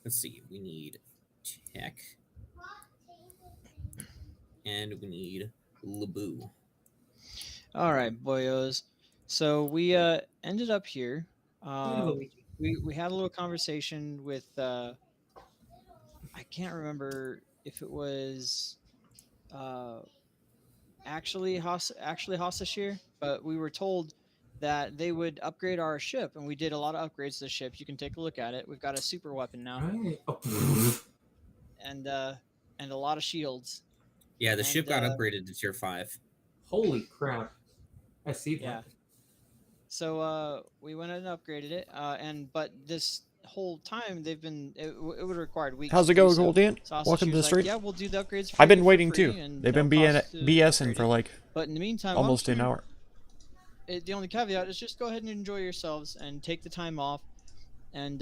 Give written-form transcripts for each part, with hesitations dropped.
let's see. We need tech, and we need Laboo. All right, boyos. So we ended up here. Uh, we had a little conversation with I can't remember if it was uh, actually Hasashir, but we were told that they would upgrade our ship, and we did a lot of upgrades to the ship. You can take a look at it. We've got a super weapon now, Right. Oh, and uh, and a lot of shields, Yeah, the ship and got upgraded to tier 5. holy crap! I see yeah. that. So we went and upgraded it, and but this whole time they've been it would have required weeks How's to it do going, so. Goldian? So also Welcome she to the was like, stream. "Yeah, we'll do the upgrades I've for been you for waiting too. free and They've no been cost to BSing upgrade for it." like But in the meantime, while I'm almost an here, hour. the only caveat is just go ahead and enjoy yourselves and take the time off and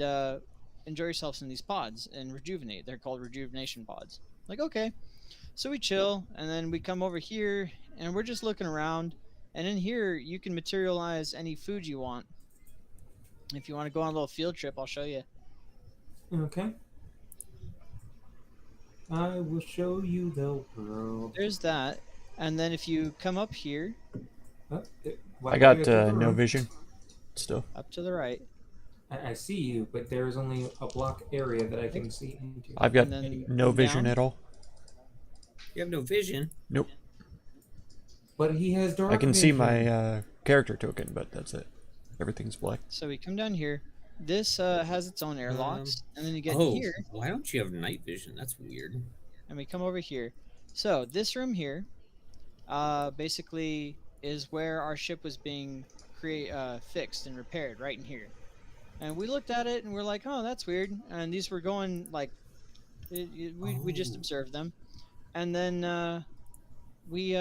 enjoy yourselves in these pods and rejuvenate. They're called rejuvenation pods. Like, okay. So we chill and then we come over here and we're just looking around. And in here, you can materialize any food you want. If you want to go on a little field trip, I'll show you. Okay. I will show you the world. There's that. And then if you come up here, I Why do I got go to the no room? vision still. up to the right, I see you, but there is only a block area that I can see into. I've got and then no come vision down. at all. You have no vision. Nope. But he has dark I can see vision. my character token, but that's it. Everything's black. So we come down here. This has its own airlocks. And then you get Oh, here, why don't you have night vision? That's weird. and we come over here. So this room here basically is where our ship was being fixed and repaired, right in here. And we looked at it and we're like, oh, that's weird. And these were going like, we just Oh. observed them. And then we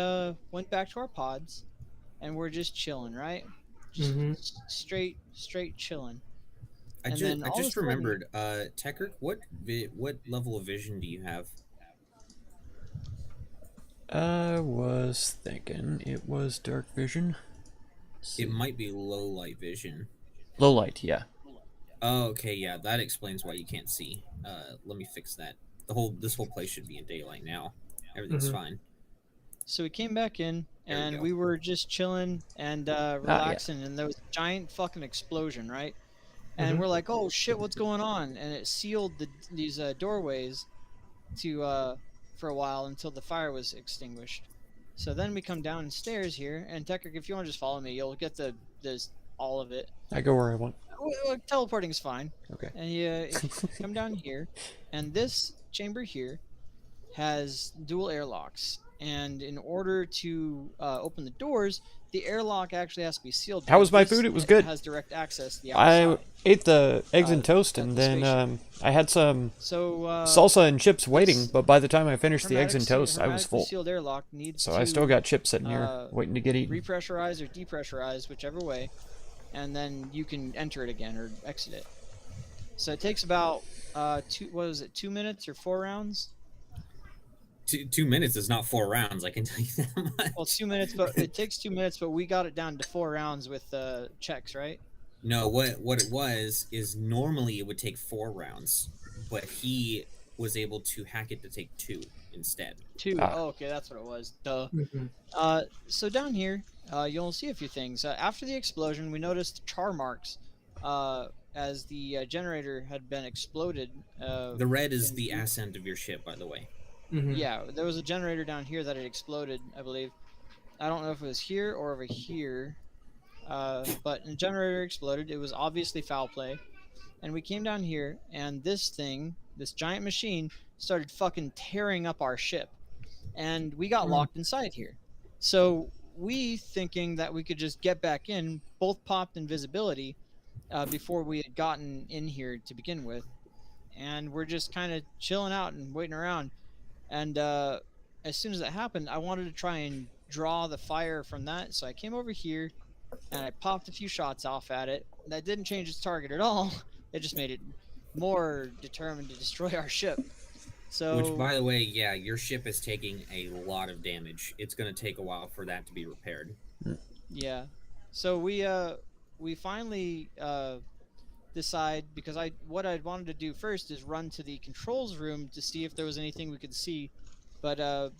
went back to our pods and we're just chilling, right? Just Mm-hmm. straight chilling. I And just then I all of a just sudden- remembered, Tekrick, what level of vision do you have? I was thinking it was dark vision. It might be low light vision. Low light, yeah. Oh, okay, yeah, that explains why you can't see. Let me fix that. This whole place should be in daylight now. Everything's Mhm. fine. So we came back in There we and go. we were just chilling and relaxing, and there was a giant fucking explosion, right? And Mhm. we're like, "Oh shit, what's going on?" And it sealed these doorways to for a while until the fire was extinguished. So then we come downstairs here, and Tekrick, if you want to just follow me, you'll get this all of it. I go where I want. Teleporting is fine. Okay. And you come down here, and this chamber here has dual airlocks. And in order to open the doors, the airlock actually has to be sealed. How was because my this food? It was good. Has direct access to the I outside. ate the eggs and toast, at and the then spaceship. I had some So salsa and chips waiting. this But by the time I finished the eggs and hermetic toast, I was hermetically full. sealed airlock needs So to I still got chips sitting here uh, waiting to get eaten. repressurize or depressurize, whichever way, and then you can enter it again or exit it. So it takes about 2 minutes or 4 rounds? 2 minutes is not 4 rounds. I can tell you that much. Well, 2 minutes, but it takes 2 minutes. But we got it down to 4 rounds with checks, right? No, what it was is normally it would take 4 rounds, but he was able to hack it to take 2 instead. 2. Ah. Oh, okay, that's what it was. Duh. Mhm. So down here, you'll see a few things. After the explosion, we noticed char marks as the generator had been exploded. The red is in- the ascent of your ship, by the way. Mhm. Yeah, there was a generator down here that had exploded, I believe. I don't know if it was here or over here. But the generator exploded. It was obviously foul play. And we came down here, and this giant machine, started fucking tearing up our ship. And we got locked inside here. So we, thinking that we could just get back in, both popped invisibility before we had gotten in here to begin with. And we're just kind of chilling out and waiting around. And as soon as that happened, I wanted to try and draw the fire from that. So I came over here and I popped a few shots off at it. That didn't change its target at all. It just made it more determined to destroy our ship. So, Which, by the way, yeah, your ship is taking a lot of damage. It's going to take a while for that to be repaired. yeah. So we finally decide, because what I'd wanted to do first is run to the controls room to see if there was anything we could see, but our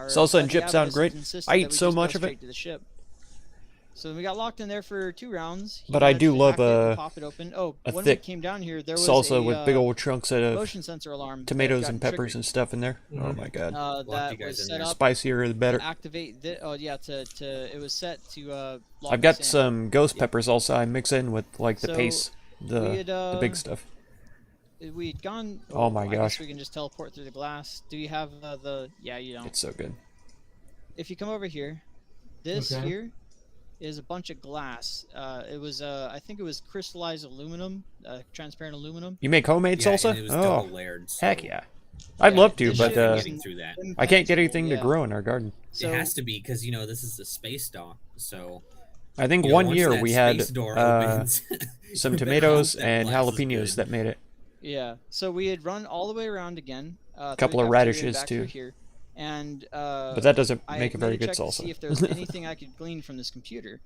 Salsa and buddy chip sound Abaddis great. insisted I that eat we so just go much of it. straight to the ship. So we got locked in there for 2 rounds. He But I managed do to love hack it and pop it open. Oh, a when we thick came down here, there was salsa a with big old chunks of motion sensor alarm that tomatoes got and peppers triggered, and stuff in there. Oh Mhm. my god. Locked you that guys was in set there. up Spicier the better. to activate the. Oh yeah, to it was set to lock I've got us in. some ghost peppers also I mix in with like the So, paste, we the had, big stuff. We'd gone. Oh my I gosh. guess we can just teleport through the glass. Do you have the? Yeah, you don't. It's so good. If you come over here, this Okay. here is a bunch of glass. It was I think it was crystallized aluminum, transparent aluminum. You make homemade Yeah, salsa? and it was Oh, double layered. So heck yeah. I'd Yeah, love to, this but shit I'm was getting through that. I can't get impenetrable, anything to yeah. grow in our garden. So it has to be because this is a space dock. So I think you know, one once year that we had space door opens, some you better tomatoes hope that and glass is jalapenos good. that made it. yeah, so we had run all the way around again. A Couple of radishes, too. Here, and But that doesn't I make a made very good check to see salsa. if there was anything I could glean from this computer.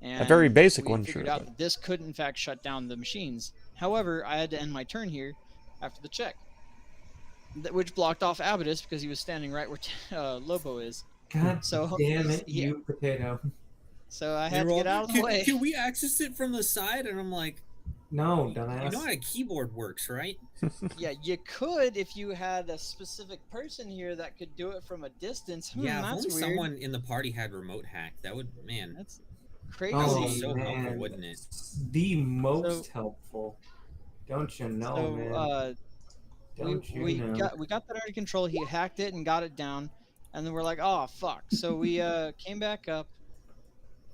And very basic we one, figured sure, out but- that this could in fact shut down the machines. However, I had to end my turn here after the check, which blocked off Abaddis because he was standing right where Lobo is. God So damn it, yeah. you potato. So I They had were to all, get out of the "Can- way. Can we access it from the side? And I'm like, No, you dumbass. know how a keyboard works, right? Yeah, you could if you had a specific person here that could do it from a distance. Yeah, if That's only weird. someone in the party had remote hack, that would, man, That's crazy. that would Oh, be so man. helpful, wouldn't it? The most helpful. Don't you know, So man? Don't you we know? got that under control. He hacked it and got it down, and then we're like, oh fuck. So we came back up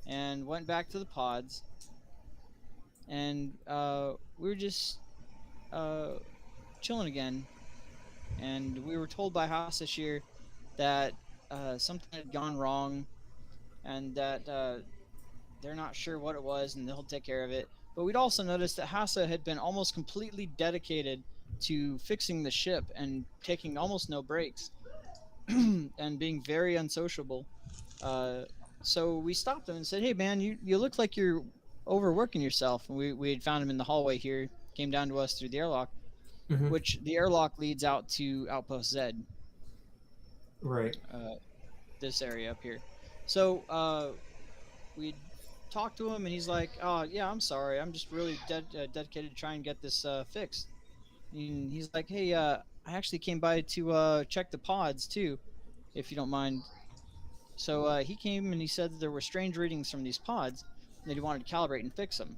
and went back to the pods, and we were just chilling again, and we were told by Hasashir that something had gone wrong, and that they're not sure what it was, and they'll take care of it. But we'd also noticed that Hassa had been almost completely dedicated to fixing the ship and taking almost no breaks and being very unsociable. So we stopped him and said, hey man, you look like you're overworking yourself. And we had found him in the hallway here, came down to us through the airlock, Mhm. which the airlock leads out to Outpost Z, Right. this area up here. So we talked to him and he's like, oh yeah, I'm sorry, I'm just really dedicated to try and get this fixed. And he's like, hey, I actually came by to check the pods too, if you don't mind. So he came and he said that there were strange readings from these pods and that he wanted to calibrate and fix them.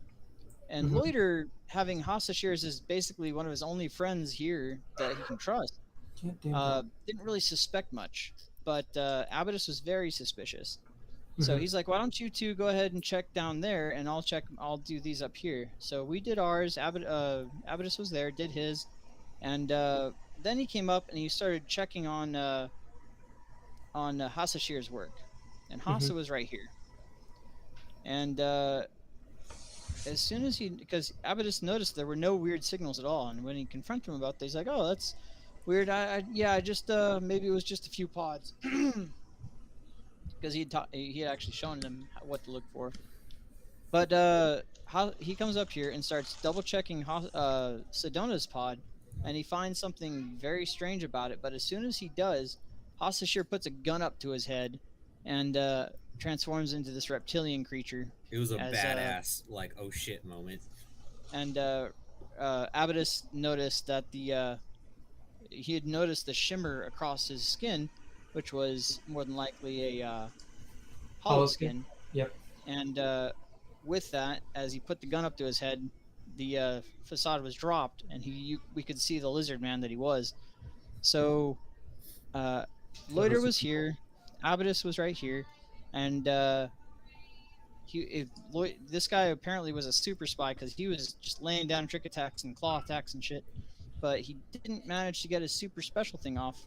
And Mhm. Loiter, having Hasashir as basically one of his only friends here that he can trust, God damn it. didn't really suspect much. But Abaddis was very suspicious. So Mhm. he's like, why don't you two go ahead and check down there, and I'll do these up here. So we did ours. Abaddis was there, did his, and then he came up and he started checking on Hasashir's work, and Hasa was right here. And as soon as because Abaddis noticed there were no weird signals at all, and when he confronted him about this, he's like, oh, that's weird. I just maybe it was just a few pods. Because he had actually shown them what to look for. But he comes up here and starts double checking Sedona's pod, and he finds something very strange about it. But as soon as he does, Hasashir puts a gun up to his head and transforms into this reptilian creature. It was a As, badass, like, oh shit moment. And Abaddis noticed that he had noticed the shimmer across his skin, which was more than likely a hollow skin. Yep. And with that, as he put the gun up to his head, the facade was dropped, and we could see the lizard man that he was. So Loiter was here, Abaddis was right here, and this guy apparently was a super spy because he was just laying down trick attacks and claw attacks and shit, but he didn't manage to get his super special thing off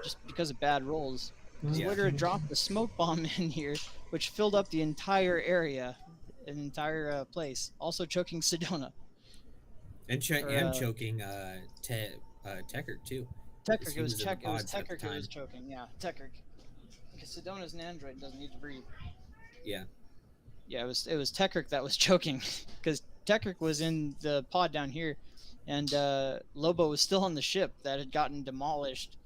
just because of bad rolls. Yeah. Loiter had dropped a smoke bomb in here, which filled up the entire area, an entire place, also choking Sedona. And Or, choking Tekert too. Tekirk, He it was was in the Tekirk pods at the who was time. choking, yeah, Tekirk. Because Sedona's an android, doesn't need to breathe. Yeah. Yeah, it was Tekirk that was choking, because Tekrick was in the pod down here, and Lobo was still on the ship that had gotten demolished.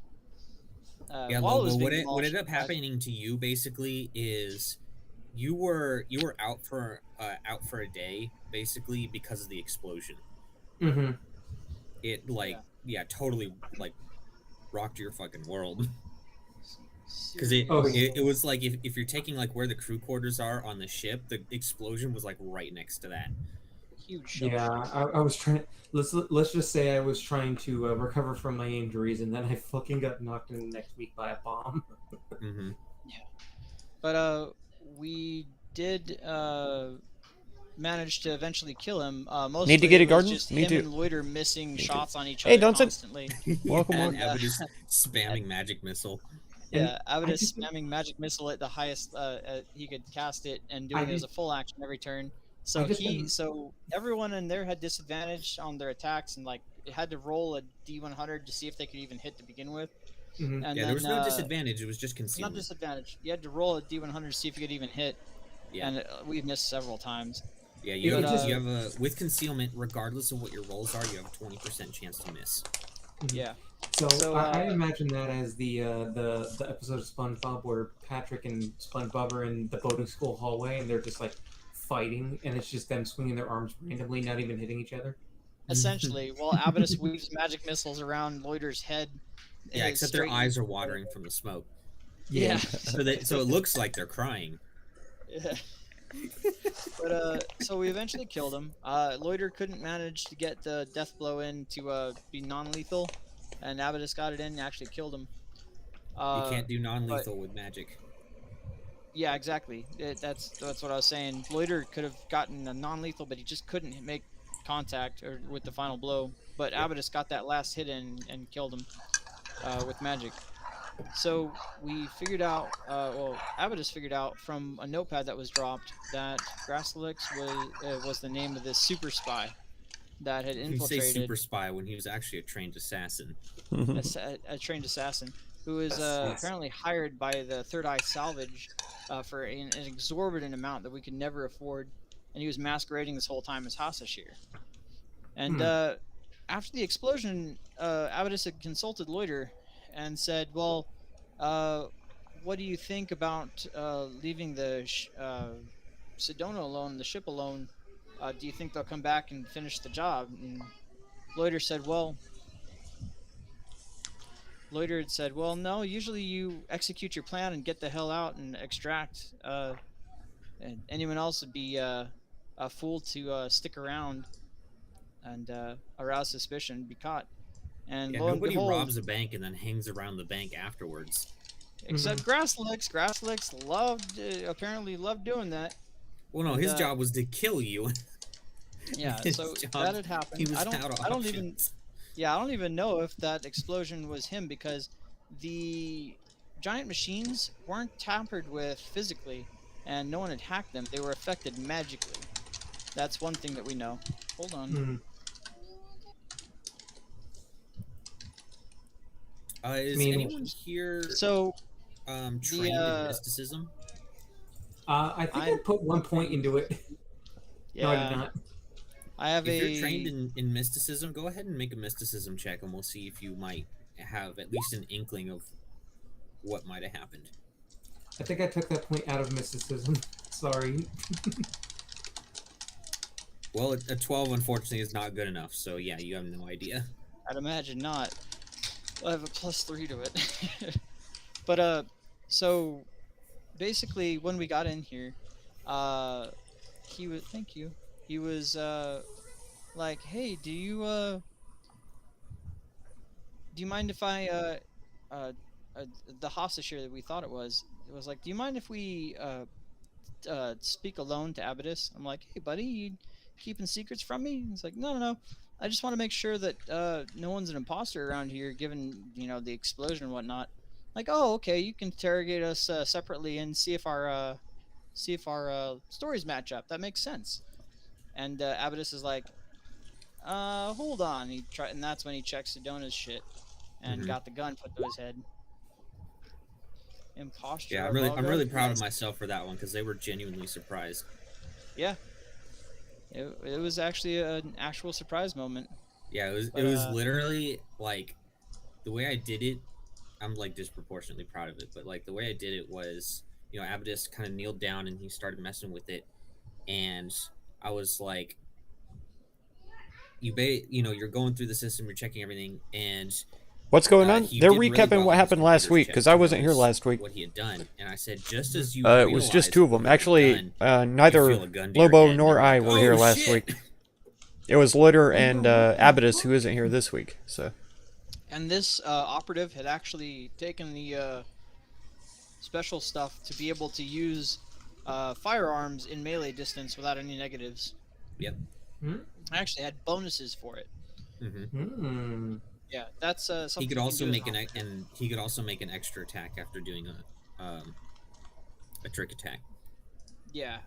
Yeah, While it was Lobo, being what demolished, ended up happening to you basically is you were out for a day basically because of the explosion. Mm-hmm. It Yeah. totally like rocked your fucking world. Because Oh, yeah. it was like if you're taking like where the crew quarters are on the ship, the explosion was like right next to that. Huge shell Yeah, shock. I was trying. Let's just say I was trying to recover from my injuries, and then I fucking got knocked in next week by a bomb. Mm-hmm. But we did manage to eventually kill him. Need to Mostly get a it was garden? just Me him too. and Loiter missing Me too. shots on each Hey, other don't sit. constantly. Welcome, Yeah, welcome. And Avidus spamming magic missile. And yeah, I Avidus just spamming magic missile at the highest he could cast it and I doing it as just a full action every turn. I So just been so everyone in there had disadvantage on their attacks and like it had to roll a D100 to see if they could even hit to begin with. mhm. And Yeah, there then was no disadvantage. It was just not concealment. disadvantage. You had to roll a D100 to see if you could even hit. Yeah. And we've missed several times. Yeah, It you just- have a with concealment, regardless of what your rolls are, you have a 20% chance to miss. Yeah. So, So, I imagine that as the episode of SpongeBob where Patrick and SpongeBob are in the boating school hallway and they're just like fighting, and it's just them swinging their arms randomly, not even hitting each other. essentially, while Avidus weaves magic missiles around Loiter's head. Yeah, except their straight eyes are into- watering from the smoke. Yeah. So it looks like they're crying. Yeah. But so we eventually killed him. Loiter couldn't manage to get the death blow in to be non-lethal, and Avidus got it in and actually killed him. You can't do non-lethal with magic. Yeah, exactly. That's what I was saying. Loiter could have gotten a non-lethal, but he just couldn't make contact or with the final blow. But Yep. Avidus got that last hit in and killed him with magic. So we figured out, Avidus figured out from a notepad that was dropped that Grasslix was the name of this super spy that had You say infiltrated super spy when he was actually a trained assassin. a trained assassin who was Yes. apparently hired by the Third Eye Salvage for an exorbitant amount that we could never afford, and he was masquerading this whole time as Hasashir. And after the explosion, Avidus had consulted Loiter and said, "Well, what do you think about leaving the Sedona alone, the ship alone? Do you think they'll come back and finish the job?" And Loiter said, Loiter had said, "Well, no. Usually, you execute your plan and get the hell out and extract. And anyone else would be a fool to stick around and arouse suspicion, and be caught." And Yeah, lo and nobody behold, robs a bank and then hangs around the bank afterwards. except Grasslix. Grasslix apparently loved doing that. Well, no, And, his job was to kill you. Yeah, His so job- that had happened. He was I don't out of even. options. Yeah, I don't even know if that explosion was him because the giant machines weren't tampered with physically, and no one had hacked them. They were affected magically. That's one thing that we know. Hold on. Mhm. Is mean- anyone here So trained in mysticism? I think I I'm- put 1 point into it. No, I did yeah, not. I have If a. you're trained in mysticism, go ahead and make a mysticism check, and we'll see if you might have at least an inkling of what might have happened. I think I took that point out of mysticism. Sorry. Well, a 12 unfortunately is not good enough, so yeah, you have no idea. I'd imagine not. I have a +3 to it. But so basically, when we got in here, he was. Thank you. He was like, "Hey, do you mind if I the hostage here that we thought it was like, do you mind if we speak alone to Avidus?" I'm like, "Hey, buddy, you keeping secrets from me?" He's like, "No, no, no. I just want to make sure that no one's an imposter around here, given the explosion and whatnot." Like, "Oh, okay. You can interrogate us separately and see if our stories match up. That makes sense." And Avidus is like, hold on." And that's when he checked Sedona's shit and Mhm. got the gun put to his head. Imposture. Yeah, I'm really proud of myself for that one because they were genuinely surprised. Yeah. It was actually an actual surprise moment. Yeah, But it was literally like the way I did it. I'm like disproportionately proud of it, but like the way I did it was, Abadus kind of kneeled down and he started messing with it, and I was like, you're going through the system, you're checking everything, and What's going on? he They're did really recapping well what on his happened last computer's week check because I to wasn't here notice last week. what he had done, and I said, just as you It was just two of them. what he had Actually, done, you neither feel a gun to your Lobo head, and nor you're I like, were here "Oh, last shit!" week. It was Litter and Abadus who isn't here this week. So and this operative had actually taken the special stuff to be able to use firearms in melee distance without any negatives. Yep. I actually had bonuses for it. Yeah, that's something He could you can also do as make an an operative. and he could also make an extra attack after doing a trick attack. Yeah.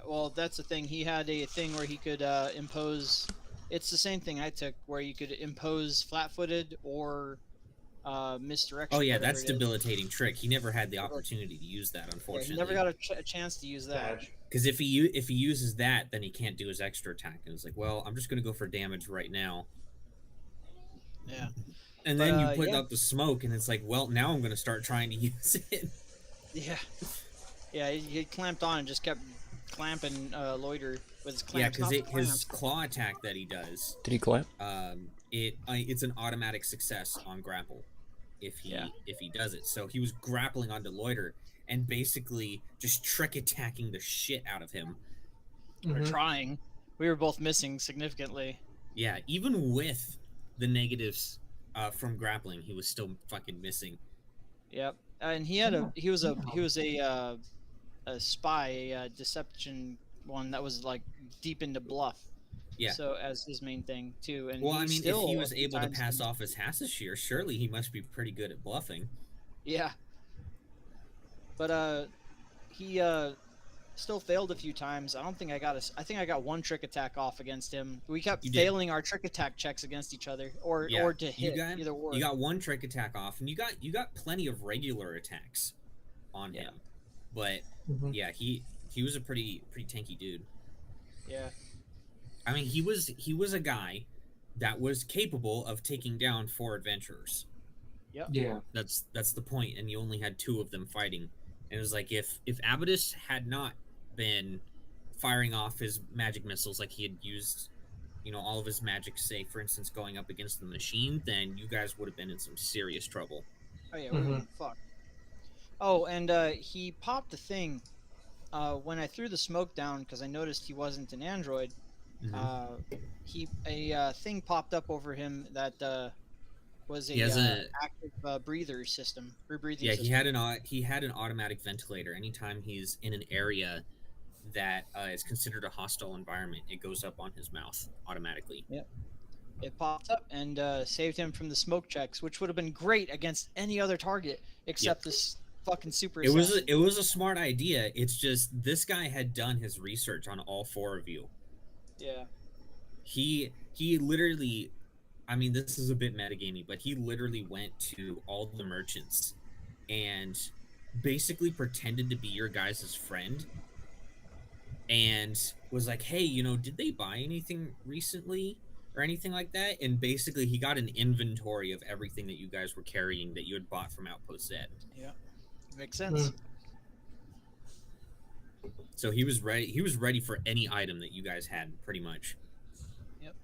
Well, that's the thing. He had a thing where he could impose. It's the same thing I took, where you could impose flat-footed or misdirection. Oh yeah, whatever that's it is. debilitating trick. He never had the opportunity to use that, Yeah, he unfortunately. never got a chance to use that. Because if he uses that, then he can't do his extra attack. And it's like, well, I'm just gonna go for damage right now. Yeah. And But, then you put yeah. out the smoke, and it's like, well, now I'm gonna start trying to use it. Yeah. Yeah, he clamped on and just kept clamping Loiter with his Yeah, clamps. because not the his clamps. claw attack that he does, did he clamp? it's an automatic success on grapple if he does it. So he was grappling onto Loiter and basically just trick attacking the shit out of him. We're trying. We were both missing significantly. Yeah, even with the negatives from grappling, he was still fucking missing. Yep. And he was a spy, a deception one that was like deep into bluff. Yeah. So as his main thing too. And Well, I he mean, if still he was a few able to times pass did- off as Hassashir, surely he must be pretty good at bluffing. Yeah. But he still failed a few times. I don't think I got I think I got one trick attack off against him. We kept You did. failing our trick attack checks against each other, or to hit either or. You got one trick attack off, and you got plenty of regular attacks on him. But yeah, he was a pretty tanky dude. Yeah. I mean, he was a guy that was capable of taking down 4 adventurers. Yep. Yeah. That's the point, and you only had 2 of them fighting. And it was like if Abadus had not been firing off his magic missiles like he had used, all of his magic, say for instance going up against the machine, then you guys would have been in some serious trouble. Oh yeah, fuck. Oh, and he popped the thing when I threw the smoke down because I noticed he wasn't an android. A thing popped up over him that was active breather system, rebreathing Yeah, system. he had an automatic ventilator. Anytime he's in an area that is considered a hostile environment, it goes up on his mouth automatically. Yep. It popped up and saved him from the smoke checks, which would have been great against any other target except this fucking super. It was a smart idea. It's just this guy had done his research on all 4 of you. Yeah. He literally, I mean, this is a bit metagamey, but he literally went to all the merchants and basically pretended to be your guys' friend and was like, hey, did they buy anything recently or anything like that? And basically he got an inventory of everything that you guys were carrying that you had bought from Outpost Z. Yeah. Makes sense. So he was ready for any item that you guys had, pretty much. Yep.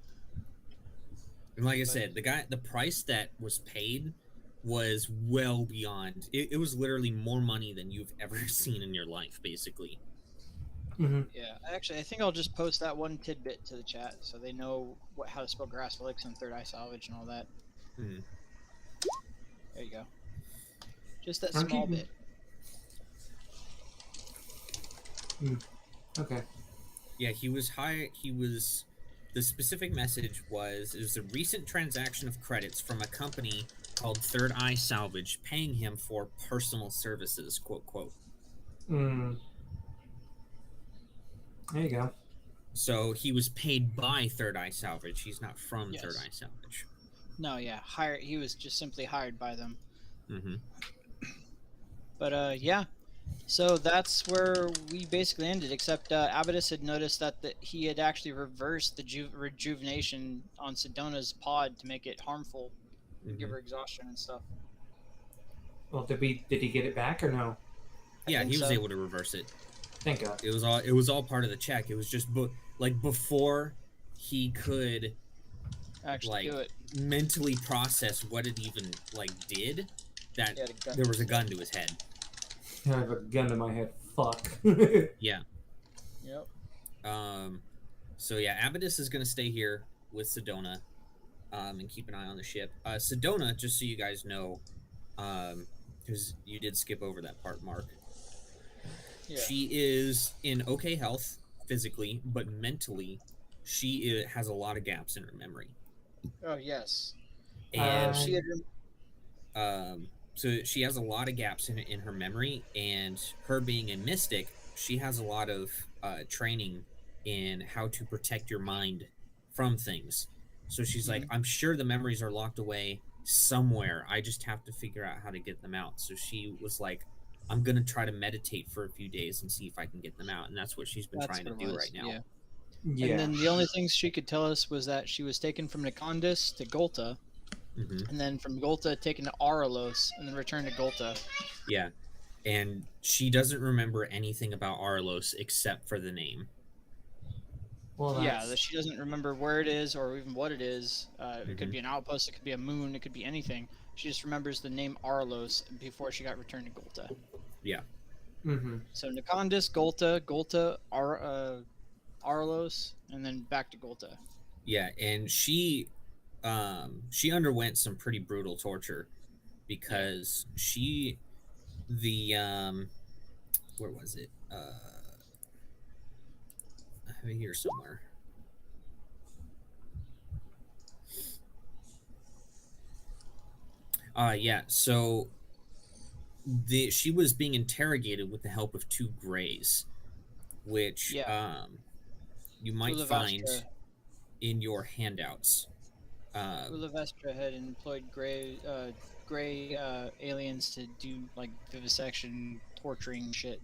And like I said, the price that was paid was well beyond. It was literally more money than you've ever seen in your life, basically. Yeah, actually, I think I'll just post that one tidbit to the chat so they know how to spell grass flicks and Third Eye Salvage and all that. There you go. Just that small bit. Okay. Yeah, he was high. The specific message was, it was a recent transaction of credits from a company called Third Eye Salvage, paying him for personal services, quote, quote. There you go. So he was paid by Third Eye Salvage. He's not from Third Eye Salvage. No, yeah, he was just simply hired by them. Mm-hmm. But yeah, So that's where we basically ended, except Abaddis had noticed that he had actually reversed the rejuvenation on Sedona's pod to make it harmful, give her exhaustion and stuff. Well, did he get it back or no? I Yeah, think he was so. able to reverse it. Thank God. It was all part of the check. It was just like before he could Actually do it. mentally process what it even like did, that there was a gun to his head. I have a gun to my head. Fuck. Yeah. Yep. So yeah, Abaddis is gonna stay here with Sedona, and keep an eye on the ship. Sedona, just so you guys know, because you did skip over that part, Mark. Yeah. She is in okay health physically, but mentally, she has a lot of gaps in her memory. Oh yes. And She had. so she has a lot of gaps in her memory, and her being a mystic, she has a lot of training in how to protect your mind from things. So she's like, I'm sure the memories are locked away somewhere. I just have to figure out how to get them out. So she was like, I'm going to try to meditate for a few days and see if I can get them out. And that's what she's been trying to do right now. Yeah. Yeah. And then the only things she could tell us was that she was taken from Nikondis to Golta, and then from Golta taken to Aralos, and then returned to Golta. Yeah. And she doesn't remember anything about Aralos except for the name. Well, yeah, that she doesn't remember where it is or even what it is. It could be an outpost, it could be a moon, it could be anything. She just remembers the name Aralos before she got returned to Golta. Yeah. So Nikondis, Golta, Aralos, and then back to Golta. Yeah, and she underwent some pretty brutal torture because where was it? I have it here somewhere. Yeah, so she was being interrogated with the help of two greys, which you might find in your handouts. Ulavestra had employed gray aliens to do like vivisection, torturing shit.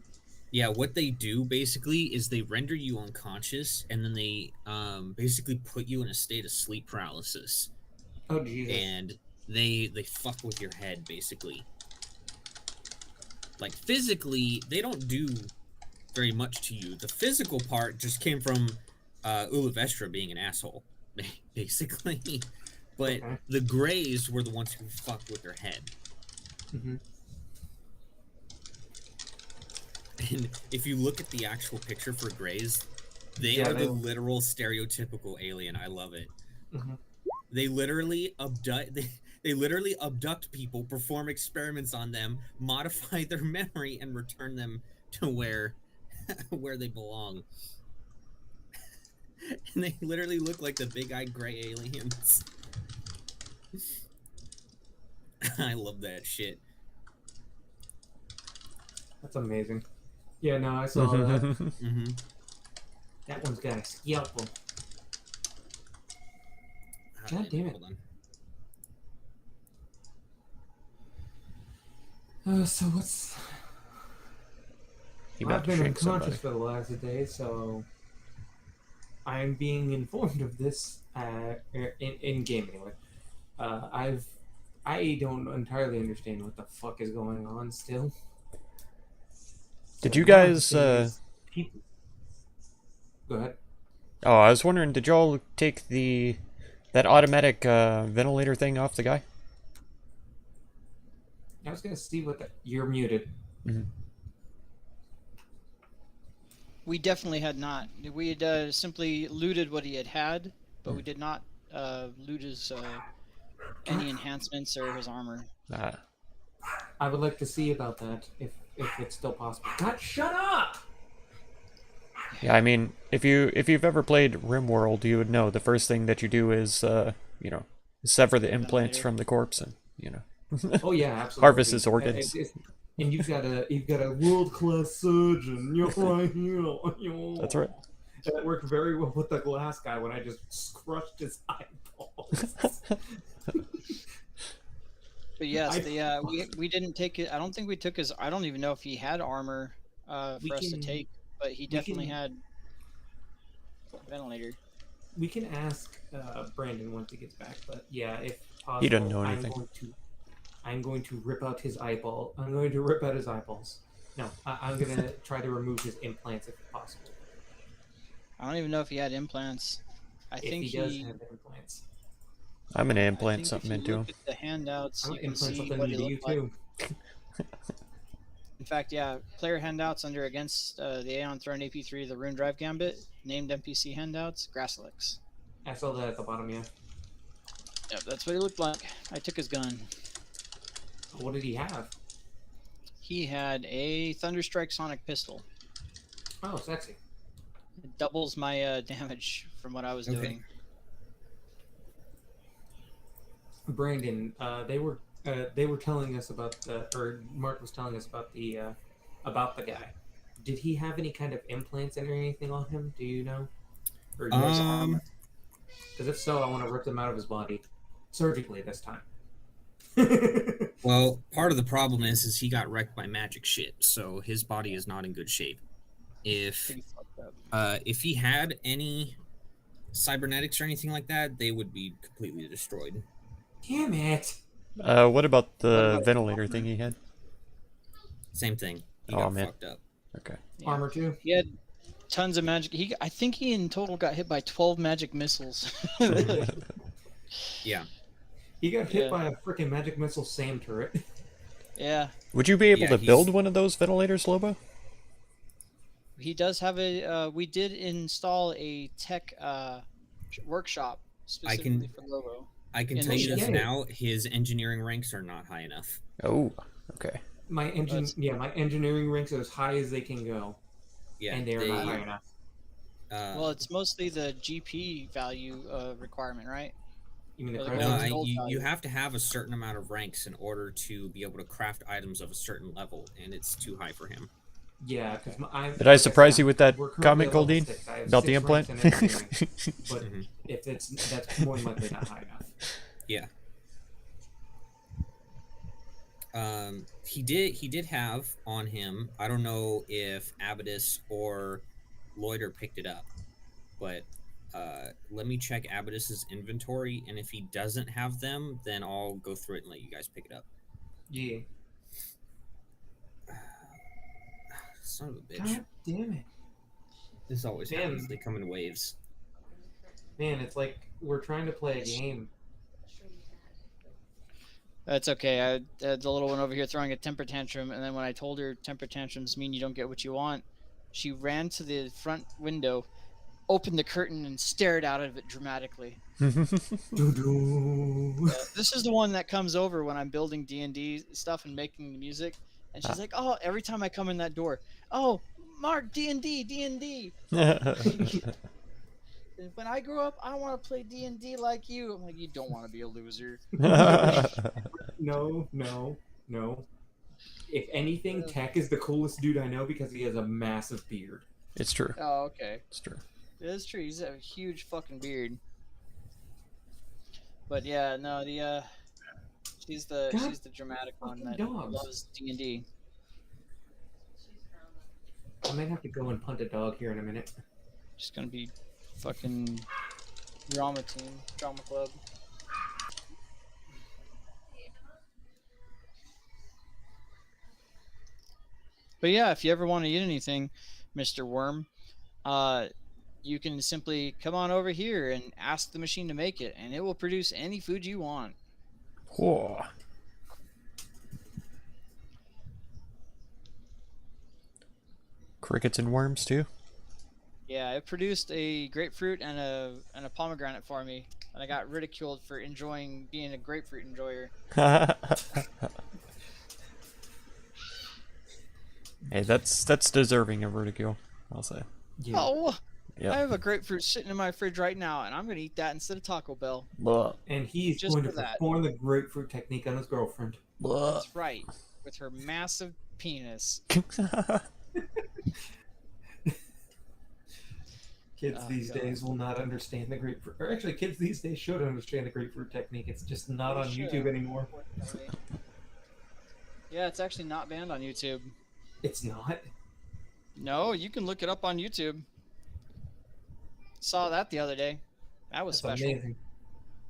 Yeah, what they do basically is they render you unconscious, and then they basically put you in a state of sleep paralysis. Oh Jesus! And they fuck with your head basically. Like physically, they don't do very much to you. The physical part just came from Ulavestra being an asshole, basically. But the Greys were the ones who fucked with their head. And if you look at the actual picture for Greys, they are the literal stereotypical alien. I love it. They literally abduct people, perform experiments on them, modify their memory, and return them to where they belong. And they literally look like the big-eyed gray aliens. I love that shit. That's amazing. Yeah, no, I saw that. That one's got a scalpel. God damn it. Hold on. So what's... I've been unconscious for the last day, so... I'm being informed of this in game anyway. I don't entirely understand what the fuck is going on still. Did you guys Go ahead. Oh, I was wondering, did y'all take that automatic ventilator thing off the guy? I was gonna see what you're muted. We definitely had not. We had simply looted what he had, but we did not loot his any enhancements or his armor. I would like to see about that if it's still possible. God, shut up! Yeah, I mean, if you've ever played RimWorld, you would know the first thing that you do is sever the implants from the corpse and Oh yeah, absolutely. harvest his organs. And you've got a world-class surgeon. You're right here. That's right. And that worked very well with the glass guy when I just crushed his eyeballs. But yes, we didn't take it. I don't think we took his. I don't even know if he had armor for us to take, but he definitely had a ventilator. We can ask Brandon once he gets back, but yeah, if possible, He doesn't know anything. I'm going to rip out his eyeball. I'm going to rip out his eyeballs. No, I'm going to try to remove his implants if possible. I don't even know if he had implants. I think he does have implants. I'm gonna I implant think something if you into look him. at the handouts, I'm you going to can implant see something what he into you looked like. too. In fact, yeah, player handouts under against the Aeon Throne AP3, the Rune Drive Gambit, named NPC handouts, Grasslix. I saw that at the bottom, yeah. Yep, that's what he looked like. I took his gun. What did he have? He had a Thunderstrike Sonic pistol. Oh, sexy. It doubles my damage from what I was doing. Brandon, they were telling us about Mark was telling us about the guy. Did he have any kind of implants or anything on him? Do you know? Or because if so, I want to rip them out of his body surgically this time. Well, part of the problem is he got wrecked by magic shit, so his body is not in good shape. If he had any cybernetics or anything like that, they would be completely destroyed. Damn it! What about the ventilator thing he had? Same thing. He Oh, got man. fucked up. Okay. Yeah. Armor too. He had tons of magic. I think he in total got hit by 12 magic missiles. Yeah. He got hit by a freaking magic missile SAM turret. Yeah. Would you be able to he's- build one of those ventilators, Lobo? He does have a. We did install a tech workshop specifically for Lobo. I can In tell the you this ship. now, his engineering ranks are not high enough. Oh, okay. My engineering ranks are as high as they can go, Yeah, and they are not high enough. Well, it's mostly the GP value requirement, right? You mean the Well, credit? no, ranks? you have to have a certain amount of ranks in order to be able to craft items of a certain level, and it's too high for him. Yeah, because Did I surprise you with that we're currently comment, at level Goldine? 6. I have About the 6 ranks implant? in engineering, but Mhm. if that's more than likely not high enough. Yeah. He did have on him. I don't know if Abadus or Loiter picked it up, but let me check Abadus's inventory, and if he doesn't have them, then I'll go through it and let you guys pick it up. Yeah. Son of a bitch! God damn it, This always Man. happens. They come in waves. man! It's like we're trying to play a game. That's okay. I had the little one over here throwing a temper tantrum, and then when I told her temper tantrums mean you don't get what you want, she ran to the front window, opened the curtain, and stared out of it dramatically. Doo-doo. This is the one that comes over when I'm building D&D stuff and making the music, and she's like, "Oh, every time I come in that door, oh, Mark, D&D, D&D. When I grow up, I want to play D&D like you." I'm like, "You don't want to be a loser." No. If anything, Tech is the coolest dude I know because he has a massive beard. It's true. Oh, okay. It's true. That's true. He's a huge fucking beard. But yeah, no, she's the dramatic one fucking that dogs. loves D&D. I might have to go and punt a dog here in a minute. She's gonna be fucking drama team, drama club. But yeah, if you ever want to eat anything, Mr. Worm, you can simply come on over here and ask the machine to make it, and it will produce any food you want. Whoa. Crickets and worms too. Yeah, it produced a grapefruit and a pomegranate for me, and I got ridiculed for enjoying being a grapefruit enjoyer. Hey, that's deserving of ridicule, I'll say. Yeah. Oh, Yep. I have a grapefruit sitting in my fridge right now, and I'm gonna eat that instead of Taco Bell. Blah. And he's Just going to for that. perform the grapefruit technique on his girlfriend. Blah. That's right, with her massive penis. Kids Oh, these God. days will not understand the grapefruit. Or actually, kids these days should understand the grapefruit technique. It's just not They on should, YouTube anymore. unfortunately. Yeah, it's actually not banned on YouTube. It's not. No, you can look it up on YouTube. Saw that the other day. That was That's special. amazing.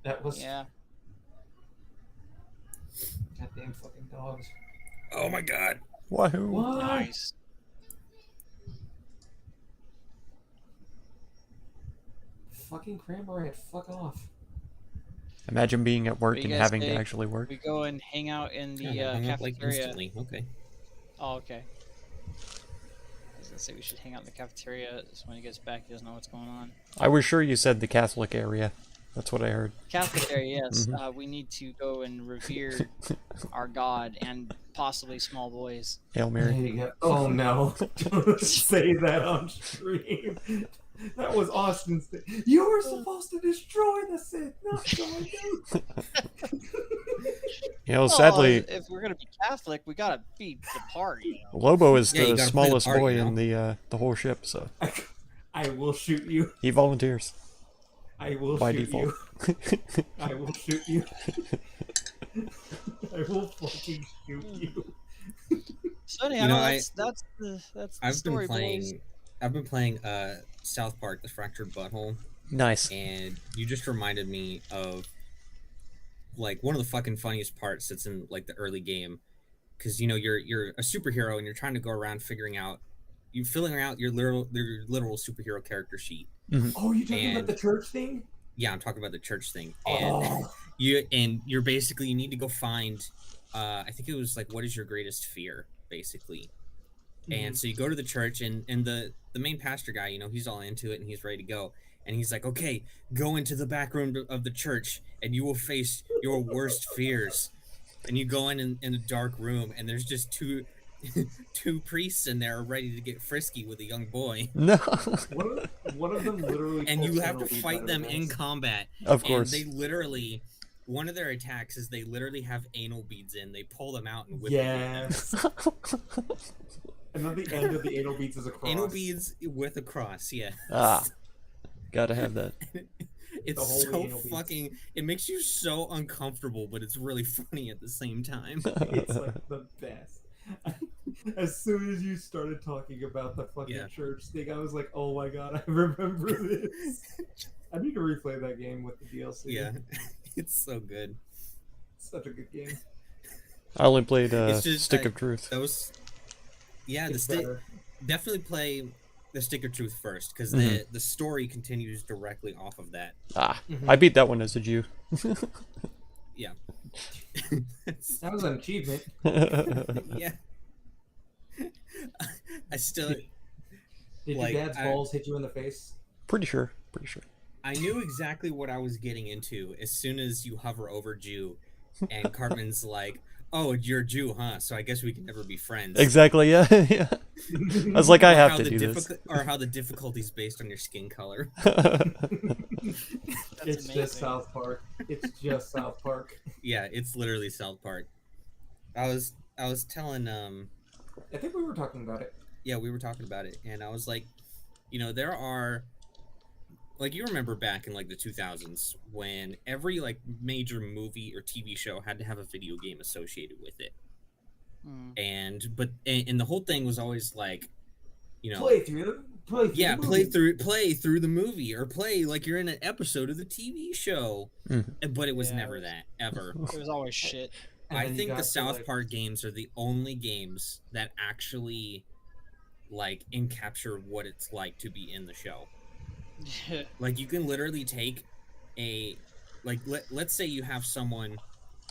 That was Yeah. goddamn fucking dogs. Oh my god. Wahoo! What? Nice. Fucking cranberry, fuck off. Imagine being at work What do and you guys having to say? actually work. We go and hang out in the Yeah, hung up, like, cafeteria. instantly. Okay. Oh, okay. I was gonna say we should hang out in the cafeteria, so when he gets back, he doesn't know what's going on. I was sure you said the Catholic area. That's what I heard. Cafeteria, yes. Mhm. We need to go and revere our God and possibly small boys. Hail There Mary. you go. Oh no. Don't say that on stream. That was Austin's thing. You were supposed to destroy the Sith, not join them. You know, Well, sadly, if we're gonna be Catholic, we gotta be the party. You know? Lobo is Yeah, you the gotta play the smallest part, boy you in the whole ship, so I will shoot you. he volunteers I will by shoot default. you. I will shoot you. I will fucking shoot you. So anyhow, You know, that's the I've story, been playing. boys. I've been playing South Park: The Fractured Butthole, Nice. and you just reminded me of like one of the fucking funniest parts that's in like the early game, because you know you're a superhero and you're trying to go around filling out your literal superhero character sheet. Oh, you talking about And- the church thing? Yeah, I'm talking about the church thing, and Oh, you're basically you need to go find. I think it was like, what is your greatest fear, basically. And so you go to the church, and the main pastor guy, you know, he's all into it and he's ready to go. And he's like, okay, go into the back room of the church and you will face your worst fears. And you go in a dark room, and there's just two priests in there ready to get frisky with a young boy. No. one of them literally. And you pulls have to anal beads fight out them of in his ass. combat. Of course. And they literally, one of their attacks is they literally have anal beads in. They pull them out and whip Yes. And then the end of the anal beads is a them. cross. Anal beads with a cross, yeah. Ah, gotta have that. It's The holy so anal beads. fucking. It makes you so uncomfortable, but it's really funny at the same time. It's like the best. As soon as you started talking about the fucking Yeah. church thing, I was like, oh my god, I remember this. I need to replay that game with the DLC. Yeah, it's so good. Such a good game. I only played It's just, Stick I- of Truth. That was. Yeah, It's the better. definitely play the Stick of Truth first, because Mhm. the story continues directly off of that. Ah, Mhm. I beat that one as a Jew. Yeah. That was an achievement. Yeah. I still. Did Like, your dad's I- balls hit you in the face? Pretty sure. Pretty sure. I knew exactly what I was getting into as soon as you hover over Jew, and Cartman's like, "Oh, you're a Jew, huh? So I guess we can never be friends." Exactly. Yeah. Yeah. I was like, I Or have how to the do this. Or how the difficulty's based on your skin color. That's It's amazing. just South Park. It's just South Park. Yeah, it's literally South Park. I was telling I think we were talking about it. yeah, we were talking about it, and I was like, you know, there are, like, you remember back in like the 2000s when every like major movie or TV show had to have a video game associated with it. Mm. And the whole thing was always like, you know, Play through the yeah, movie. play through the movie, or play like you're in an episode of the TV show. Mhm. But it was Yeah, never it was- that, ever. It was always shit. And I then you think got the to, South like- Park games are the only games that actually like encapture what it's like to be in the show. Like, you can literally take a like let's say you have someone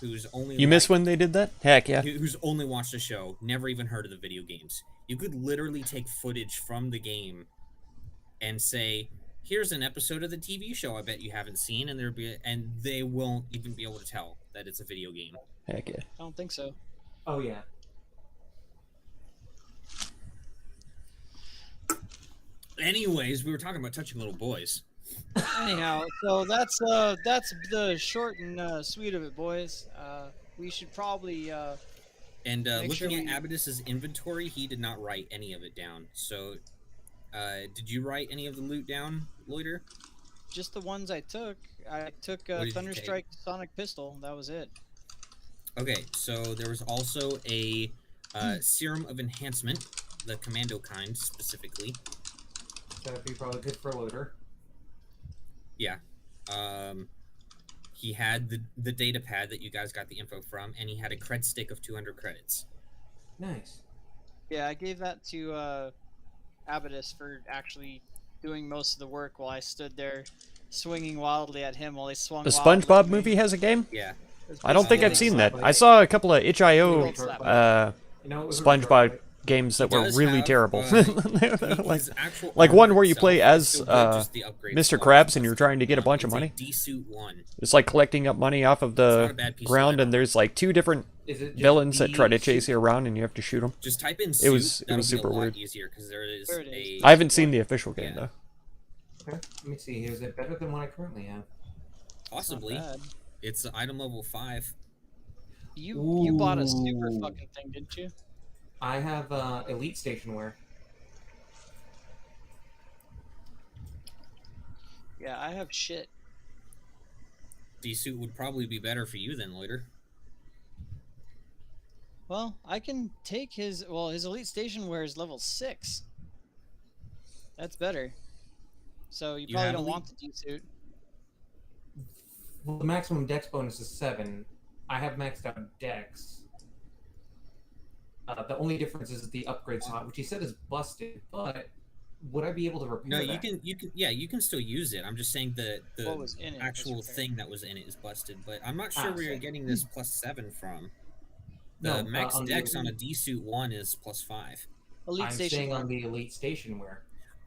who's only You miss when they did that? Heck yeah. who's only watched the show, never even heard of the video games. You could literally take footage from the game and say, here's an episode of the TV show I bet you haven't seen, and they won't even be able to tell that it's a video game. Heck yeah. I don't think so. Oh yeah. Anyways, we were talking about touching little boys. Anyhow, so that's the short and sweet of it, boys. We should probably And Make looking sure at we- Abadus's inventory, he did not write any of it down. So Did you write any of the loot down, Loiter? Just the ones I took. I took What a did you take? Thunderstrike Sonic Pistol. That was it. Okay, so there was also a Serum of Enhancement, the Commando kind specifically. That'd be probably good for Loader. Yeah. He had the data pad that you guys got the info from, and he had a cred stick of 200 credits. Nice. Yeah, I gave that to Abaddis for actually doing most of the work while I stood there swinging wildly at him while he swung The wildly at SpongeBob me. movie has a game? Yeah. It was I don't think basically I've seen that. Slap I saw a couple of itch.io Old slap. You know, it was a SpongeBob retard, games that He were does really have, terrible. like, His actual like armor one where you itself play is as still good, just the upgrades Mr. are Krabs and you're just trying to get a bunch of it's money. D-suit 1. It's like collecting up money off of It's not a the bad piece of ground, armor. and there's like 2 different Is it just villains that try to the chase suit? you around, and you have to shoot them. Just type in It suit. was That'll super be a lot weird. easier because there is There it is. I haven't seen the official game Yeah. though. Okay, let me see. Is it better than what I currently have? possibly. Not bad. It's item level 5. You bought a super Ooh. fucking thing, didn't you? I have Elite Stationwear. Yeah, I have shit. D-suit would probably be better for you than Loiter. Well, I can take his. Well, his Elite Stationwear is level 6. That's better. So you You probably have don't elite? want the D-suit. Well, the maximum dex bonus is 7. I have maxed out dex. The only difference is the upgrade slot, which he said is busted. But would I be able to repair No, that? you can still use it. I'm just saying the What was in it was actual repaired. thing that was in it is busted, but I'm not sure Ah, where you're sick. getting this +7 from. The No, max on the dex on a elite. D-suit 1 is +5. Elite I'm Station saying on 1. the Elite Stationwear.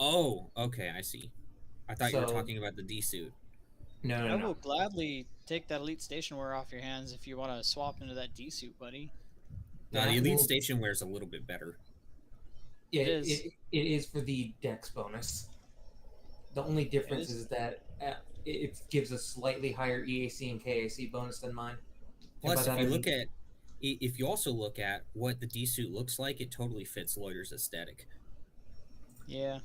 Oh, okay, I see. I thought you were So- talking about the D-suit. No, I no, will no. gladly take that Elite Stationwear off your hands if you want to swap into that D-suit, buddy. No, That the Elite will- Station wear is a little bit better. Yeah, It is. It is for the dex bonus. The only difference is? is that it gives a slightly higher EAC and KAC bonus than mine. And by Plus, that if I you mean- look at, if you also look at what the D-suit looks like, it totally fits Loiter's aesthetic. Yeah.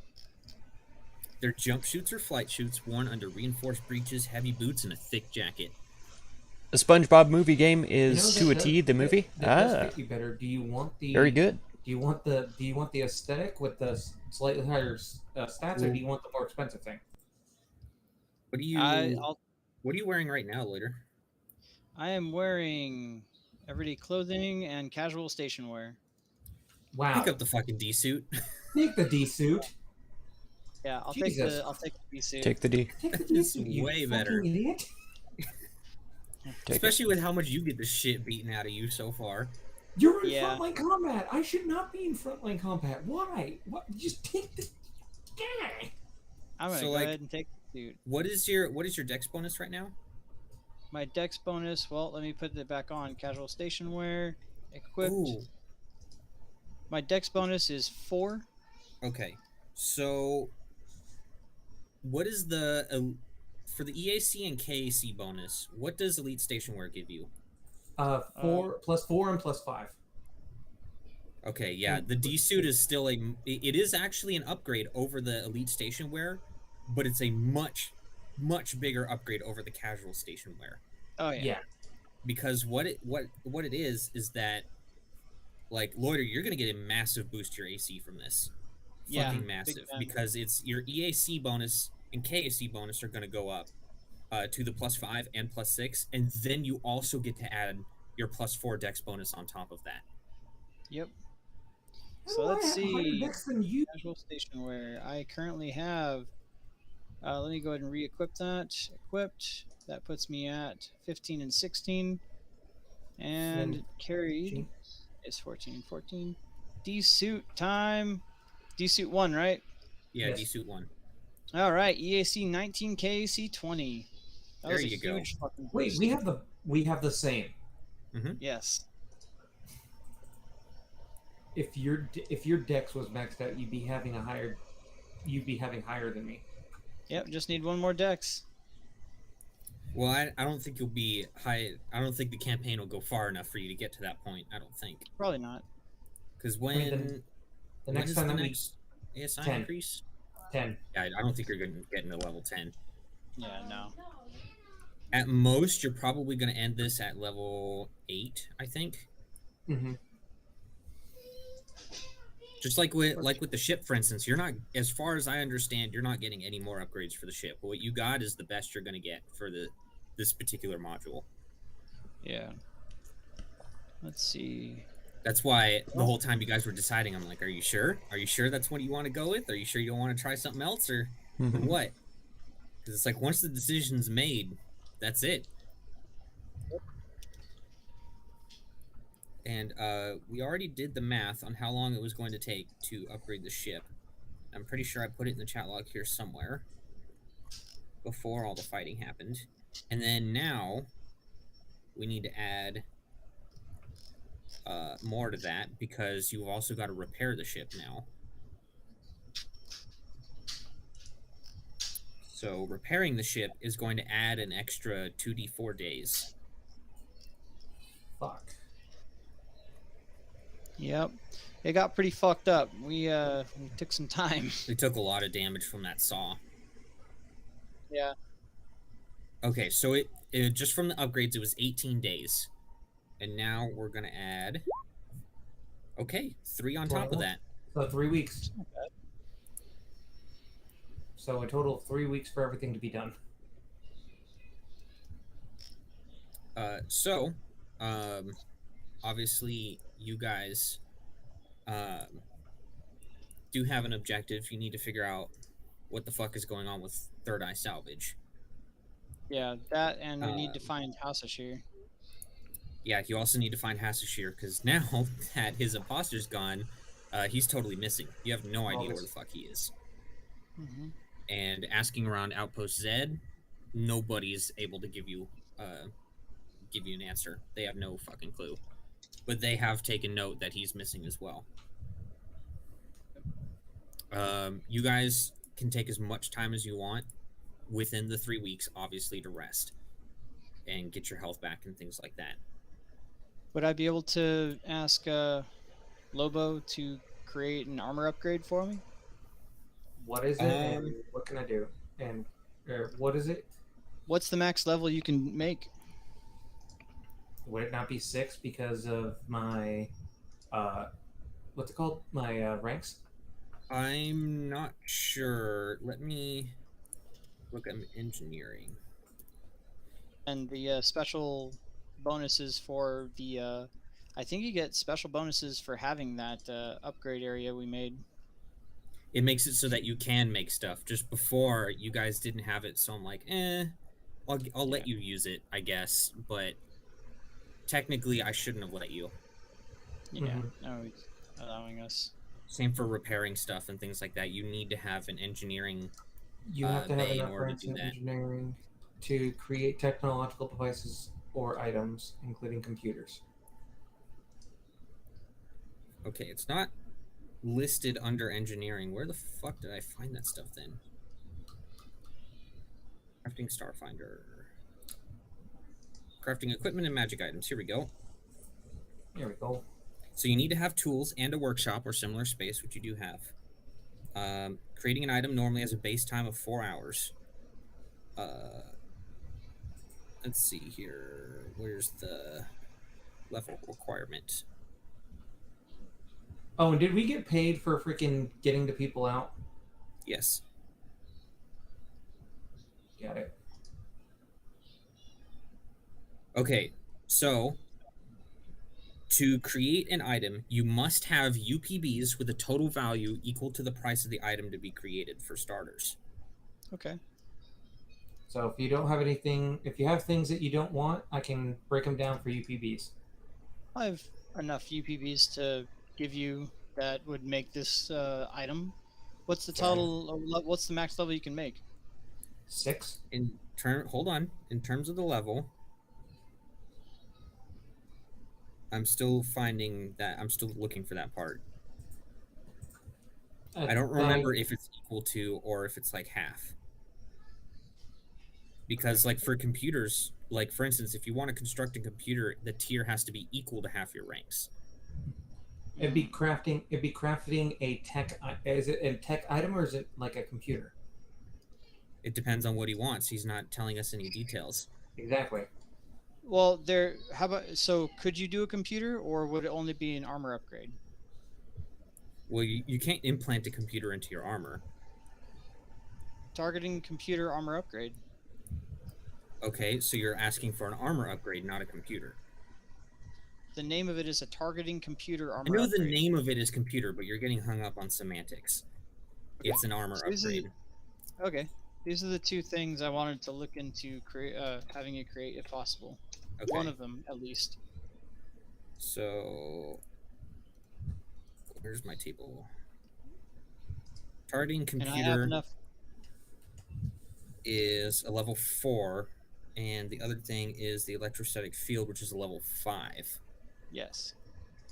Their jump shoots or flight shoots worn under reinforced breeches, heavy boots, and a thick jacket. The SpongeBob movie game You is know, to a that- T the that- movie. That does Ah, fit you better. Do you want the very good. Do you want the aesthetic with the slightly higher stats, or do you want the more expensive thing? What are you? I'll What are you wearing right now, Loiter? I am wearing everyday clothing and casual station wear. Wow. Pick up the fucking D-suit. Take the D suit. Yeah, I'll Jesus. take the B-suit. Take the D. Take the D It's suit. You way fucking better. idiot. Take it. Especially with how much you get the shit beaten out of you so far. You're in Yeah. frontline combat. I should not be in frontline combat. Why? What? Just take the guy. I'm gonna So, go like- ahead and take the suit. What is your dex bonus right now? My dex bonus, well, let me put it back on. Casual station wear, equipped. Ooh, My dex bonus is 4. okay. So, what is the for the EAC and KAC bonus? What does Elite Station Wear give you? 4 plus 4 and plus 5. Okay, yeah, the D suit is still it is actually an upgrade over the Elite Station Wear, but it's a much bigger upgrade over the casual station wear. Oh yeah. Yeah. Because what it is that, like, Loiter, you're gonna get a massive boost to your AC from this. Yeah, Fucking big massive. time. Because it's your EAC bonus and KAC bonus are gonna go up to the +5 and +6, and then you also get to add your +4 dex bonus on top of that. Yep. How So do I let's have higher see. dex than you? Casual station wear. I currently have. Let me go ahead and re-equip that. Equipped. That puts me at 15 and 16. And Then carried 14. is 14 and 14. D-suit time. D-suit 1, right? Yeah, Yes. D suit 1. All right. EAC 19, KAC 20. That was There a you go. huge fucking Wait, boost. we have the same. Yes. If your dex was maxed out, you'd be having higher than me. Yep. Just need one more dex. Well, I don't think you'll be high. I don't think the campaign will go far enough for you to get to that point. I don't think. Probably not. Because mean, when The next time that we ASI 10. increase? 10. Yeah, I don't think you're going to get into level 10. Yeah, no. At most, you're probably going to end this at level 8, I think. Mm-hmm. Just like with the ship, for instance, you're not, as far as I understand, you're not getting any more upgrades for the ship. But what you got is the best you're going to get for this particular module. Yeah. Let's see. That's why the whole time you guys were deciding, I'm like, are you sure? Are you sure that's what you want to go with? Are you sure you don't want to try something else or what? Because it's like once the decision's made, that's it. And we already did the math on how long it was going to take to upgrade the ship. I'm pretty sure I put it in the chat log here somewhere before all the fighting happened. And then now we need to add more to that because you've also got to repair the ship now. So repairing the ship is going to add an extra 2d4 days. Fuck. Yep. It got pretty fucked up. We took some time. We took a lot of damage from that saw. Yeah. Okay, so it just from the upgrades, it was 18 days. And now we're going to add... Okay, 3 on top of that. So 3 weeks. So a total of 3 weeks for everything to be done. Obviously, you guys do have an objective. You need to figure out what the fuck is going on with Third Eye Salvage. Yeah, that, and we need to find Hasashir. Yeah, you also need to find Hasashir, because now that his imposter's gone, he's totally missing. You have no idea where the fuck he is. Mm-hmm. And asking around Outpost Z, nobody's able to give you an answer. They have no fucking clue. But they have taken note that he's missing as well. You guys can take as much time as you want within the 3 weeks, obviously, to rest and get your health back and things like that. Would I be able to ask Lobo to create an armor upgrade for me? What is it and what can I do? And what is it? What's the max level you can make? Would it not be 6 because of my, what's it called? My ranks? I'm not sure. Let me look at engineering. And the special bonuses for the, I think you get special bonuses for having that upgrade area we made. It makes it so that you can make stuff. Just before, you guys didn't have it, so I'm like, I'll let you use it, I guess. But technically, I shouldn't have let you. Yeah, no, he's allowing us. Same for repairing stuff and things like that. You need to have an engineering You have to have bay in enough order to ranks do in that. engineering to create technological devices or items, including computers. Okay, it's not listed under engineering. Where the fuck did I find that stuff then? Crafting Starfinder. Crafting equipment and magic items. Here we go. There we go. So you need to have tools and a workshop or similar space, which you do have. Creating an item normally has a base time of 4 hours. Let's see here. Where's the level requirement? Oh, and did we get paid for freaking getting the people out? Yes. Got it. Okay, so to create an item, you must have UPBs with a total value equal to the price of the item to be created, for starters. Okay. So if you don't have anything, if you have things that you don't want, I can break them down for UPBs. I have enough UPBs to give you that would make this item. What's the total? What's the max level you can make? 6. Hold on. In terms of the level, I'm still finding that. I'm still looking for that part. I don't remember if it's equal to or if it's like half. Because like for computers, like for instance, if you want to construct a computer, the tier has to be equal to half your ranks. It'd be crafting. It'd be crafting a tech. Is it a tech item or is it like a computer? It depends on what he wants. He's not telling us any details. Exactly. Well, there. How about so? Could you do a computer, or would it only be an armor upgrade? Well, you can't implant a computer into your armor. Targeting computer armor upgrade. Okay, so you're asking for an armor upgrade, not a computer. The name of it is a targeting computer I armor know upgrade. the name of it is computer, but you're getting hung up on semantics. It's an armor So upgrade. Okay, these are the two things I wanted to look into having you create if possible. Okay. One of them, at least. So, where's my table? Targeting And I have computer enough. is a level 4, and the other thing is the electrostatic field, which is a level 5. Yes.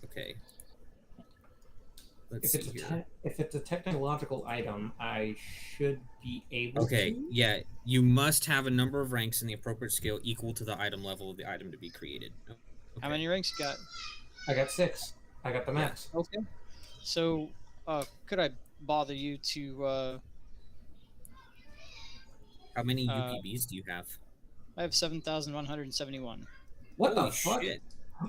Okay. Let's see here. If it's a technological item, I should be able Okay, to. yeah, you must have a number of ranks in the appropriate scale equal to the item level of the item to be created. Okay. How many ranks you got? I got 6. I got the max. Okay. So, could I bother you to? How many UPBs do you have? I have 7,171. What Holy the fuck? shit.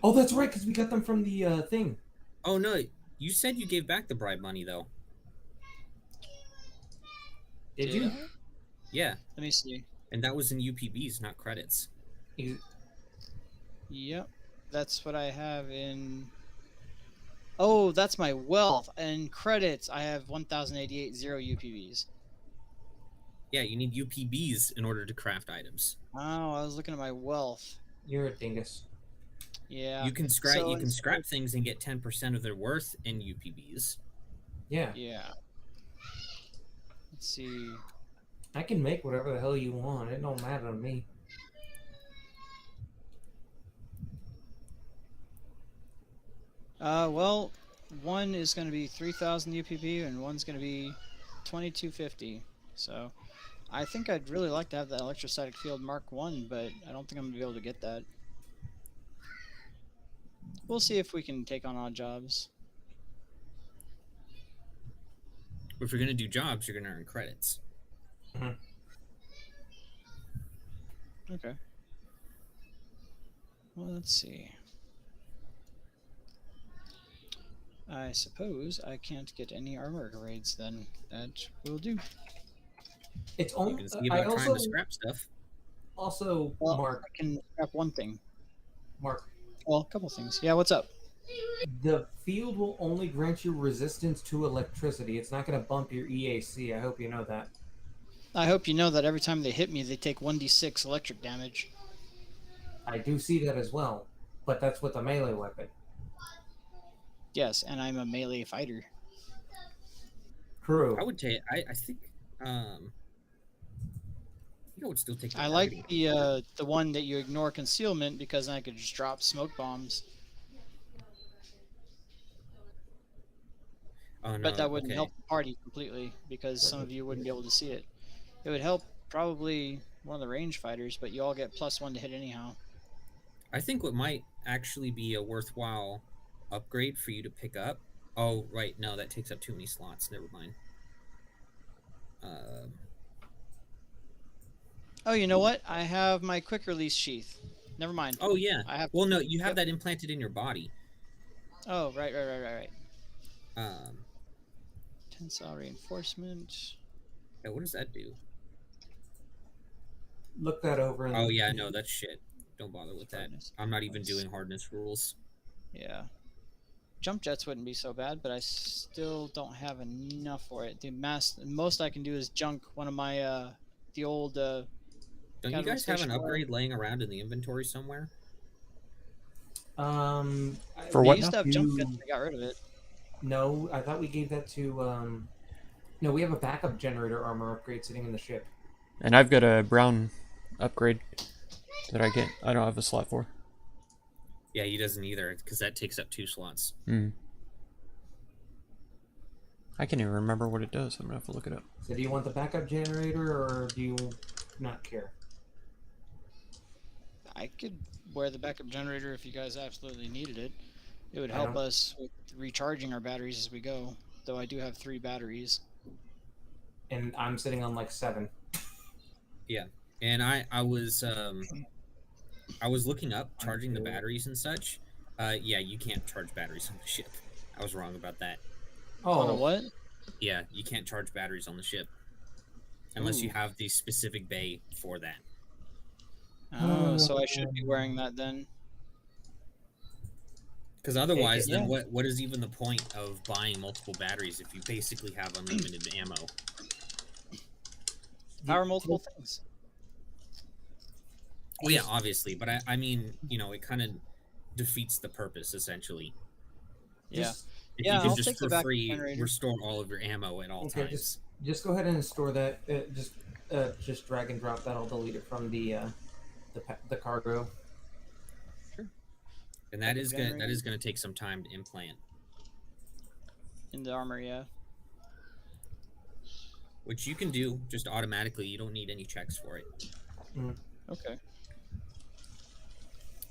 Oh, that's right, because we got them from the thing. Oh no, you said you gave back the bribe money though. Did you? Yeah, Let me see. and that was in UPBs, not credits. Yep, that's what I have in. Oh, that's my wealth and credits. I have 1,088 0 UPBs. Yeah, you need UPBs in order to craft items. Oh, I was looking at my wealth. You're a dingus. Yeah. You can scrap So you can instead scrap of- things and get 10% of their worth in UPBs. Yeah. Yeah. Let's see. I can make whatever the hell you want. It don't matter to me. Well, one is going to be 3,000 UPB and one's going to be 2,250. So, I think I'd really like to have that electrostatic field Mark 1, but I don't think I'm going to be able to get that. We'll see if we can take on odd jobs. If you're gonna do jobs, you're gonna earn credits. Okay. Well, let's see. I suppose I can't get any armor grades then. That will do. It's You only. can see I about trying also to scrap stuff. Well, Mark. I can scrap one thing. Mark. Well, a couple things. Yeah, what's up? The field will only grant you resistance to electricity. It's not going to bump your EAC. I hope you know that. I hope you know that every time they hit me, they take 1d6 electric damage. I do see that as well, but that's with a melee weapon. Yes, and I'm a melee fighter. True. I would take. I think. I would still take. The I like targeting. the one that you ignore concealment because then I could just drop smoke bombs. Oh, no, But that wouldn't okay. help the party completely because some of you wouldn't be able to see it. It would help probably one of the range fighters, but you all get +1 to hit anyhow. I think what might actually be a worthwhile upgrade for you to pick up. Oh, right. No, that takes up too many slots. Never mind. Oh, you know what? I have my quick release sheath. Never mind. Oh, yeah. I have. Well, no, you have Yep. that implanted in your body. Oh, right. Um, Tensile reinforcement. yeah, what does that do? Look that over. Oh, yeah, no, that's shit. Don't bother with that. Hardness. I'm not even doing hardness rules. Yeah. Jump jets wouldn't be so bad, but I still don't have enough for it. The most I can do is junk one of my the old Don't you Casual guys have an station wagon. upgrade laying around in the inventory somewhere? For they what used to now? have jump jets. I got rid of it. No, I thought we gave that to. No, we have a backup generator armor upgrade sitting in the ship. And I've got a brown upgrade that I don't have a slot for. Yeah, he doesn't either, because that takes up 2 slots. I can't even remember what it does. I'm gonna have to look it up. So, do you want the backup generator, or do you not care? I could wear the backup generator if you guys absolutely needed it. It would I help don't. us with recharging our batteries as we go. Though I do have 3 batteries. And I'm sitting on like 7. Yeah, and I was looking up charging the batteries and such. Yeah, you can't charge batteries on the ship. I was wrong about that. On a Oh, what? Yeah, you can't charge batteries on the ship unless you Ooh. have the specific bay for that. Oh, so I should be wearing that then. Because otherwise, then Yeah. what is even the point of buying multiple batteries if you basically have unlimited ammo? Power multiple things. Well, yeah, obviously, but I mean, it kind of defeats the purpose essentially. Yeah. If you Yeah, can I'll just take the for backup free generator. restore all of your ammo at all okay. times. Just go ahead and store that. Just drag and drop that. I'll delete it from the cargo. Sure. And that Backup is generator. gonna take some time to implant. In the armor, yeah. Which you can do just automatically. You don't need any checks for it. Okay.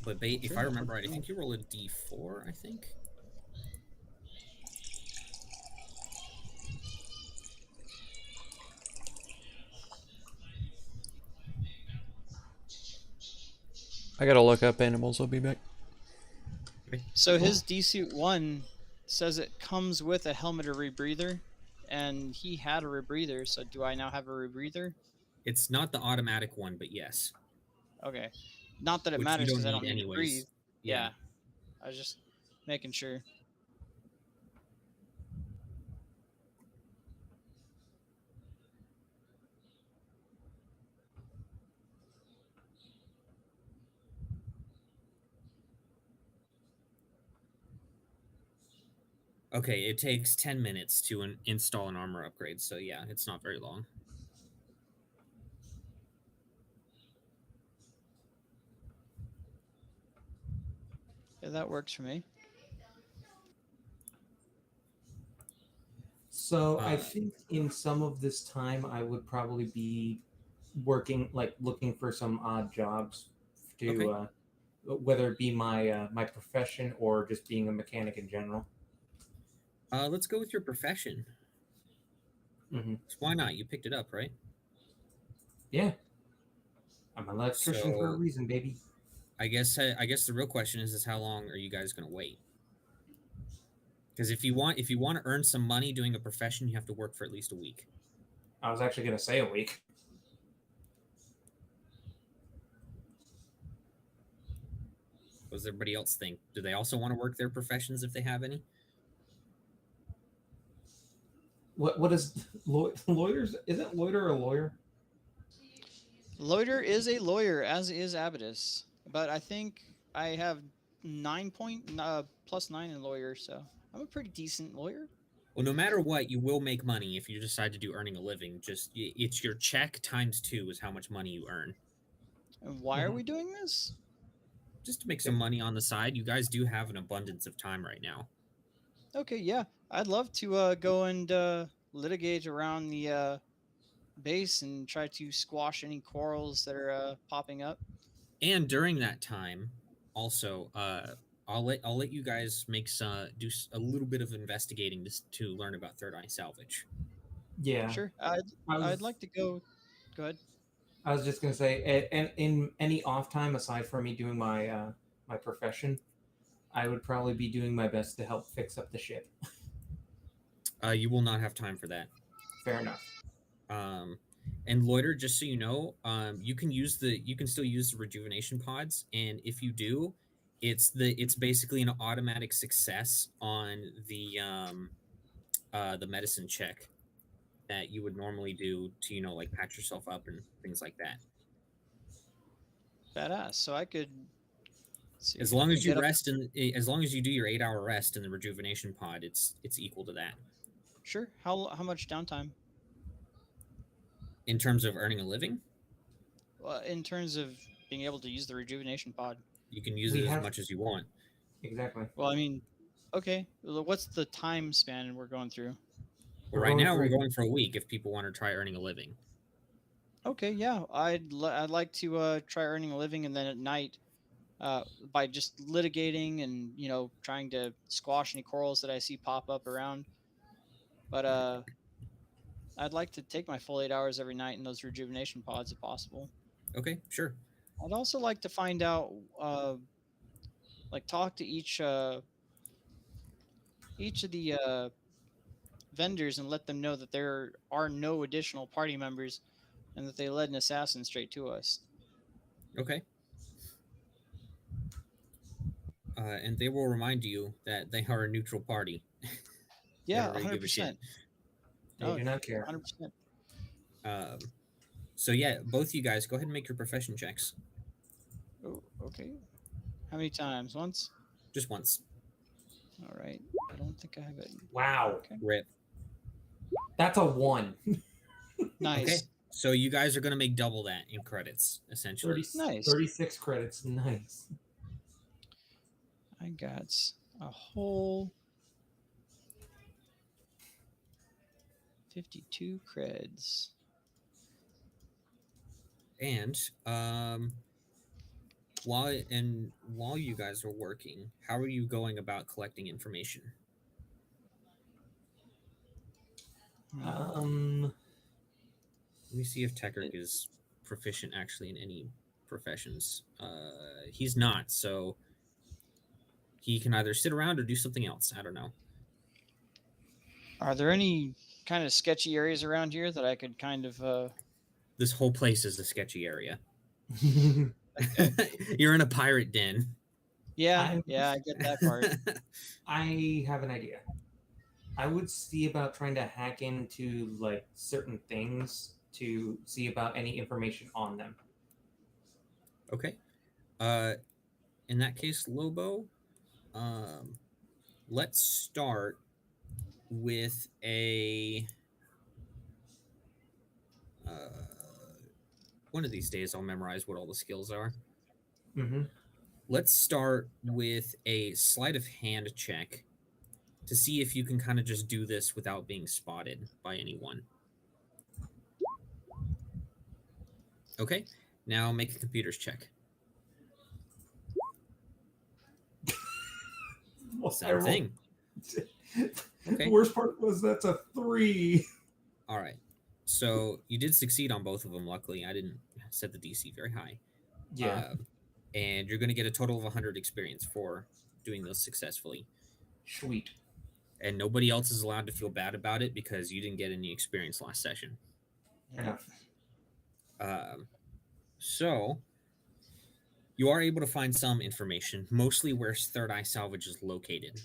But if I remember right, I think you roll a d4, I think. I gotta look up animals. I'll be back. So his D-suit 1 says it comes with a helmet or rebreather, and he had a rebreather, so do I now have a rebreather? It's not the automatic one, but yes. Okay. Not that it Which you matters don't because I don't need need to breathe. anyways. Yeah. I was just making sure. Okay, it takes 10 minutes to install an armor upgrade, so yeah, it's not very long. Yeah, that works for me. So I think in some of this time I would probably be working, like looking for some odd jobs to, Okay. whether it be my profession or just being a mechanic in general. Let's go with your profession. Mm-hmm. So why not? You picked it up, right? Yeah, I'm an electrician for a So reason, baby. I guess the real question is how long are you guys gonna wait? Because if you want to earn some money doing a profession, you have to work for at least a week. I was actually gonna say a week. What does everybody else think? Do they also want to work their professions if they have any? What is lawyers? Isn't loiter a lawyer? Loiter is a lawyer, as is Abaddis. But I think I have 9 in lawyer, so I'm a pretty decent lawyer. Well, no matter what, you will make money if you decide to do earning a living. Just it's your check times 2 is how much money you earn. And why are we doing this? Just to make some money on the side. You guys do have an abundance of time right now. Okay, yeah. I'd love to go and litigate around the base and try to squash any quarrels that are popping up. And during that time, also, I'll let you guys do a little bit of investigating to learn about Third Eye Salvage. Yeah. Sure. I'd like to go. Go ahead. I was just gonna say, and in any off time aside from me doing my profession, I would probably be doing my best to help fix up the ship. You will not have time for that. Fair enough. And loiter, just so you know, you can still use the rejuvenation pods, and if you do, it's basically an automatic success on the medicine check that you would normally do to like patch yourself up and things like that. Badass. So I could. See, As long I as could you get up- rest as long as you do your 8-hour rest in the rejuvenation pod, it's equal to that Sure. How much downtime? in terms of earning a living. In terms of being able to use the rejuvenation pod. You can use We it as have- much as you want. Exactly. Well, I mean, okay. What's the time span we're going through? But right now we're going for a week if people want to try earning a living. Okay, yeah. I'd like to try earning a living, and then at night by just litigating and trying to squash any quarrels that I see pop up around. But I'd like to take my full 8 hours every night in those rejuvenation pods if possible. Okay, sure. I'd also like to find out, like talk to each of the vendors and let them know that there are no additional party members and that they led an assassin straight to us. Okay. And they will remind you that they are a neutral party. They Yeah, don't really give a shit. 100%. They do not care. 100%. So yeah, both you guys go ahead and make your profession checks. Oh, okay. How many times? Once? Just once. All right. I don't think I have it. Wow. Okay. Rip. That's a 1. Nice. Okay. So you guys are gonna make double that in credits, essentially. 36 credits. Nice. I got a whole 52 creds. And while you guys are working, how are you going about collecting information? Uh, Let me see if Tekrick is proficient actually in any professions. He's not, so he can either sit around or do something else. I don't know. Are there any kind of sketchy areas around here that I could kind of This whole place is a sketchy area. Okay. You're in a pirate den. Yeah, I get that part. I have an idea. I would see about trying to hack into like certain things to see about any information on them. Okay. In that case, Lobo, let's start with a one of these days I'll memorize what all the skills are. Mm-hmm. Let's start with a sleight of hand check to see if you can kind of just do this without being spotted by anyone. Okay, now make a computer's check. Same thing. Okay. The worst part was that's a 3. All right. So you did succeed on both of them. Luckily, I didn't set the DC very high. Yeah. And you're going to get a total of 100 experience for doing those successfully. Sweet. And nobody else is allowed to feel bad about it because you didn't get any experience last session. Enough. So you are able to find some information, mostly where Third Eye Salvage is located.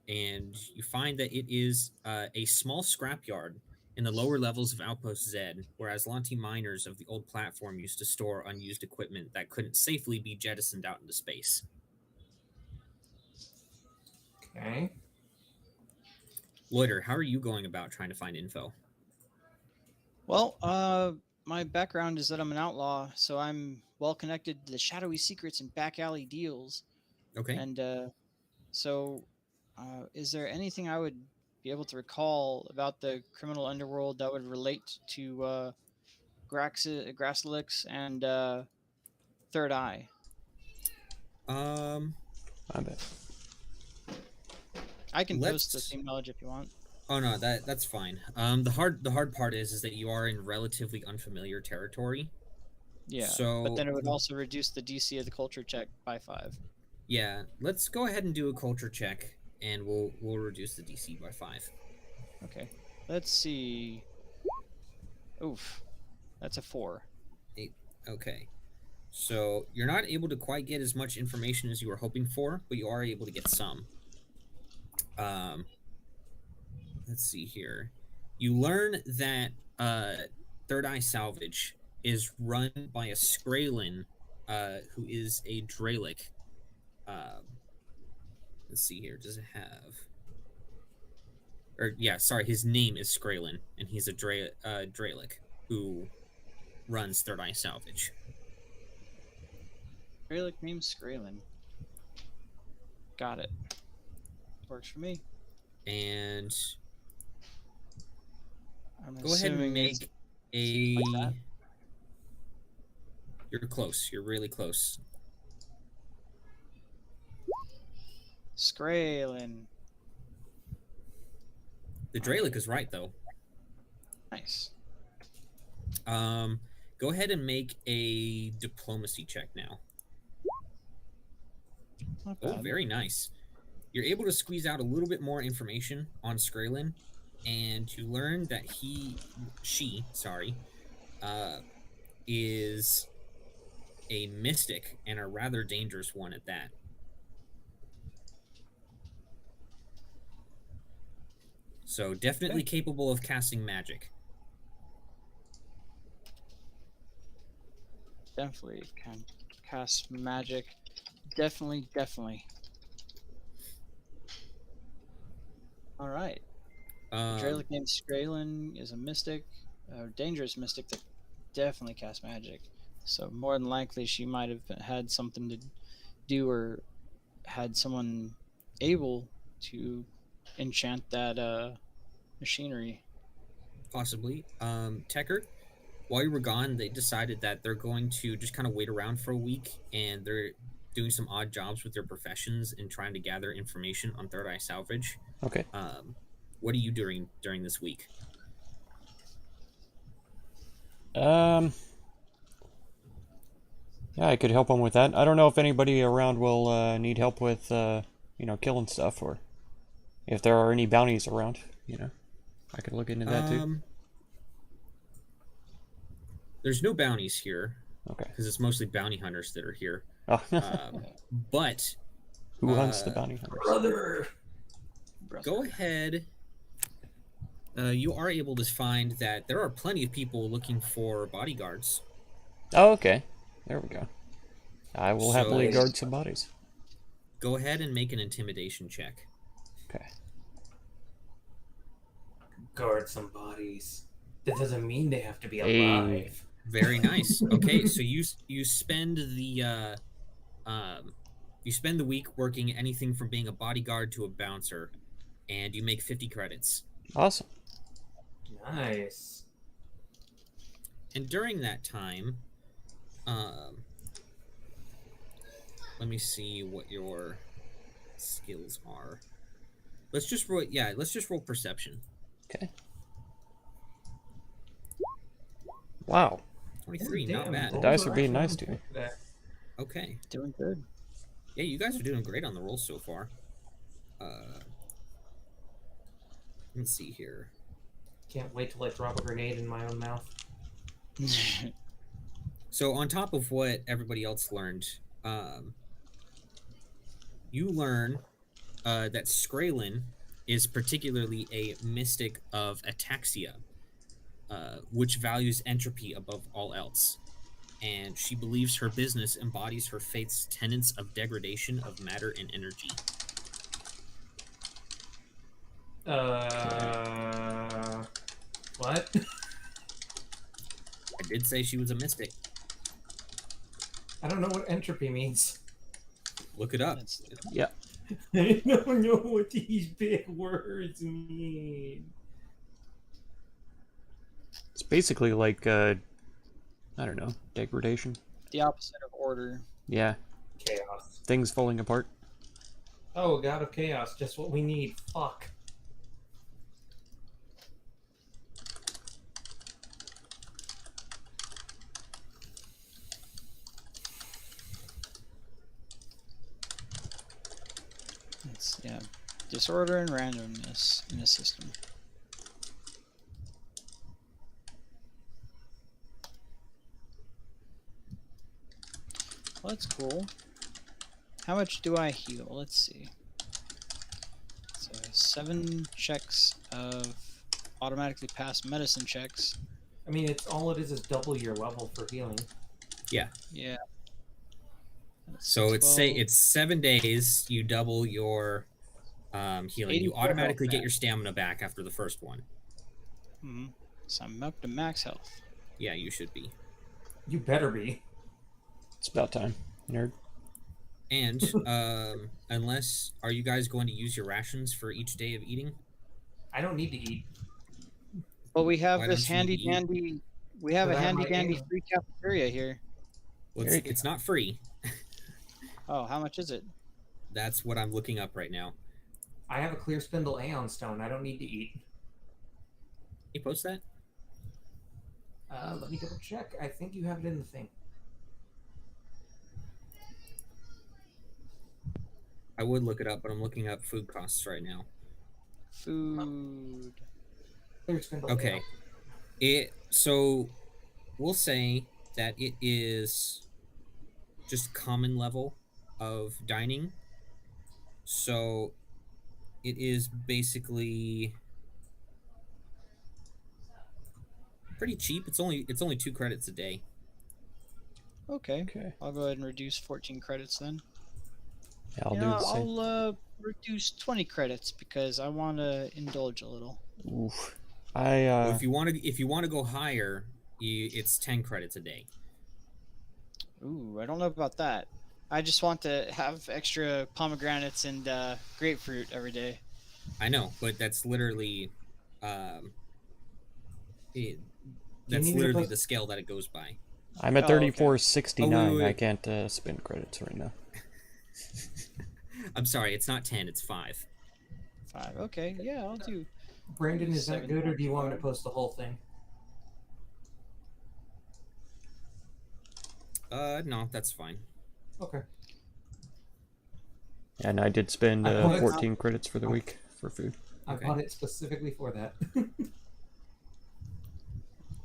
And you find that it is a small scrapyard in the lower levels of Outpost Z, where Aslanti miners of the old platform used to store unused equipment that couldn't safely be jettisoned out into space. Okay. Loiter, how are you going about trying to find info? Well, my background is that I'm an outlaw, so I'm well connected to the shadowy secrets and back alley deals. Okay. And so, is there anything I would be able to recall about the criminal underworld that would relate to Grasslix and Third Eye? I bet. I can post the same knowledge if you want. Oh no, that's fine. The hard part is that you are in relatively unfamiliar territory. Yeah. So, but then it would also reduce the DC of the culture check by 5. Yeah, let's go ahead and do a culture check, and we'll reduce the DC by 5. Okay. Let's see. Oof, that's a 4. 8. Okay. So you're not able to quite get as much information as you were hoping for, but you are able to get some. Let's see here. You learn that Third Eye Salvage is run by a Skrailan, who is a Dralic. Let's see here. Does it have? Or yeah, sorry. His name is Skrailan, and he's a Dralic who runs Third Eye Salvage. Dralic named Skrailan. Got it. Works for me. And I'm go ahead and make a. like You're close. You're really close. Skrailen. The Dralic is right though. Nice. Go ahead and make a diplomacy check now. Not Oh, bad. very nice. You're able to squeeze out a little bit more information on Skrailen, and you learn that she, is a mystic and a rather dangerous one at that. So definitely capable of casting magic. Definitely can cast magic. Definitely. All right. Dralic named Skrailen is a mystic, a dangerous mystic that definitely casts magic. So more than likely, she might have had something to do or had someone able to enchant that machinery. Possibly. Tecker, while you were gone, they decided that they're going to just kind of wait around for a week, and they're doing some odd jobs with their professions and trying to gather information on Third Eye Salvage. Okay. What are you doing during this week? Yeah, I could help them with that. I don't know if anybody around will need help with, killing stuff, or if there are any bounties around. I could look into that too. There's no bounties here. Okay. Because it's mostly bounty hunters that are here. Oh. But who hunts the bounty hunters? Brother. Go ahead. You are able to find that there are plenty of people looking for bodyguards. Oh, okay. There we go. I will So- happily guard some bodies. Go ahead and make an intimidation check. Okay. Guard some bodies. That doesn't mean they have to be Hey. alive. Very nice. Okay, so you spend the you spend the week working anything from being a bodyguard to a bouncer, and you make 50 credits. Awesome. Nice. And during that time, let me see what your skills are. Let's just roll. Yeah, let's just roll perception. Okay. Wow. 23, Damn, not bad. The dice those are being actually nice to you. that. Okay. Doing good. Yeah, you guys are doing great on the rolls so far. Let's see here. Can't wait till I drop a grenade in my own mouth. So on top of what everybody else learned, you learn that Skrailen is particularly a mystic of ataxia, which values entropy above all else. And she believes her business embodies her faith's tenets of degradation of matter and energy. What? I did say she was a mystic. I don't know what entropy means. Look it up. That's- Yeah. I don't know what these big words mean. It's basically like, I don't know, degradation. the opposite of order. Yeah. Chaos. Things falling apart. Oh, God of Chaos, just what we need. Fuck. It's disorder and randomness in a system. Well, that's cool. How much do I heal? Let's see. So 7 checks of automatically passed medicine checks. I mean, all it is double your level for healing. Yeah. Yeah. That's So it's 12. 7 days. You double your healing. You 84 automatically health get back. your stamina back after the first one. Mhm. So I'm up to max health. Yeah, you should be. You better be. It's about time, nerd. And unless, are you guys going to use your rations for each day of eating? I don't need to eat. But we have Why this don't you handy eat? dandy. We have a But I have handy my dandy game. free cafeteria here. Well, There you go. it's not free. Oh, how much is it? That's what I'm looking up right now. I have a clear spindle Aeon Stone. I don't need to eat. You post that? Let me double check. I think you have it in the thing. I would look it up, but I'm looking up food costs right now. Food. Clear spindle. Okay. So we'll say that it is just common level of dining. So it is basically pretty cheap. It's only 2 credits a day. Okay. Okay. I'll go ahead and reduce 14 credits then. Yeah, I'll You do know, the same. I'll reduce 20 credits because I want to indulge a little. Oof. Well, if you want to go higher, it's 10 credits a day. Ooh, I don't know about that. I just want to have extra pomegranates and grapefruit every day. I know, but that's literally that's need me to literally post- the scale that it goes by. I'm at Oh, okay. 3469. Oh, wait. I can't spend credits right now. I'm sorry, it's not 10, it's 5. 5. Okay, yeah, I'll do. Brandon, is that 7 good, or do you want me to times post the whole thing? No, that's fine. Okay. And I did spend I bought it- 14 credits for the week for food. I Okay. bought it specifically for that.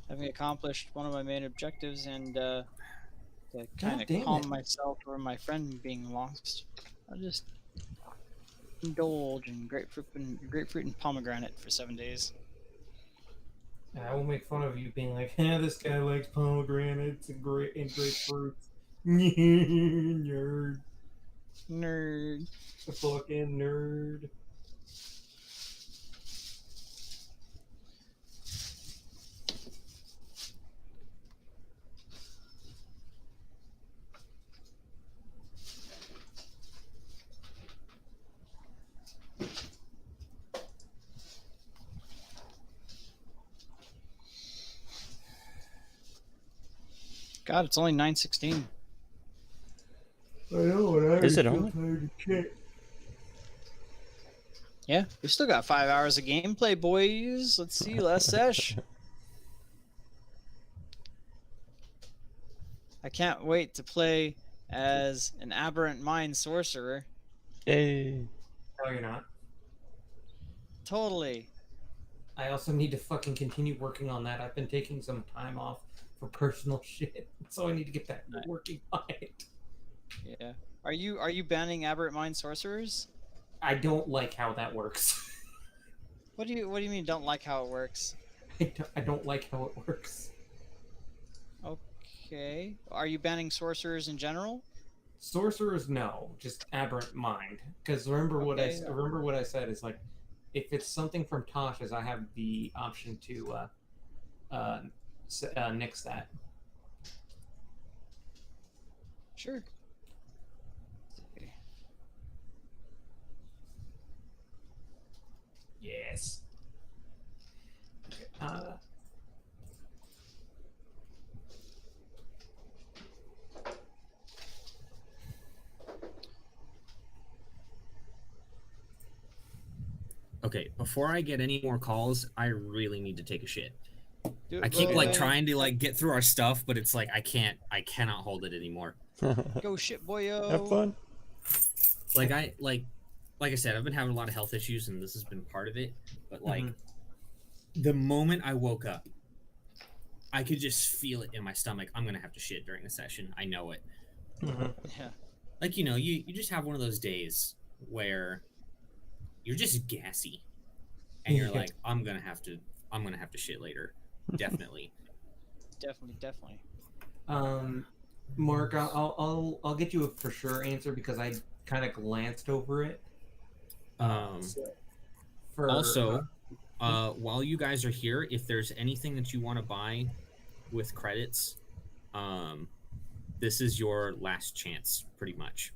Having accomplished one of my main objectives and to kind damn of calm it. myself over my friend being lost, I'll just indulge in grapefruit and pomegranate for 7 days. And I will make fun of you being like, this guy likes pomegranates and grapefruit. Nerd. Nerd. The fucking nerd. God, it's only 9:16. I know, and I Is it feel only? tired as shit. Yeah, we still got 5 hours of gameplay, boys. Let's see, last sesh. I can't wait to play as an aberrant mind sorcerer. Yay. No, you're not. Totally. I also need to fucking continue working on that. I've been taking some time off for personal shit, so I need to get back to working on it. Yeah. Are you banning aberrant mind sorcerers? I don't like how that works. What do you mean don't like how it works? I don't like how it works. Okay. Are you banning sorcerers in general? Sorcerers, no, just aberrant mind. Because remember what Okay, yeah. I said is like, if it's something from Tasha's, I have the option to nix that. Sure. Yes. Okay. Okay, before I get any more calls, I really need to take a shit. Dude, I keep go like away. trying to like get through our stuff, but it's like I cannot hold it anymore. Go shit, boyo. Have fun. Like I said, I've been having a lot of health issues, and this has been part of it. But like, the moment I woke up, I could just feel it in my stomach. I'm gonna have to shit during the session. I know it. Yeah. Like, you know, you just have one of those days where you're just gassy, and you're like, I'm gonna have to shit later. Definitely. Definitely. Mark, I'll get you a for sure answer because I kind of glanced over it. Also, while you guys are here, if there's anything that you want to buy with credits, this is your last chance, pretty much.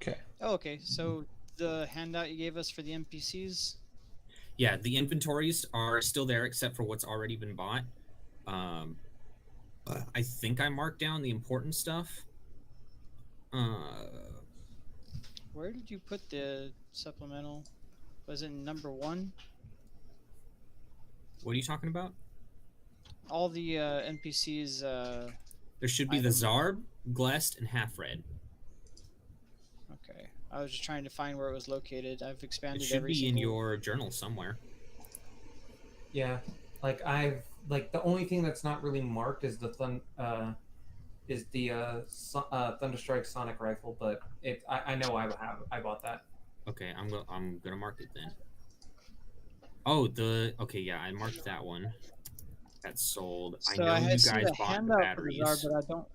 Okay. Oh, okay. So the handout you gave us for the NPCs. Yeah, the inventories are still there except for what's already been bought. I think I marked down the important stuff. Where did you put the supplemental? Was it number 1? What are you talking about? All the NPCs. There should be the Item. Zarb, Glest, and Half Red. Okay, I was just trying to find where it was located. I've It expanded should every be in single. your journal somewhere. Yeah, like the only thing that's not really marked is the Thunderstrike Sonic Rifle, but I know I bought that. Okay, I'm gonna mark it then. Oh, okay, yeah, I marked that one. That's sold. So I know you see guys the bought the handout for the Zard, batteries. but I don't.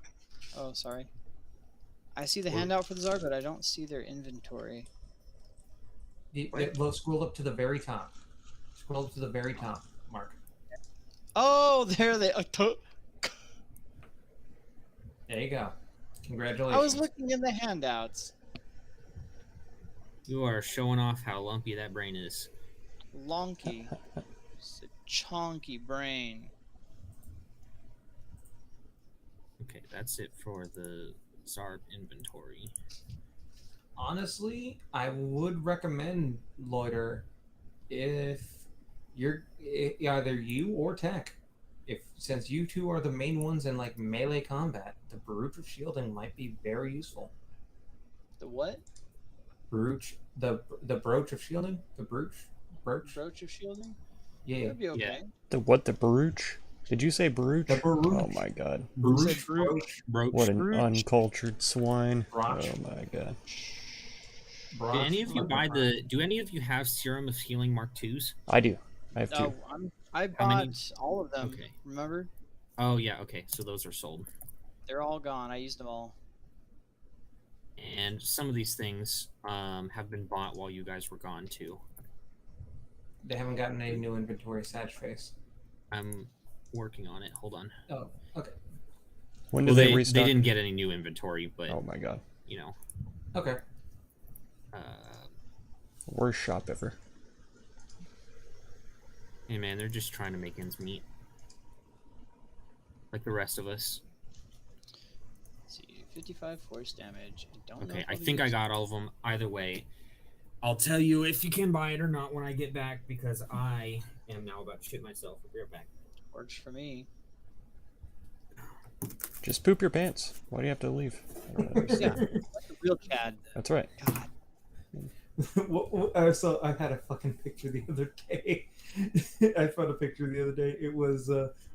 Oh, sorry. I see the What? handout for the Zard, but I don't see their inventory. Well, scroll up to the very top. Scroll up to the very top, Mark. Oh, there they. There you go. Congratulations. I was looking in the handouts. You are showing off how lumpy that brain is. Lonky. It's a chonky brain. Okay, that's it for the Zarb inventory. Honestly, I would recommend Loiter if you're either you or Tech. Since you two are the main ones in like melee combat, the Brooch of Shielding might be very useful. The what? Brooch, the Brooch of Shielding, the Brooch. Brooch of shielding? Yeah, That'd be okay. Yeah. The what? The Baruch? Did you say Baruch? The Baruch. Oh my god. Brooch, Brooch. Brooch, What an Baruch. uncultured swine. Broch. Oh my god. Broch. Did any of you buy the? Do any of you have Serum of Healing Mark IIs? I do. I have two. Oh, I How many? bought all of them. Okay. Remember? Oh yeah, okay. So those are sold. They're all gone. I used them all. And some of these things have been bought while you guys were gone too. They haven't gotten any new inventory. Sad face. I'm working on it. Hold on. Oh, okay. When Well, do they they restock? didn't get any new inventory, but Oh my god. you know, Okay. uh, Worst shop ever. hey man, they're just trying to make ends meet, like the rest of us. Let's see, 55 force damage. I don't know. Okay, if I I'll think I use- got all of them. Either way, I'll tell you if you can buy it or not when I get back, because I am now about to shit myself. I'll be right back. Works for me. Just poop your pants. Why do you have to leave? I don't understand. Yeah, like a real Chad. That's right. God. I had a fucking picture the other day. I found a picture the other day. It was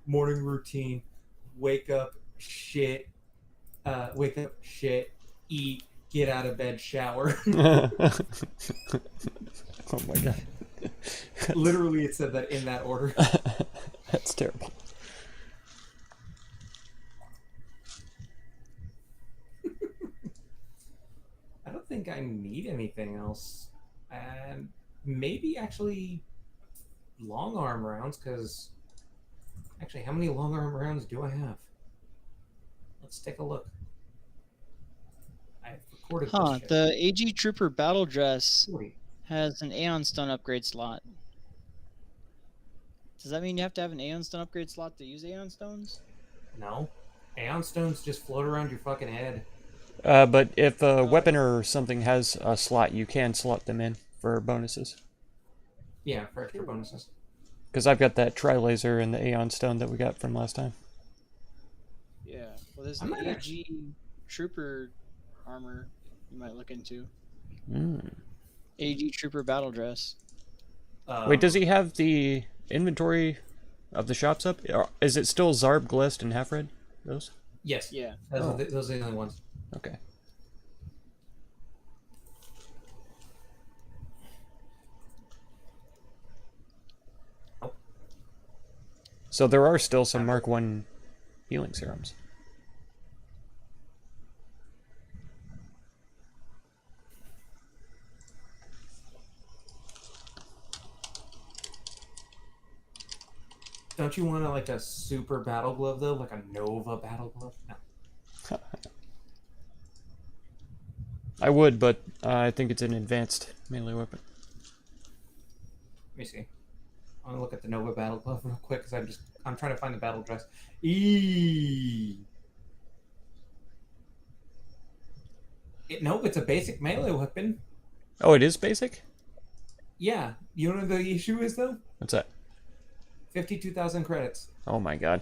morning routine: wake up, shit, eat, get out of bed, shower. Oh my god. Literally, it said that in that order. That's terrible. I don't think I need anything else, and maybe actually long arm rounds. Because actually, how many long arm rounds do I have? Let's take a look. I've recorded Huh, this shit. the AG Trooper Battle Dress 40. has an Aeon Stone upgrade slot. Does that mean you have to have an Aeon Stone upgrade slot to use Aeon Stones? No. Aeon stones just float around your fucking head. But if a weapon or something has a slot, you can slot them in for bonuses. Yeah, for extra bonuses. Because I've got that Tri-Laser and the Aeon Stone that we got from last time. Yeah. Well, there's I'm an not AG Trooper armor you might look into. Mm. AG Trooper Battle Dress. Wait, does he have the inventory of the shops up? Or is it still Zarb, Glest, and Half-Red? Those? Yes. Yeah. Those are the only ones. Okay. So there are still some Mark 1 healing serums. Don't you want like a super battle glove though, like a Nova battle glove? No. I would, but I think it's an advanced melee weapon. Let me see. I'm gonna look at the Nova battle glove real quick because I'm trying to find the battle dress. Eee. Nope, it's a basic melee weapon. Oh, it is basic? Yeah. You know what the issue is, though? What's that? 52,000 credits. Oh my god.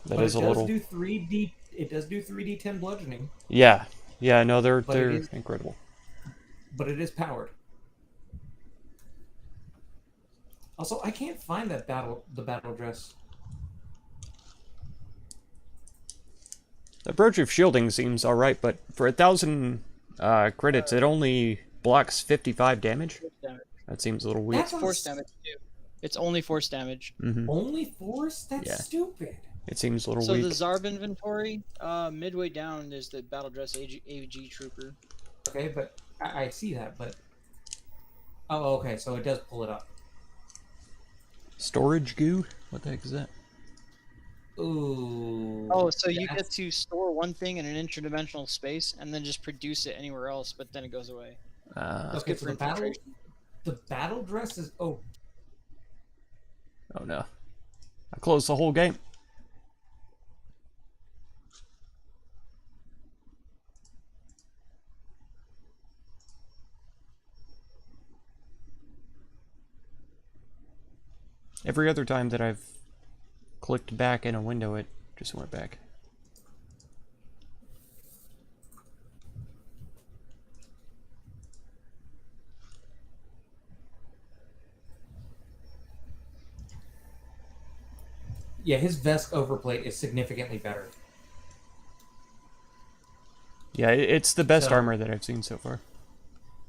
That But is it a does little... do 3D... It does do 3D10 bludgeoning. Yeah. Yeah, no, they're But it is... incredible. But it is powered. Also, I can't find the battle dress. The approach of shielding seems alright, but for 1,000 credits, it only blocks 55 damage. Force damage. That seems a little weak. That's Force damage too. It's only force damage. Mm-hmm. Only force? That's Yeah. stupid. It seems a little So weak. the Zarb inventory, midway down, there's the battle dress AG trooper. Okay, but I see that, but... Oh, okay, so it does pull it up. Storage goo? What the heck is that? Ooh. Oh, so you that's- get to store one thing in an interdimensional space and then just produce it anywhere else, but then it goes away. That's Okay, good so for infiltration. the battle dress is... Oh, Oh no. I closed the whole game. Every other time that I've clicked back in a window, it just went back. yeah, his Vesk overplate is significantly better. Yeah, it's the best So- armor that I've seen so far.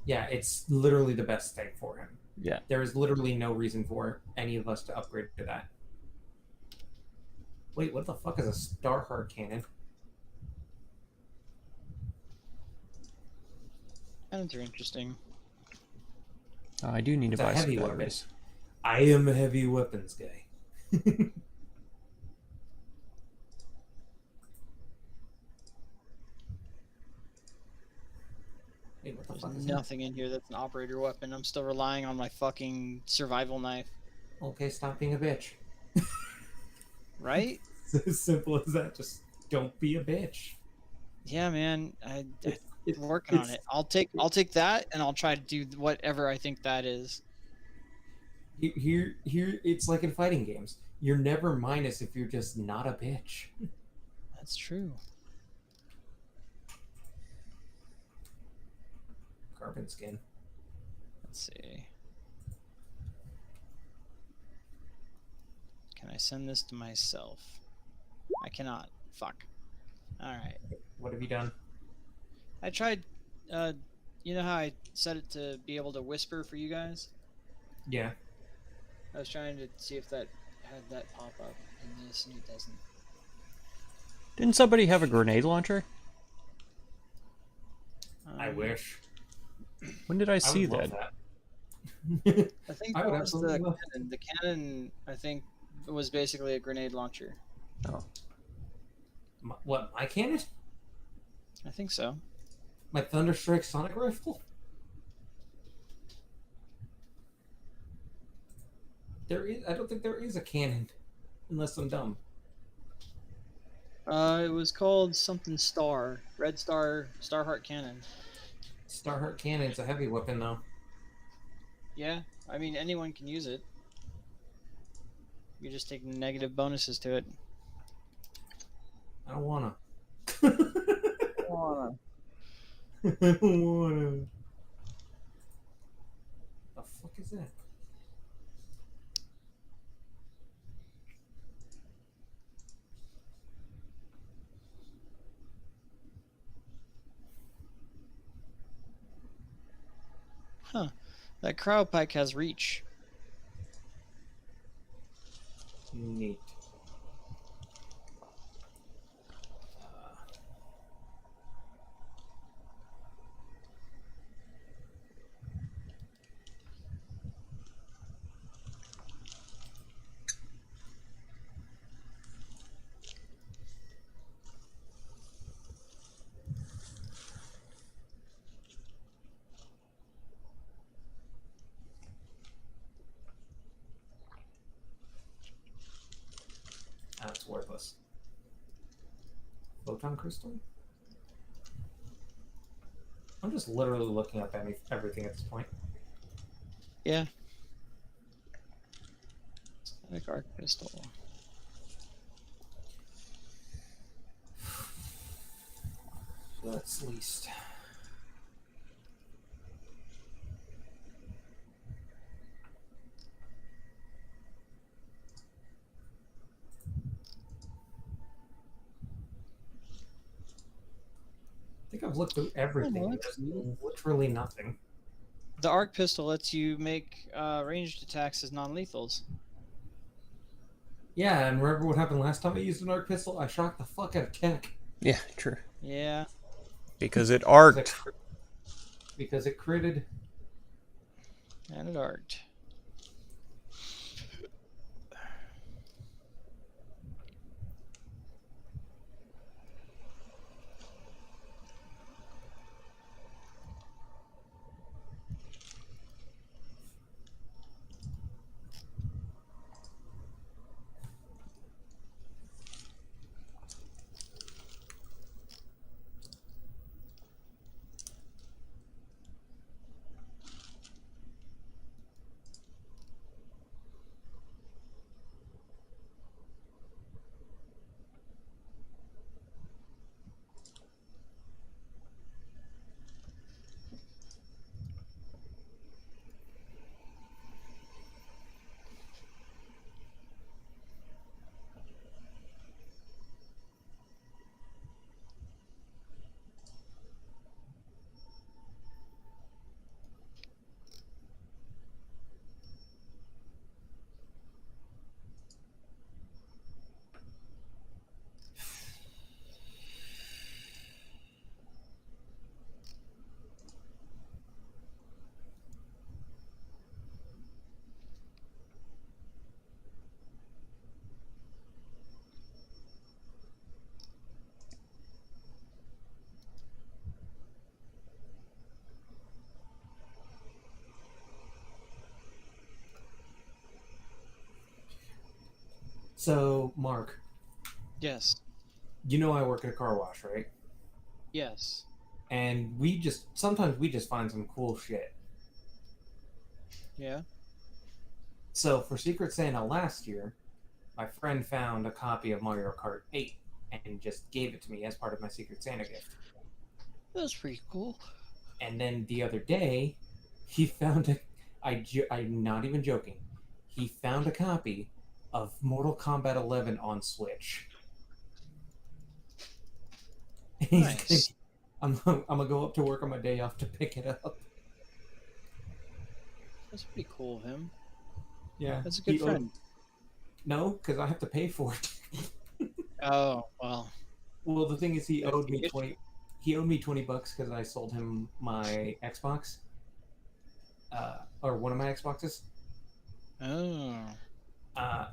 Yeah, it's literally the best thing for him. Yeah. There is literally no reason for any of us to upgrade to that. Wait, what the fuck is a Starheart cannon? Cannons are interesting. Oh, I do need to It's a buy some heavy weapon. batteries. I am a heavy weapons guy. Wait, what the There's fuck is that? nothing in here that's an operator weapon. I'm still relying on my fucking survival knife. Okay, stop being a bitch. Right? It's as simple as that. Just don't be a bitch. Yeah, man. I'm It's working on it. I'll take that and I'll try to do whatever I think that is. Here, it's like in fighting games. You're never minus if you're just not a bitch. That's true. Carbon skin. Let's see. Can I send this to myself? I cannot. Fuck. Alright. What have you done? I tried, you know how I set it to be able to whisper for you guys? Yeah. I was trying to see if that had that pop up in this, and it doesn't. Didn't somebody have a grenade launcher? I wish. When did I I see would love that? that. I think I that would was the absolutely love- cannon. The cannon, I think, was basically a grenade launcher. Oh. What, my cannon? I think so. My Thunderstrike sonic rifle? I don't think there is a cannon. Unless I'm dumb. It was called something Star. Red Star, Starheart Cannon. Starheart cannon's a heavy weapon, though. Yeah, I mean, anyone can use it. You just take negative bonuses to it. I don't wanna. Wanna. I don't wanna. The fuck is that? Huh. That cryo pike has reach. Neat. That's worthless. Photon crystal? I'm just literally looking up everything at this point. Yeah. Static arc pistol. So that's least. I think I've looked through everything. Oh, And that's there's neat. literally nothing. The arc pistol lets you make ranged attacks as non-lethals. Yeah, and remember what happened last time I used an arc pistol? I shocked the fuck out of Tech. Yeah, true. Yeah. Because it Because arced. because it critted. And it arced. So, Mark, Yes. you know I work at a car wash, right? Yes. And sometimes we just find some cool shit. Yeah. So for Secret Santa last year, my friend found a copy of Mario Kart 8 and just gave it to me as part of my Secret Santa gift. That's pretty cool. And then the other day, he found I'm not even joking. He found a copy of Mortal Kombat 11 on Switch. Nice. I'm gonna go up to work on my day off to pick it up. That's pretty cool of him. Yeah, That's a good friend. No, because I have to pay for it. Oh, well. Well, the thing is, he That's owed me good. 20. He owed me $20 because I sold him my Xbox, or one of my Xboxes, Oh.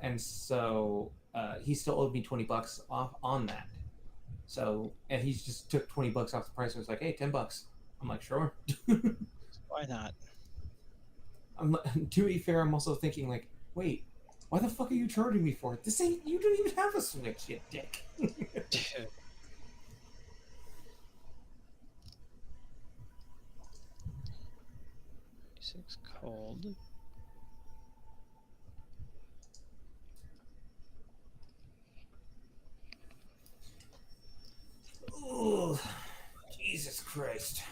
and so he still owed me $20 off on that. So, and he's just took $20 off the price. And was like, "Hey, $10." I'm like, "Sure." Why not? To be fair, I'm also thinking like, "Wait, why the fuck are you charging me for it? This ain't. You don't even have a Switch, you dick." 6 cold. Oh, Jesus Christ.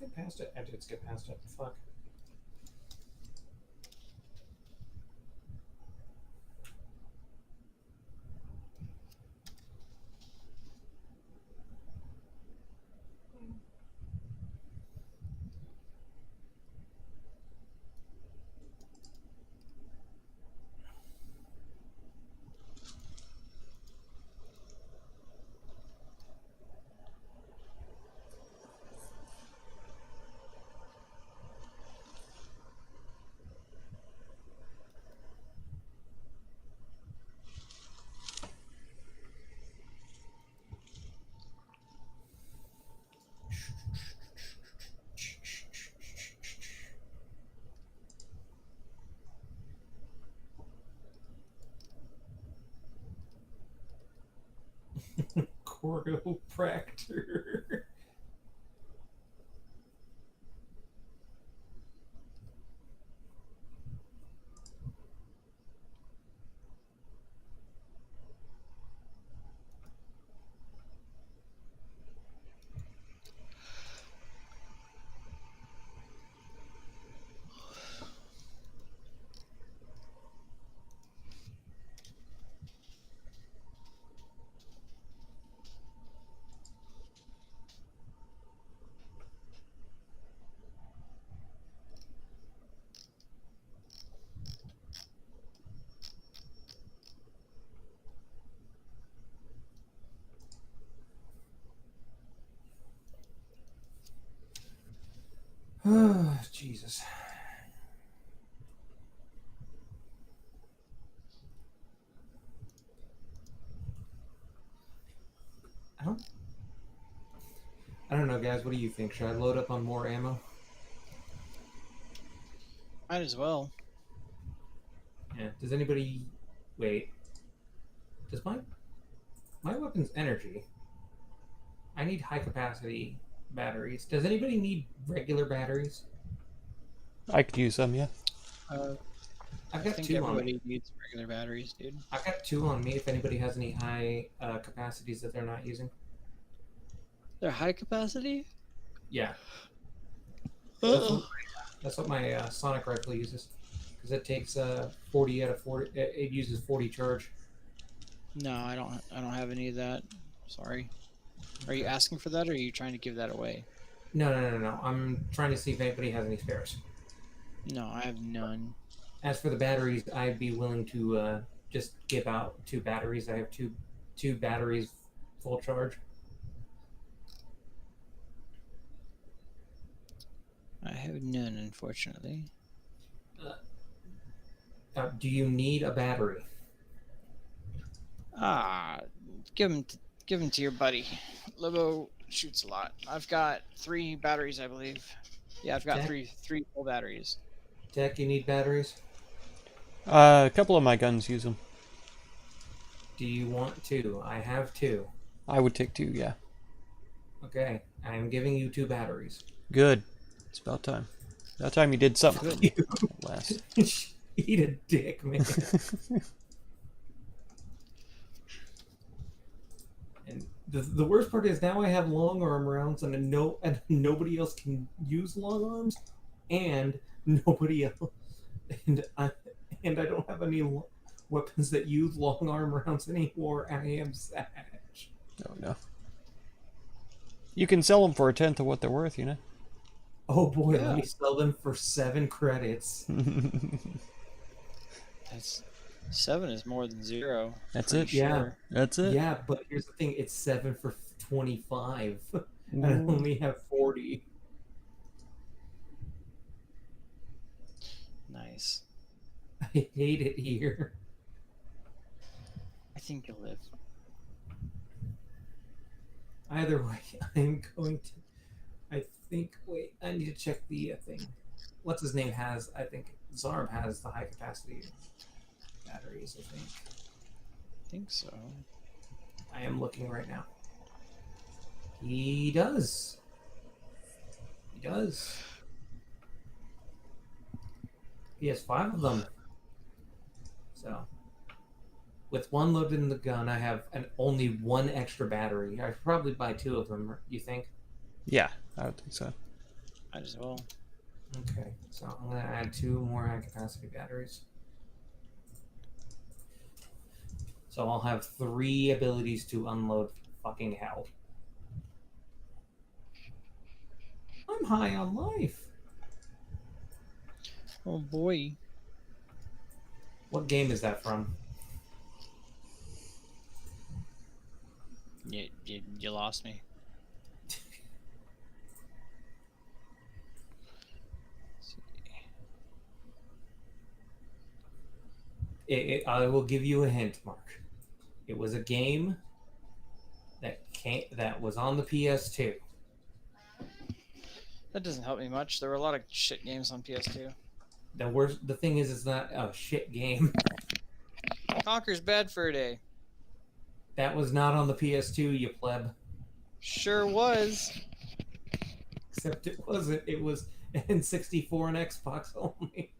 skip past it? I did skip past it. Fuck. Choreopractor. Oh, Jesus. I don't know, guys. What do you think? Should I load up on more ammo? Might as well. Yeah. Does anybody... Wait. Does my weapon's energy? I need high-capacity batteries. Does anybody need regular batteries? I could use them, yeah. I've I got think 2 on me. everybody needs regular batteries, dude. I've got 2 on me if anybody has any high capacities that they're not using. They're high capacity? Yeah. Uh-oh. That's what my sonic rifle uses. Because it takes 40 out of 40. It uses 40 charge. No, I don't have any of that. Sorry. Are you asking for that, or are you trying to give that away? No. I'm trying to see if anybody has any spares. No, I have none. As for the batteries, I'd be willing to just give out 2 batteries. I have two batteries full charge. I have none, unfortunately. Do you need a battery? Give them to your buddy. Lobo shoots a lot. I've got 3 batteries, I believe. Yeah, I've got Jack? three full batteries. Tech, you need batteries? A couple of my guns use them. Do you want 2? I have 2. I would take 2, yeah. Okay, I am giving you 2 batteries. Good. It's about time. About time you did something. At last. Eat a dick, man. And the worst part is now I have long arm rounds, and nobody else can use long arms, and nobody else, and I don't have any weapons that use long arm rounds anymore. I am sad. Oh no. You can sell them for 1/10 of what they're worth, you know. Oh boy, Yeah. let me sell them for 7 credits. That's 7 is more than 0. That's pretty it. Yeah. sure. That's it. Yeah, but here's the thing: it's 7 for 25, and I only have 40. Nice. I hate it here. I think you'll live. Either way, I'm going to. I think. Wait, I need to check the thing. What's his name has? I think Zarb has the high capacity batteries. I think. I think so. I am looking right now. He does. He does. He has 5 of them. So, with 1 loaded in the gun, I have only 1 extra battery. I should probably buy 2 of them. You think? Yeah, I would think so. Might as well. Okay, so I'm gonna add 2 more high capacity batteries. So I'll have 3 abilities to unload fucking hell. I'm high on life. Oh boy. What game is that from? You lost me. I will give you a hint, Mark. It was a game that was on the PS2. That doesn't help me much. There were a lot of shit games on PS2. The thing is, it's not a shit game. Conker's Bad Fur Day. That was not on the PS2, you pleb. Sure was. Except it wasn't. It was N64 and Xbox only.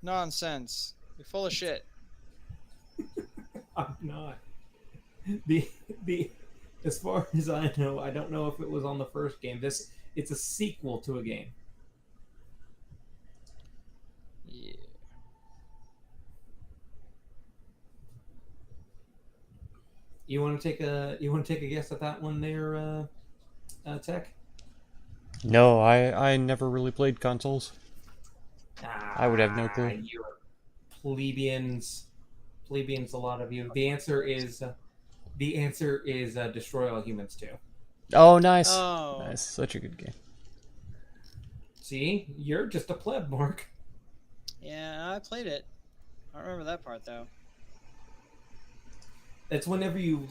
Nonsense. You're full of shit. I'm not. The as far as I know, I don't know if it was on the first game. It's a sequel to a game. Yeah. You want to take a guess at that one there, Tech? No, I never really played consoles. I would have no clue. You're plebeians. Plebeians, a lot of you. The answer is Destroy All Humans 2. Oh, nice. Oh. Nice. Such a good game. See, you're just a pleb, Mark. Yeah, I played it. I don't remember that part though. It's whenever you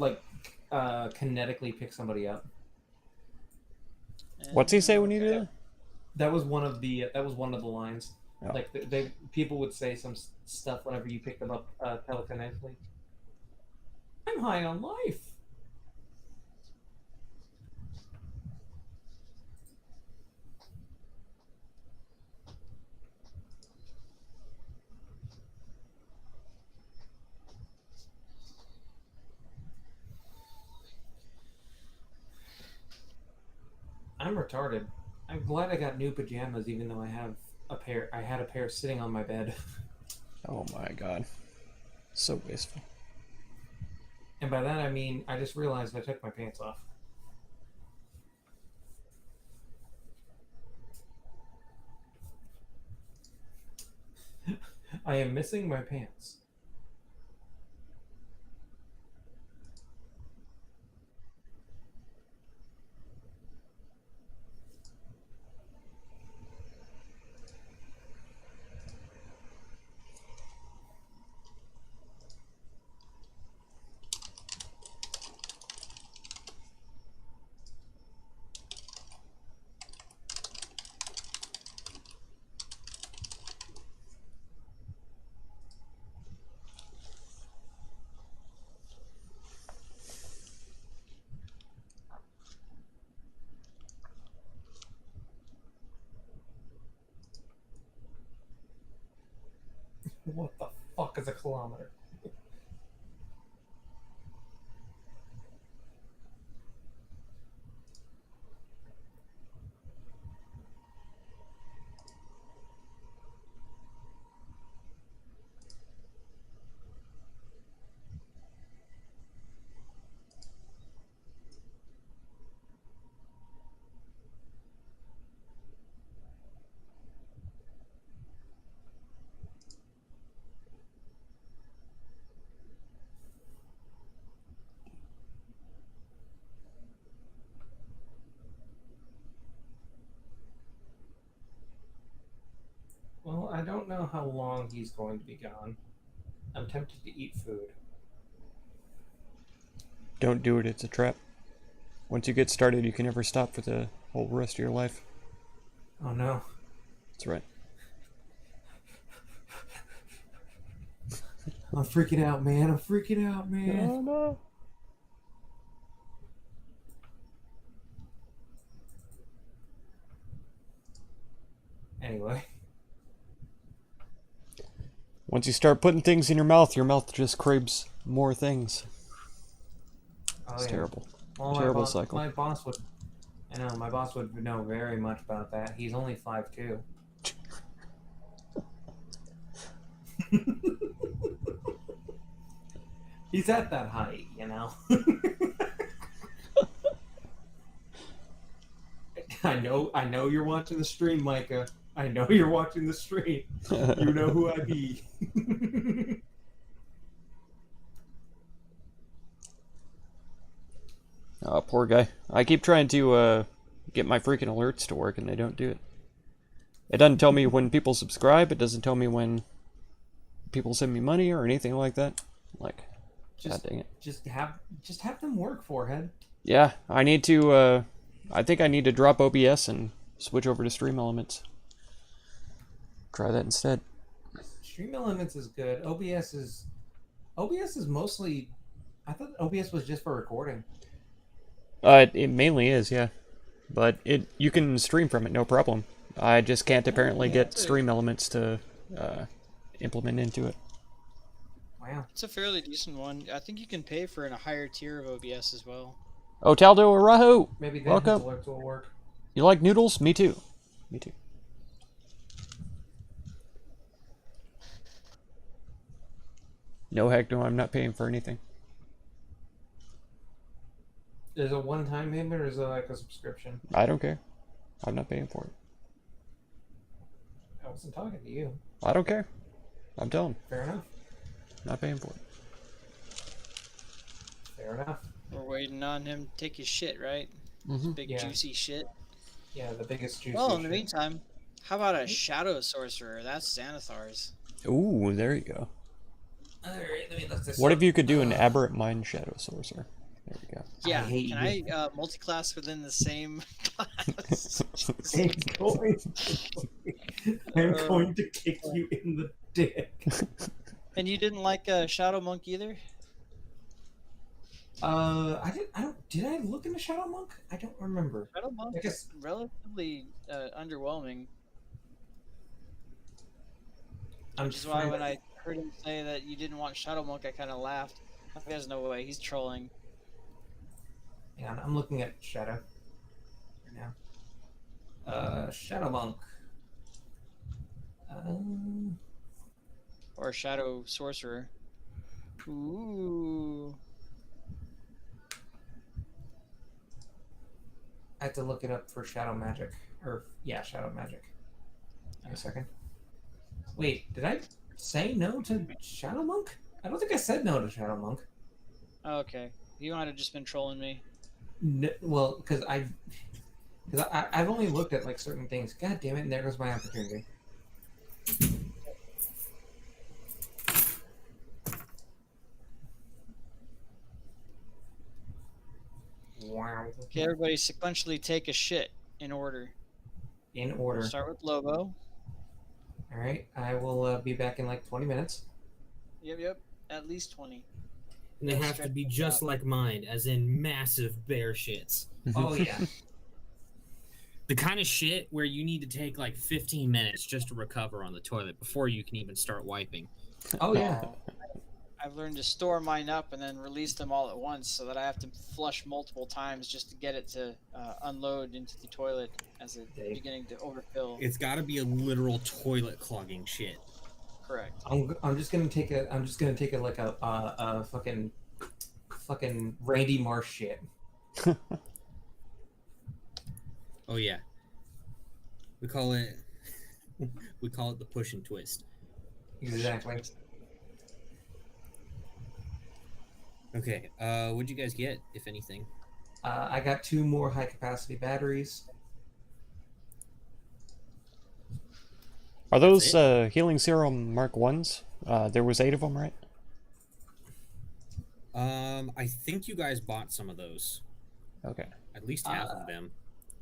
kinetically pick somebody up. What's he say when you do that? That was one of the lines. Oh. Like people would say some stuff whenever you pick them up telekinetically. I'm high on life. I'm retarded. I'm glad I got new pajamas, even though I have a pair. I had a pair sitting on my bed. Oh my god. So wasteful. And by that I mean I just realized I took my pants off. I am missing my pants. What the fuck is a kilometer? Well, I don't know how long he's going to be gone. I'm tempted to eat food. Don't do it, it's a trap. Once you get started, you can never stop for the whole rest of your life. Oh no. That's right. I'm freaking out, man. I'm freaking out, man. Oh no. Anyway. Once you start putting things in your mouth just craves more things. Oh, It's yeah. terrible. Well, Terrible cycle. My boss would. I know, my boss would know very much about that. He's only 5'2". He's at that height, you know? I know you're watching the stream, Micah. I know you're watching the stream. You know who I be. Oh, poor guy. I keep trying to get my freaking alerts to work and they don't do it. It doesn't tell me when people subscribe, it doesn't tell me when people send me money or anything like that. Like, God dang it. Just have them work, forehead. Yeah, I need to, I think I need to drop OBS and switch over to Stream Elements. Try that instead. Stream Elements is good. OBS is mostly. I thought OBS was just for recording. It mainly is, yeah. But you can stream from it, no problem. I just can't apparently get Stream Elements to implement into it. Wow. It's a fairly decent one. I think you can pay for a higher tier of OBS as well. Oh, Taldo Araho! Maybe then Welcome. his alerts will work. You like noodles? Me too. Me too. No, heck no, I'm not paying for anything. Is it a one-time payment or is it like a subscription? I don't care. I'm not paying for it. I wasn't talking to you. I don't care. I'm telling. Fair enough. Not paying for it. Fair enough. We're waiting on him to take his shit, right? Mm-hmm. Big Yeah. juicy shit. Yeah, the biggest juicy Well, in the shit. meantime, how about a Shadow Sorcerer? That's Xanathar's. Ooh, there you go. Alright, let me look this What up. if you could do an Aberrant Mind Shadow Sorcerer? There we go. Yeah, hate can you. I multi-class within the same class? I'm going to kick you in the dick. And you didn't like Shadow Monk either? Did I look into Shadow Monk? I don't remember. Shadow Monk I is guess- relatively underwhelming. I'm Which is why when I heard him say that you didn't want Shadow Monk, I kind of laughed. There's no way, he's trolling. Yeah, I'm looking at Shadow right now. Shadow Monk. Or Shadow Sorcerer. Ooh. I have to look it up for Shadow Magic. Shadow Magic. Give me a second. Wait, did I say no to Shadow Monk? I don't think I said no to Shadow Monk. Oh, okay. You might have just been trolling me. No, well, because I've only looked at like certain things. God damn it! And there goes my opportunity. Wow. Okay, everybody sequentially take a shit in order. In We'll order. start with Lobo. All right. I will be back in like 20 minutes. Yep. At least 20. And they have to be just like mine, as in massive bear shits. Oh yeah. The kind of shit where you need to take like 15 minutes just to recover on the toilet before you can even start wiping. Oh yeah. I've learned to store mine up and then release them all at once so that I have to flush multiple times just to get it to unload into the toilet as it's beginning to overfill. It's got to be a literal toilet clogging shit. Correct. I'm just gonna take a like a fucking Randy Marsh shit. Oh yeah. We call it the push and twist. Exactly. Okay. What'd you guys get, if anything? I got 2 more high capacity batteries. Are those Healing Serum Mark 1s? There was 8 of them, right? I think you guys bought some of those. Okay. At least half of them.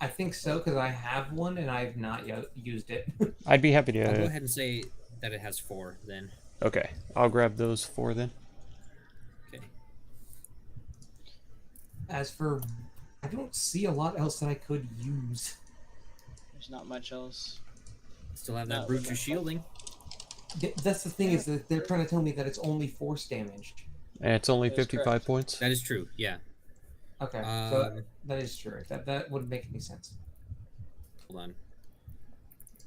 I think so because I have one and I've not yet used it. I'd be happy I'll go to... ahead and say that it has 4 then. Okay. I'll grab those 4 then. Okay. As for, I don't see a lot else that I could use. There's not much else. Still have that No, brute that's shielding. That's the thing is that they're trying to tell me that it's only force damage. And it's only That is 55 correct. points. That is true. Yeah. Okay, so that is true. That wouldn't make any sense. Hold on.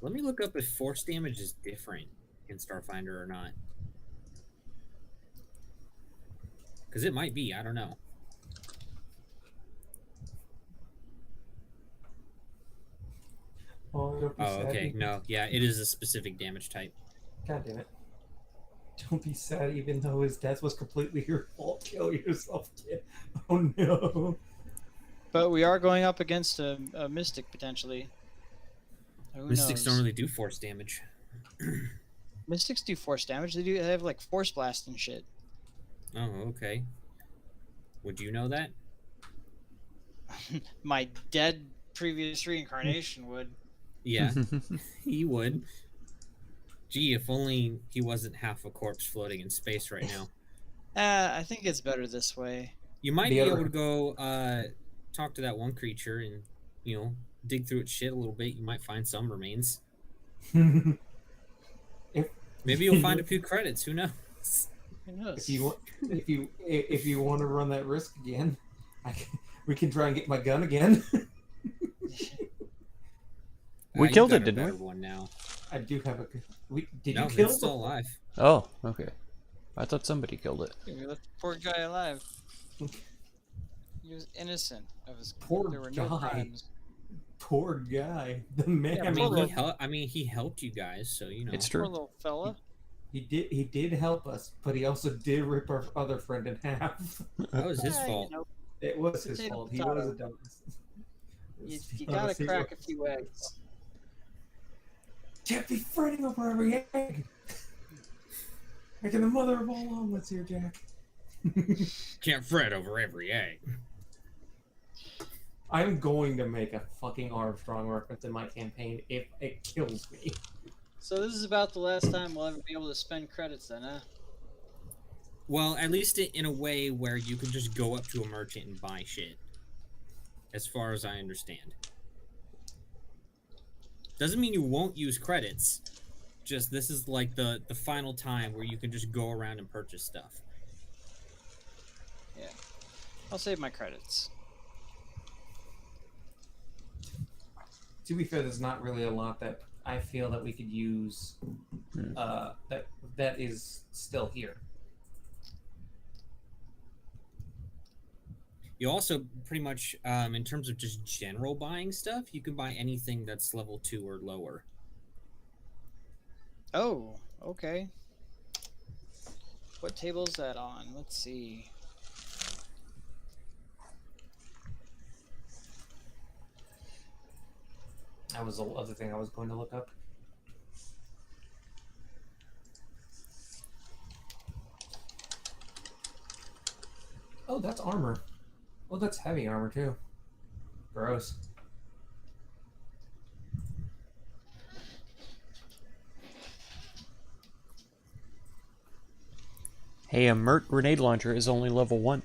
Let me look up if force damage is different in Starfinder or not. Because it might be. I don't know. Oh, don't be Oh, sad. okay. No, yeah, it is a specific damage type. God damn it. Don't be sad, even though his death was completely your fault. Kill yourself, kid. Oh no. But we are going up against a mystic potentially. Who Mystics knows? don't really do force damage. Mystics do force damage. They have like force blast and shit. Oh, okay. Would you know that? My dead previous reincarnation would. Yeah, he would. Gee, if only he wasn't half a corpse floating in space right now. I think it's better this way. You might The be other- able to go talk to that one creature and, you know, dig through its shit a little bit. You might find some remains. if Maybe you'll find a few credits. Who knows? Who knows? if you want to run that risk again, we can try and get my gun again. We You've killed got it, a didn't better we? one now. I do have a. Did No, you kill it's it? still alive. Oh, okay. I thought somebody killed it. We left the poor guy alive. He was innocent of his. Poor there were no guy. crimes. Poor guy, the man. Yeah, I mean, Poor he helped you guys, so you know. It's Poor true. little fella. He did help us, but he also did rip our other friend in half. That was his Yeah, fault. You know, It was his Potato, fault. He potato. was a dumbass. you gotta Honestly, crack a few eggs. Can't be fretting over every egg. Making the mother of all omelets here, Jack. Can't fret over every egg. I'm going to make a fucking Armstrong reference in my campaign if it kills me. So this is about the last time we'll ever be able to spend credits then, huh? Well, at least in a way where you can just go up to a merchant and buy shit. As far as I understand. Doesn't mean you won't use credits. Just this is like the final time where you can just go around and purchase stuff. Yeah. I'll save my credits. To be fair, there's not really a lot that I feel that we could use that is still here. You also pretty much, in terms of just general buying stuff, you can buy anything that's level 2 or lower. Oh, okay. What table is that on? Let's see. That was the other thing I was going to look up. Oh, that's armor. Oh, that's heavy armor too. Gross. Hey, a Mert grenade launcher is only level 1.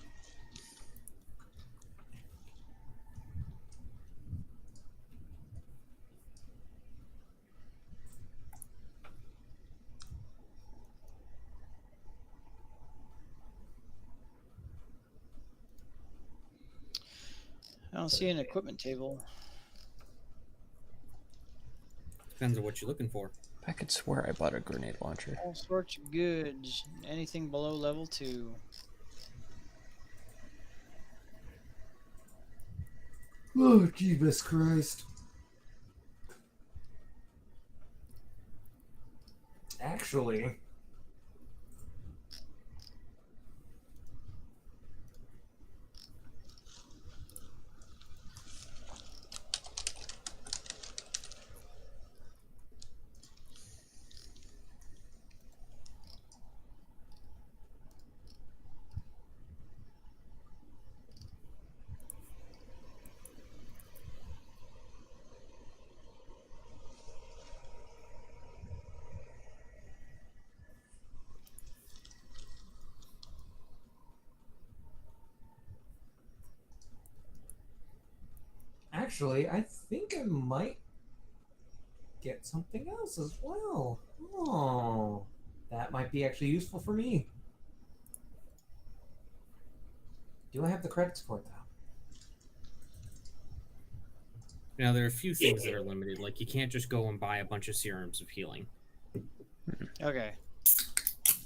I don't see an equipment table. Depends on what you're looking for. I could swear I bought a grenade launcher. All sorts of goods. Anything below level 2. Oh, Jesus Christ. Actually, I think I might get something else as well. Oh, that might be actually useful for me. Do I have the credits for it, though? Now there are a few things that are limited, like you can't just go and buy a bunch of serums of healing. Okay.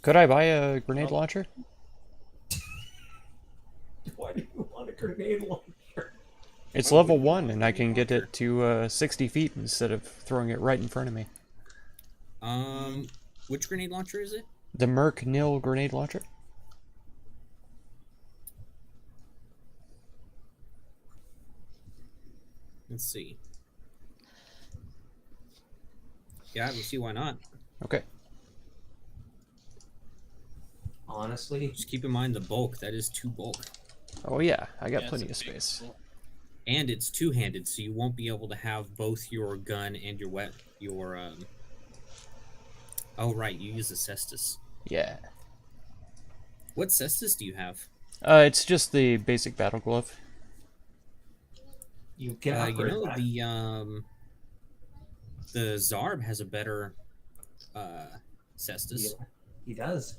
Could I buy a grenade launcher? Why do you want a grenade launcher? It's Why level wouldn't you 1, want a and I grenade can get launcher? it to 60 feet instead of throwing it right in front of me. Which grenade launcher is it? The Merc Nil grenade launcher? Let's see. Yeah, we'll see why not. Okay. Honestly, Just keep in mind the bulk. That is 2 bulk. Oh yeah, I got Yeah, plenty it's of a big space. tool. And it's 2-handed, so you won't be able to have both your gun and your Oh right, you use a cestus. Yeah. What cestus do you have? It's just the basic battle glove. you can You upgrade know that. the Zarb has a better cestus. Yeah, he does.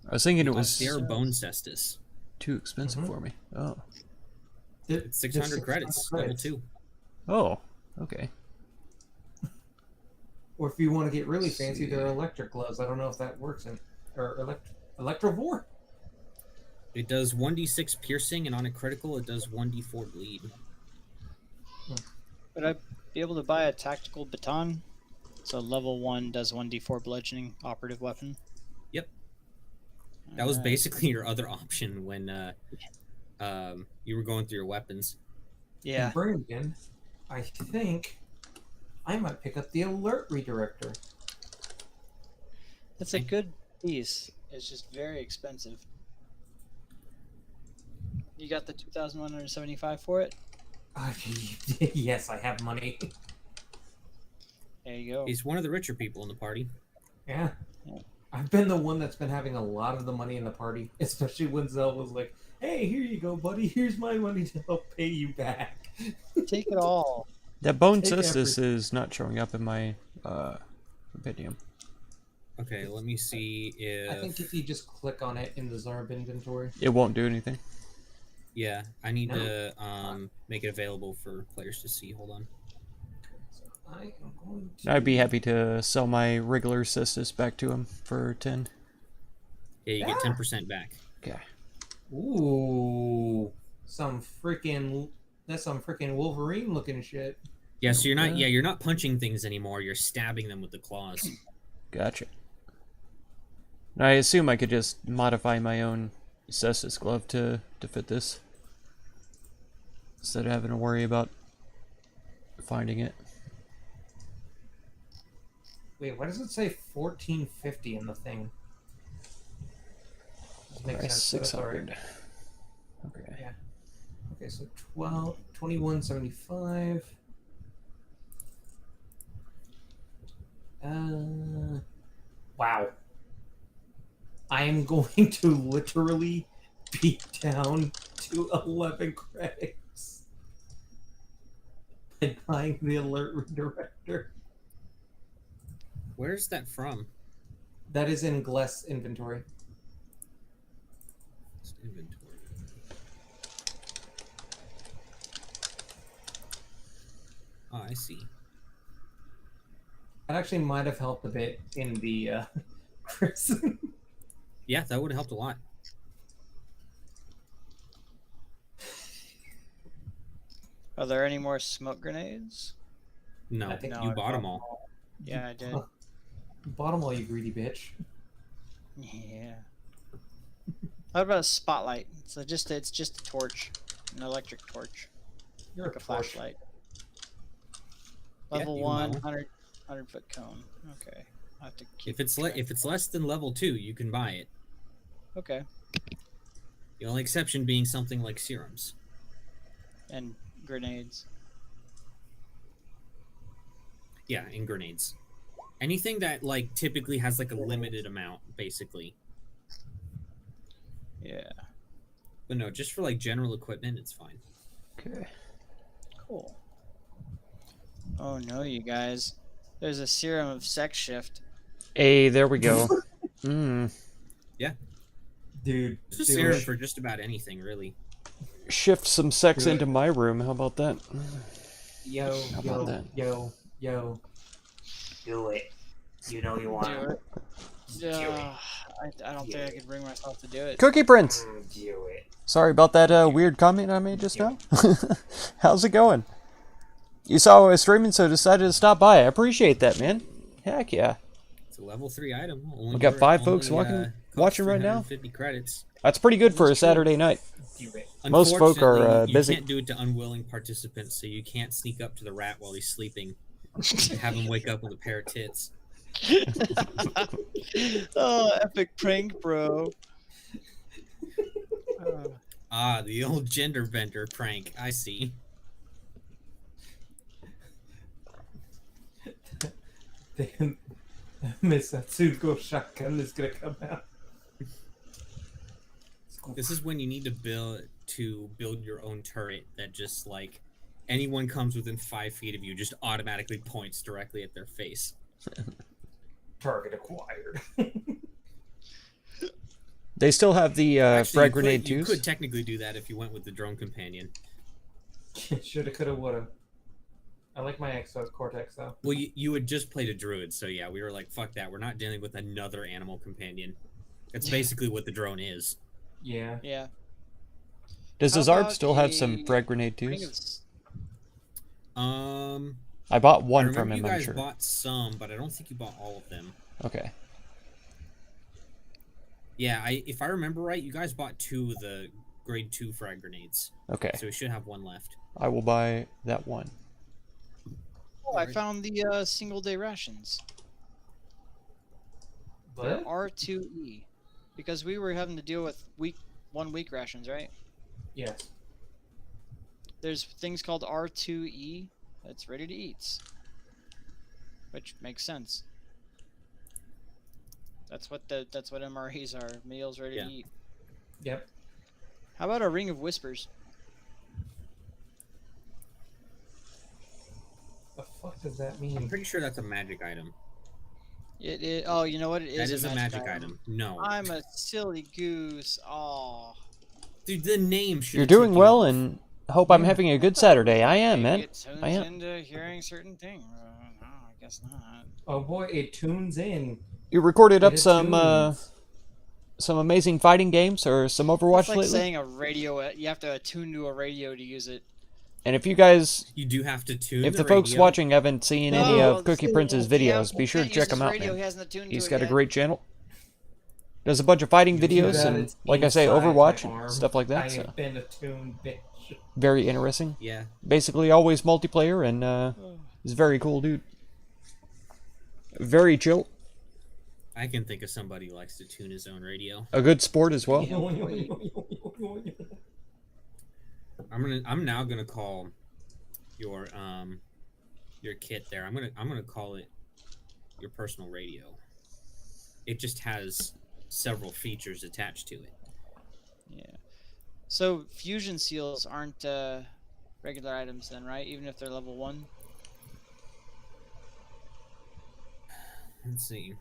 I was thinking it was Austere bone cestus. too expensive Mhm. for me. Oh. It's 600 credits, level 2. Oh, okay. Or if you want to get really Let's fancy, see. there are electric gloves. I don't know if that works in or electrovore. It does 1d6 piercing, and on a critical, it does 1d4 bleed. Would I be able to buy a tactical baton? So level 1 does 1d4 bludgeoning operative weapon. Yep. That was Alright. basically your other option when you were going through your weapons. Yeah. And Brandon, I think I might pick up the alert redirector. It's a good piece. It's just very expensive. You got the 2,175 for it? Yes, I have money. There you go. He's one of the richer people in the party. Yeah. I've been the one that's been having a lot of the money in the party, especially when Zell was like, hey, here you go, buddy. Here's my money to help pay you back. Take it all. That bone Take cestus is not showing up in my compendium. Okay, let me see if... I think if you just click on it in the Zarb inventory. It won't do anything. Yeah, I need No. to make it available for players to see. Hold on. So I am going to... I'd be happy to sell my regular cestus back to him for 10. Yeah, you get 10% back. Okay. Ooh. That's some freaking Wolverine looking shit. Yeah, so you're not... Okay. Yeah, you're not punching things anymore. You're stabbing them with the claws. Gotcha. I assume I could just modify my own cestus glove to fit this, instead of having to worry about finding it. Wait, why does it say 1450 in the thing? This makes Price sense. That's all right. 600. Okay. Yeah. Okay, so 2175. Wow. I am going to literally beat down to 11 credits by buying the alert redirector. Where's that from? That is in Gless inventory. It's inventory. Oh, I see. That actually might have helped a bit in the prison. Yeah, that would have helped a lot. Are there any more smoke grenades? No, I think you bought them all. Yeah, I did. Bottom all, you greedy bitch. Yeah. What about a spotlight? So it's just a torch, an electric torch, You're like a torch. flashlight. Yeah, Level you can buy 1, one. 100 foot cone. Okay, I have to keep. If it's track. if it's less than level 2, you can buy it. Okay, The only exception being something like serums. and grenades. Yeah, and grenades. Anything that like typically has like a limited amount, basically. Yeah, But no, just for like general equipment, it's fine. Okay. cool. Oh no, you guys! There's a serum of sex shift. Hey, there we go. Hmm. Dude, It's a dude, serum for just about anything, really. shift some sex Do it. into my room. How about that? Yo, How yo, about that? yo. Do it. You know you Do want it. Do it. I don't think I could bring myself to do it. Cookie Prince! Do it. Sorry about that weird comment I made just now. How's it going? You saw I was streaming, so decided to stop by. I appreciate that, man. Heck yeah. It's a level 3 item. We got 5 folks watching right now. 50 credits. That's pretty good for a That's true. Saturday night. Do it. Most folk are Unfortunately, busy. You can't do it to unwilling participants, so you can't sneak up to the rat while he's sleeping and have him wake up with a pair of tits. Oh, epic prank, bro. Ah, the old gender bender prank. I see. Then Miss Atsuko shotgun is gonna come out. This is when you need to build your own turret that just like anyone comes within 5 feet of you just automatically points directly at their face. Target acquired. They still have the Actually, frag grenade you twos. could technically do that if you went with the drone companion. Shoulda, coulda, woulda. I like my Exos Cortex though. Well, you had just played a druid, so yeah, we were like, fuck that. We're not dealing with another animal companion. That's basically what the drone is. Yeah. Yeah. Does How the Zarb about still have some a frag grenade ring twos? of I bought I one remember from him, you I'm guys sure. bought some, but I don't think you bought all of them. Okay. Yeah, if I remember right, you guys bought 2 of the grade 2 frag grenades. Okay. So we should have 1 left. I will buy that one. Oh, I found the single day rations. They're What? R2E. Because we were having to deal with 1 week rations, right? Yes. There's things called R2E that's ready to eat. Which makes sense. That's what MREs are, meals ready Yeah. to eat. Yep. How about a ring of whispers? The fuck does that mean? I'm pretty sure that's a magic item. Oh, you know what? It That is is a magic item. No. I'm a silly goose. Oh. Dude, the name should. You're doing well, and hope I'm having a good Saturday. I am, man. It tunes I am. into hearing certain things. No, I guess not. Oh boy, it tunes in. You recorded up It some amazing fighting games or some Overwatch It's like lately? saying a radio. You have to attune to a radio to use it. And if you guys, You do have to tune. if the folks radio. watching haven't seen any No, of Cookie the- Prince's he videos, hasn't- be sure to can't check use him his out, radio, man. he hasn't attuned to He's it got a yet. great channel. Does a bunch of fighting videos That and, is like I say, inside Overwatch my and arm. stuff like I that. So have been attuned, bitch. very interesting. Yeah. Basically, always multiplayer, and he's a very cool dude. Very chill. I can think of somebody who likes to tune his own radio. A good sport as well. I'm now gonna call your kit there. I'm gonna call it your personal radio. It just has several features attached to it. Yeah. So fusion seals aren't regular items then, right? Even if they're level 1. Let's see.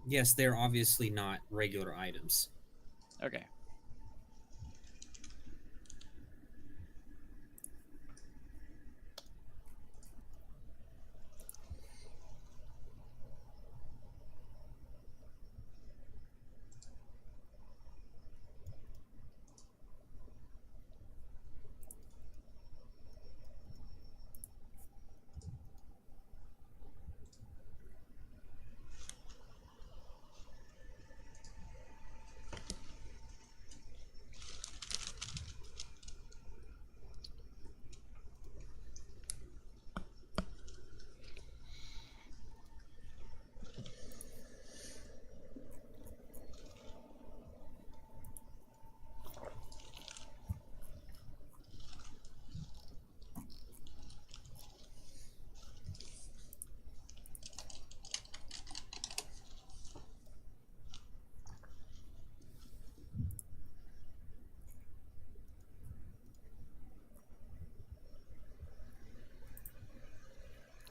Yes, they're obviously not regular items. Okay.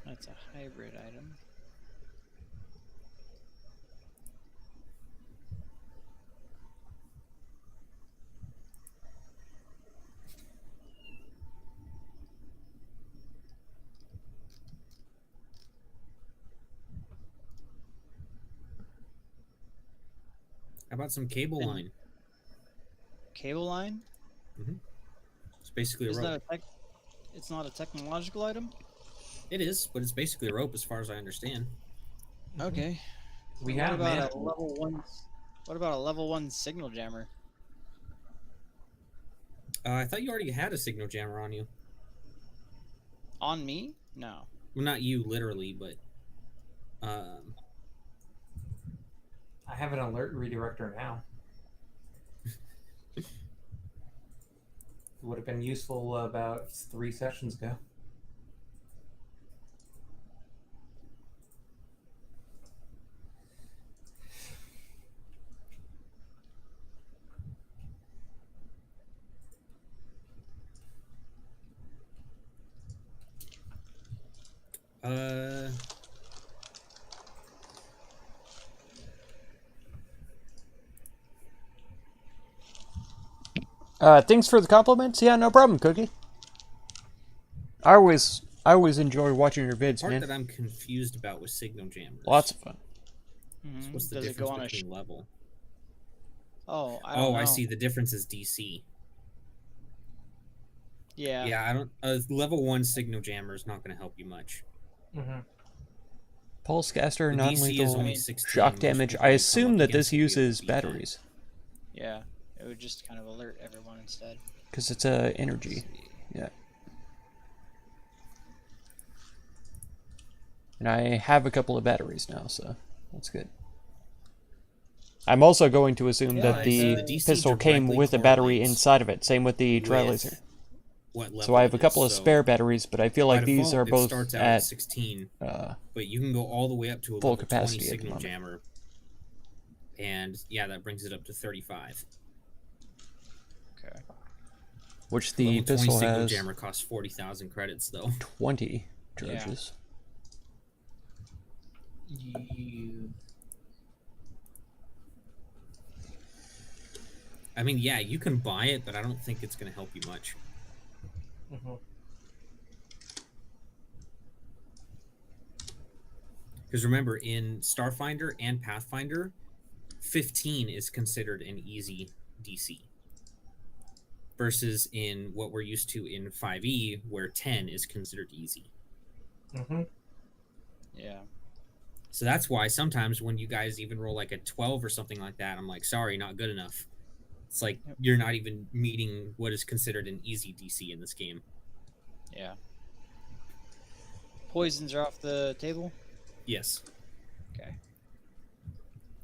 That's a hybrid item. How about some cable And- line? Cable line? It's basically a Is rope. that it's not a technological item? It is, but it's basically a rope as far as I understand. Okay. We What have about a mantle. level 1? What about a level 1 signal jammer? I thought you already had a signal jammer on you. On me? No. Well, not you literally, but I have an alert redirector now. It would have been useful about 3 sessions ago. uh, Thanks for the compliments. Yeah, no problem, Cookie. I always enjoy watching your vids, part man. that I'm confused about with signal jammers. Lots of fun. Mhm. What's the Does it difference go on a between level? Oh, I don't know. I see. The difference is DC. Yeah. Yeah, I don't. Level 1 signal jammer is not going to help you much. Mm-hmm. Pulsecaster, The DC is non-lethal, only mean, 16. shock Most damage. people I you come assume up that against this will be able to uses beat that. batteries Yeah. It would just kind of alert everyone instead. because it's Let's energy. see. Yeah. And I have a couple of batteries now, so that's good. I'm also going to assume Yeah, that I the see. The DC pistol came directly with a battery correlates inside of it. Same with the dry with laser. what level So I have a it couple is. of So spare batteries, but I feel by like these default, are it both starts out at 16, uh, but you can go all the way up to a full level 20 capacity at the signal moment. jammer, and yeah, that brings it up to 35. Okay. which A the level 20 pistol signal has jammer costs 40,000 credits, though. 20 Yeah. charges. I mean, yeah, you can buy it, but I don't think it's going to help you much. Mm-hmm. Because remember, in Starfinder and Pathfinder, 15 is considered an easy DC. Versus in what we're used to in 5e, where 10 is considered easy. Mm-hmm. Yeah. So that's why sometimes when you guys even roll like a 12 or something like that, I'm like, sorry, not good enough. It's like Yep. you're not even meeting what is considered an easy DC in this game. Yeah. Poisons are off the table? Yes. Okay.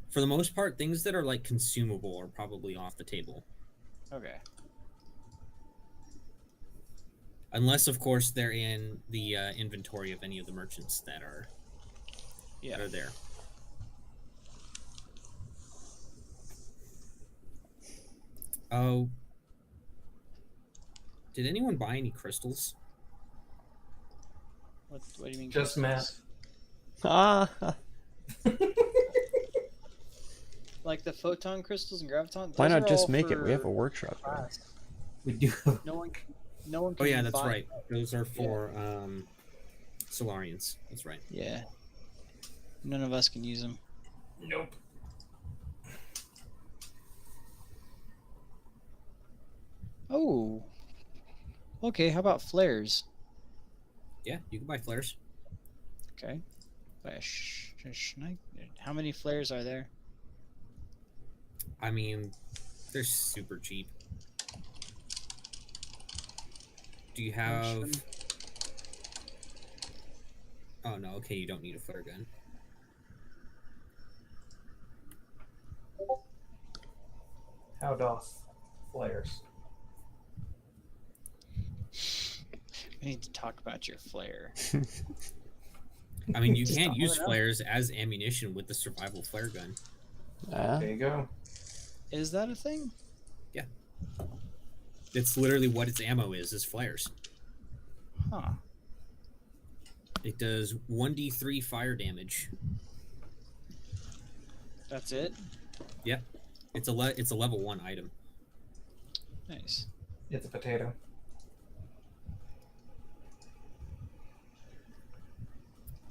For the most part, things that are like consumable are probably off the table. Okay. Unless, of course, they're in the inventory of any of the merchants that are there. Oh. Did anyone buy any crystals? What do you mean? Just crystals? Ah, Like the photon crystals and graviton? why Those not are just all make it? We have a for workshop. Now. class. We do have No one Oh can yeah, that's buy- right. Those are for Solarians. That's right. Yeah. None of us can use them. Nope. Oh. Okay, how about flares? Yeah, you can buy flares. Okay. How many flares are there? I mean, they're super cheap. Do you have? Oh no. Okay, you don't need a flare gun. How doth flares? We need to talk about your flare. I mean, you Just can don't use know. flares as ammunition with the survival flare gun. There you go. Is that a thing? It's literally what its ammo is flares. Huh. It does 1d3 fire damage. That's it? Yeah, it's a level 1 item. Nice. It's a potato.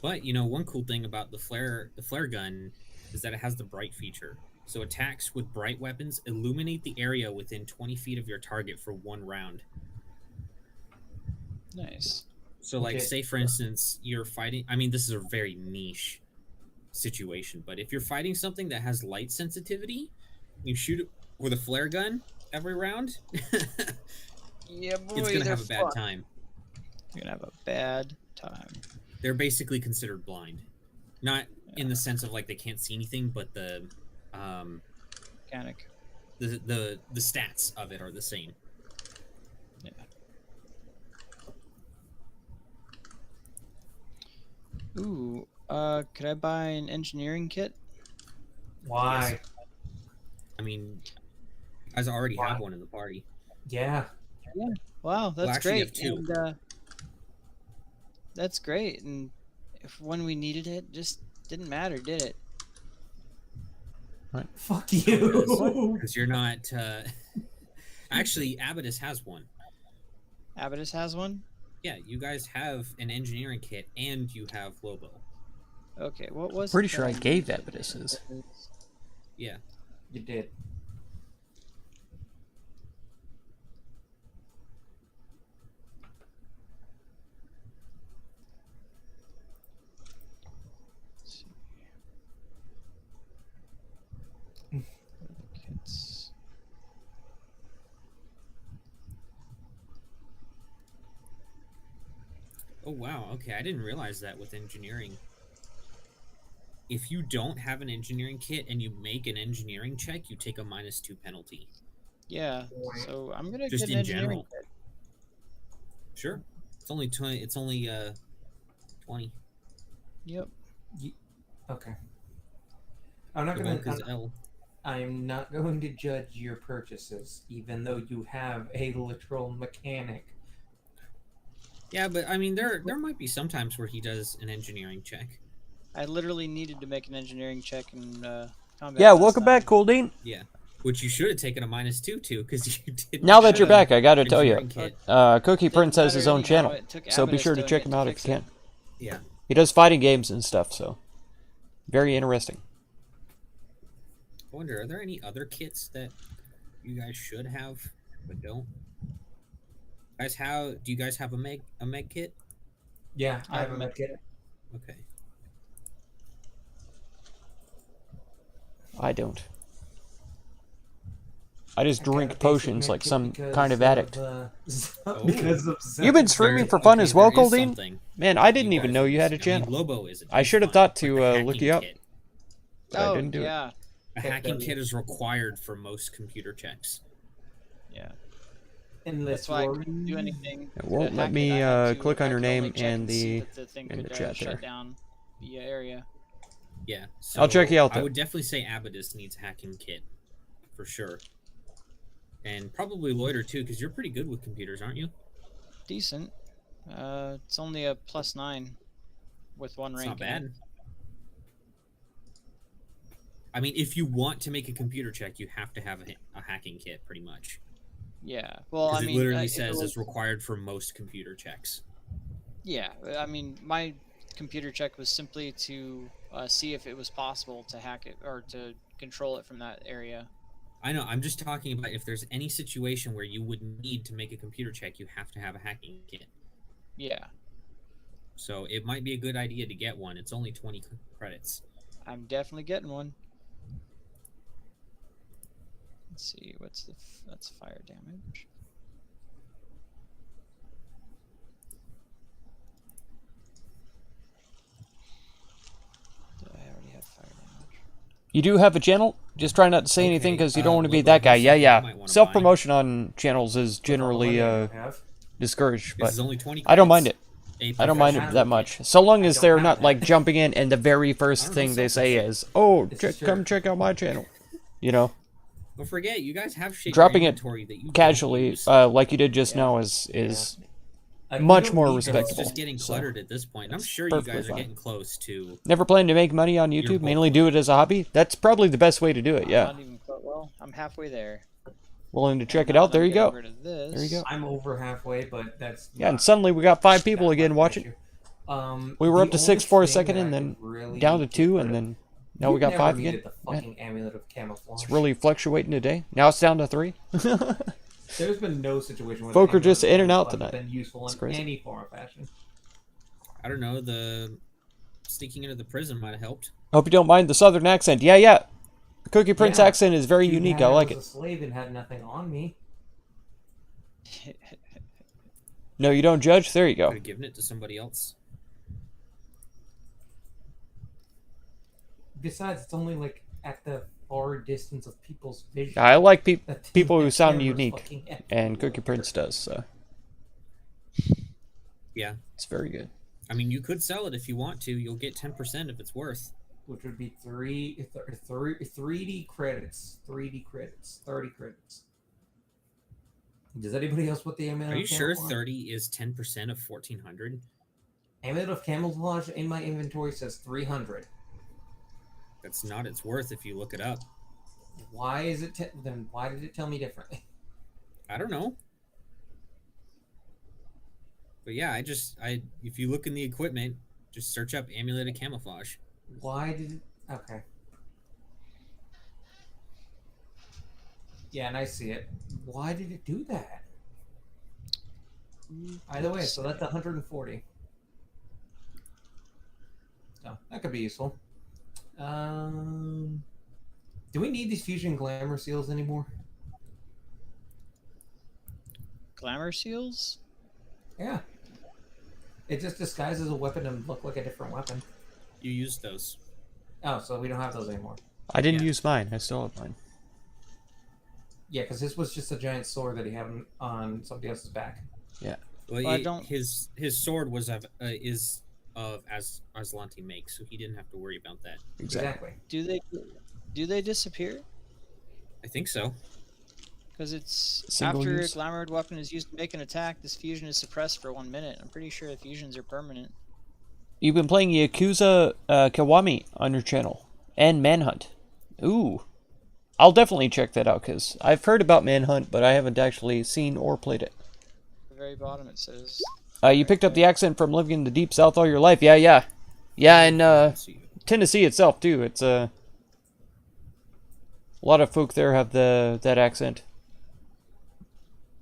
But one cool thing about the flare gun is that it has the bright feature. So attacks with bright weapons illuminate the area within 20 feet of your target for 1 round. Nice. So, like, Okay. say for instance, you're fighting. I mean, this is a very niche situation, but if you're fighting something that has light sensitivity, you shoot it with a flare gun every round. Yeah, boy, It's gonna they're have a bad fun. time. You're gonna have a bad time. They're basically considered blind, not in the sense of like they can't see anything, but the Mechanic. the stats of it are the same. Yeah. Ooh, could I buy an engineering kit? Why? I mean, you guys already have one in the party. Yeah. Wow, that's actually, you great. have 2. And, that's great. And if when we needed it, just didn't matter, did it? Fuck you. Because you're not. Actually, Abaddis has one. Abaddis has one. Yeah, you guys have an engineering kit, and you have Lobo. Okay, what was? Pretty it sure I that gave needed? Abaddis's. Yeah. You did. Let's see. What are the kits? Oh wow. Okay, I didn't realize that with engineering. If you don't have an engineering kit and you make an engineering check, you take a -2 penalty. Yeah, so I'm gonna Just get an in engineering general. kit. Sure. It's only 20. It's only 20. Yep. Okay. I'm not The gonna. bulk is L. I'm not going to judge your purchases, even though you have a literal mechanic. Yeah, but I mean, there might be some times where he does an engineering check. I literally needed to make an engineering check in combat. Yeah, last welcome time. back, Cool Dean. Yeah, which you should have taken a -2 to, because you did. Now that you're Should've. back, I gotta tell you, Engineering kit. Cookie Didn't Prince has matter his own anyhow, channel, it took so be Abaddis sure to doing check it him to out if fix you it. can. Yeah. He does fighting games and stuff, so very interesting. I wonder, are there any other kits that you guys should have but don't? Do you guys have a meg kit? Yeah, I have a med medkit. Okay. I don't. I just I got a drink basic potions like medkit some because kind of addict. Because of You've been streaming for fun as well, There is Coldine? something Man, I didn't you even guys know are you had a missing. I mean, channel. Lobo is. I should have fun, thought but to the look hacking you up, kit- but I Oh didn't do it. yeah, A Heck, hacking that kit is- is required for most computer checks. yeah. Unless That's why I you're- couldn't do anything. It to won't let hack it. me I had to- click on I your could only name check and see the that the thing in the could chat there. shut down the area. Yeah. So I'll check you out, I though. would definitely say Abaddis needs a hacking kit, for sure. And probably Loiter too, because you're pretty good with computers, aren't you? Decent. It's only a +9 with one It's rank. not in it. bad. I mean, if you want to make a computer check, you have to have a hacking kit, pretty much. Yeah. Well, Because I mean, it literally if it says was- it's required for most computer checks. Yeah, I mean, my computer check was simply to see if it was possible to hack it or to control it from that area. I know, I'm just talking about if there's any situation where you would need to make a computer check, you have to have a hacking kit. Yeah, So it might be a good idea to get one. It's only 20 credits. I'm definitely getting one. Let's see, what's that's fire damage. Did I already have fire damage? You do have a channel? Just try not to say anything Okay, because you don't want to be Lobo that guy. has Yeah, something you yeah. might wanna Self-promotion on channels is with all the generally money I have. discouraged, This but is only 20 credits. I don't mind it. A I don't mind it have that it. much. So long I as don't they're have not that. like jumping in and the very first I don't thing know, they say something. is, "Oh, It's come sure. check out my channel." You know, Don't forget, you guys have shit in your dropping it inventory that you don't casually, use. like you did just Yeah. now, is You much don't more need It's those. respectable. just getting So, cluttered at this point. I'm it's sure you perfectly guys are fine. getting close to. never planned to make money on YouTube. Mainly do it as a hobby. That's probably the best way to do it. Yeah, Not even quite well. I'm halfway there. willing to check it Now out. that I'm There you getting go. rid of this, There you go. I'm over halfway, but that's Yeah, and not suddenly we got 5 that people much again of an watching. issue. We were The up to only 6 for a thing second, that and I then could really down to get 2, rid and of- then Now we got never 5 needed again. the fucking amulet of camouflage. It's really fluctuating today. Now it's down to 3. There's been no situation where Folk the are just amulet in and of out camouflage has tonight. been useful It's in crazy. any form or fashion. I don't know. The sneaking into the prison might have helped. Hope you don't mind the southern accent. Yeah. The Cookie Prince Yeah. accent is very Too unique. bad I like was it. a slave and had nothing on me. No, you don't judge? There you Could go. have given it to somebody else. Besides, it's only like at the far distance of people's vision. I like that people who the sound camera's unique, fucking everywhere. and Cookie Prince does, so Yeah. it's very good. I mean, you could sell it if you want to. You'll get 10% if it's worth. Which would be 3D credits. 3D credits. 30 credits. Does anybody else put the amulet Are you of sure camouflage? 30 is 10% of 1400? Amulet of camouflage in my inventory says 300. That's not its worth if you look it up. Why is it? Then why did it tell me differently? I don't know. But yeah, if you look in the equipment, just search up amulet of camouflage. Why did it? Okay. Yeah, and I see it. Why did it do that? Either way, so that's 140. So that could be useful. Do we need these fusion glamour seals anymore? Glamour seals? Yeah. It just disguises a weapon and look like a different weapon. You use those. Oh, so we don't have those anymore. I didn't Yeah. use mine. I still have mine. Yeah, because this was just a giant sword that he had on somebody else's back. Well, I don't- his sword was of Aslanti make, so he didn't have to worry about that. Exactly. Do they disappear? I think so. Because it's Single after use? a glamored weapon is used to make an attack, this fusion is suppressed for 1 minute. I'm pretty sure the fusions are permanent. You've been playing Yakuza Kiwami on your channel. And Manhunt. Ooh. I'll definitely check that out, because I've heard about Manhunt, but I haven't actually seen or played it. At the very bottom it says. You picked up the accent from living in the Deep South all your life. Yeah, and Let's see. Tennessee itself, too. It's a lot of folk there have that accent.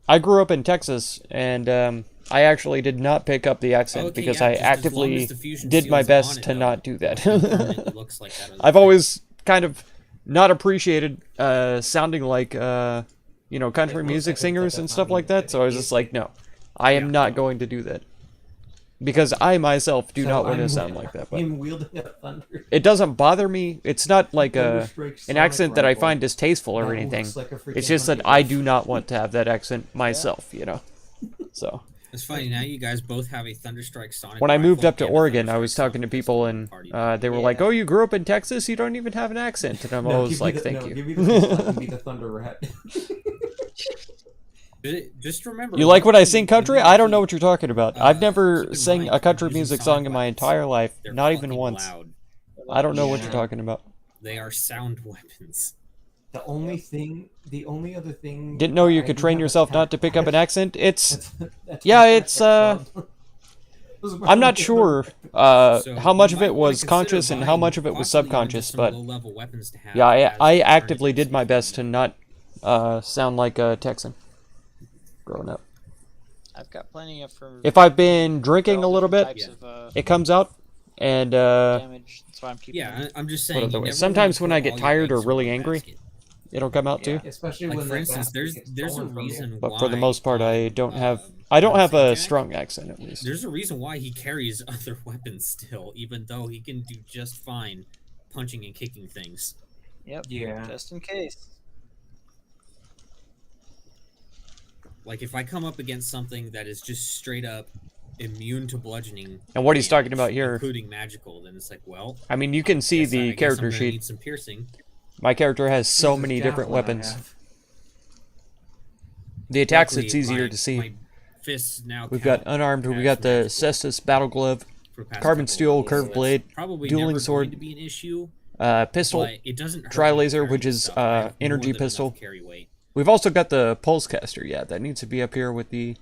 I grew up in Texas, and I actually did not pick up the accent Okay, because yeah, I just as long actively as the fusion did my seal's best on it, to though, not do that. it permanently looks like that other I've thing. always kind of not appreciated sounding like country music singers and stuff like that, so I was just like, no, I am Yeah. not going to do that. Because I myself do So not want to I'm- sound like that. But Him wielding a thunder. it doesn't bother me. It's not like Thunderstrike an sonic accent that I rifle. find distasteful or That anything. looks like a freaking It's just that 100. I do not want to have that accent myself, So It's funny now. You guys both have a Thunderstrike Sonic. when I moved rifle up to and a Oregon, I Thunderstrike was talking to Sonic people, pistol and party. they were Yeah. like, "Oh, you grew up in Texas? You don't even have an accent." And I'm No, always give me like, the- "Thank no, you." Give me the pistol, I can be the thunder rat. Just remember. You like what I once sing you country? really I don't know keep- what you're talking about. I've keep never in sang mind, a country using music sonic song in my weapons, entire life, they're not even fucking once. loud. I don't know what Yeah. you're talking about. They are sound weapons. The only other thing. Didn't know you I could do train have a yourself not to tact- pick up an accent. It's that's yeah, my it's, tact problem. I'm not sure So how much you of might it wanna was consider conscious and how buying much of it was possibly even subconscious, just some but low-level weapons to have yeah, as I actively alternatives did my if best to you- not sound like a Texan growing up. I've got plenty of for. If I've been for drinking a all little different bit, types of, it comes out, and damage. That's why I'm keeping. Yeah, them. I'm just What saying. other you way? never Sometimes wanna when I put get all your tired or eggs in really one angry, basket. it'll come out too. Especially Like when for that instance, basket gets there's a stolen from you. reason But why. for the most part, I on, don't have on a Jack, strong accent at least. There's a reason why he carries other weapons still, even though he can do just fine punching and kicking things. Yep. Yeah. Just in case. Like if I come up against something that is just straight up immune to bludgeoning, And what he's talking damage, about here, including magical, then it's like, well, I mean, you can see guess I the guess I'm character gonna sheet. Need some piercing. My character has so Here's this many different javelin I weapons. have. The attacks, Luckily, it's easier my- to see. My fists now. We've got count unarmed, we as got the magical Cestus battle glove, for past carbon couple steel, levels, curved so it's blade, probably dueling never sword, going to be an issue. pistol. But it doesn't hurt tri-laser, me carrying which is, stuff. I have more energy than enough pistol. carry weight. We've also got the pulse caster. Yeah, that needs to be up here with the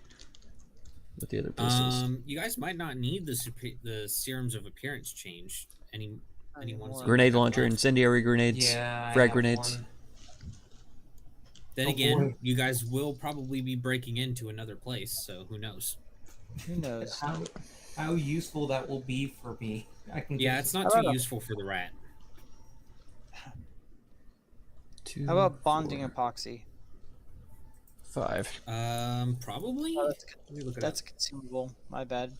other pistols. You guys might not need the serums of appearance change any anyone. So Grenade have launcher, left. incendiary grenades, Yeah, I frag have grenades. one. Then Oh, again, boy. you guys will probably be breaking into another place, so who knows? Who knows? How useful that will be for me. I can Yeah, get it's some- not How too about a- useful for the rat. 2, How about bonding 4, epoxy? 5. Probably. Oh, Let me look it that's up. a consumable. My bad.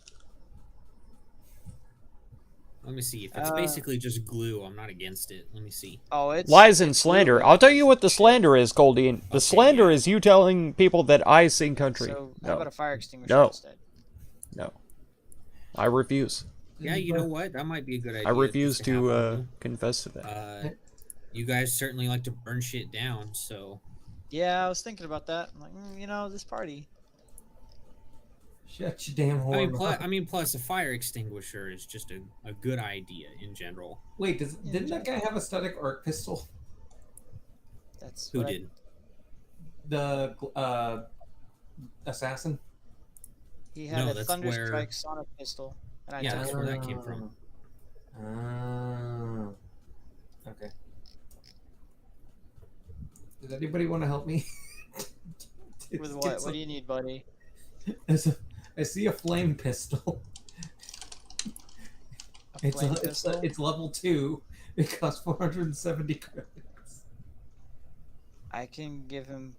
Let me see. If it's Uh, basically just glue, I'm not against it. Let me see. Oh, it's Lies and it's slander. glue, I'll tell you it's what the shit. slander is, Goldie. The Okay, slander yeah. is you telling people that I sing country. So how No. about a fire extinguisher No. instead? No. I refuse. Yeah, you know what? That might be a good idea. I refuse just have on to confess to that. you. You guys certainly like to burn shit down, so Yeah, I was thinking about that. I'm like, you know, this party. Shut your damn horn. Plus a fire extinguisher is just a good idea in general. Wait, didn't that guy have a static arc pistol? That's Who what did? The assassin. He had No, a that's Thunderstrike where- sonic pistol. And I Yeah, took that's it. where that came from. Oh. Okay. Does anybody want to help me? With what? What do you need, buddy? I see a flame pistol. A flame pistol? It's level 2. It costs 470 credits. I can give him.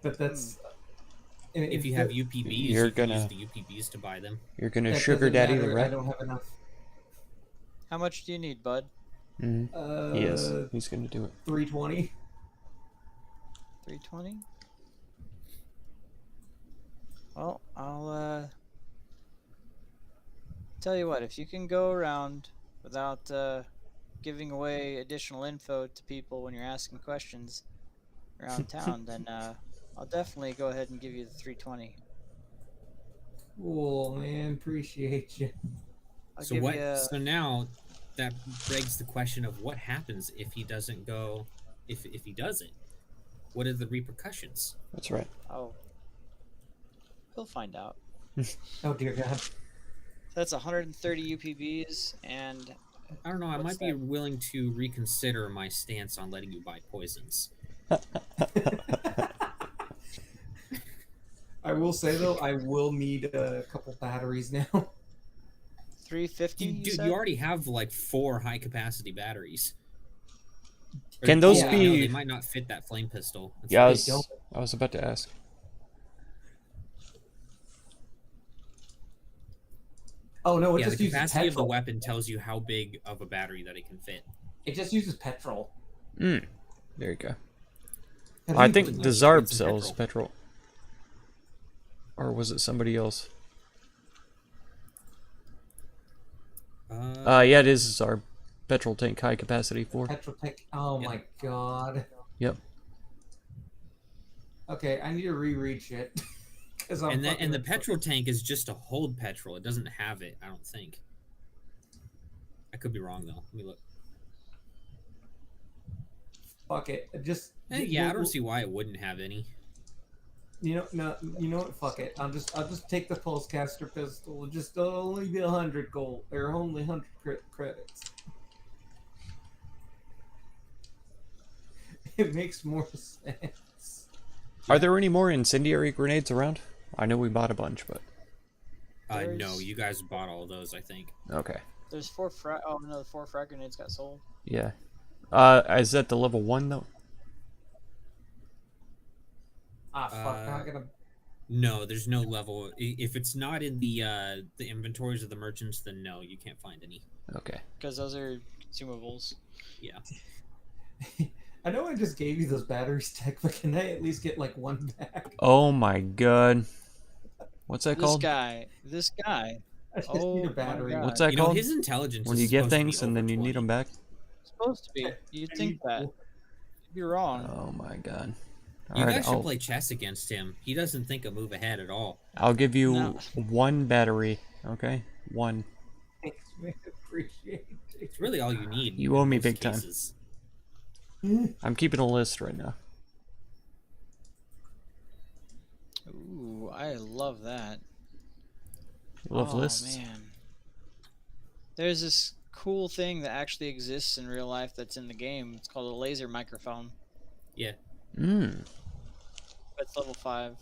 But that's. If you have UPBs, You're you can use gonna- the UPBs to buy them. You're gonna that sugar doesn't daddy the matter, I rat? don't have enough. How much do you need, bud? Mm-hmm. Yes, he's gonna do it. 320. 320. Well, I'll tell you what. If you can go around without giving away additional info to people when you're asking questions around town, then I'll definitely go ahead and give you the 320. Cool, man. Appreciate you. I'll So give what? you. So now that begs the question of what happens if he doesn't go. If he does it, what are the repercussions? That's right. Oh, he'll find out. Oh, dear God. That's 130 UPBs, and I don't know. I What's might be that? willing to reconsider my stance on letting you buy poisons. I will say, though, I will need a couple batteries now. 350. You Dude, said? you already have like 4 high capacity batteries. Or- Can those Yeah. no, be? they might not fit that flame pistol. It's Yeah, like- I was about to ask. Oh, no, it yeah, just the uses capacity of the petrol. weapon tells you how big of a battery that it can fit. It just uses petrol. There you go. Have I you- think put- the it's Zarb some sells petrol. Or was it somebody else? Yeah, it is Zarb. Petrol tank, high capacity 4. Petrol tank. Oh, Yeah. my God. Yep. Okay, I need to reread shit. 'Cause I'm and fucking the up. petrol tank is just to hold petrol. It doesn't have it, I don't think. I could be wrong though. Let me look. Fuck it. Just. Yeah, I don't see why it wouldn't have any. You know what? Fuck it. I'll just take the pulsecaster pistol. It'll just only be 100 gold or only 100 credits. It makes more sense. Are there any more incendiary grenades around? I know we bought a bunch, but No, There's- you guys bought all those, I think. okay. There's 4 frag. Oh no, the 4 frag grenades got sold. Yeah. Is that the level 1 though? Ah, fuck. I'm not gonna. No, there's no level. If it's not in the inventories of the merchants, then no, you can't find any. Okay. Because those are consumables. Yeah. I know I just gave you those batteries, Tech, but can I at least get like one back? Oh my god. What's that This called? guy. I just Oh need a my battery. God. What's that You know, called? his intelligence When is you get supposed to be things and over then you need 20. them back? Supposed to be. You'd think that. You'd be wrong. Oh my god. You Alright, guys should I'll, play chess against him. He doesn't think a move ahead at all. I'll give you No. 1 battery, okay? 1. Thanks, man. Appreciate it. It's really all you need. You in owe me most big time. cases. I'm keeping a list right now. Ooh, I love that. You love oh, lists? man. There's this cool thing that actually exists in real life that's in the game. It's called a laser microphone. Yeah, It's level 5.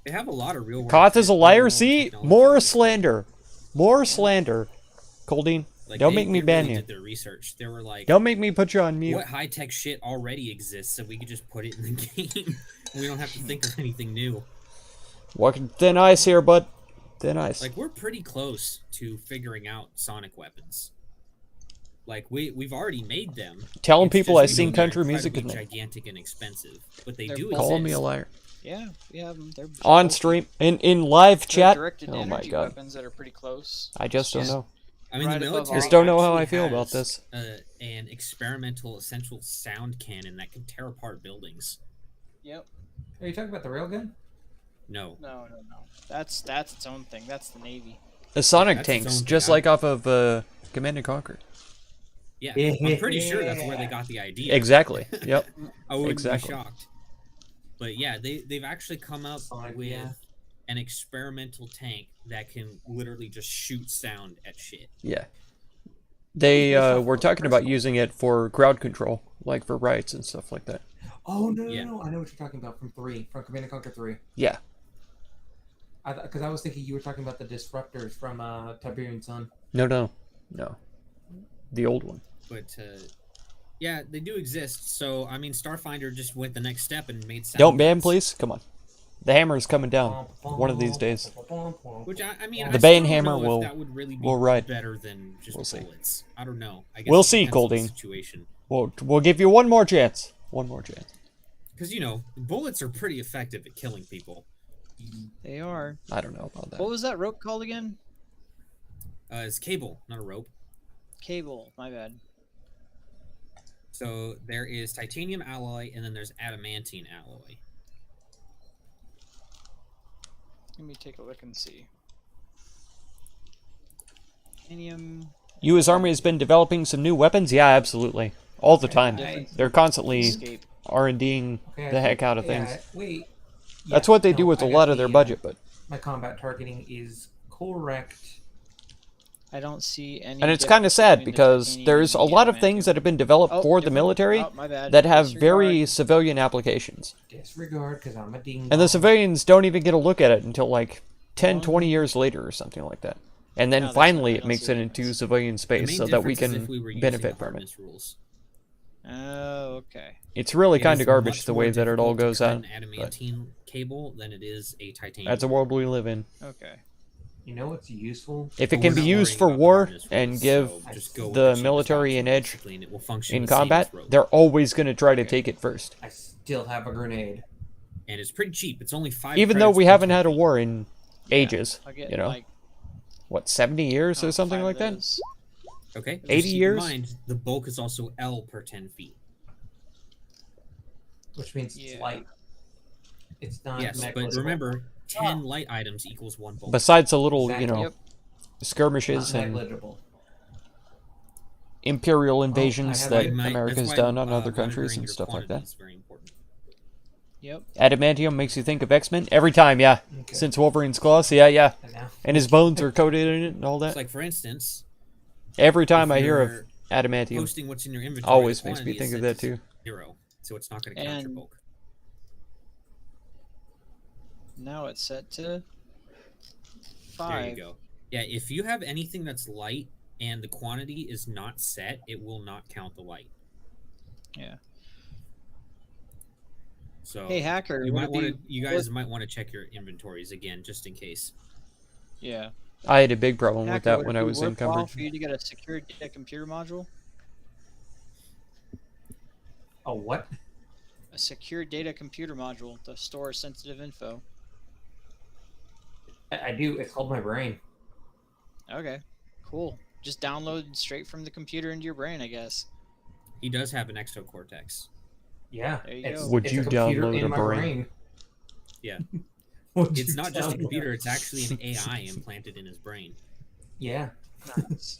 they have a lot of real world. Koth is a liar. real-world See? technology More that's slander. More slander. Coldine, Like, don't they- make me they ban really you. did their research. They were like, Don't make me put you on mute. what high tech shit already exists, so we could just put it in the game. We don't have to think of anything new. Walking thin ice here, bud. Thin ice. Like, we're pretty close to figuring out sonic weapons. Like, we've already made them. Telling It's people just I we sing know they're country music incredibly and gigantic and expensive, but they They're do both- calling me a exist. liar. Yeah, we have them. They're On both- stream, in live they're chat. directed Oh my energy god. weapons that are pretty close. I just don't Just- know. I mean, right the above military Just don't know how actually I feel about has, this. An experimental essential sound cannon that can tear apart buildings. Yep. Are you talking about the railgun? No. No. That's its own thing. That's the Navy. The Sonic that's its tanks, own just thing. like off of Command and Conquer. Yeah, I'm pretty sure that's where they got the idea. Exactly. Yep. I wouldn't Exactly. be shocked. But yeah, they've actually come up Sonic, with yeah. an experimental tank that can literally just shoot sound at shit. Yeah. They were talking about using it for crowd control, like for riots and stuff like that. Oh no, Yeah. no! I know what you're talking about from Command and Conquer 3. Yeah. Because I was thinking you were talking about the disruptors from Tiberian Sun. No. The old one. But yeah, they do exist. So I mean, Starfinder just went the next step and made sound. Don't ban, guns. please. Come on. The hammer's coming down one of these days. Which I mean, The I still Bane don't hammer know if will- that would really be will ride. better than just We'll see. bullets. I don't know. I guess We'll it see, depends on the Goldine. Situation. We'll give you one more chance. One more chance. Because bullets are pretty effective at killing people. They are. I don't know about that. What was that rope called again? It's cable, not a rope. Cable. My bad. So there is titanium alloy, and then there's adamantine alloy. Let me take a look and see. Titanium. U.S. Army has been developing some new weapons. Yeah, absolutely, all the time. Different They're constantly escape. R&Ding Okay, the I heck think- out of yeah, things. Wait. That's Yeah, what they no, do with I a got lot of their the, budget, but My combat targeting is correct. I don't see any. and it's kind of difference sad between the because titanium there's and a the lot of things that adamantium. have been developed Oh, for the different- military oh, my bad. that have Disregard. very civilian applications. Disregard, because I'm a ding. And the civilians don't even get a look at it until like 10, Um, 20 years later or something like that. And then No, that's finally fine. I it don't makes see it the into difference. civilian The space main so that we difference is can if we were using benefit the from it. hardness rules. Oh, okay. It's really It kind is of garbage much the more way that it all difficult to goes cut out. an adamantine cable than it is a titanium. That's a world we live in. Okay. You know what's useful? If But it can we're be not used worrying for about the war hardness and rules, give so just go with the cheapest military option, an edge basically, and it will function in the same combat, as rope. they're always going to try to Okay. take it first. I still have a grenade. And it's pretty cheap. It's only 5 Even though credits we per haven't had a turkey. war in ages, I'll get you know, like what, 70 years or something 5 like of that? those. Okay. Just 80 keep in years? mind, the bulk is also L per 10 feet. Which means it's Yeah. light. It's not Yes, but negligible. remember, 10 light items equals 1 bulk. Besides the little, you Exactly. know, Yep. skirmishes Not and negligible. imperial invasions have that a- America's that's why, done on other countries monitoring and your stuff like quantity that. is very important. Yep. Adamantium makes you think of X-Men every time, yeah. Okay. Since Wolverine's claws, yeah. And now, And his bones are coated in it and all It's that. like, for instance, Every time if I hear of you're adamantium, posting what's in your inventory, always the makes me quantity think is of set that to too. 0, so it's not going to count your And- bulk. Now it's set to 5. There you go. Yeah, if you have anything that's light and the quantity is not set, it will not count the light. Yeah. So Hey, hacker. you would might it want to, be you guys might want to check your inventories again just in case. Yeah. I had a big problem with Hacker, that would when it I be was worthwhile encumbered. for you to get a secure data computer module? oh what? A secure data computer module to store sensitive info. I do. It's called my brain. Okay. Cool. Just download straight from the computer into your brain, I guess. He does have an exocortex. Yeah. There you it's, go. Would it's you a computer download in a my brain? Yeah. Would It's you not just a tell me? computer, it's actually an AI implanted in his brain Yeah. Nice.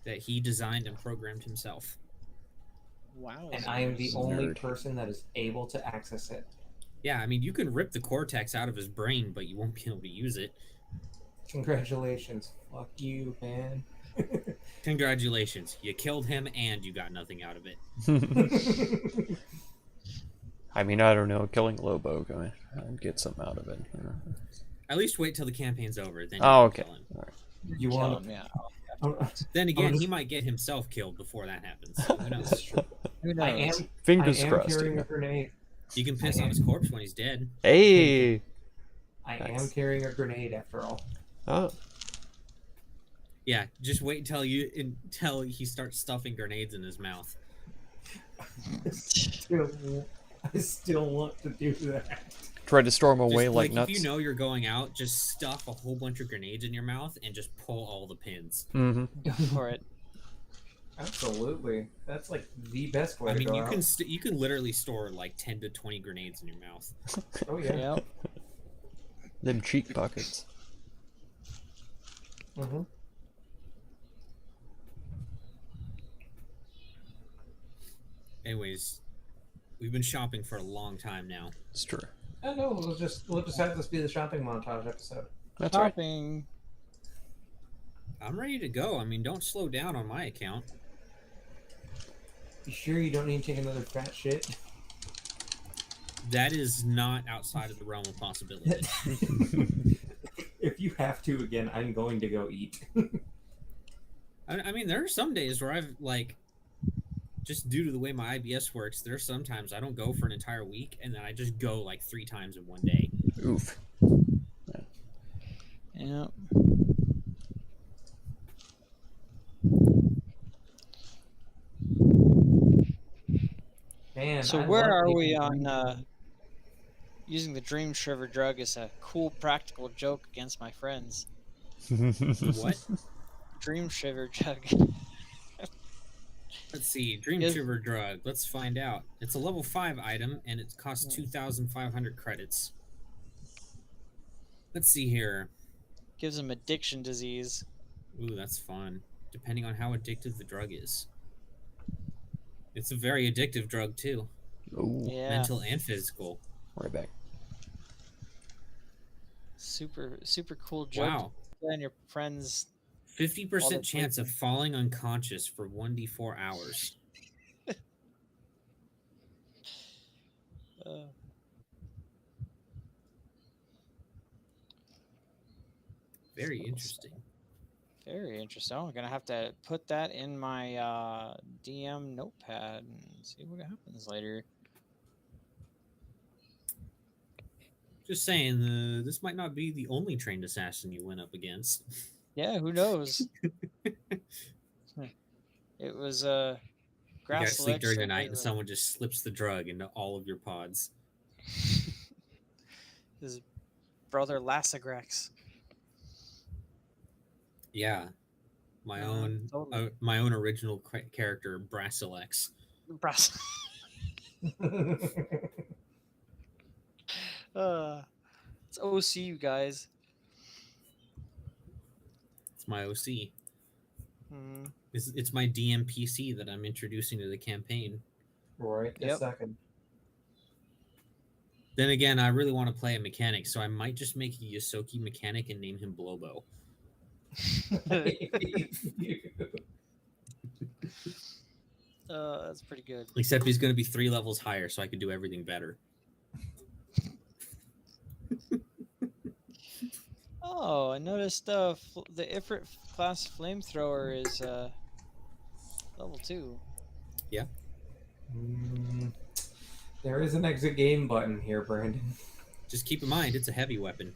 that he designed and programmed himself. Wow. And I am the only Nerd. person that is able to access it. Yeah, I mean, you can rip the cortex out of his brain, but you won't be able to use it. Congratulations. Fuck you, man. Congratulations, you killed him and you got nothing out of it. I mean, I don't know. Killing Lobo, I'd get something out of it. At least wait till the campaign's over, then you Oh, can okay. kill him. All right. You Kill want him, yeah. Then again, just- he might get himself killed before that happens. So who knows? That's true. Who knows? I am. Fingers I am crossed. carrying yeah. a grenade. You can piss on his corpse when he's dead. Hey. I Nice. am carrying a grenade after all. Oh. Yeah, just wait until he starts stuffing grenades in his mouth. I still want to do that. Try to storm away Just, like nuts. if you know you're going out, just stuff a whole bunch of grenades in your mouth and just pull all the pins. Mm-hmm. Go for it. Absolutely. That's like the best way I to mean, go you out. can you can literally store like 10 to 20 grenades in your mouth. Oh yeah. Yep. Them cheek pockets. Mm-hmm. Anyways, we've been shopping for a long time now. It's true. Oh no, we'll just have this be the shopping montage episode. That's right. Shopping. I'm ready to go. I mean, don't slow down on my account. You sure you don't need to take another fat shit? That is not outside of the realm of possibility. If you have to again, I'm going to go eat. I mean, there are some days where I've like, just due to the way my IBS works, there are sometimes I don't go for an entire week, and then I just go like 3 times in one day. Oof. Yep. Man, So I where love are taking we green on using the dream shiver drug as a cool practical joke against my friends? What? Dream shiver drug. Let's see. Dream Yes. Shiver drug. Let's find out. It's a level 5 item, and it costs Hmm. 2,500 credits. Let's see here. Gives them addiction disease. Ooh, that's fun. Depending on how addictive the drug is. It's a very addictive drug, too. Ooh. Yeah. Mental and physical. Right back. Super cool joke. Wow. And your friends. 50% chance of falling unconscious for 1d4 hours. Uh, Very interesting. very interesting. I'm gonna have to put that in my DM notepad and see what happens later. Just saying, this might not be the only trained assassin you went up against. Yeah, who knows? It was You gotta grass sleep during the night and someone just slips the drug into all of your pods. his brother Lassagrex. Yeah. My Yeah, own totally. my own original character, Brasilex. Brass. It's OC, you guys. It's my OC. Mhm. It's my DMPC that I'm introducing to the campaign. Right this Yep. second. Then again, I really want to play a mechanic, so I might just make a Yosoki mechanic and name him Blobo. That's pretty good. Except he's going to be 3 levels higher, so I can do everything better. Oh, I noticed the Ifrit class flamethrower is level 2. There is an exit game button here, Brandon. Just keep in mind, it's a heavy weapon.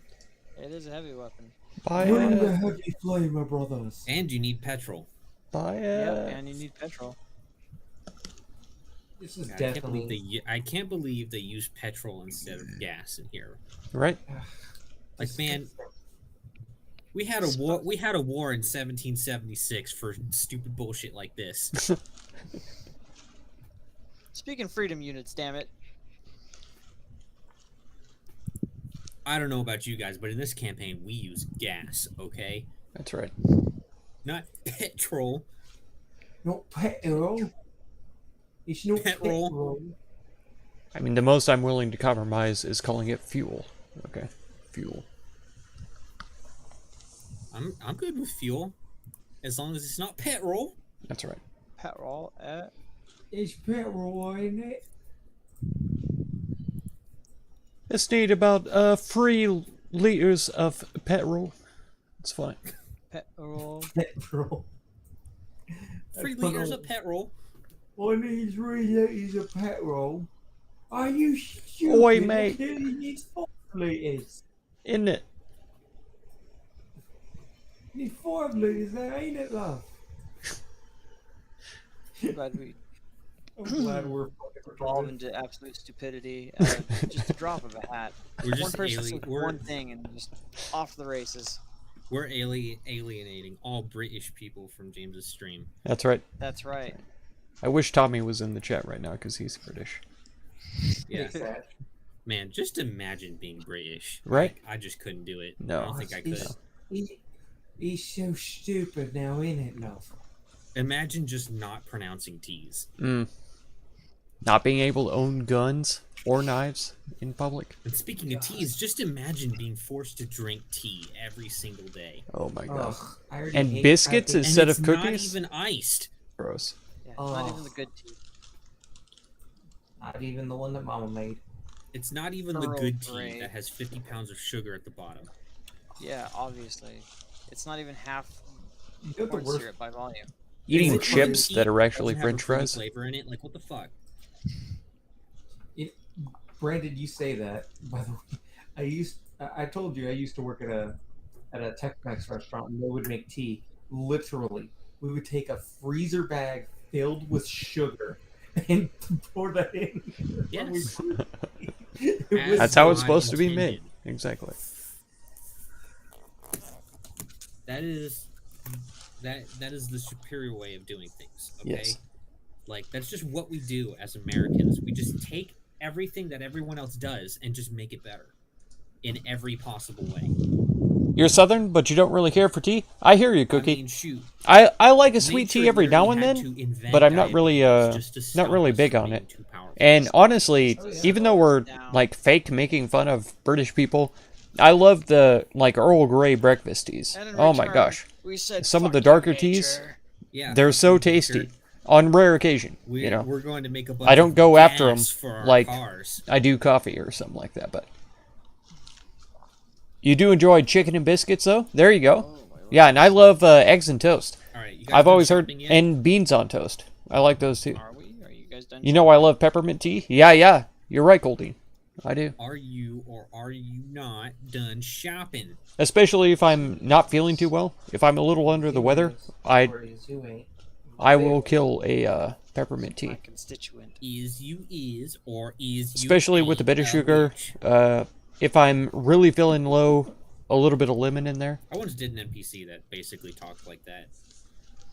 It is a heavy weapon. Buy Bring the it. heavy flame, my brothers. And you need petrol. Buy Yep, it. and you need petrol. This is I can't believe definitely. I can't believe they use petrol instead of gas in here. Right. Like, man, we had a war. We had a war in 1776 for stupid bullshit like this. Speaking freedom units, damn it. I don't know about you guys, but in this campaign, we use gas. Okay, That's right. not petrol. No petrol. It's no Petrol. petrol. I mean, the most I'm willing to compromise is calling it fuel. Okay. Fuel. I'm good with fuel, as long as it's not petrol. That's right. Petrol at It's petrol, ain't it? Let's need about 3 liters of petrol. It's fine. petrol. Petrol. 3 liters of petrol. I need 3 liters of petrol. Are you stupid? Oi, mate. It only needs 5 liters. Isn't it? You need 5 liters there, ain't it, love? Glad we I'm glad we're fucking evolve retarded. into absolute stupidity. Just a drop of a hat. We're One just person says we're, one thing and just off the races. we're alienating all British people from James's stream. That's right. That's right. I wish Tommy was in the chat right now because he's British. Yeah, Exactly. man, just imagine being British. Right? Like, I just couldn't do it. No. I don't think I could. He's so stupid now, ain't it, love? Imagine just not pronouncing T's. Not being able to own guns or knives in public. And speaking of T's, just imagine being forced to drink tea every single day. Oh my god. Ugh, I already And hate- biscuits I is- think- Instead and it's of not cookies? even iced. Gross. Yeah, not even the Oh. good tea. Not even the one that Mama made. It's not even the Earl good tea Grey. that has 50 pounds of sugar at the bottom. Yeah, obviously. It's not even half You know the corn worst. syrup by volume. Eating Is it chips tea that are actually doesn't have a French fruity fries. flavor in it? Like, what the fuck? Brandon, you say that. By the way, I told you I used to work at a Tex-Mex restaurant, and they would make tea. Literally, we would take a freezer bag filled with sugar and pour that in. Yes. It As was That's how it's God supposed to be made. intended. Exactly. That is the superior way of doing things. Okay. Yes. Like, that's just what we do as Americans. We just take everything that everyone else does and just make it better in every possible way. You're Southern, but you don't really care for tea? I hear you, I Cookie. mean, shoot. I like a sweet Nature tea every now and literally had then, to invent but I'm not really diabetes just to not stop really us big from on being it. too powerful. And honestly, Oh, yeah. even though we're Down. like fake making fun of British people, I love the like Earl Grey breakfast teas. And in Oh my return, gosh. We said Some of "Fuck the you, darker teas, nature." Yeah, they're so fucking tasty. Baker. On rare occasion, We're, you know. we're going to make a bunch I don't of go after 'em gas for our like- cars. I do coffee or something like that, but you do enjoy chicken and biscuits though? There you go. Oh, my Lord. Yeah, and I love eggs and toast. All right, you guys I've done always heard shopping yet? and beans on toast. I like those too. Are we? Are you guys done? You know I love peppermint tea? Yeah. You're right, Goldie. I do. Are you or are you not done shopping? Especially if I'm not feeling too well. If I'm a little under the weather, I will kill a peppermint My tea. constituent. Is you is or is you Especially with the bit of ain't a sugar. witch? If I'm really feeling low, a little bit of lemon in there. I once did an NPC that basically talked like that.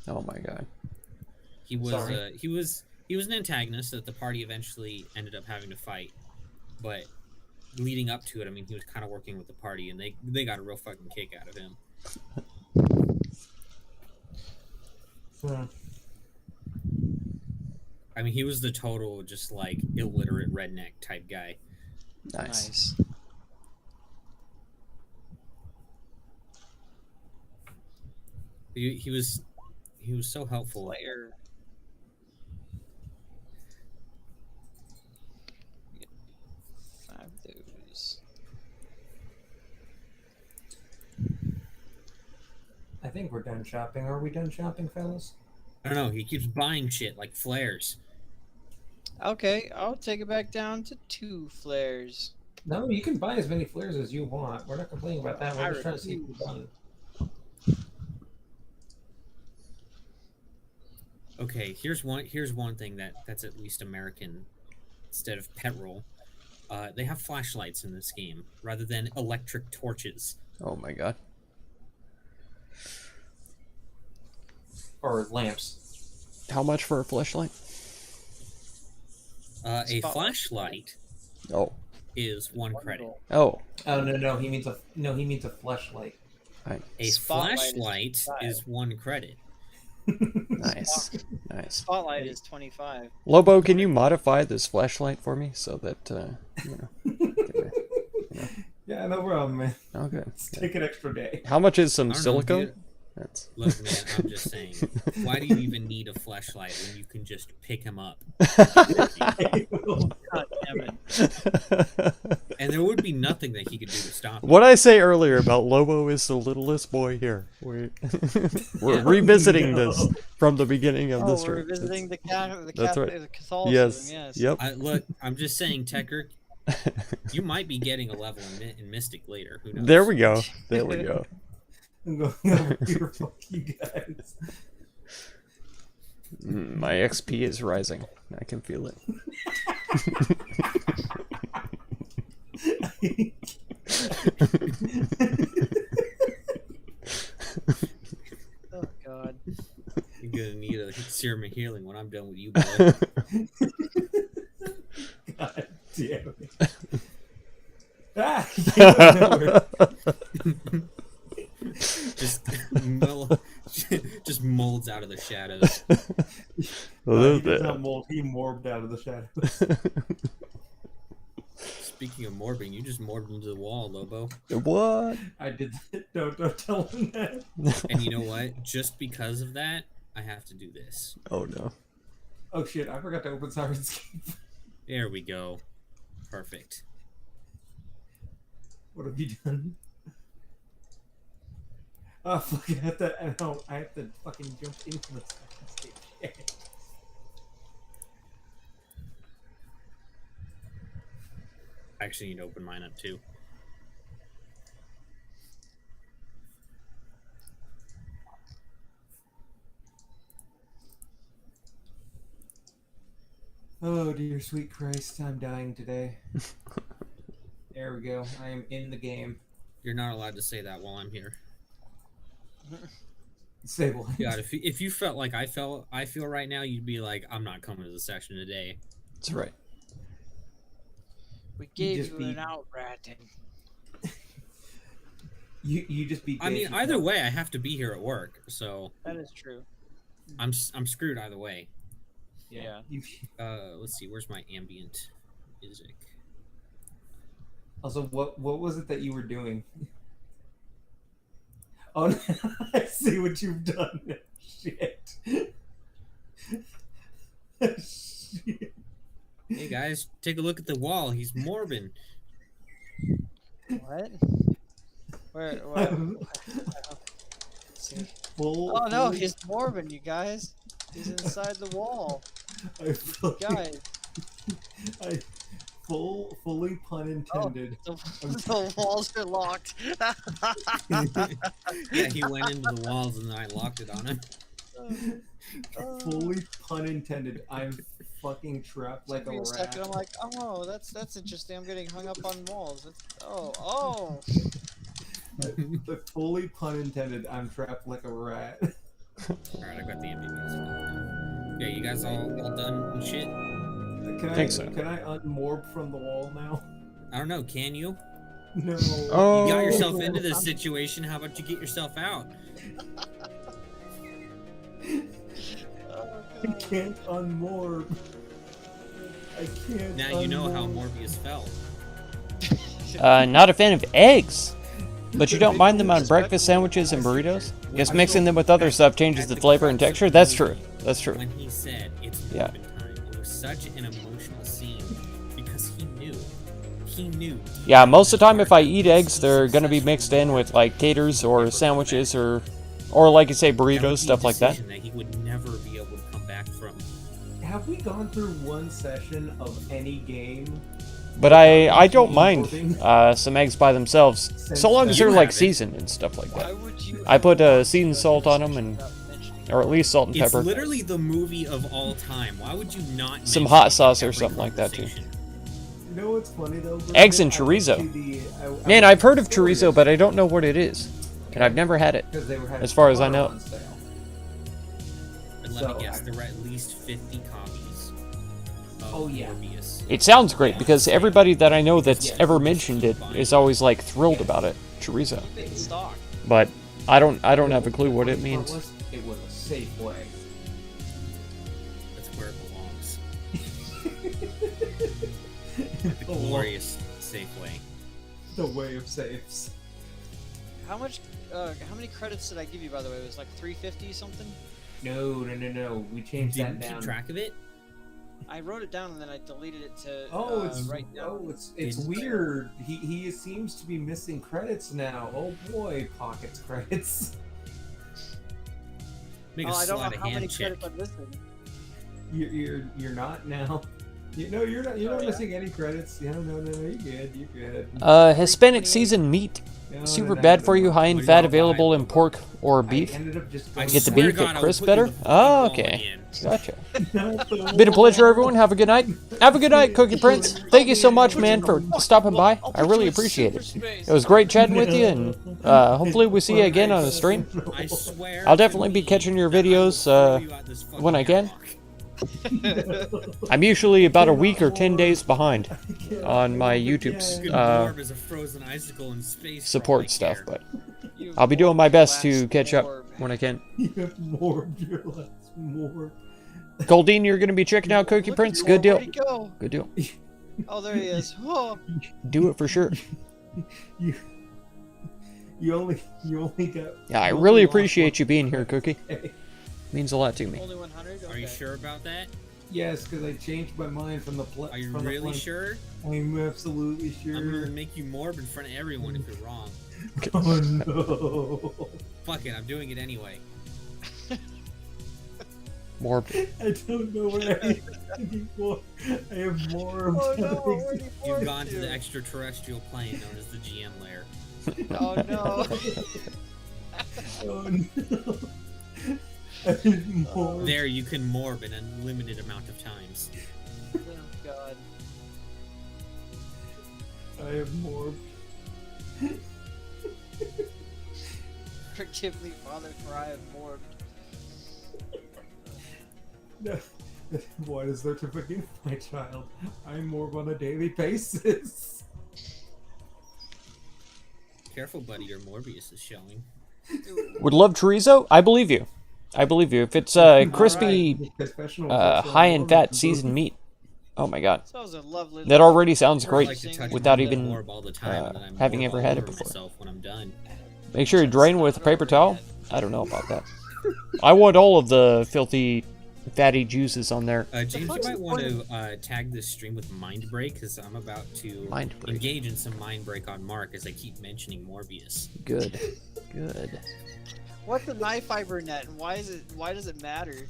Oh my god. He was Sorry. he was an antagonist that the party eventually ended up having to fight, but leading up to it, I mean, he was kind of working with the party, and they got a real fucking kick out of him. I mean, he was the total just like illiterate redneck type guy. Nice. He was so helpful. Player. Five of those. I think we're done shopping. Are we done shopping, fellas? I don't know. He keeps buying shit like flares. Okay, I'll take it back down to 2 flares. No, you can buy as many flares as you want. We're not complaining about that. We're I just trying to see if we're done. Okay, here's one thing that's at least American instead of petrol. They have flashlights in this game rather than electric torches. Oh my god. Or lamps. How much for a flashlight? A Spotlight. flashlight Oh. is 1 credit. Oh. Oh no, he means a fleshlight. A Spotlight is flashlight 25. is 1 credit. Nice. Nice. Spotlight is 25. Lobo, can you modify this flashlight for me so that you know? Yeah, no problem, man. Okay. Let's take an extra day. How much is some I don't know, silicone? dude. That's. Look, man, I'm just saying. Why do you even need a flashlight when you can just pick him up? God damn it. And there would be nothing that he could do to stop him. What I say earlier about Lobo is the littlest boy here. We're revisiting this from the beginning of Oh, this we're trip. revisiting the That's right. Catholicism, yes. Yep. Look, I'm just saying, Tecker, you might be getting a level in Mystic later. Who knows? There we go. There we go. I'm going over here, fuck you guys. My XP is rising. I can feel it. Oh god. You're gonna need a serum of healing when I'm done with you, boy. God damn it. Ah, he came out of nowhere. just molds out of the shadows. He did not mold, he morbed out of the shadows. Speaking of morbing, you just morbed into the wall, Lobo. What? I did that. Don't tell him that. And you know what? Just because of that, I have to do this. Oh no. Oh shit, I forgot to open Sirenscape. There we go. Perfect. What have you done? Oh fuck, I have to fucking jump into the Sirenscape. Shit. I actually need to open mine up too. Oh dear sweet Christ, I'm dying today. There we go. I am in the game. You're not allowed to say that while I'm here. Say what? God, if you felt like I feel right now, you'd be like, I'm not coming to the session today. That's right. We gave just you be- an out ratting. You just be. I mean, either way, I have to be here at work, so That is true. I'm screwed either way. Yeah. Let's see, where's my ambient music? Also, what was it that you were doing? Oh, no, I see what you've done. Shit. Shit. Hey guys, take a look at the wall. He's morbing. What? Where? See. Full, Oh no, he's morbid, you guys. He's inside the wall. Guys. Fully pun intended. The walls are locked. Yeah, he went into the walls and then I locked it on him. Fully pun intended. I'm fucking trapped like Took me a a rat. second, I'm like, oh, that's interesting. I'm getting hung up on walls. Oh. But fully pun intended. I'm trapped like a rat. Alright, I got the ambient music. Yeah, you guys all done and shit? Can I unmorb from the wall now? I don't know, can you? No. Oh. You got yourself into this situation, how about you get yourself out? I can't unmorb. I can't. Now you know how Morbius felt. Not a fan of eggs. But you don't mind them on breakfast sandwiches and burritos? Guess mixing them with other stuff changes the flavor and texture? That's true. That's true. When he said it's Yeah. morbid time, it was such an emotional scene because he knew. He knew. Yeah, most of the time if I eat eggs, they're gonna be mixed in with like taters or sandwiches or like you say, That would be a burritos, stuff like that. decision that he would never be able to come back from. Have we gone through one session of any game? But I don't mind some eggs by themselves, so long as You they're like have it. seasoned and stuff like Why that. would you? I put seasoned salt on them, and or at least salt and It's pepper. literally the movie of all time. Why would you not? Some mention hot it sauce in or every something like that, too. conversation? You know what's funny though? Brandon? Eggs and I went chorizo. to the- I Man, went I've to heard the of store chorizo, but I don't know what it is, and I've never had it. because they were having as far as I butter know. on sale. And let So, me guess, there were at least 50 copies of Oh, yeah. Morbius. It sounds great because everybody that I know that's ever mentioned it is always like thrilled about it. Chorizo, Big stock. but I don't have a clue what it means. It was a safe way. That's where it belongs. The glorious Safeway. the way of safes. How much? How many credits did I give you, by the way? It was like 350 something. No. We changed that Didn't down. keep track of it. I wrote it down and then I deleted it to write down. It's weird. He seems to be missing credits now. Oh boy, pockets credits. Make a I don't sleight know of how many hand check. credits I'm missing. You're not now. You're not. You're not missing any credits. No. You're good. You're good. Hispanic seasoned meat. Super bad for you, high in What do fat, you available buy? in pork or I beef. ended up just I going Get the swear beef to at God, I will crisp put you better? the fucking Oh, wall okay. again. Gotcha. Not the Been a pleasure, wall. everyone. Have a good night. Have a good night, Cookie Prince. Thank you so much, man, for stopping by. I really appreciate it. It was great chatting with you, and hopefully we see you again on a stream. I swear. I'll to definitely be me catching your that I will videos, throw you out this fucking when I can. airlock. I'm usually about a week or 10 days behind on my YouTube's Good orb is a frozen icicle in space. for all I support stuff, care. but You I'll be doing my best to last catch up orb. when I can. You have more of your last more. Goldine, you're gonna be checking out Cookie Look Prince? at Good you, deal. where'd he go? Good deal. Oh, there he is. Oh, Do it for sure. You only got. Yeah, I you really only appreciate you lost being here, Cookie. one. Means a lot to me. only 100. Are you sure about that? Yes, because I changed my mind from the Are you really sure? I'm absolutely sure. I'm gonna make you morb in front of everyone if you're wrong. Oh no! Fuck it, I'm doing it anyway. More. I don't know what I have anymore. I have more. Oh no, where'd he You've morph gone to the extraterrestrial plane known as the GM layer. Oh no. Oh no! I have more. There, you can morb an unlimited amount of times. Oh god. I have more. Forgive me, Father, for I have morphed. No. What is there to forgive, my child? I morb on a daily basis. Careful, buddy, your Morbius is showing. Would love chorizo? I believe you. I believe you. If it's crispy, high in fat seasoned meat. Oh my god. That was a lovely. That already sounds I great like to touch without my even morb all the time, and then I having morb ever all had it over before. myself when I'm done. Make sure you drain with a paper towel. I don't know about that. I want all of the filthy, fatty juices on there. James, you fuck's might the want point to tag this stream with Mind Break, because I'm about to Mind Break. engage in some Mind Break on Mark as I keep mentioning Morbius. Good. Good. What's a knife fiber net, and why does it matter?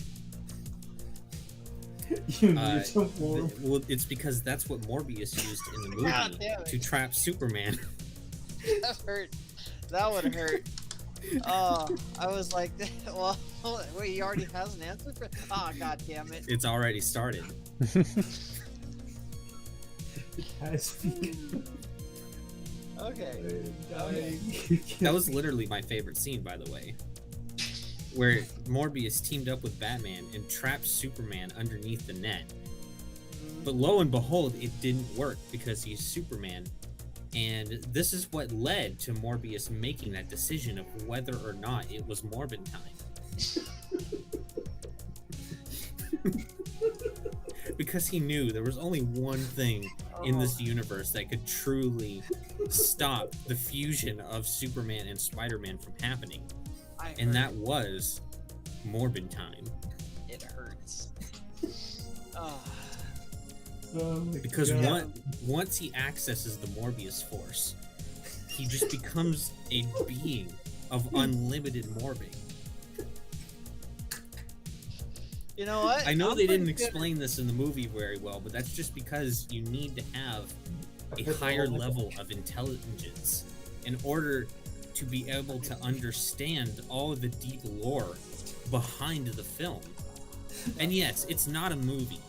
You need some more. Well, it's because that's what Morbius used in the God movie damn it. to trap Superman. That hurt. That would hurt. Oh, I was like, well, wait, he already has an answer for. Oh, god damn it. It's already started. Okay. That was literally my favorite scene, by the way, where Morbius teamed up with Batman and trapped Superman underneath the net. But lo and behold, it didn't work because he's Superman. And this is what led to Morbius making that decision of whether or not it was Morbin time. Because he knew there was only one thing in this universe that could truly stop the fusion of Superman and Spider-Man from happening. And that was Morbin time. It hurts. Oh. Because once he accesses the Morbius force, he just becomes a being of unlimited morbing. You know what? I know I'm they didn't pretty good. explain this in the movie very well, but that's just because you need to have a higher level of intelligence in order to be able to understand all of the deep lore behind the film. And yes, it's not a movie,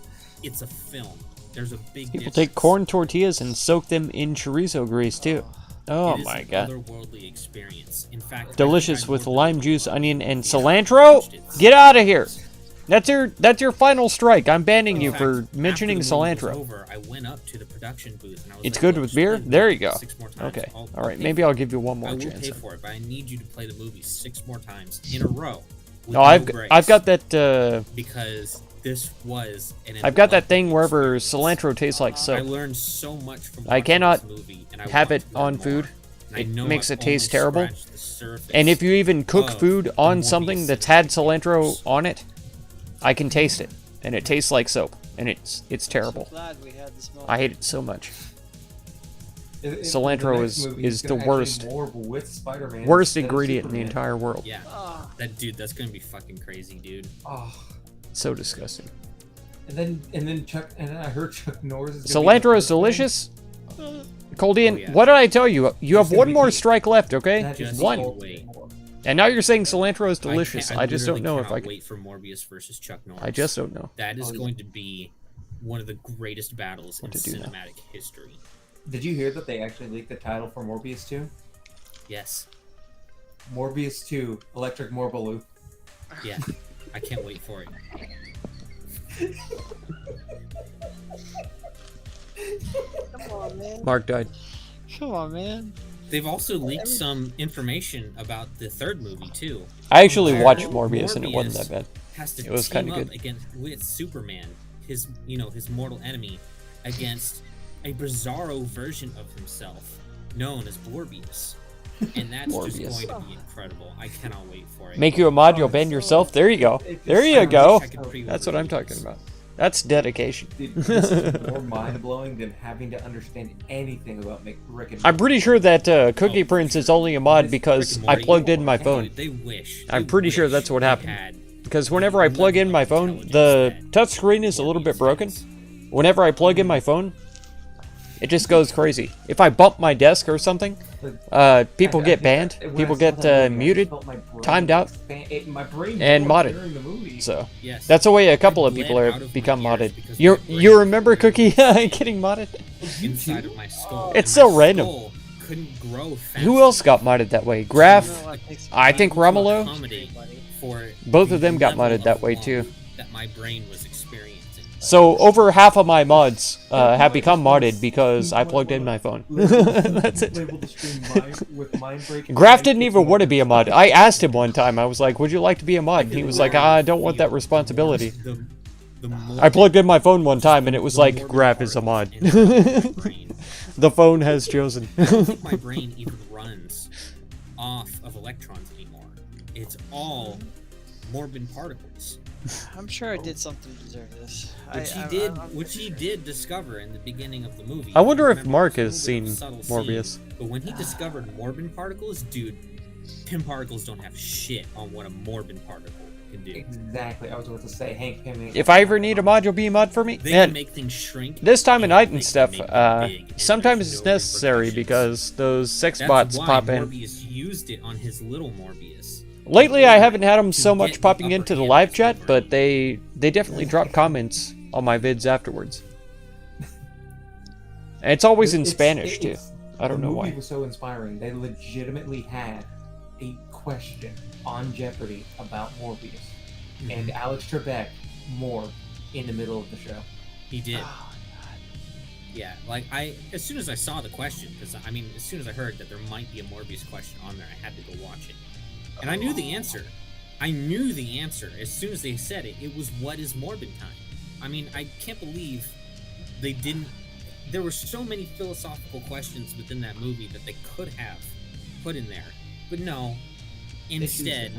it's a film. There's a big People difference. take corn tortillas and soak them in chorizo grease too. Oh It is my an god. otherworldly experience. In fact, Delicious I think with I lime ordered juice, it. onion, and Yeah, cilantro? I watched it. Get out of here! That's your final strike. I'm banning In you fact, for mentioning after the movie was cilantro. over, I went up to the production booth and I was It's like, good "Look, with just beer? play the There movie you go. 6 more times. Okay. I'll All right. pay Maybe for I'll it. give you one more I will chance. pay for it, but I need you to play the movie 6 more times in a row. With No, I've got that. because this was an I've got that enlightening thing wherever experience. cilantro tastes like I soap. learned so much from I watching cannot this movie, and I have want it to learn on more. food. And I It know makes I've it taste only terrible. scratched the surface And if you even cook of food the on Morbius something that's had cinematic cilantro universe. on it, I can taste it, and it tastes like soap, and it's I'm terrible. so glad we had this moment. I hate it so much. The Cilantro next is- movie is the gonna actually worst. More with Spider-Man Worst instead of ingredient in the Superman. entire world. Yeah, Ah, that's gonna be fucking crazy, dude. Oh. So disgusting. And then Chuck and I heard Chuck Norris is gonna be the Cilantro is first one. delicious. Coldian, Oh, yeah. what did I tell you? You have It's gonna one be more the- strike left, okay? That is Just One. all- wait. And now you're saying cilantro is delicious. I just don't literally know if I cannot can. wait for Morbius versus Chuck Norris. I just don't know. That is Oh, yeah. going to be one of the greatest battles in What to do now. cinematic history. Did you hear that they actually leaked the title for Morbius 2? Yes. Morbius 2, Electric Morbaloo. Yeah. I can't wait for it. come on, man. Mark died. Come on, man. They've also leaked some information about the third movie too. I actually Where watched Morbius, and it wasn't Morbius that bad. Has to It was team kinda up good. against with Superman, his his mortal enemy, against a bizarro version of himself known as Morbius. And that's just Morbius. going to be incredible. I cannot wait for it. Make you a mod, you'll ban yourself. There you go. There you I go. wish I could pre-order That's what I'm these. talking about. That's dedication. Dude, this is more mind-blowing than having to understand anything about Rick and I'm pretty sure that Cookie Oh, Prince is only a mod Rick because and I Morty. plugged in my Dude, phone. they wish. I'm they pretty sure wish that's what they happened. had Because whenever I plug in my phone, the touchscreen is a little bit broken. Whenever I plug in my phone, it just goes crazy. If I bump my desk or something, people get banned, people get muted, timed out, my brain and broke modded. during the movie. so Yes. that's the way a couple of bled people out are of become my ears modded. because You my brain you remember literally Cookie getting modded? inside of my skull. It's and my so random. skull couldn't grow fast Who else got modded that way? Graph, You know what makes me I think mad? Romulo. accommodate for Both the of them got level modded that of way lump too. that my brain was experiencing. So over half of my mods have become modded because I plugged in my phone. That's it. Label the stream with mind break. Graph didn't even want to be a mod. I asked him one time. I was like, "Would you like to be a mod?" And he was like, "I don't want that responsibility." The more I plugged in my phone one time, and it was like, "Graph is a mod." The phone has chosen. I don't think my brain even runs off of electrons anymore. It's all morbid particles. I'm sure I did something to deserve this. Which he did discover in the beginning of the movie. I wonder if Remember, Mark it's a has little bit of seen a subtle Morbius. scene, but when he discovered morbid particles, dude, Pym particles don't have shit on what a morbid particle can do. Exactly. I was about to say Hank Pym. If I ever need a mod, you'll be a mod for me. They can And make things shrink. this time of and night they and can stuff, make them big, and sometimes there's it's no necessary repercussions. because those sex That's bots why pop in. Morbius used it on his little Morbius. Lately, I haven't had them so to much get the popping upper into the hand live on chat, Wolverine. but they definitely drop comments on my vids afterwards. And it's always in Spanish too. I don't know The movie why. was so inspiring. They legitimately had a question on Jeopardy about Morbius, and Alex Trebek more in the middle of the show. He did. Oh, Yeah, like as soon as I saw the question, because I mean, as soon as I heard that there might be a Morbius question on there, I had to go watch it, and I knew the answer. I knew the answer as soon as they said it. It was what is morbid time? I mean, I can't believe they didn't. There were so many philosophical questions within that movie that they could have put in there, but no. Instead,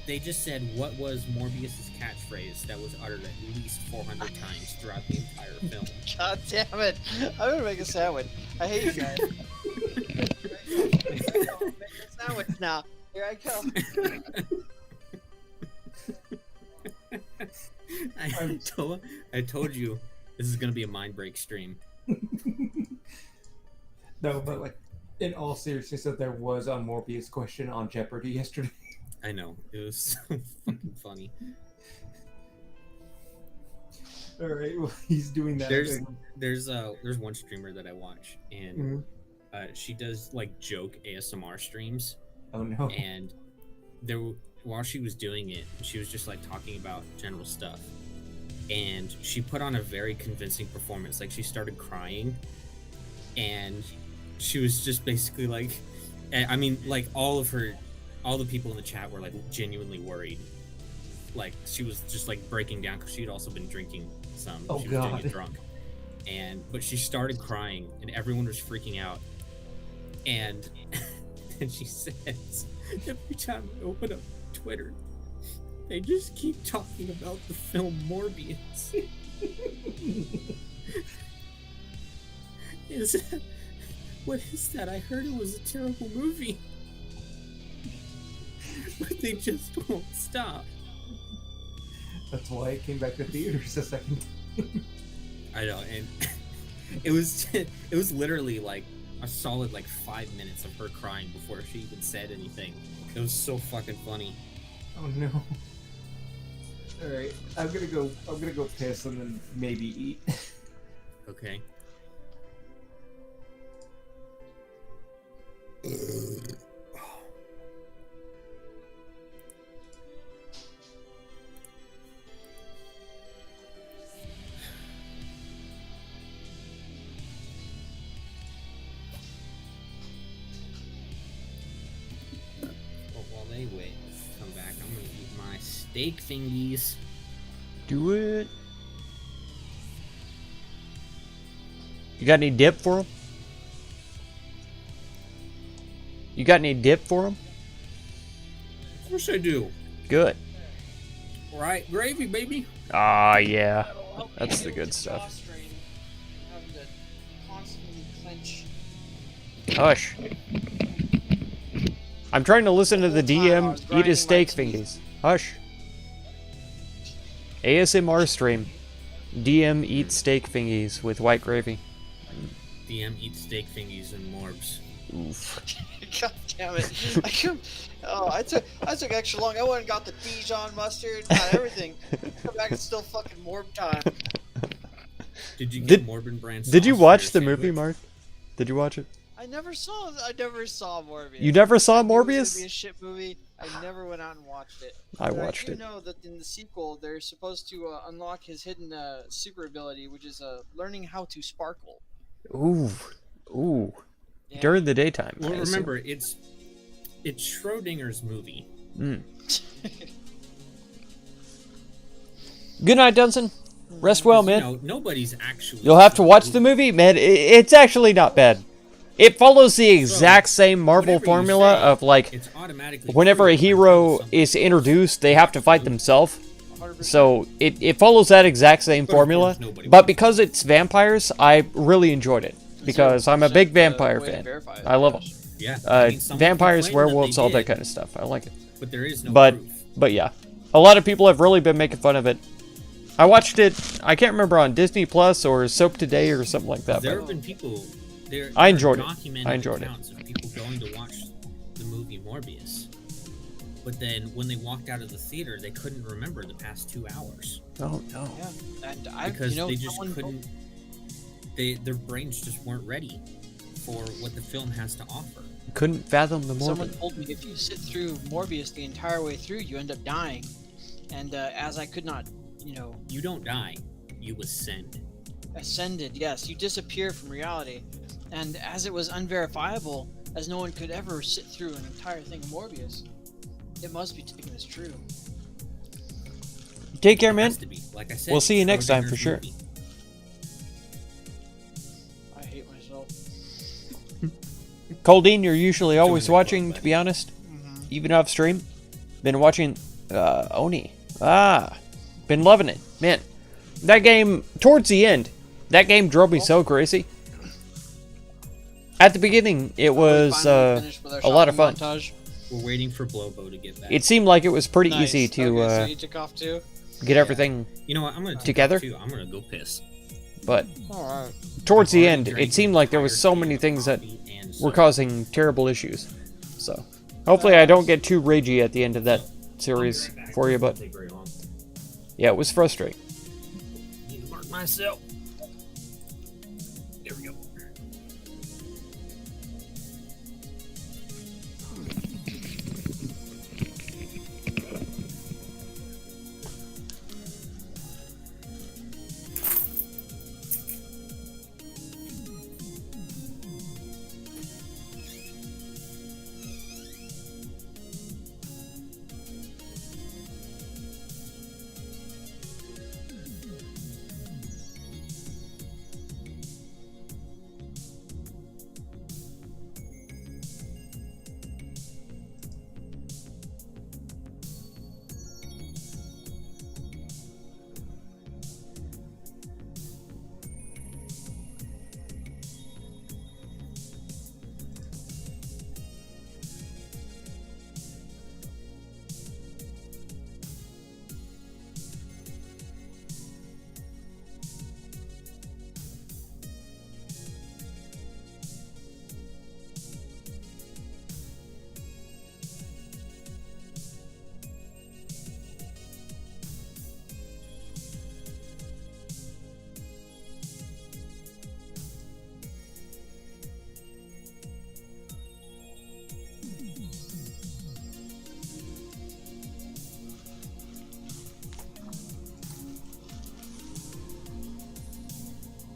they just said what was Morbius's catchphrase that was uttered at least 400 times throughout the entire film. God damn it! I'm gonna make a sandwich. I hate you guys. Make a sandwich now. Here I come. I told you this is gonna be a mind break stream. No, but like in all seriousness, that there was a Morbius question on Jeopardy yesterday. I know, it was so fucking funny. All right, well, he's doing that. There's one streamer that I watch, and she does like joke ASMR streams, Oh no. and while she was doing it, she was just like talking about general stuff, and she put on a very convincing performance. Like she started crying, and she was just basically like, I mean, like all the people in the chat were like genuinely worried, like she was just like breaking down because she'd also been drinking some. Oh, she was God. getting drunk, but she started crying, and everyone was freaking out. And and she says, every time I open up Twitter, they just keep talking about the film Morbius. Is that, what is that? I heard it was a terrible movie. But they just won't stop. That's why I came back to theaters a second time. I know, and it was literally like a solid like 5 minutes of her crying before she even said anything. It was so fucking funny. Oh no. Alright, I'm gonna go piss and then maybe eat. Okay. While they wait, come back. I'm gonna eat my steak thingies. Do it. You got any dip for him? You got any dip for him? Of course I do. Good. Right, gravy, baby. Ah, yeah. That'll help That's me the with good the stuff. jaw strain, having to constantly clench. Hush. I'm trying to listen to the The whole time I DM was eat grinding his my steak teeth. fingies. Hush. ASMR stream. DM eats steak fingies with white gravy. DM eat steak thingies and morbs. Oof. God damn it! I took extra long. I went and got the Dijon mustard, got everything. Come back, it's still fucking morb time. Did you Did- get Morbin brand Did you sauce for watch your the movie, sandwich? Mark? Did you watch it? I never saw Morbius. You never saw I knew it was Morbius? gonna be a shit movie. I never went out and watched it. I But watched I it. do know that in the sequel, they're supposed to unlock his hidden super ability, which is learning how to sparkle. Ooh. Ooh. Yeah. During the daytime. Well, I assume. remember, it's Schrodinger's movie. Mm. Good night, Dunson. Rest well, man. No, nobody's actually. You'll have to watch the movie, man. It's actually not bad. It follows the exact same Marvel whatever you formula say, of like It's automatically whenever true a if I hero tell something. is introduced, they have to fight themselves. 100%. So it follows that exact same But of formula. course nobody But wants because it's vampires, I really enjoyed it because I'm a 0% big vampire way to fan. verify it, I love them. yes. Yeah, I mean, someone Vampires, complained that they werewolves, all that did, kind of stuff. I like it. But there is no But proof. but yeah, a lot of people have really been making fun of it. I watched it. I can't remember on Disney Plus or Soap Today or something like that. There But have been people. There I are enjoyed it. documented I enjoyed it. accounts of people going to watch the movie Morbius, but then when they walked out of the theater, they couldn't remember the past 2 hours oh no, Yeah, and I, because you know, they just someone told- couldn't. Their brains just weren't ready for what the film has to offer. couldn't fathom the Someone morbid. told me if you sit through Morbius the entire way through, you end up dying. And as I could not, You don't die, you ascend. ascended, yes, you disappear from reality. And as it was unverifiable, as no one could ever sit through an entire thing of Morbius, it must be taken as true. Take care, It man. has to be. Like I said, We'll see you next time for Schrodinger's sure. movie. I hate myself. Coldine, you're usually always the watching, club, to be honest, Mm-hmm. even off stream. Been watching Oni. Been loving it, man. That game towards the end, that game drove me so crazy. At the beginning, it was a lot of fun. Montage. We're waiting for Blobo to get back. It seemed like it was pretty Nice. easy to Okay, so you took off too? get everything, You know what? I'm gonna take Together? off too. I'm gonna go piss. but Alright. towards the I've end, already it seemed like there was drank so an many entire things that coffee and were soda. causing terrible issues. So, hopefully I don't get too ragey at the end of that series I'll be right back. for you, It won't but take very long. yeah, it was frustrating. Need to mark myself. There we go.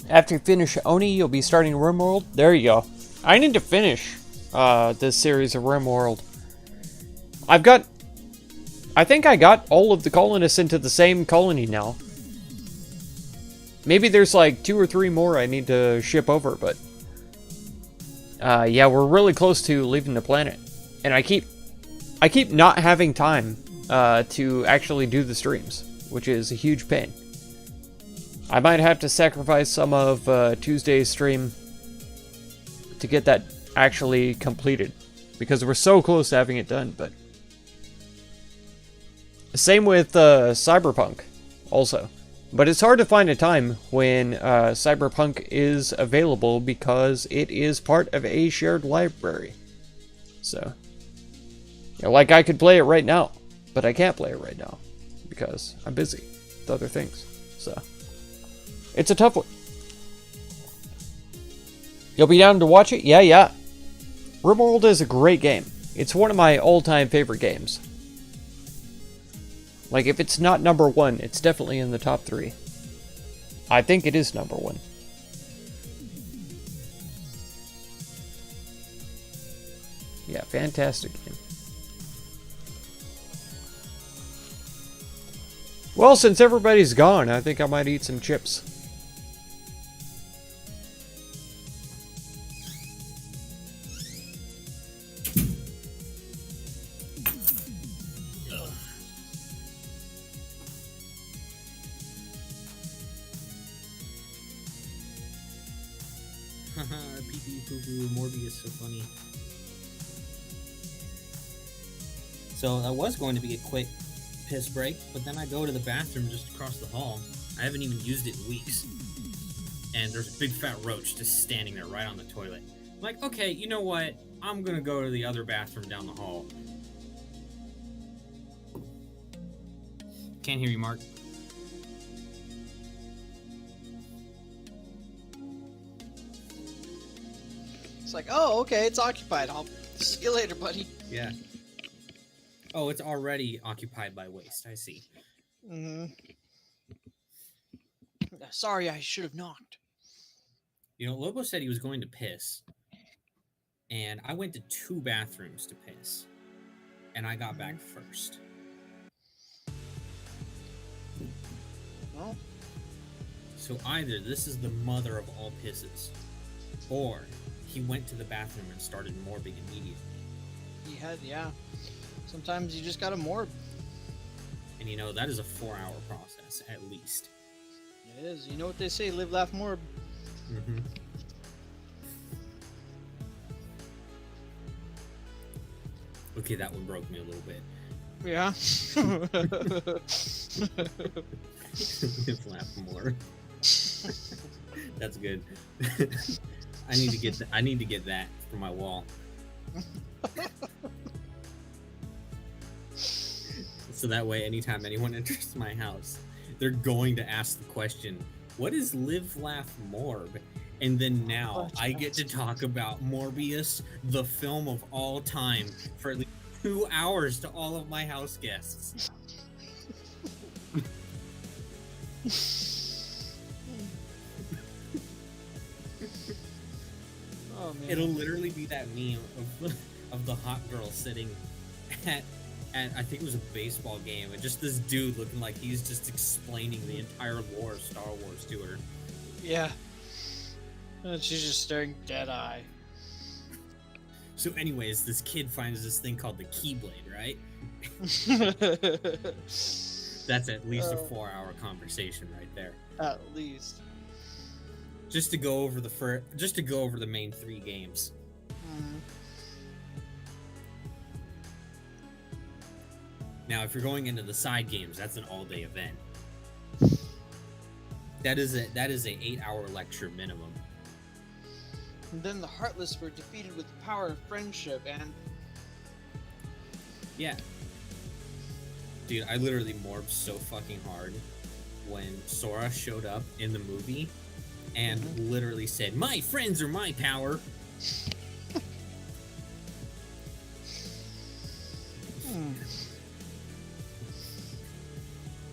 After you finish Oni, you'll be starting RimWorld. There you go. I need to finish this series of RimWorld. I think I got all of the colonists into the same colony now. Maybe there's like 2 or 3 more I need to ship over, but yeah, we're really close to leaving the planet. And I keep not having time to actually do the streams, which is a huge pain. I might have to sacrifice some of Tuesday's stream to get that actually completed, because we're so close to having it done. But same with Cyberpunk also. But it's hard to find a time when Cyberpunk is available because it is part of a shared library. So, you know, like I could play it right now, but I can't play it right now because I'm busy with other things. So, it's a tough one. You'll be down to watch it? Yeah. RimWorld is a great game. It's one of my all-time favorite games. Like, if it's not number 1, it's definitely in the top 3. I think it is number 1. Yeah, fantastic game. Well, since everybody's gone, I think I might eat some chips. Pee-pee, poo-poo, Morbius, so funny. So that was going to be a quick piss break, but then I go to the bathroom just across the hall. I haven't even used it in weeks. And there's a big fat roach just standing there right on the toilet. I'm like, okay, you know what? I'm gonna go to the other bathroom down the hall. Can't hear you, Mark. It's like, oh, okay, it's occupied. I'll see you later, buddy. Yeah. Oh, it's already occupied by waste. I see. Mm-hmm. Sorry, I should have knocked. You know, Lobo said he was going to piss. And I went to 2 bathrooms to piss. And I got back first. Well, So either this is the mother of all pisses, or he went to the bathroom and started morbing immediately. he had, yeah. Sometimes you just gotta morb. And you know, that is a 4-hour process, at least. It is. You know what they say, live, laugh, morb. Mm-hmm. Okay, that one broke me a little bit. Yeah. Laugh more. That's good. I need to get that for my wall. So that way, anytime anyone enters my house, they're going to ask the question, what is Live, Laugh, Morb? And then now I get to talk about Morbius, the film of all time, for at least 2 hours to all of my house guests. Oh, man. It'll literally be that meme of the hot girl sitting at I think it was a baseball game, and just this dude looking like he's just explaining the entire lore of Star Wars to her. Yeah. And she's just staring dead-eye. So anyways, this kid finds this thing called the Keyblade, right? That's at least a 4-hour conversation right there. At least. Just to go over the main 3 games. Mm. Now, if you're going into the side games, that's an all-day event. That is a 8-hour lecture minimum. And then the Heartless were defeated with the power of friendship, and Yeah. Dude, I literally morbed so fucking hard when Sora showed up in the movie and literally said, "My friends are my power."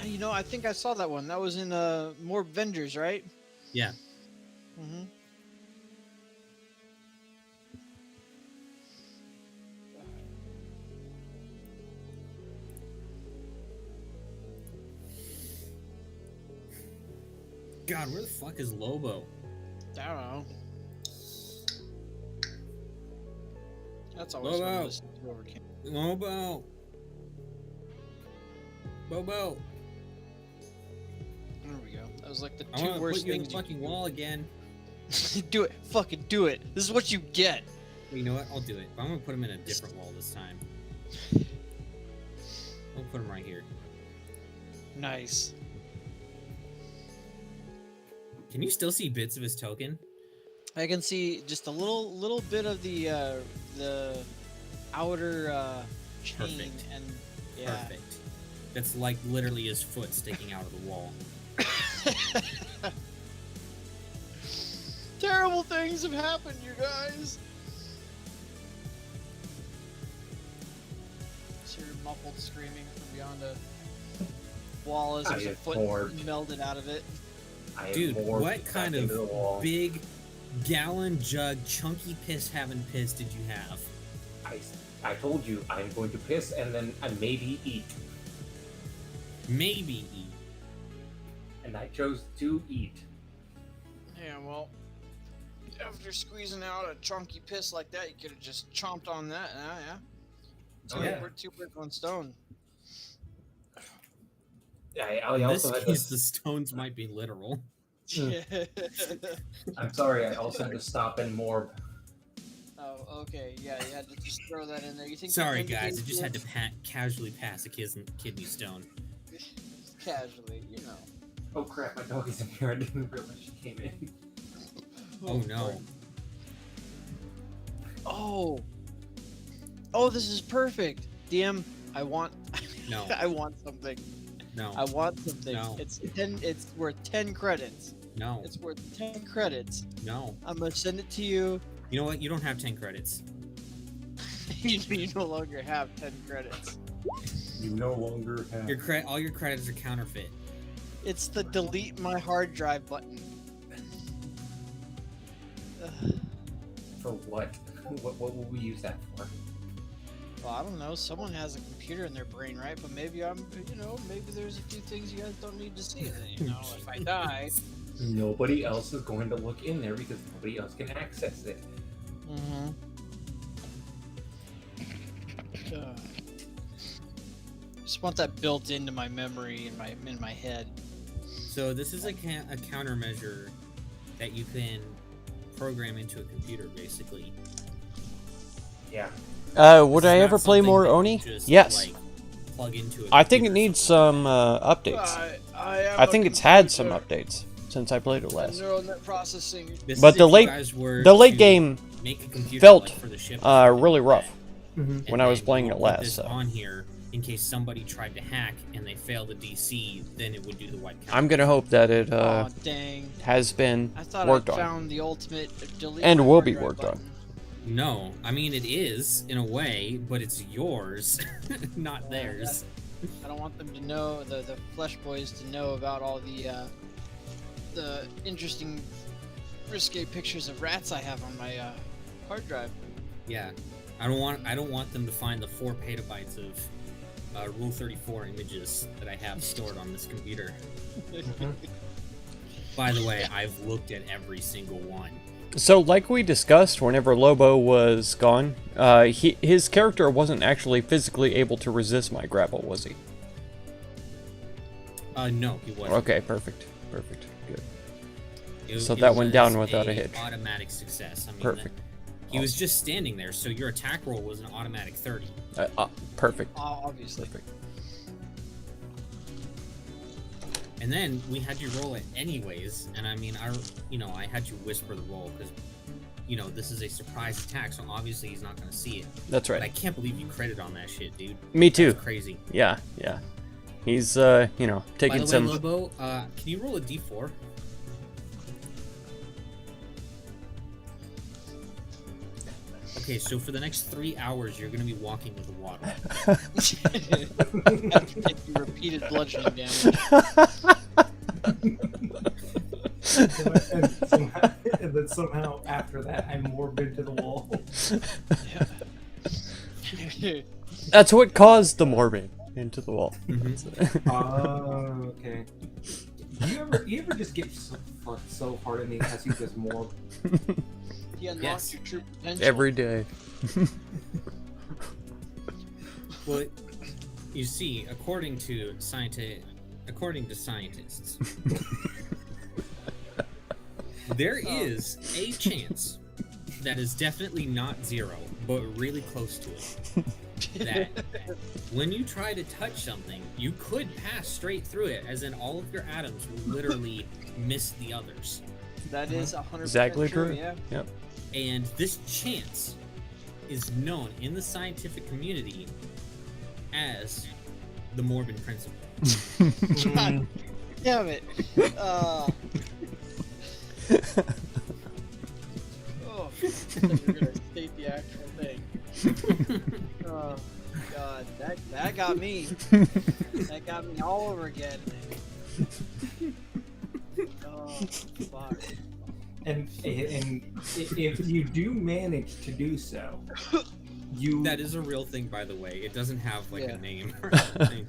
You know, I think I saw that one. That was in More Avengers, right? Yeah. Mm-hmm. God, where the fuck is Lobo? I don't know. That's always fun Lobo. to listen to over camp. Lobo. Bobo. There we go. That was like the I two want to worst put you in things the fucking wall again. do it. Fucking do it. This is what you get. Well, you know what? I'll do it. But I'm gonna put him in a different wall this time. I'll put him right here. Nice. Can you still see bits of his token? I can see just a little bit of the outer chain, Perfect. and yeah. Perfect. That's like literally his foot sticking out of the wall. Terrible things have happened, you guys. Just hear muffled screaming from beyond a wall as there's a foot melded out of it. Dude, what kind of big gallon jug chunky piss having piss did you have? I told you I'm going to piss and then I maybe eat. Maybe eat. And I chose to eat. Yeah, well, after squeezing out a chunky piss like that, you could have just chomped on that. Yeah. So Oh, yeah. we're two birds, one stone. I In also this had case, to, the stones might be literal. I'm sorry, I also had to stop and morb. Oh, okay. Yeah, you had to just throw that in there. You think? Sorry, guys. I just had to casually pass a kidney stone. Casually, you know. Oh crap, my dog is in here. I didn't realize she came in. Oh no. Oh, this is perfect. DM, I want. No. I want something. No. I want something. No. It's worth 10 credits. No. It's worth 10 credits. No. I'm gonna send it to you. You know what? You don't have 10 credits. You no longer have 10 credits. You no longer have. All your credits are counterfeit. It's the delete my hard drive button. Ugh. For what? What will we use that for? Well, I don't know. Someone has a computer in their brain, right? But maybe maybe there's a few things you guys don't need to see. You know, if I die. Nobody else is going to look in there because nobody else can access it. Mm-hmm. Just want that built into my memory in my head. So this is a countermeasure that you can program into a computer, basically. Yeah. Would It's I not ever play something more that you Oni? just, Yes. like, plug into a I think it computer. needs some updates. I think it's had some updates since I played it last. Neural net processing. This But is the if you late- guys were The late to game make a computer, felt like, for the ship or something really like rough that. Mhm. when And I was then playing you it put last. this So on here in case somebody tried to hack and they failed the DC, then it would do the wipe count. I'm gonna hope that it Oh dang! has been I thought worked I on. found the ultimate delete And my will hard be drive worked on. button. No, I mean it is in a way, but it's yours, not theirs. I don't want them to know the Flesh Boys to know about all the interesting, risque pictures of rats I have on my hard drive. Yeah, I don't want them to find the 4 petabytes of Rule 34 images that I have stored on this computer. By the way, I've looked at every single one. So, like we discussed, whenever Lobo was gone, his character wasn't actually physically able to resist my grapple, was he? No, he wasn't. Okay, perfect, good. So It that went down was without a hitch. Automatic success. I mean, Perfect. He was just standing there, so your attack roll was an automatic 30. Perfect. Obviously. Perfect. And then we had you roll it anyways, and I mean, I had you whisper the roll because, this is a surprise attack, so obviously he's not going to see it. That's But I right. can't believe you critted on that shit, dude. Me too. That's crazy. Yeah. He's, By taking the way, some. Lobo, can you roll a d4? Okay, so for the next 3 hours, you're going to be walking with the water. After taking repeated bludgeoning damage. That's what caused the Morbid into the wall. Oh, okay. You ever just get so hard in the ass you just more? You unlocked Yes. your true potential. Every day. Well, you see, according to scientists, there is a chance that is definitely not zero, but really close to it. That when you try to touch something, you could pass straight through it, as in all of your atoms will literally miss the others. That is 100% Exactly true. Yeah. Yep. And this chance is known in the scientific community as the Morbin principle. God damn it. Oh, you're gonna state the actual thing. Oh god, that got me. That got me all over again. Oh fuck. And if you do manage to do so, you That is a real thing, by the way. It doesn't have like Yeah. a name or anything.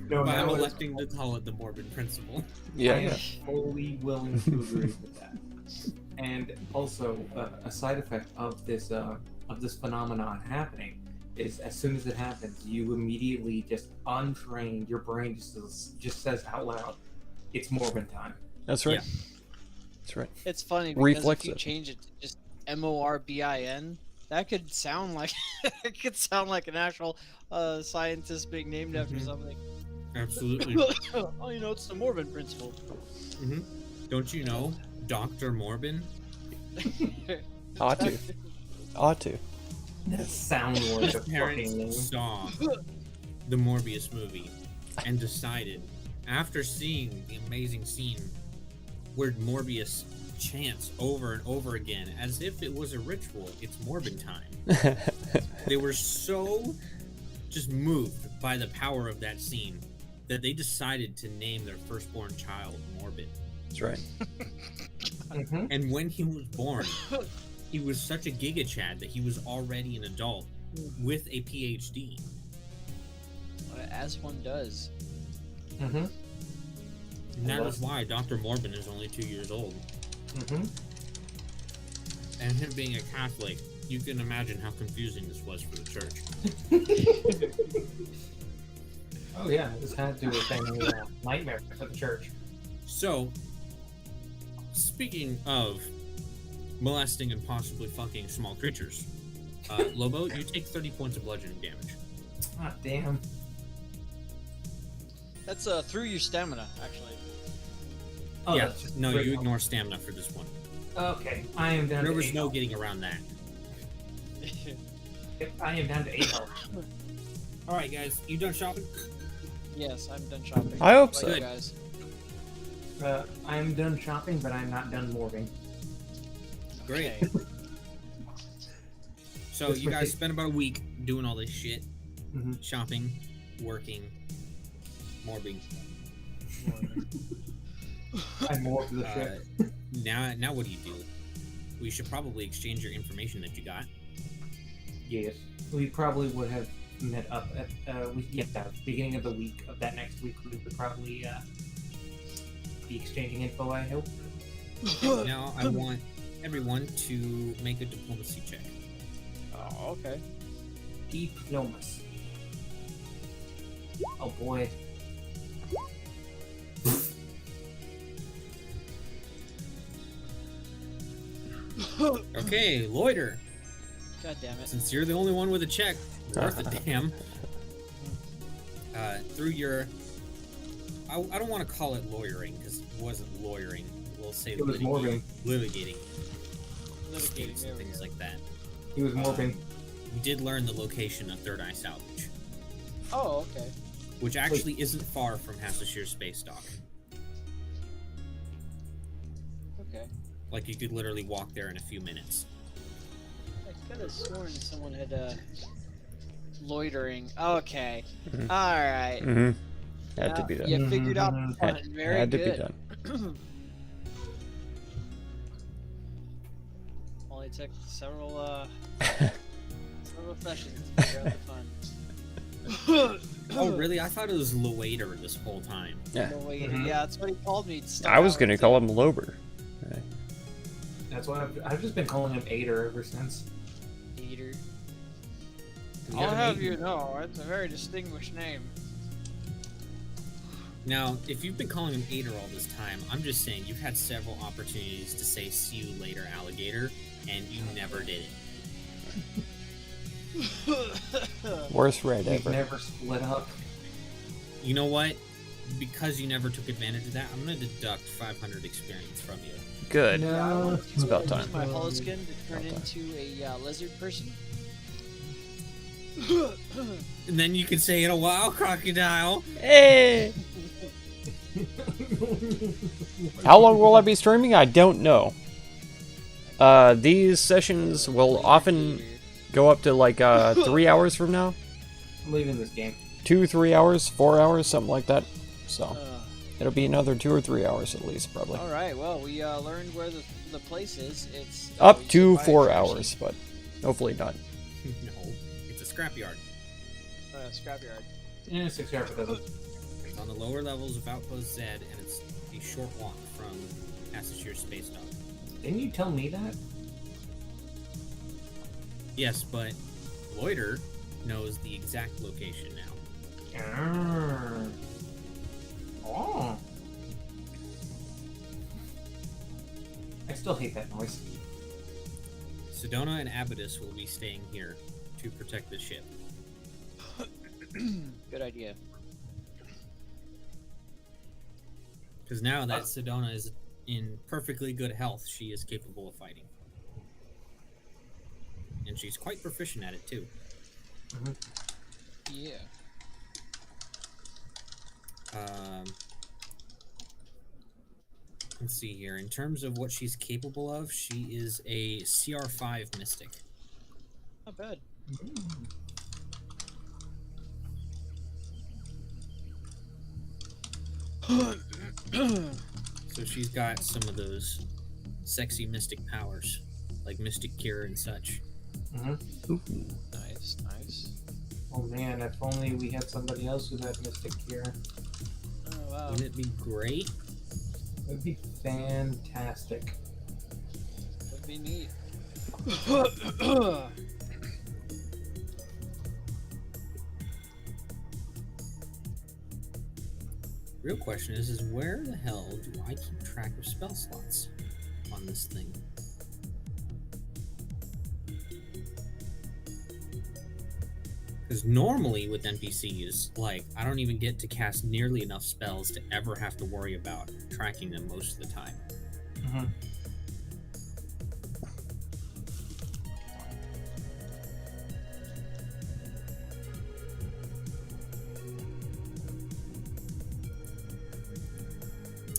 no, But I'm no, electing to call it the Morbin principle. Yeah, I am yeah. fully willing to agree with that. And also, a side effect of this phenomenon happening is, as soon as it happens, you immediately just untrained. Your brain just says out loud, "It's Morbin time." That's right. Yeah. That's right. It's funny because Reflex if you it. change it to just Morbin, that could sound like it could sound like an actual scientist being named after something. Absolutely. Oh, you know, it's the Morbin principle. Don't you know Dr. Morbin? Ought to. Ought to. That sound like His a fucking parents name. saw the Morbius movie and decided, after seeing the amazing scene where Morbius chants over and over again as if it was a ritual, "It's Morbin time," they were so just moved by the power of that scene that they decided to name their firstborn child Morbid. That's right. Mhm. And when he was born, he was such a Giga Chad that he was already an adult with a PhD. As one does. Mhm. And that is why Dr. Morbin is only 2 years old. Mhm. And him being a Catholic, you can imagine how confusing this was for the church. Oh yeah, this had to have been a nightmare for the church. So, speaking of molesting and possibly fucking small creatures, Lobo, you take 30 points of bludgeoning damage. Ah, damn. That's through your stamina, actually. Oh, yeah, that's just no, great. you ignore stamina for this one. Okay, I am down There to was 8 no health. getting around that. I am down to 8 health. All right, guys, you done shopping? Yes, I'm done shopping. I hope How so. about you guys? I'm done shopping, but I'm not done morbing. Great. Okay. So Just you for guys kids. spent about a week doing all this shit, Mhm. shopping, working, morbing. I morbed the ship. Now what do you do? We should probably exchange your information that you got. Yes, we probably would have met up at beginning of the week of that next week. We would probably be exchanging info. I hope. Now I want everyone to make a diplomacy check. Oh, okay. Diplomacy. Oh boy. Okay, loiter. God damn it. Since you're the only one with a check, worth a damn. Through your, I don't want to call it lawyering because it wasn't lawyering. We'll say It was morbing. litigating Litigating, disputes there and we things go. like that. He was morbing. We did learn the location of Third Eye Salvage, Oh, okay. which actually isn't far from Hassashire Space Dock. Okay. Like you could literally walk there in a few minutes. I could have sworn someone had loitering. Okay. Mhm. Alright. Mm-hmm. Had to be done. You figured out Mhm. the front. Very Had to good. be done. Well, only took several sessions to figure out the fun. Oh, really? I thought it was Loader this whole time. Yeah. No, wait, Mhm. yeah, that's what he called me. to start I was out gonna with, call too. him Lober. That's why I've just been calling him Aider ever since. Peter. He's I'll got an have eight. you know, it's a very distinguished name. Now, if you've been calling him Ader all this time, I'm just saying you've had several opportunities to say "see you later, alligator," and you never did it. Worst red We've ever. never split up. You know what? Because you never took advantage of that, I'm gonna deduct 500 experience from you. Good. No. It's about Use time. my holoskin to turn About time. into a lizard person. And then you can say, "In a while, crocodile." Hey! How long will I be streaming? I don't know. These sessions will often go up to like 3 hours from now. I'm leaving this game. 2, 3 hours, 4 hours, something like that. So Uh, it'll be another 2 or 3 hours at least, probably. all right. Well, we learned where the place is. It's Up we to should buy 4 attraction. hours, but hopefully not. No, it's a scrapyard. Scrapyard. Yeah, 6 hours for those. It's on the lower levels of Outpost Z, and it's a short walk from Passageur Space Dock. Didn't you tell me that? Yes, but Loiter knows the exact location now. Ah. Oh. I still hate that noise. Sedona and Abydos will be staying here to protect the ship. Good idea. Because now that Sedona is in perfectly good health, she is capable of fighting. And she's quite proficient at it, too. Yeah. Let's see here. In terms of what she's capable of, she is a CR5 Mystic. Not bad. So she's got some of those sexy mystic powers, like Mystic Cure and such. Nice, nice. Oh man, if only we had somebody else who had Mystic Cure. Oh wow. Wouldn't it be great? That'd be fantastic. Would be neat. Real question is where the hell do I keep track of spell slots on this thing? Because normally with NPCs, like, I don't even get to cast nearly enough spells to ever have to worry about tracking them most of the time.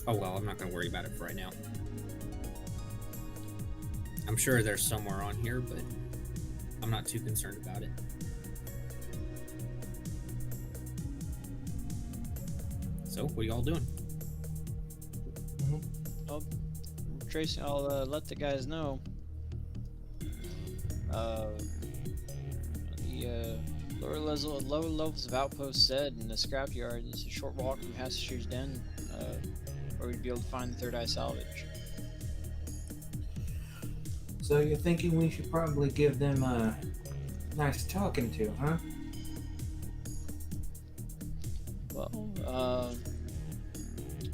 Oh well, I'm not going to worry about it for right now. I'm sure there's somewhere on here, but I'm not too concerned about it. So, what are y'all doing? Well, Tracy, I'll let the guys know. The lower levels of Outpost said in the scrapyard is a short walk from Passageurs Den, where we'd be able to find the Third Eye salvage. So you're thinking we should probably give them a nice talking to, huh? Well,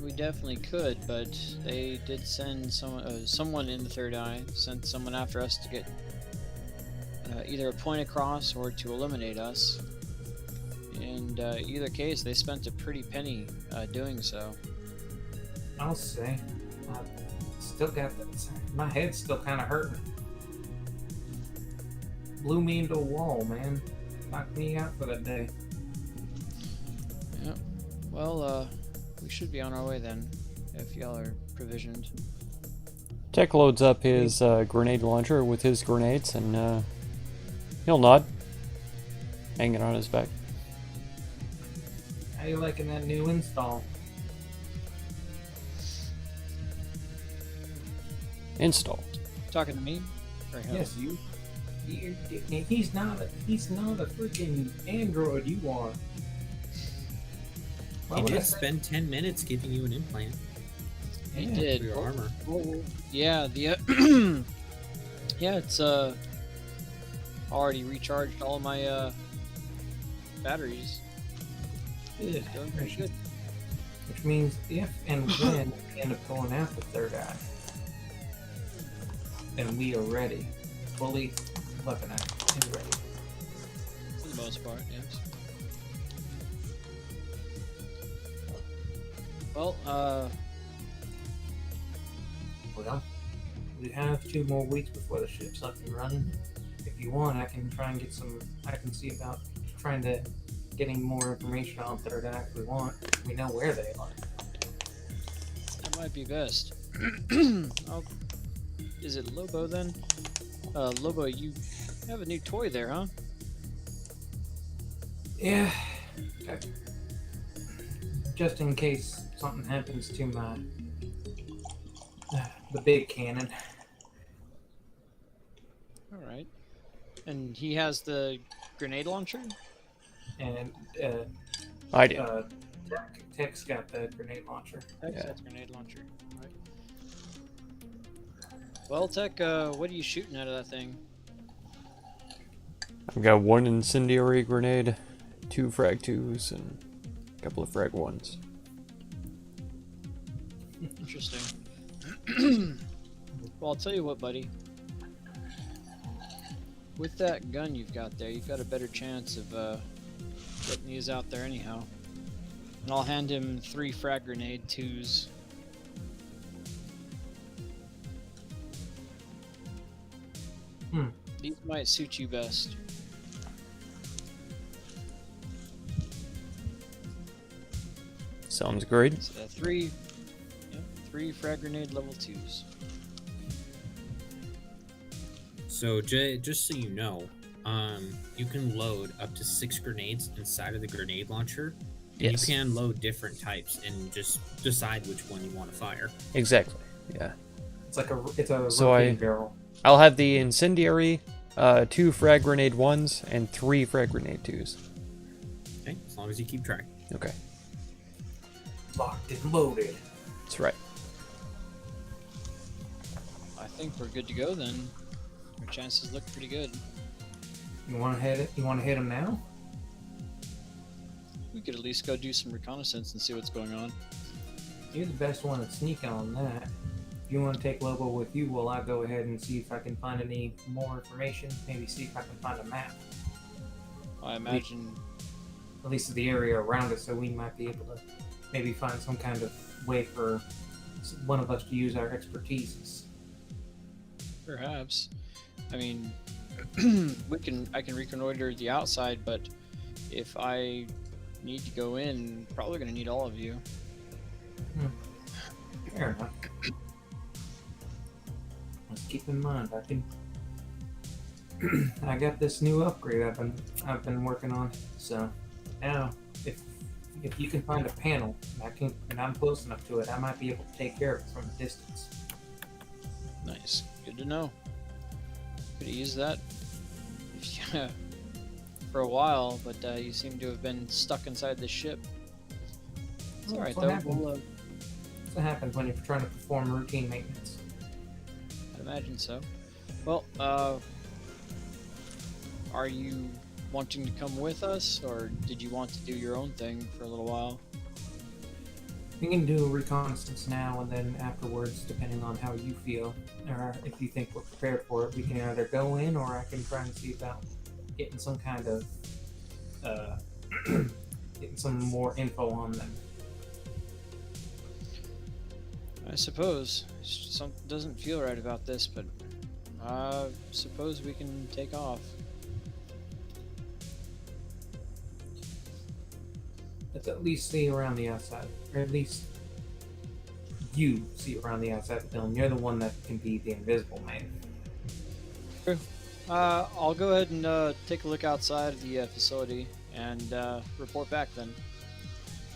we definitely could, but they did send someone in the Third Eye, sent someone after us to get either a point across or to eliminate us. And either case, they spent a pretty penny doing so. I'll say. Still got that. My head's still kind of hurting. Blew me into a wall, man. Knocked me out for that day. Yeah. Well, we should be on our way then, if y'all are provisioned. Tech loads up his grenade launcher with his grenades, and he'll nod, hanging on his back. How you liking that new install? Install. Talking to me? Or him. Yes, you. He's not a freaking android. You are. Why He would I did say- spend 10 minutes giving you an implant He Yeah, did. for your armor. Oh, yeah, the yeah, it's already recharged all my batteries. Good. Doing pretty good. Which means if and when we end up going out the third eye, then we are ready, fully weaponized and ready. For the most part, yes. Well, Well, we have 2 more weeks before the ship's up and running. If you want, I can try and get some. I can see about trying to getting more information on Third Eye if we want. We know where they are. that might be best. Oh, is it Lobo then? Lobo, you have a new toy there, huh? Yeah. Okay. Just in case something happens to my the big cannon. All right. And he has the grenade launcher. And I did. Tech's got the grenade launcher. That's grenade launcher. Right. Well, Tech, what are you shooting out of that thing? I've got 1 incendiary grenade, 2 frag 2s, and a couple of frag 1s. Interesting. Well, I'll tell you what, buddy. With that gun you've got there, you've got a better chance of getting these out there anyhow. And I'll hand him 3 frag grenade 2s. These might suit you best. Sounds great. So 3 frag grenade level 2s. So just so you know, you can load up to 6 grenades inside of the grenade launcher. And Yes. You can load different types and just decide which one you want to fire. Exactly. Yeah. It's a So rotating barrel. I'll have the incendiary, 2 frag grenade 1s, and 3 frag grenade 2s. Okay, as long as you keep track. Okay. Locked and loaded. That's right. I think we're good to go then. Our chances look pretty good. You want to hit it? You want to hit him now? We could at least go do some reconnaissance and see what's going on. You're the best one at sneak on that. If you want to take Lobo with you, while I go ahead and see if I can find any more information. Maybe see if I can find a map, I imagine. at least of the area around us, so we might be able to maybe find some kind of way for one of us to use our expertise. Perhaps. I mean, I can reconnoiter the outside, but if I need to go in, probably gonna need all of you. Fair enough. Let's keep in mind, I got this new upgrade I've been working on. So now, if you can find a panel and I'm close enough to it, I might be able to take care of it from a distance. Nice. Good to know. Could have used that for a while, but you seem to have been stuck inside the ship. It's alright though. That's what happens when you're trying to perform routine maintenance. I'd imagine so. Well, are you wanting to come with us, or did you want to do your own thing for a little while? We can do a reconnaissance now, and then afterwards, depending on how you feel, or if you think we're prepared for it, we can either go in, or I can try and see about getting some kind of getting some more info on them. I suppose. Something doesn't feel right about this, but I suppose we can take off. Let's at least see around the outside, or at least you see around the outside of the building. You're the one that can be the invisible man. True. I'll go ahead and take a look outside of the facility and report back then.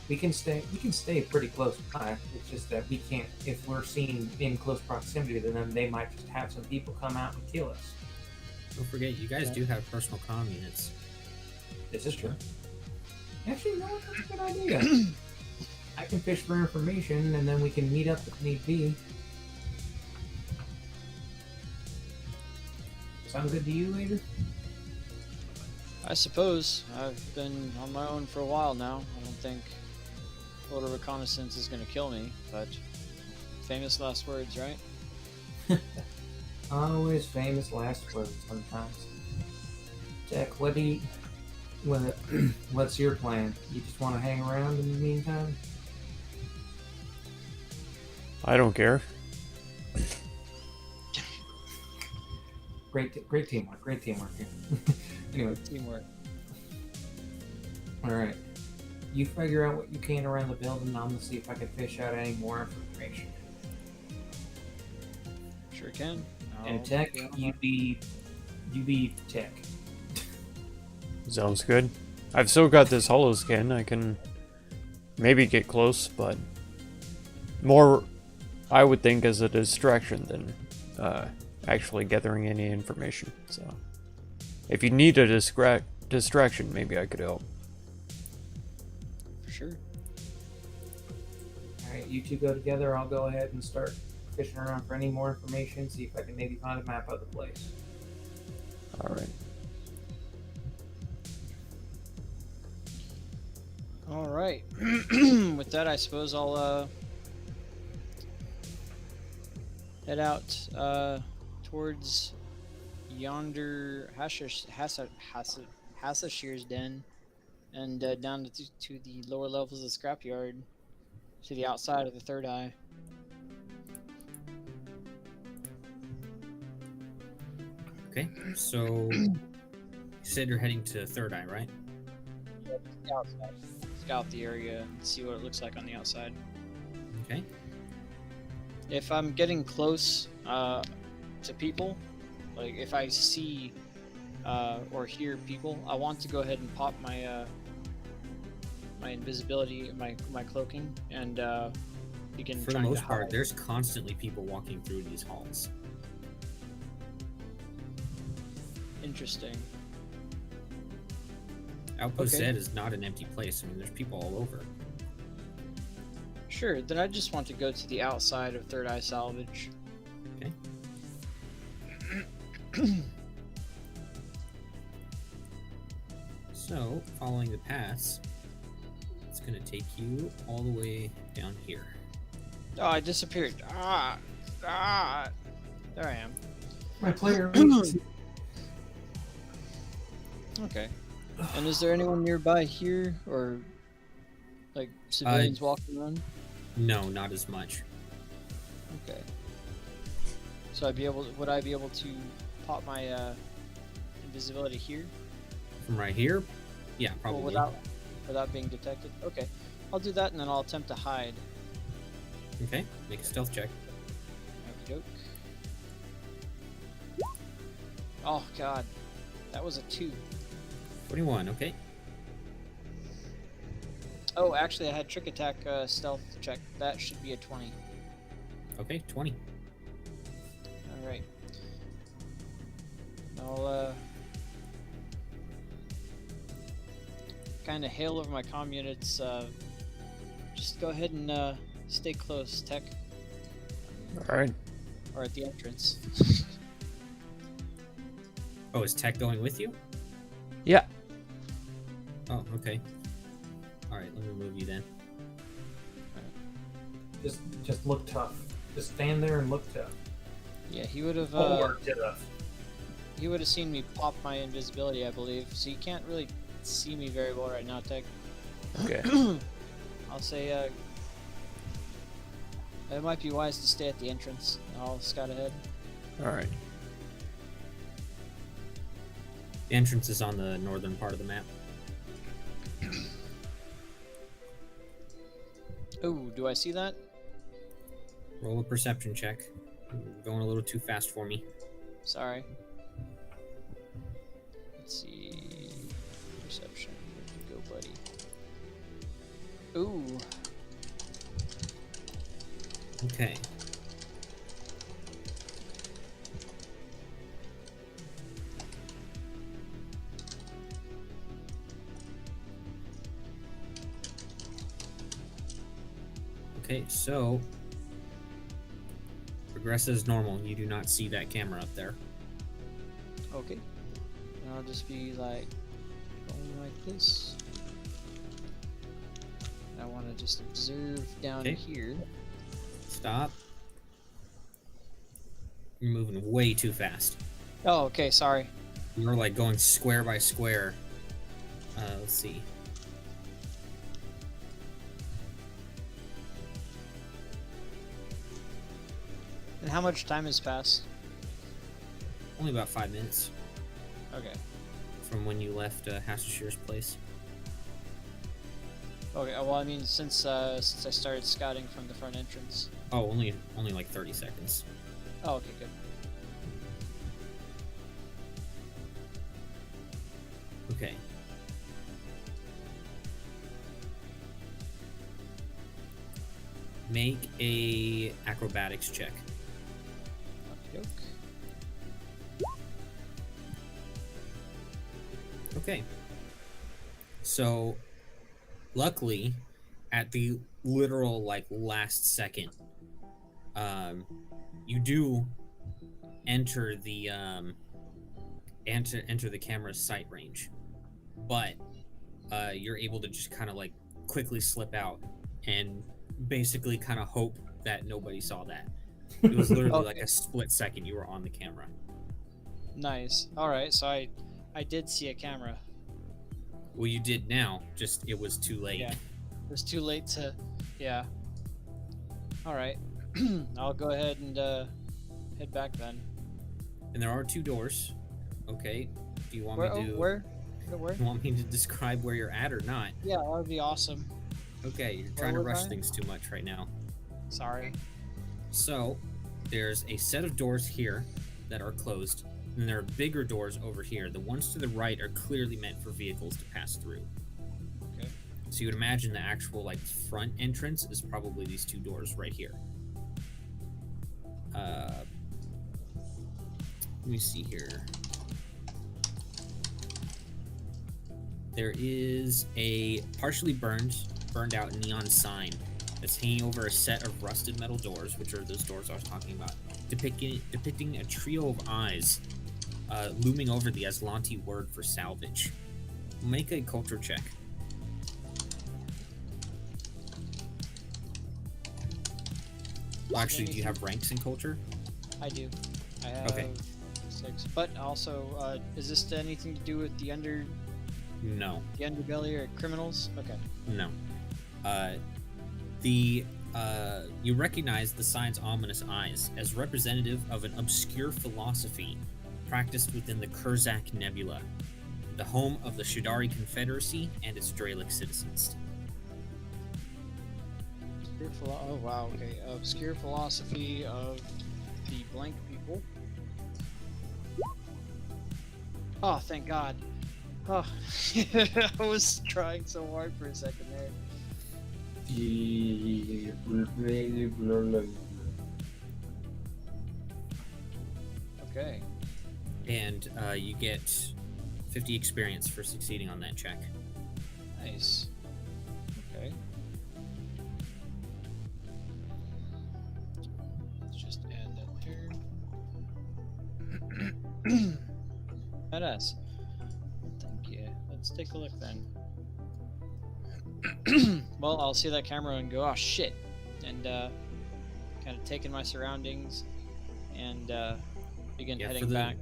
We can stay pretty close by. It's just that we can't. If we're seen in close proximity to them, they might just have some people come out and kill us. Don't forget, you guys do have personal comm units. This is true. Actually, no, that's a good idea. I can fish for information, and then we can meet up if need be. Sound good to you, Later? I suppose. I've been on my own for a while now. I don't think a little reconnaissance is going to kill me, but famous last words, right? Always famous last words sometimes. Jack, what's your plan? You just want to hang around in the meantime? I don't care. Great teamwork here. Anyway, Teamwork. all right. You figure out what you can around the building, and I'm gonna see if I can fish out any more information. Sure can. And Tech, you be Tech. Sounds good. I've still got this hollow skin. I can maybe get close, but more, I would think, as a distraction than actually gathering any information. So, if you need a distraction, maybe I could help. For sure. All right, you two go together. I'll go ahead and start fishing around for any more information. See if I can maybe find a map of the place. All right. All right. With that, I suppose I'll head out towards yonder Hasashir's den and down to the lower levels of the scrapyard to the outside of the third eye. Okay, so you said you're heading to Third Eye, right? Outside. Scout the area and see what it looks like on the outside. Okay. If I'm getting close to people, like if I see or hear people, I want to go ahead and pop my my invisibility, my cloaking, and begin For the trying most to part, hide. there's constantly people walking through these halls. Interesting. Outpost Okay. Z is not an empty place. I mean, there's people all over. Sure, then I just want to go to the outside of Third Eye Salvage. Okay. So, following the paths, it's going to take you all the way down here. Oh, I disappeared. There I am. My player. Okay. And is there anyone nearby here, or like civilians walking around? No, not as much. Okay. So would I be able to pop my invisibility here? From right here? Yeah, Well, probably. without being detected? Okay. I'll do that and then I'll attempt to hide. Okay, make a stealth check. Okey doke. Oh god. That was a 2. 21, okay. Oh, actually I had trick attack stealth check. That should be a 20. Okay, 20. Alright. I'll kind of hail over my comm units. Just go ahead and stay close, Tech, All right. or at the entrance. Oh, is Tech going with you? Yeah. Oh, okay. Alright, let me move you then. Just look tough. Just stand there and look tough. Yeah, he would have Or tough. he would have seen me pop my invisibility, I believe. So you can't really see me very well right now, Tech. Okay. I'll say it might be wise to stay at the entrance. I'll scout ahead. All right. The entrance is on the northern part of the map. Oh, do I see that? Roll a perception check. You're going a little too fast for me. Sorry. Let's see. Perception. Where'd you go, buddy? Ooh. Okay. Okay, so progress as normal. You do not see that camera up there. Okay. And I'll just be like going like this. I want to just observe down Okay. here. Stop. You're moving way too fast. Oh, okay. Sorry. You're like going square by square. Let's see. And how much time has passed? Only about 5 minutes Okay. from when you left Hastashir's place. Okay. Well, I mean, since I started scouting from the front entrance. Oh, only like 30 seconds. Oh, okay, good. Okay. Make a acrobatics check. Okey-doke. Okay. So, luckily, at the literal like last second, you do enter the enter the camera's sight range, but you're able to just kind of like quickly slip out and basically kind of hope that nobody saw that. It was literally like Okay. a split second you were on the camera. Nice. All right. So I did see a camera. Well, you did now, just it was too late. Yeah. It was too late to. Yeah. All right. I'll go ahead and head back then. And there are 2 doors. Okay. Do you want Where? me Oh, to where? Where? you want me to describe where you're at or not? Yeah, that would be awesome. Okay, you're trying to was rush I? things too much right now. Sorry. So, there's a set of doors here that are closed, and there are bigger doors over here. The ones to the right are clearly meant for vehicles to pass through. Okay. So you would imagine the actual like front entrance is probably these 2 doors right here. Let me see here. There is a partially burned out neon sign that's hanging over a set of rusted metal doors, which are those doors I was talking about, depicting a trio of eyes looming over the Aslanti word for salvage. Make a culture check. Well, actually, do you have ranks in culture? I do. I have Okay. 6. But also, is this anything to do with the No. underbelly or criminals? Okay. No. You recognize the sign's ominous eyes as representative of an obscure philosophy practiced within the Kurzak Nebula, the home of the Shadari Confederacy and its Dralic citizens. Oh wow. Okay. Obscure philosophy of the blank people. Oh, thank God. Oh, I was trying so hard for a second there. Okay. And you get 50 experience for succeeding on that check. Nice. Okay. Let's just add that there. Badass. Thank you. Let's take a look then. Well, I'll see that camera and go, oh shit, and kind of take in my surroundings and begin Yeah, heading back.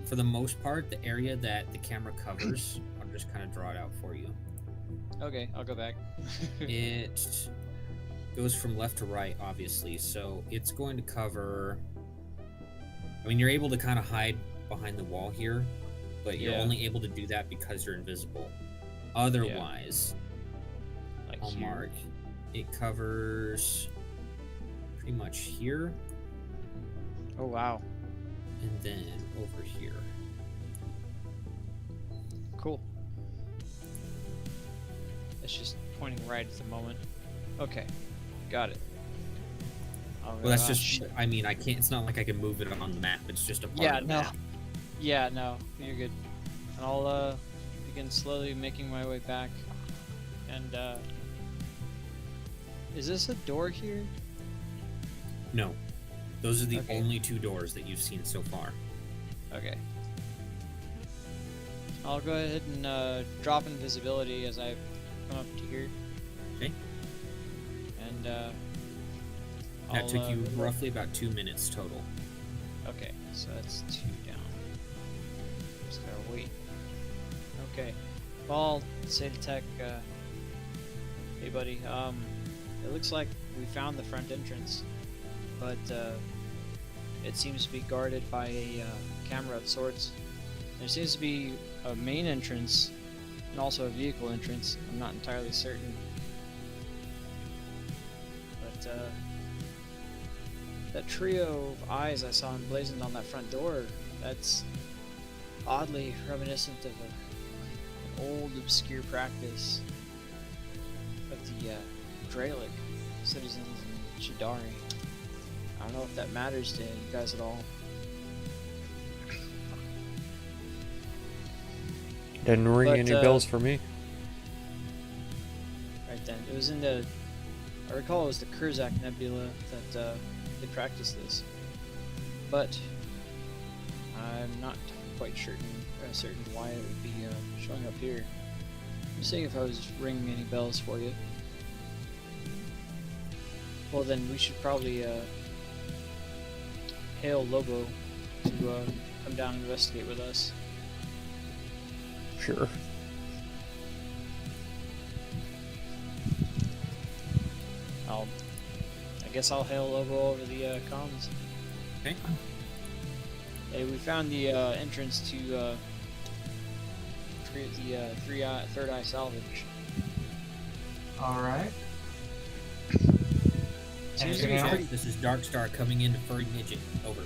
For the most part, the area that the camera covers, I'll just kind of draw it out for you. Okay, I'll go back. It goes from left to right, obviously, so it's going to cover. I mean, you're able to kind of hide behind the wall here, but you're Yeah. only able to do that because you're invisible. Otherwise, Like I'll here. mark. It covers pretty much here, Oh wow, and then over here. cool. It's just pointing right at the moment. Okay, got it. Oh, Well, that's gosh, just. shit. I mean, I can't. It's not like I can move it on the map. It's just a part Yeah, of the no. map. Yeah, no, you're good. And I'll begin slowly making my way back. And is this a door here? No, those are the Okay. only 2 doors that you've seen so far. Okay. I'll go ahead and drop invisibility as I come up to here. Okay. And That took you remove- roughly about 2 minutes total. Okay, so that's 2 down. Just gotta wait. Okay. Well, I'll say to Tech, hey buddy, it looks like we found the front entrance, but it seems to be guarded by a camera of sorts. There seems to be a main entrance and also a vehicle entrance. I'm not entirely certain. But that trio of eyes I saw emblazoned on that front door, that's oddly reminiscent of an old obscure practice of the Dralic citizens in Shadari. I don't know if that matters to you guys at all. Didn't ring But, any bells for me. Right then, it was in the. I recall it was the Kurzak Nebula that they practiced this, but I'm not quite certain why it would be showing up here. I'm seeing if I was ringing any bells for you. Well, then we should probably hail Lobo to come down and investigate with us. Sure. I guess I'll hail Lobo over the comms. Okay. Hey, we found the entrance to the Third Eye Salvage. All right. Seems to be Anything else? pretty, This is Darkstar coming in to furry midget. Over.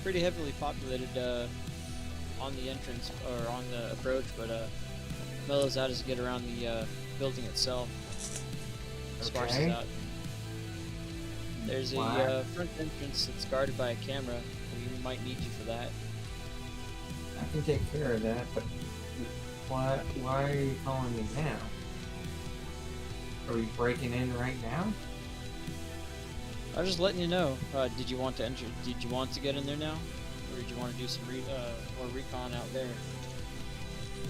pretty heavily populated on the entrance or on the approach, but mellows out as you get around the building itself. Sparses Okay. out. There's a Wow. front entrance that's guarded by a camera. We might need you for that. I can take care of that, but why are you calling me now? Are we breaking in right now? I was just letting you know. Did you want to enter? Did you want to get in there now, or did you want to do some more recon out there?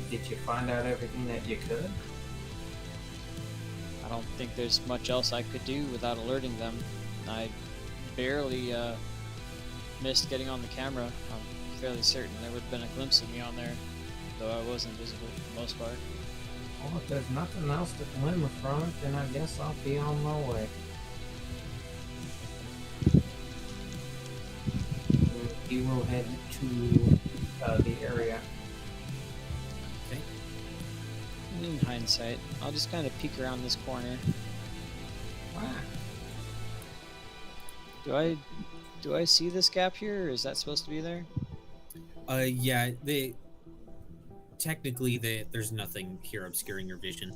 Did you find out everything that you could? I don't think there's much else I could do without alerting them. I barely missed getting on the camera. I'm fairly certain there would have been a glimpse of me on there, though I wasn't visible for the most part. Well, if there's nothing else to glimmer from it, then I guess I'll be on my way. We will head to the area. Okay. In hindsight, I'll just kind of peek around this corner. Wow. Do I see this gap here, or is that supposed to be there? Yeah, technically there's nothing here obscuring your vision.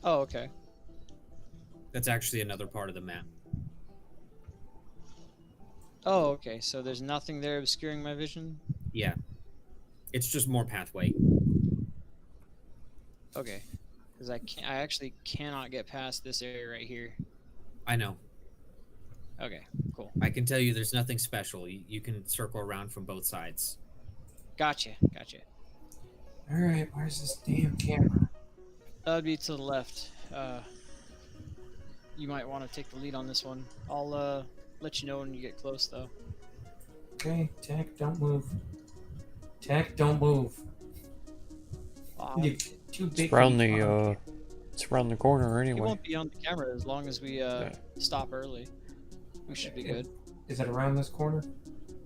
Oh, okay. That's actually another part of the map. Oh, okay. So there's nothing there obscuring my vision? Yeah. It's just more pathway. Okay. Because I actually cannot get past this area right here. I know. Okay, cool. I can tell you there's nothing special. You can circle around from both sides. Gotcha. Alright, where's this damn camera? That would be to the left. You might want to take the lead on this one. I'll let you know when you get close, though. Okay, Tech, don't move. Tech, don't move. You're too big. It's around to be on the it's around the corner It anyway. won't be on the camera as long as we stop early. We should be good. Is it around this corner?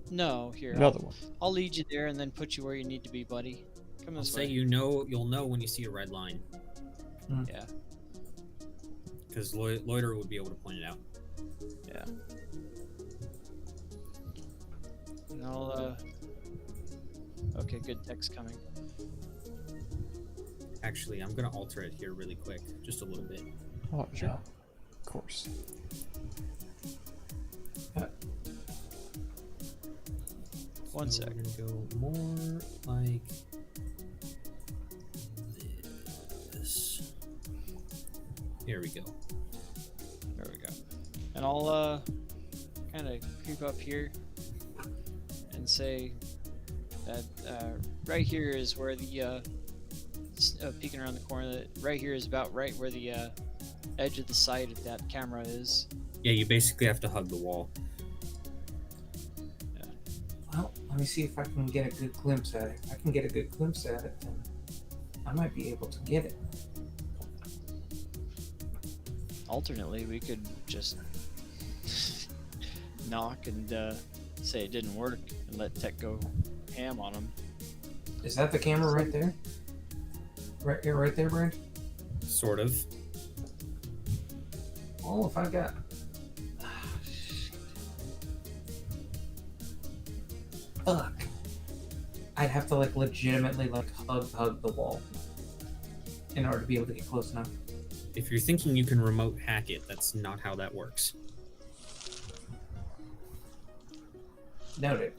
No, here. Another one. I'll lead you there and then put you where you need to be, buddy. Come I'll this say way. you'll know when you see a red line. Yeah. Because Loiter would be able to point it out. And I'll Okay, good. Tech's coming. Actually, I'm gonna alter it here really quick, just a little bit. Oh, Sure. no. Of course. One So sec. we're gonna go more like this. Here we go. There we go. And I'll kind of creep up here and say that right here is where the peeking around the corner. That right here is about right where the edge of the sight of that camera is. Yeah, you basically have to hug the wall. Well, let me see if I can get a good glimpse at it. If I can get a good glimpse at it, then I might be able to get it. Alternately, we could just knock and say it didn't work and let Tech go ham on him. Is that the camera right there? Right there, Brand? Sort of. Oh, if I got... Fuck. I'd have to like legitimately like hug the wall in order to be able to get close enough. If you're thinking you can remote hack it, that's not how that works. Noted.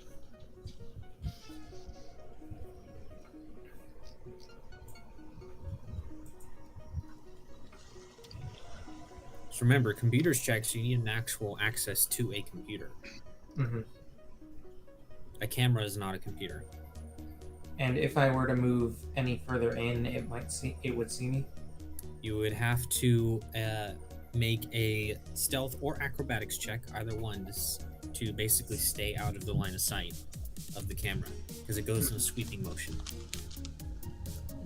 Just remember, computers checks, you need an actual access to a computer. Mm-hmm. A camera is not a computer. And if I were to move any further in, it would see me. You would have to make a stealth or acrobatics check, either one, to basically stay out of the line of sight of the camera, because it goes in a sweeping motion.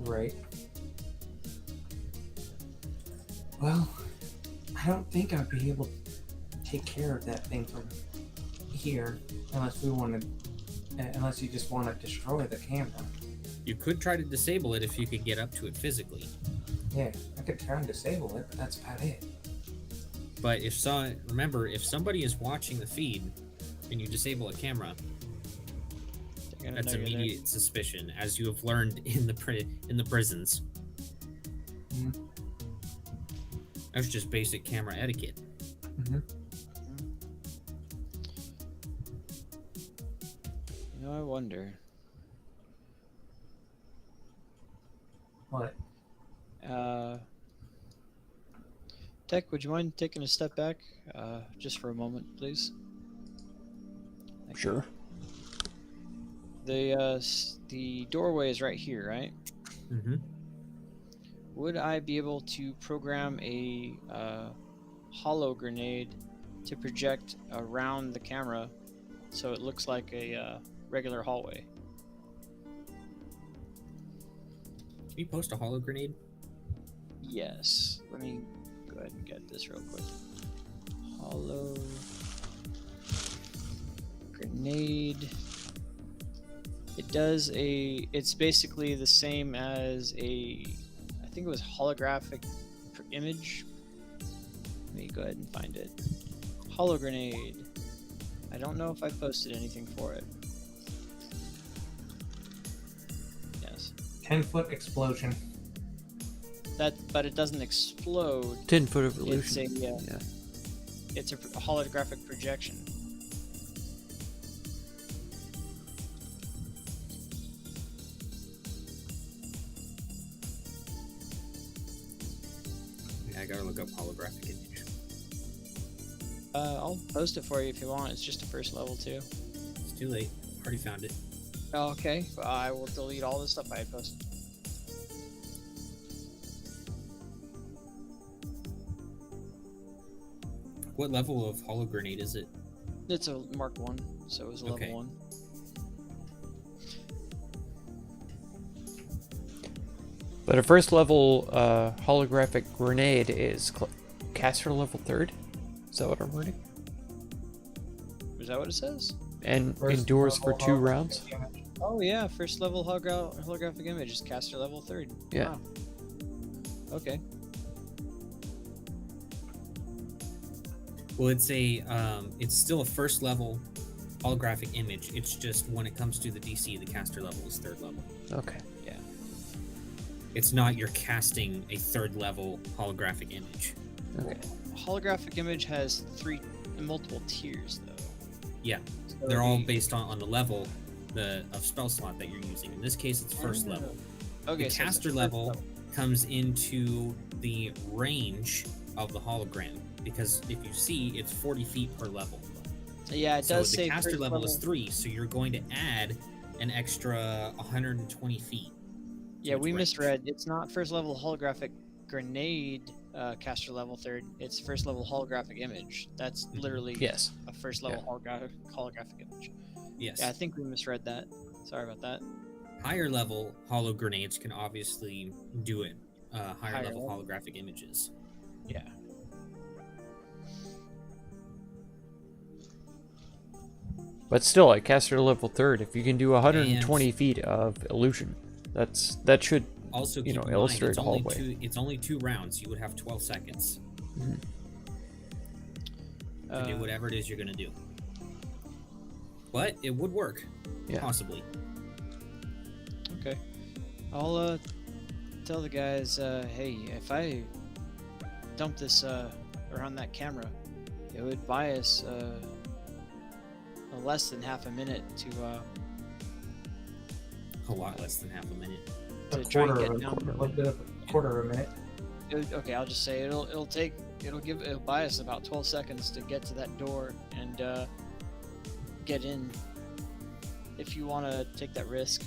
Right. Well, I don't think I'd be able to take care of that thing from here, unless you just want to destroy the camera. You could try to disable it if you could get up to it physically. Yeah, I could try and disable it, but that's about it. But remember, if somebody is watching the feed and you disable a camera, They're gonna that's know you're there. immediate suspicion, as you have learned in the prisons. Mhm. That's just basic camera etiquette. Mm-hmm. You know, I wonder. What? Tech, would you mind taking a step back, just for a moment, please? Thank you. Sure. The doorway is right here, right? Mm-hmm. Would I be able to program a hollow grenade to project around the camera so it looks like a regular hallway? Can you post a hollow grenade? Yes. Let me go ahead and get this real quick. Hollow grenade. It's basically the same as I think it was holographic image. Let me go ahead and find it. Hollow grenade. I don't know if I posted anything for it. Yes. 10-foot explosion. But it doesn't explode. 10-foot It's evolution. yeah. It's a holographic projection. Yeah, I gotta look up holographic image. I'll post it for you if you want. It's just a first level too. It's too late. Already found it. Oh, okay. I will delete all the stuff I had posted. What level of hollow grenade is it? It's a Mark 1, so it was a level Okay. 1. But a first level holographic grenade is caster level 3rd. Is that what I'm reading? Is that what it says? And First endures for level 2 holographic rounds. image. Oh yeah, first level holographic image is caster level 3rd. Yeah. Wow. Okay. Well, it's still a first level holographic image. It's just when it comes to the DC, the caster level is 3rd level. Okay. Yeah. It's not you're casting a 3rd level holographic image. Okay. Holographic image has multiple tiers though. Yeah, So they're all based on the level of spell slot that you're using. In this case, it's 1st level. Okay, The so it's caster first level comes into the range of the hologram, because if you see, it's 40 feet per level. Yeah, it So does the say caster first level is 3, so you're going to add an extra 120 feet. Yeah, its we range. misread. It's not first level holographic grenade caster level 3rd. It's first level holographic image. That's literally Yes. a first level holographic image. Yes. Yeah, I think we misread that. Sorry about that. Higher level holo grenades can obviously do it. Higher Higher level level. holographic images. Yeah. But still, at caster level 3rd, if you can do 120 feet of illusion, that should Also, You keep know, in mind, illustrate it's a only hallway. it's only 2 rounds. You would have 12 seconds to do whatever it is you're gonna do. But it would work, Yeah. possibly. Okay. I'll tell the guys, hey, if I dump this around that camera, it would buy us less than half a minute to A lot less than half a minute. to try and get down. a little bit of a quarter of a minute. Okay, I'll just say it'll buy us about 12 seconds to get to that door and get in. If you want to take that risk.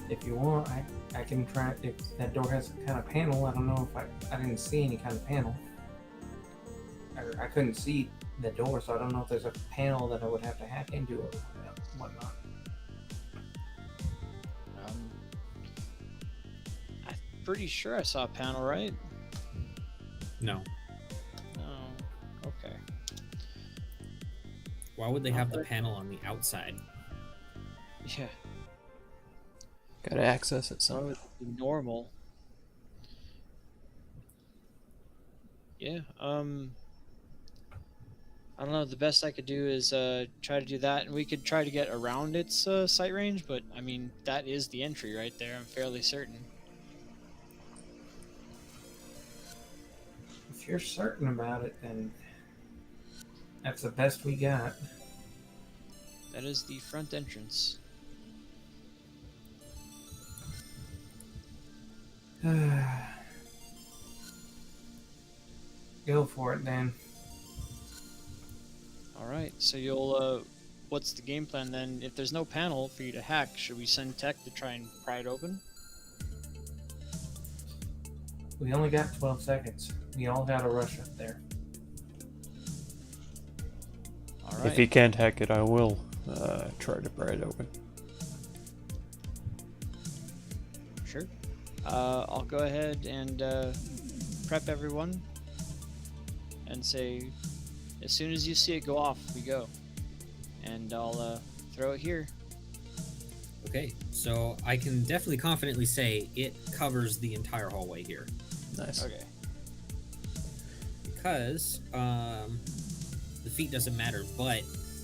If you want, I can try. If that door has a kind of panel, I don't know if I didn't see any kind of panel. I couldn't see the door, so I don't know if there's a panel that I would have to hack into or whatnot. I'm pretty sure I saw a panel, right? No. Oh, okay. Why would they have the panel on the outside? Yeah, gotta access it so somehow. it would be normal. Yeah, I don't know. The best I could do is try to do that, and we could try to get around its sight range. But I mean, that is the entry right there. I'm fairly certain. If you're certain about it, then that's the best we got. That is the front entrance. Go for it, then. All right. So you'll. What's the game plan then? If there's no panel for you to hack, should we send tech to try and pry it open? We only got 12 seconds. We all got to rush up there. All right. If you can't hack it, I will try to pry it open. Sure. I'll go ahead and prep everyone and say, as soon as you see it go off, we go. And I'll throw it here. Okay, so I can definitely confidently say it covers the entire hallway here. Nice. Okay. Because the feet doesn't matter, but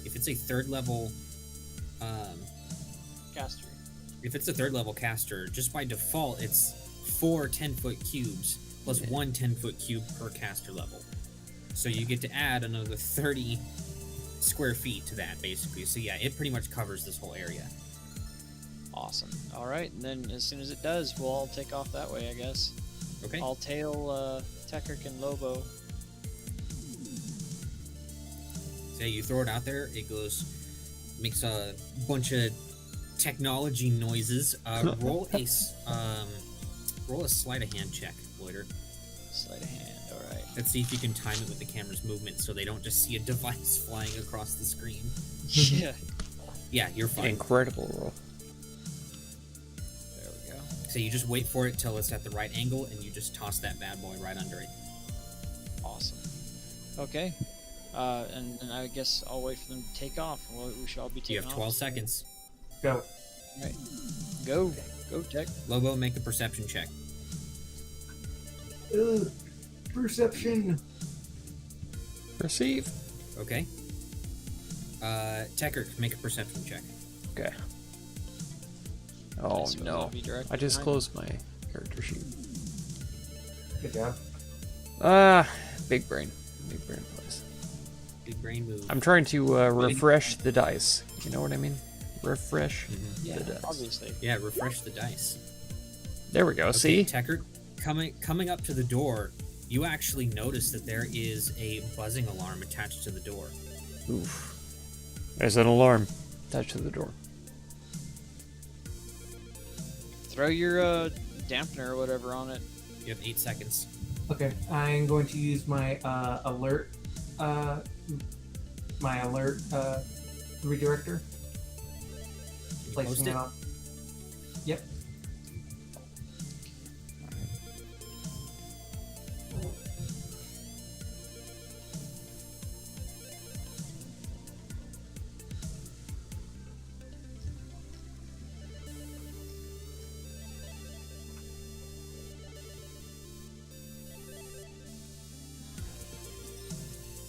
if it's a 3rd level Caster. if it's a 3rd level caster, just by default it's 4 10-foot cubes plus 1 10-foot cube per caster level. So you get to add another 30 square feet to that, basically. So yeah, it pretty much covers this whole area. Awesome. All right, and then as soon as it does, we'll all take off that way, I guess. Okay. I'll tail Tekrick and Lobo. So you throw it out there, it goes, makes a bunch of technology noises. Roll a sleight of hand check, Loiter. Sleight of hand. All right. Let's see if you can time it with the camera's movement so they don't just see a device flying across the screen. Yeah. Yeah, you're fine. Incredible roll. There we go. So you just wait for it till it's at the right angle, and you just toss that bad boy right under it. Awesome. Okay. And I guess I'll wait for them to take off. We should all be taking You have off. 12 seconds. Go. Right. Go. Go, Tech. Lobo, make a perception check. Perception. Receive. Okay. Tecker, make a perception check. Okay. Oh I suppose no. I'll be directly I just behind closed my character sheet. Good job. Big brain. Big brain plays. Big brain move. I'm trying to refresh the dice. You know what I mean? Refresh Yeah, the dice. obviously. Yeah, refresh the dice. There we go. Okay, See? Tecker, coming up to the door, you actually notice that there is a buzzing alarm attached to the door. Oof. There's an alarm attached to the door. Throw your dampener or whatever on it. You have 8 seconds. Okay, I'm going to use my alert redirector. Can you Placing post it it? on. Yep.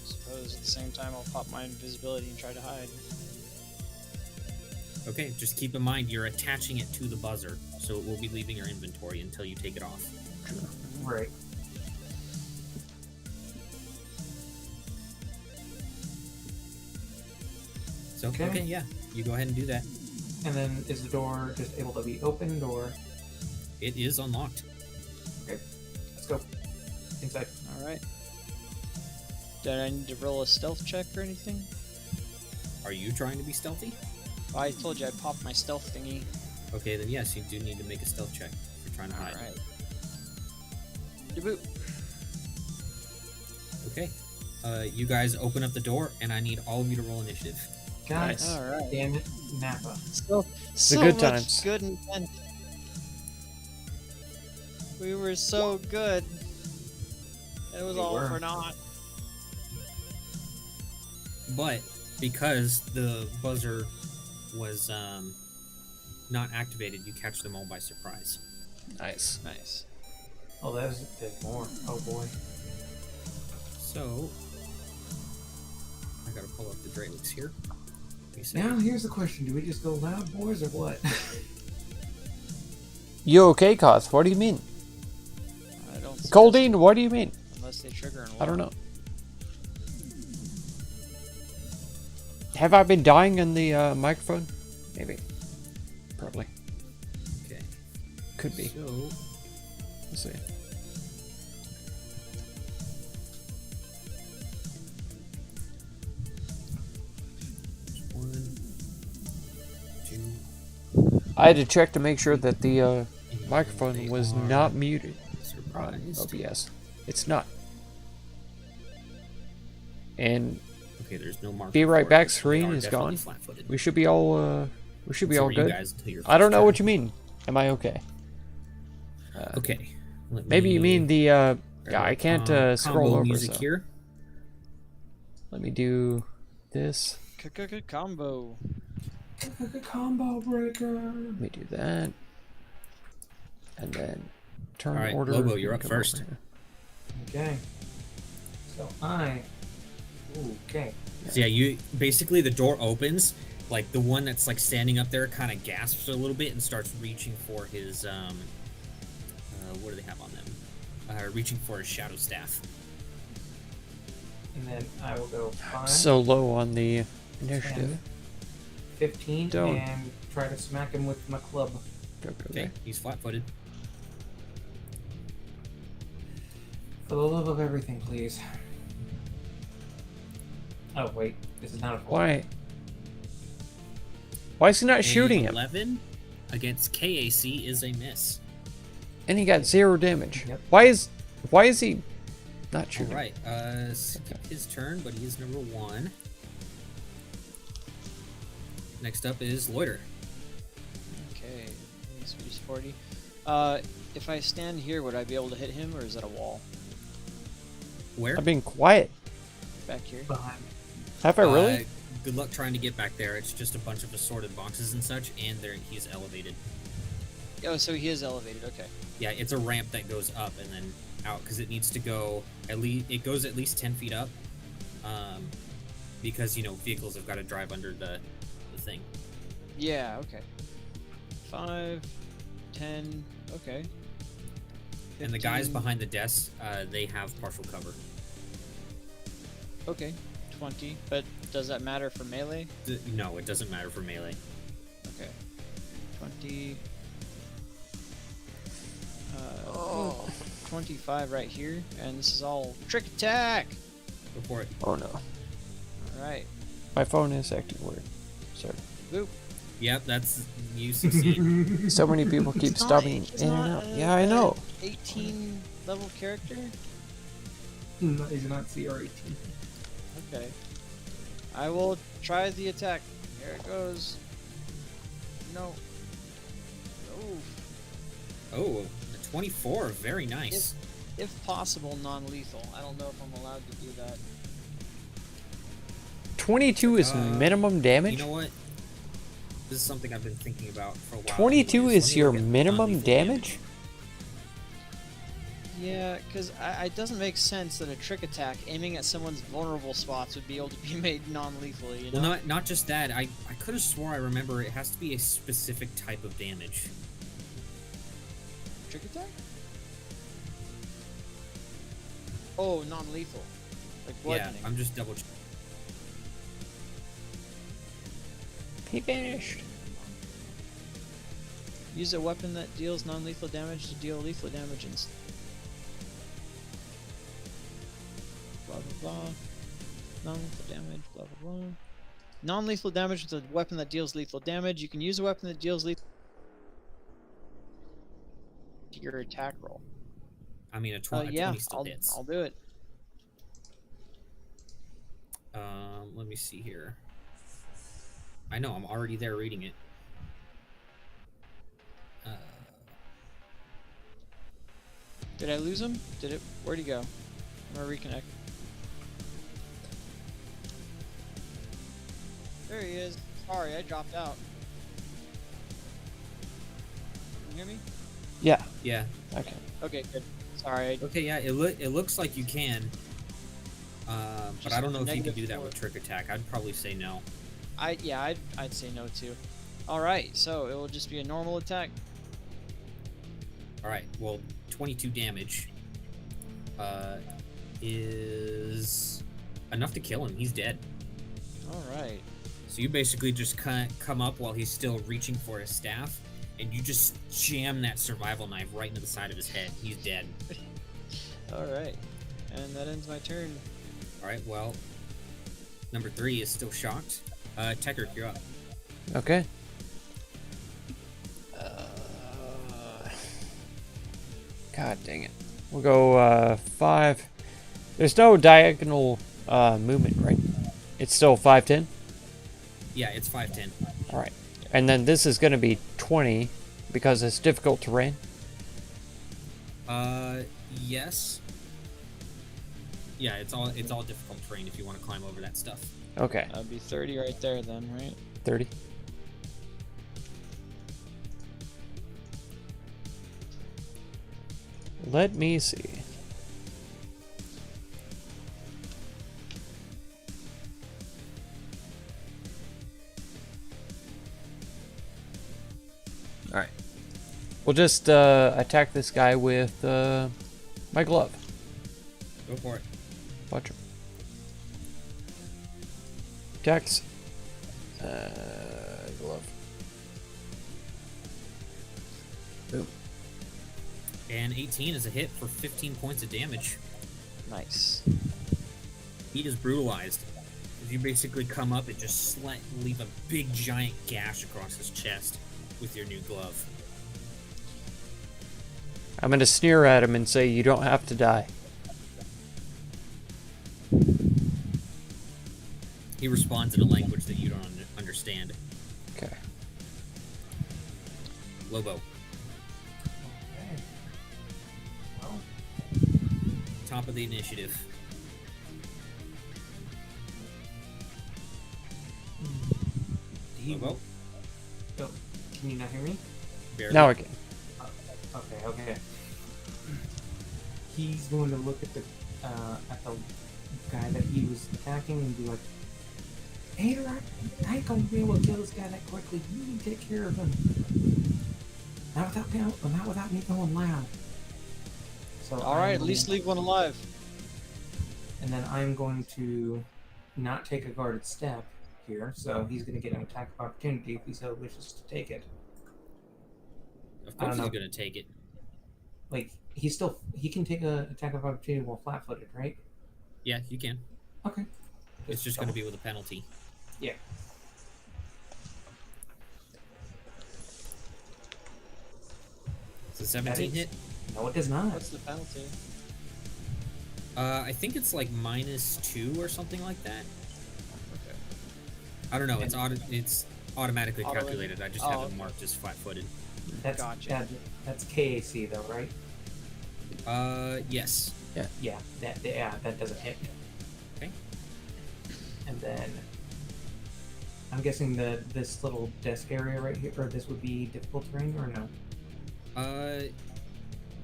Suppose at the same time I'll pop my invisibility and try to hide. Okay, just keep in mind you're attaching it to the buzzer, so it will be leaving your inventory until you take it off. Right. So, Okay. okay, yeah, you go ahead and do that. And then is the door just able to be opened, or It is unlocked. let's go inside? Alright. Did I need to roll a stealth check or anything? Are you trying to be stealthy? Well, I told you I popped my stealth thingy. Okay, then yes, you do need to make a stealth check if you're trying to hide. Alright. Deboot. Okay. You guys open up the door, and I need all of you to roll initiative. Guys, Alright. damn it, Napa. So good much times. good intent. We were so good. It was We all were. for naught. But because the buzzer was not activated, you catch them all by surprise. Nice. Nice. Oh, there's more. Oh boy. So I gotta pull up the Draylix here. Give me a Now second. here's the question: do we just go loud, boys, or what? You okay, Koth? What do you mean? I don't see Coldine, what do you mean? unless they trigger and I don't know. Have I been dying in the microphone? Maybe. Probably. Okay. Could be. So Let's see. one, two. I had to check to make sure that the and microphone they was are not muted on surprised. OBS. It's not. And Okay, there's no mark. Be right for it, back but they screen are is definitely gone. flat-footed. we should be all So are you good. guys until your I don't first know turn. what you mean. Am I okay? Okay. Let Maybe you me mean the yeah, I can't scroll combo over. music So. here. Let me do this. Combo. Combo breaker. Let me do that. And then turn All right, order. Lobo, you're up come first. over here. Okay. So okay. So yeah, you basically the door opens, like the one that's like standing up there kind of gasps a little bit and starts reaching for his what do they have on them? Reaching for his shadow staff. And then I will go 5, So low on the initiative. 15, Don't. and try to smack him with my club. Okay, he's flat-footed. For the love of everything, please. Oh wait, this is not a 4. Why? Why is he not shooting him? 11 against KAC is a miss. And he got 0 damage. Yep. Why is he not All shooting? right, skip his turn, but he is number 1. Next up is Loiter. Okay. Speed's 40. If I stand here, would I be able to hit him, or is that a wall? Where? I'm being quiet. Back here? Behind. Have I really? Good luck trying to get back there. It's just a bunch of assorted boxes and such, and he's elevated. Oh, so he is elevated. Okay. Yeah, it's a ramp that goes up and then out because it needs to go at least. It goes at least 10 feet up, because vehicles have got to drive under the thing. Yeah, okay. 5, 10, okay. 15. And the guys behind the desk, they have partial cover. Okay, 20. But does that matter for melee? No, it doesn't matter for melee. Okay. 20. 25 right here, and this is all trick attack. Go for it. Oh no. All right. My phone is acting weird. Sorry. Boop. Yep, that's you succeed. So many people keep He's stopping not- he's in and not out. a- Yeah, I know. 18 level character. No, he's not CR18. Okay. I will try the attack. Here it goes. No. Oh. Oh, a 24. Very nice. If possible, non-lethal. I don't know if I'm allowed to do that. 22 is minimum damage? You know what? This is something I've been thinking about for a while. 22 anyways. Let is me your look at minimum non-lethal damage? Yeah, because it doesn't make sense that a trick attack aiming at someone's vulnerable spots would be able to be made non-lethally, you know? Well, not just that. I could have swore I remember it has to be a specific type of damage. Trick attack? Oh, non-lethal. Like Yeah, bludgeoning. I'm just double checking. He vanished. Use a weapon that deals non-lethal damage to deal lethal damage and blah blah blah. Non-lethal damage, blah blah blah. Non-lethal damage with a weapon that deals lethal damage. You can use a weapon that deals lethal to your attack roll. I mean, a 20 Yeah, still hits. I'll do it. Let me see here. I know, I'm already there reading it. Did I lose him? Where'd he go? I'm gonna reconnect. There he is. Sorry, I dropped out. Can you hear me? Yeah. Yeah. Okay. Okay, good. Sorry. Okay, yeah, it looks like you can. But Just I don't know if you can negative do that 4. with trick attack. I'd probably say no. I'd say no too. All right, so it will just be a normal attack. All right. Well, 22 damage is enough to kill him. He's dead. All right. So you basically just come up while he's still reaching for his staff, and you just jam that survival knife right into the side of his head. He's dead. All right. And that ends my turn. All right. Well, number 3 is still shocked. Tekker, you're up. Okay. God dang it. We'll go 5. There's no diagonal movement, right? It's still 5'10"? Yeah, it's 5'10". Alright. And then this is going to be 20 because it's difficult terrain. Yes. Yeah, it's all difficult terrain if you want to climb over that stuff. Okay. That'd be 30 right there then, right? 30. Let me see. Alright. We'll just attack this guy with my glove. Go for it. Watch him. Attacks. Glove. Boom. And 18 is a hit for 15 points of damage. Nice. He is brutalized. As you basically come up and just leave a big giant gash across his chest with your new glove. I'm gonna sneer at him and say, "You don't have to die." He responds in a language that you don't understand. Okay. Lobo. Okay. Well, Top of the initiative. Lobo? oh, can you not hear me? Barely. Now again. Okay. He's going to look at the guy that he was attacking and be like, Hater, I ain't gonna be able to kill this guy that quickly. You need to take care of him. Not without me going loud. So All right, at least leave one alive. And then I'm going to not take a guarded step here, so he's going to get an attack of opportunity if he so wishes to take it. Of I don't course he's know. gonna take it. Like he can take an attack of opportunity while flat-footed, right? Yeah, you can. Okay. It's just gonna be with a penalty. Yeah. It's a 17 hit. No, it does not. What's the penalty? I think it's like -2 or something like that. Okay. I don't know. It's automatically Auto- calculated. I just oh, have it okay. marked as flat-footed. That's Gotcha. that's KAC though, right? Yes. Yeah. That doesn't hit. Okay. And then I'm guessing that this little desk area right here, or this would be difficult terrain, or no?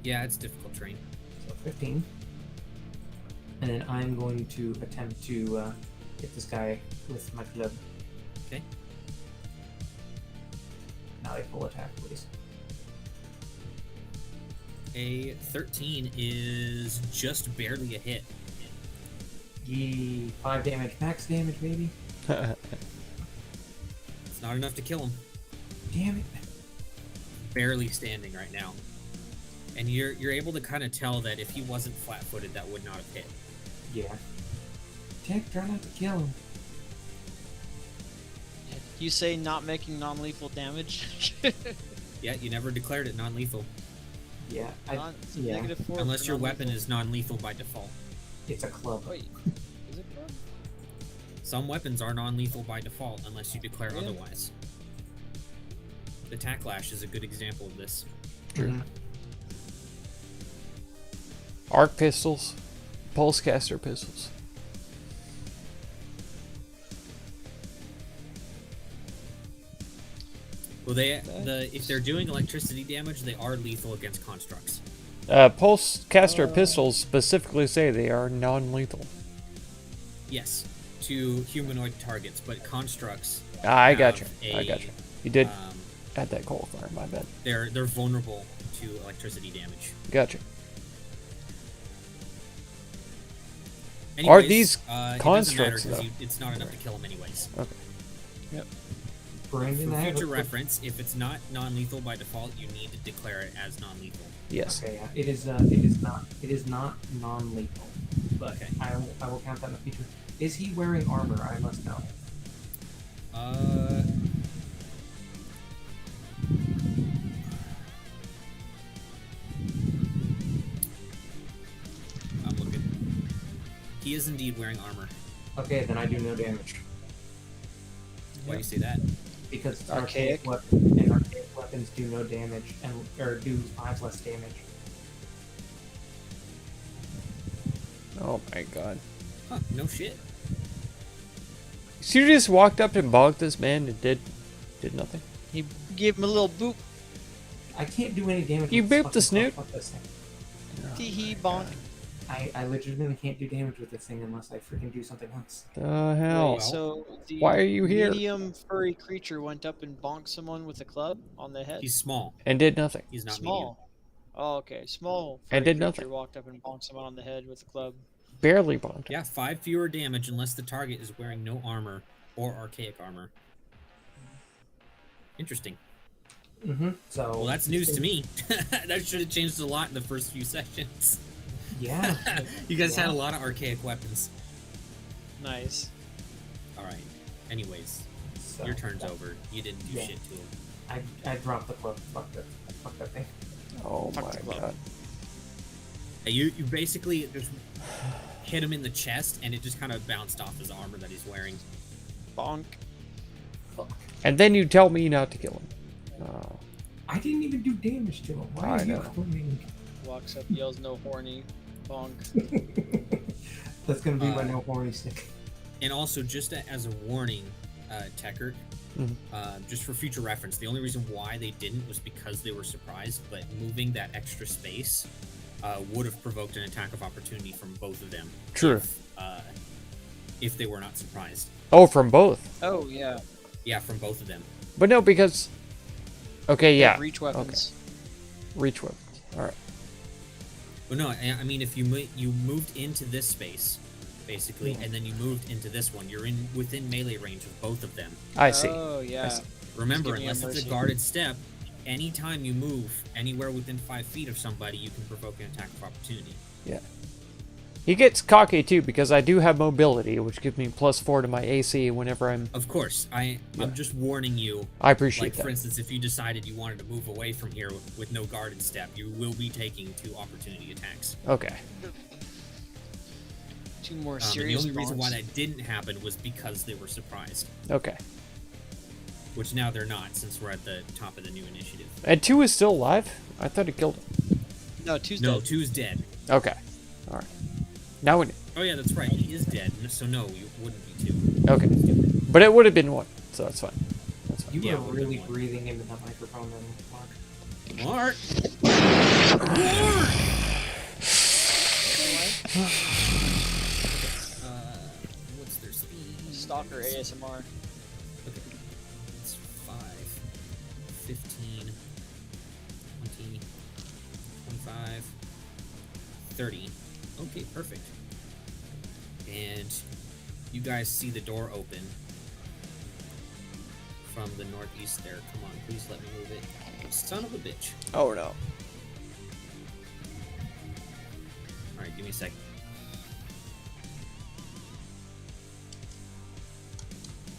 Yeah, it's difficult terrain. So 15. And then I'm going to attempt to hit this guy with my club. Okay. Now a full attack, please. A 13 is just barely a hit. Yee, 5 damage, max damage, baby. It's not enough to kill him. Damn it. Barely standing right now. And you're able to kind of tell that if he wasn't flat-footed, that would not have hit. Yeah. Jack, try not to kill him. You say not making non-lethal damage? Yeah, you never declared it non-lethal. Yeah, It's a yeah. -4 Unless for your weapon non-lethal. is non-lethal by default. It's a club. Wait, is it club? Some weapons are non-lethal by default unless you declare Really? otherwise. The Tacklash is a good example of this. True. Mhm. Arc pistols, pulse caster pistols. Well, if they're doing electricity damage, they are lethal against constructs. Pulse caster pistols specifically say they are non-lethal. Yes, to humanoid targets, but constructs. I got you. have I got you. You did Um, add that qualifier. My bad. they're vulnerable to electricity damage. Gotcha. Anyways, these it doesn't matter constructs, 'cause though? it's not enough to kill them anyways. Brandon, For I have future a- reference, if it's not non-lethal by default, you need to declare it as non-lethal. Yes. Okay, yeah. It is not non-lethal, but Okay. I will count that in the future. Is he wearing armor? I must know. I'm looking. He is indeed wearing armor. Okay, then I do no damage Why do you say that? because Archaic. archaic weapons do no damage or do 5 less damage. Oh my god. Huh? No shit. So you just walked up and bonked this man and did nothing? He gave him a little boop. I can't do any damage. You with this booped the fucking snoot? fuck this thing. Tee hee bonk. I legitimately can't do damage with this thing unless I freaking do something else. The hell? Wait, so the Why are you here? medium furry creature went up and bonked someone with a club on the head. He's small. And did nothing. He's not small. Oh, okay. Small And furry did creature nothing. walked up and bonked someone on the head with a club. Barely bonked. medium. Yeah, 5 fewer damage unless the target is wearing no armor or archaic armor. Interesting. Mm-hmm. So. Well, that's news to me. That should have changed a lot in the first few sessions. Yeah. You guys had a Yeah. lot of archaic weapons. Nice. All right. Anyways, So, your turn's over. You didn't do Yeah. shit to him. I dropped the club. Fuck that thing. Oh Fuck my the club. god. You basically just hit him in the chest, and it just kind of bounced off his armor that he's wearing. Bonk. Fuck. And then you tell me not to kill him. Oh. I didn't even do damage to him. Why I are you know. claiming? Walks up, yells no horny. Bonk. That's gonna be my no horny stick. And also, just as a warning, Tekkert, Mhm. just for future reference, the only reason why they didn't was because they were surprised, but moving that extra space would have provoked an attack of opportunity from both of them. True. if they were not surprised. Oh, from both. Oh yeah. Yeah, from both of them. But no, because. Okay, They yeah. have reach weapons. Reach weapons. All right. Well, no, I mean, if you you moved into this space, basically, and then you moved into this one, you're within melee range of both of them. I see. Oh I yeah. see. Remember, Give me a unless it's a mercy. guarded step, anytime you move anywhere within 5 feet of somebody, you can provoke an attack of opportunity. Yeah. He gets cocky too because I do have mobility, which gives me +4 to my AC whenever I'm. Of course, I'm just warning you. I appreciate Like, that. for instance, if you decided you wanted to move away from here with no guarded step, you will be taking 2 opportunity attacks. Okay. 2 more And serious. the only reason why bonds. that didn't happen was because they were surprised. Okay. Which now they're not, since we're at the top of the new initiative. And 2 is still alive? I thought it killed him. No, two's No, dead. 2's dead. Okay. All right. Now we. Oh yeah, that's right. He is dead. So no, you wouldn't be 2. Okay. But it would have been 1, so that's fine. That's fine. You Yeah, were we'll really do one. breathing into the microphone then, Mark. Mark! What's their speed? Stalker ASMR. Okay. It's 5, 15, 20, 25, 30. Okay, perfect. And you guys see the door open from the northeast there. Come on, please let me move it. Son of a bitch. Oh no. Alright, give me a second.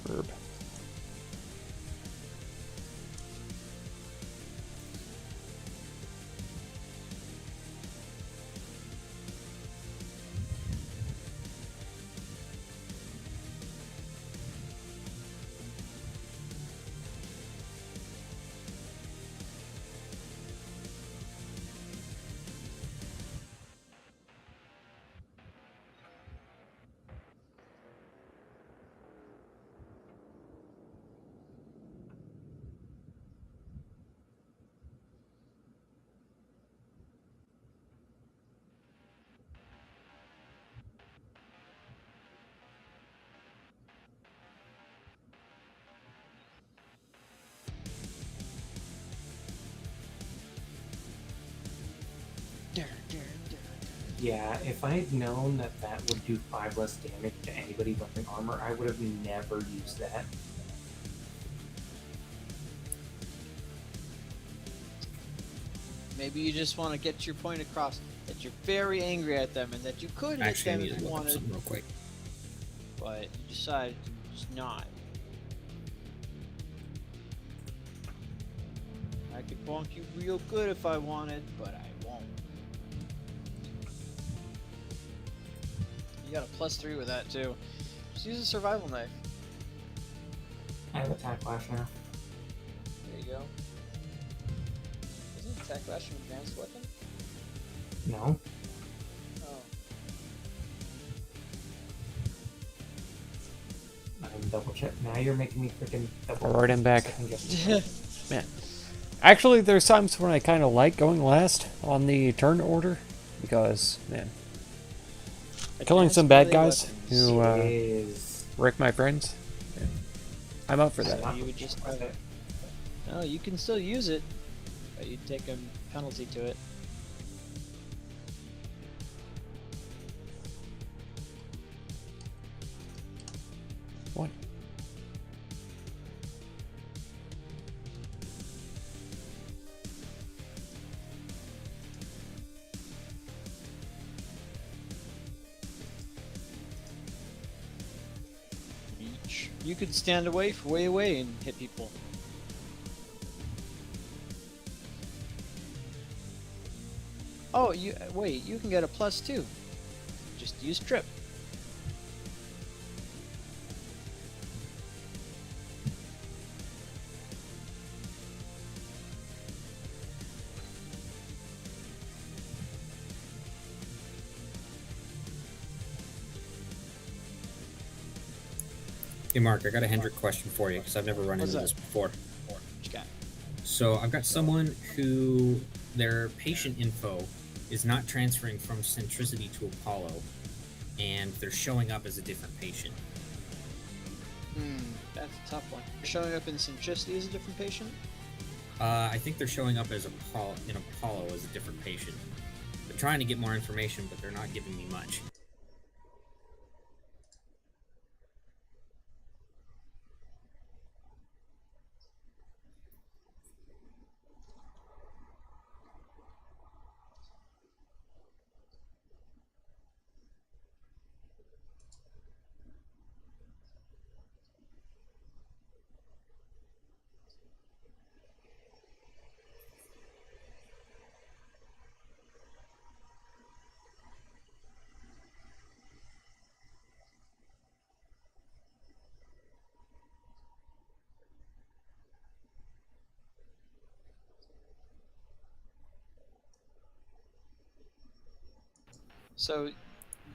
Verb. Yeah, if I had known that that would do 5 less damage to anybody wearing armor, I would have never used that. Maybe you just want to get your point across that you're very angry at them and that you could hit Actually, I them need if to you look up wanted, something real quick. but you decided to just not. I could bonk you real good if I wanted, but I won't. You got a +3 with that too. Just use a survival knife. I have attack flash now. There you go. Isn't attack flash an advanced weapon? No? Oh. I'm double check. Now you're making me freaking double. Alright, I'm back. second guess myself. Man. Actually, there's times when I kind of like going last on the turn order because, man, killing some bad guys who Is wreck my friends. Yeah. I'm up for that. So you would just have it. No, you can still use it, but you'd take a penalty to it. What? Reach. You could stand away for way away and hit people. Oh, you wait. You can get a +2. Just use trip. Hey, Mark, I got a Hendrick question for you because I've never run What's into that? this before. What you got? So I've got someone who their patient info is not transferring from Centricity to Apollo. and they're showing up as a different patient. That's a tough one. Showing up in Centricity as a different patient? I think they're showing up as Apollo as a different patient. They're trying to get more information, but they're not giving me much. So,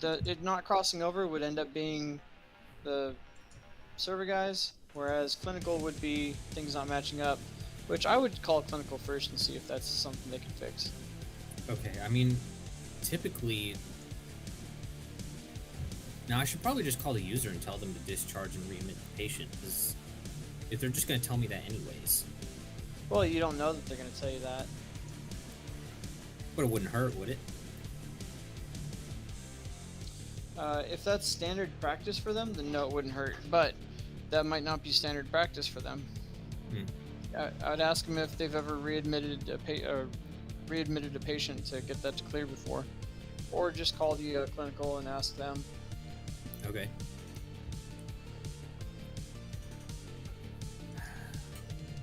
it not crossing over would end up being the server guys, whereas clinical would be things not matching up, which I would call clinical first and see if that's something they can fix. Okay, I mean, typically... Now, I should probably just call the user and tell them to discharge and readmit the patient, because if they're just going to tell me that anyways. Well, you don't know that they're going to tell you that. But it wouldn't hurt, would it? If that's standard practice for them, then no, it wouldn't hurt. But that might not be standard practice for them. I'd ask them if they've ever readmitted a patient to get that to clear before, or just call the clinical and ask them. Okay.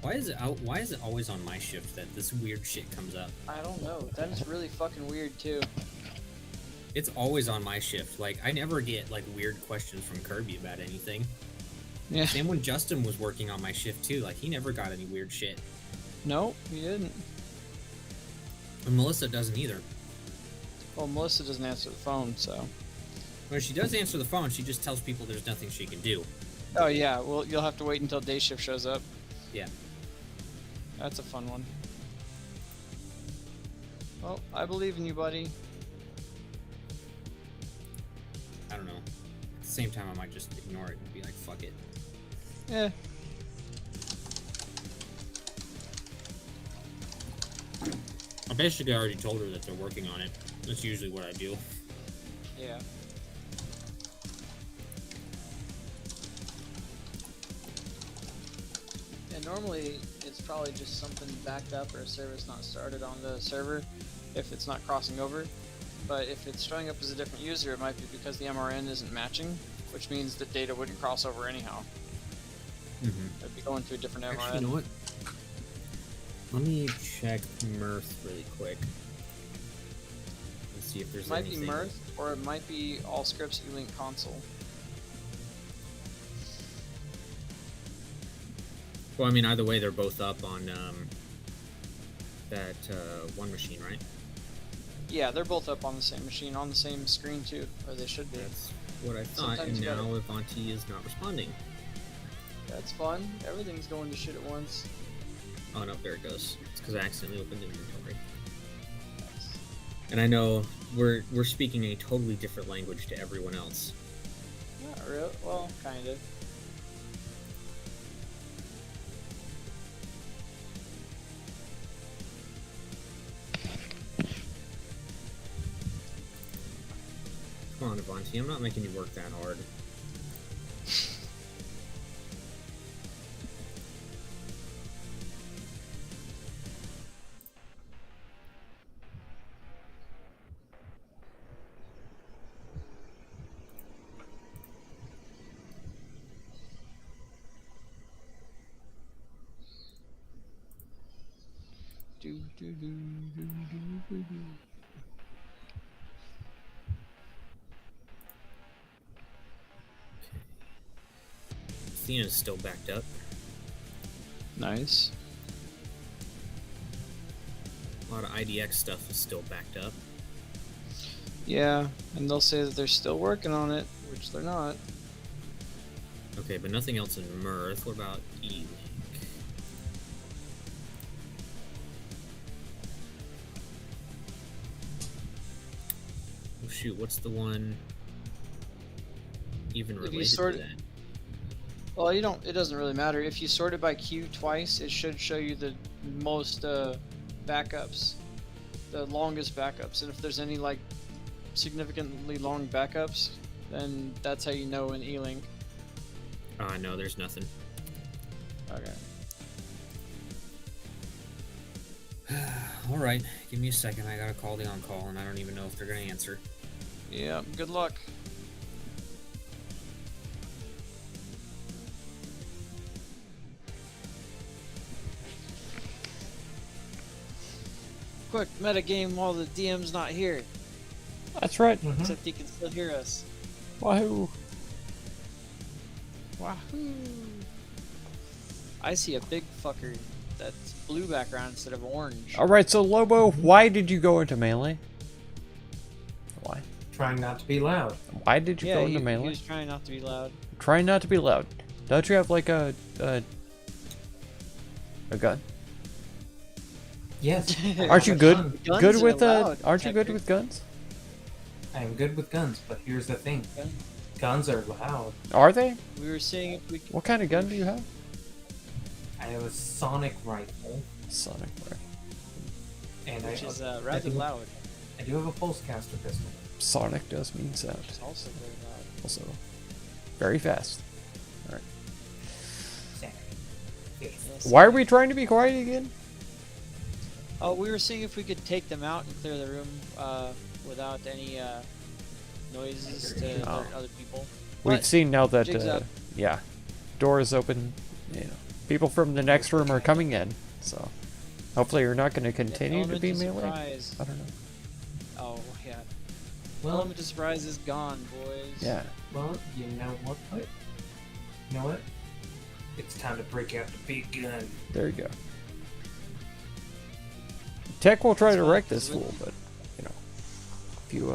Why is it always on my shift that this weird shit comes up? I don't know. That is really fucking weird too. It's always on my shift. Like, I never get, like, weird questions from Kirby about anything. Yeah. Same when Justin was working on my shift, too. Like, he never got any weird shit. No, he didn't. And Melissa doesn't either. Well, Melissa doesn't answer the phone, so... When she does answer the phone, she just tells people there's nothing she can do. Oh, yeah. Well, you'll have to wait until day shift shows up. Yeah. That's a fun one. Well, I believe in you, buddy. I don't know. At the same time, I might just ignore it and be like, fuck it. Yeah. I basically already told her that they're working on it. That's usually what I do. Yeah. And normally, it's probably just something backed up or a service not started on the server if it's not crossing over. But if it's showing up as a different user, it might be because the MRN isn't matching, which means the data wouldn't cross over anyhow. It'd be going to a different MRN. Actually, you know what? Let me check Mirth really quick. Let's see if there's It might anything. be Mirth, or it might be all scripts E-Link console. Well, I mean, either way, they're both up on that one machine, right? Yeah, they're both up on the same machine, on the same screen too, or they should be. That's what I thought, Sometimes and you now gotta- Avanti is not responding. That's fun. Everything's going to shit at once. Oh no, there it goes. It's because I accidentally opened inventory. Nice. And I know we're speaking a totally different language to everyone else. Not real. Well, kind of. Come on, Avanti, I'm not making you work that hard. Do, do, do, do, do, do, do. Athena's still backed up. Nice. A lot of IDX stuff is still backed up. Yeah, and they'll say that they're still working on it, which they're not. Okay, but nothing else in Mirth. What about E-Link? Oh shoot, what's the one? even if you related sort to it, that. well, you don't. It doesn't really matter. If you sort it by queue twice, it should show you the most backups, the longest backups, and if there's any like significantly long backups, then that's how you know in E-Link. No, there's nothing. Okay. All right, give me a second. I gotta call the on-call, and I don't even know if they're gonna answer. Yeah. Good luck. Quick, metagame while the DM's not here. That's right. Mhm. Except he can still hear us. Wahoo! Wahoo! I see a big fucker that's blue background instead of orange. All right, so Lobo, why did you go into melee? Why? Trying not to be loud. Why did you Yeah, go he into melee? was trying not to be loud. Trying not to be loud. Don't you have like a gun? Yes. I Aren't you have a good? gun. Guns Good are with allowed, aren't you good Hector. with guns? I am good with guns, but here's the thing. Okay. Guns are loud. Are they? We were seeing if we What kind of gun do you have? I have a sonic rifle, Sonic rifle. and which I, is I, rather do, loud. I do have a pulse caster pistol. Sonic does mean sound. Which is also very loud. Also, very fast. Sonic. Yes. Why are we trying to be quiet again? Oh, we were seeing if we could take them out and clear the room without any noises to Oh. alert other people. We've But seen now that jig's up. yeah, door is open. You know, people from the next room are coming in. So hopefully you're not going to continue to Element be of melee. surprise. I don't know. Oh yeah. Well, Element of surprise is gone, boys. Yeah. well, you know what? You know what? It's time to break out the big gun. There you go. Tech will try That's to fine, wreck this 'cause we- fool, but you know, if you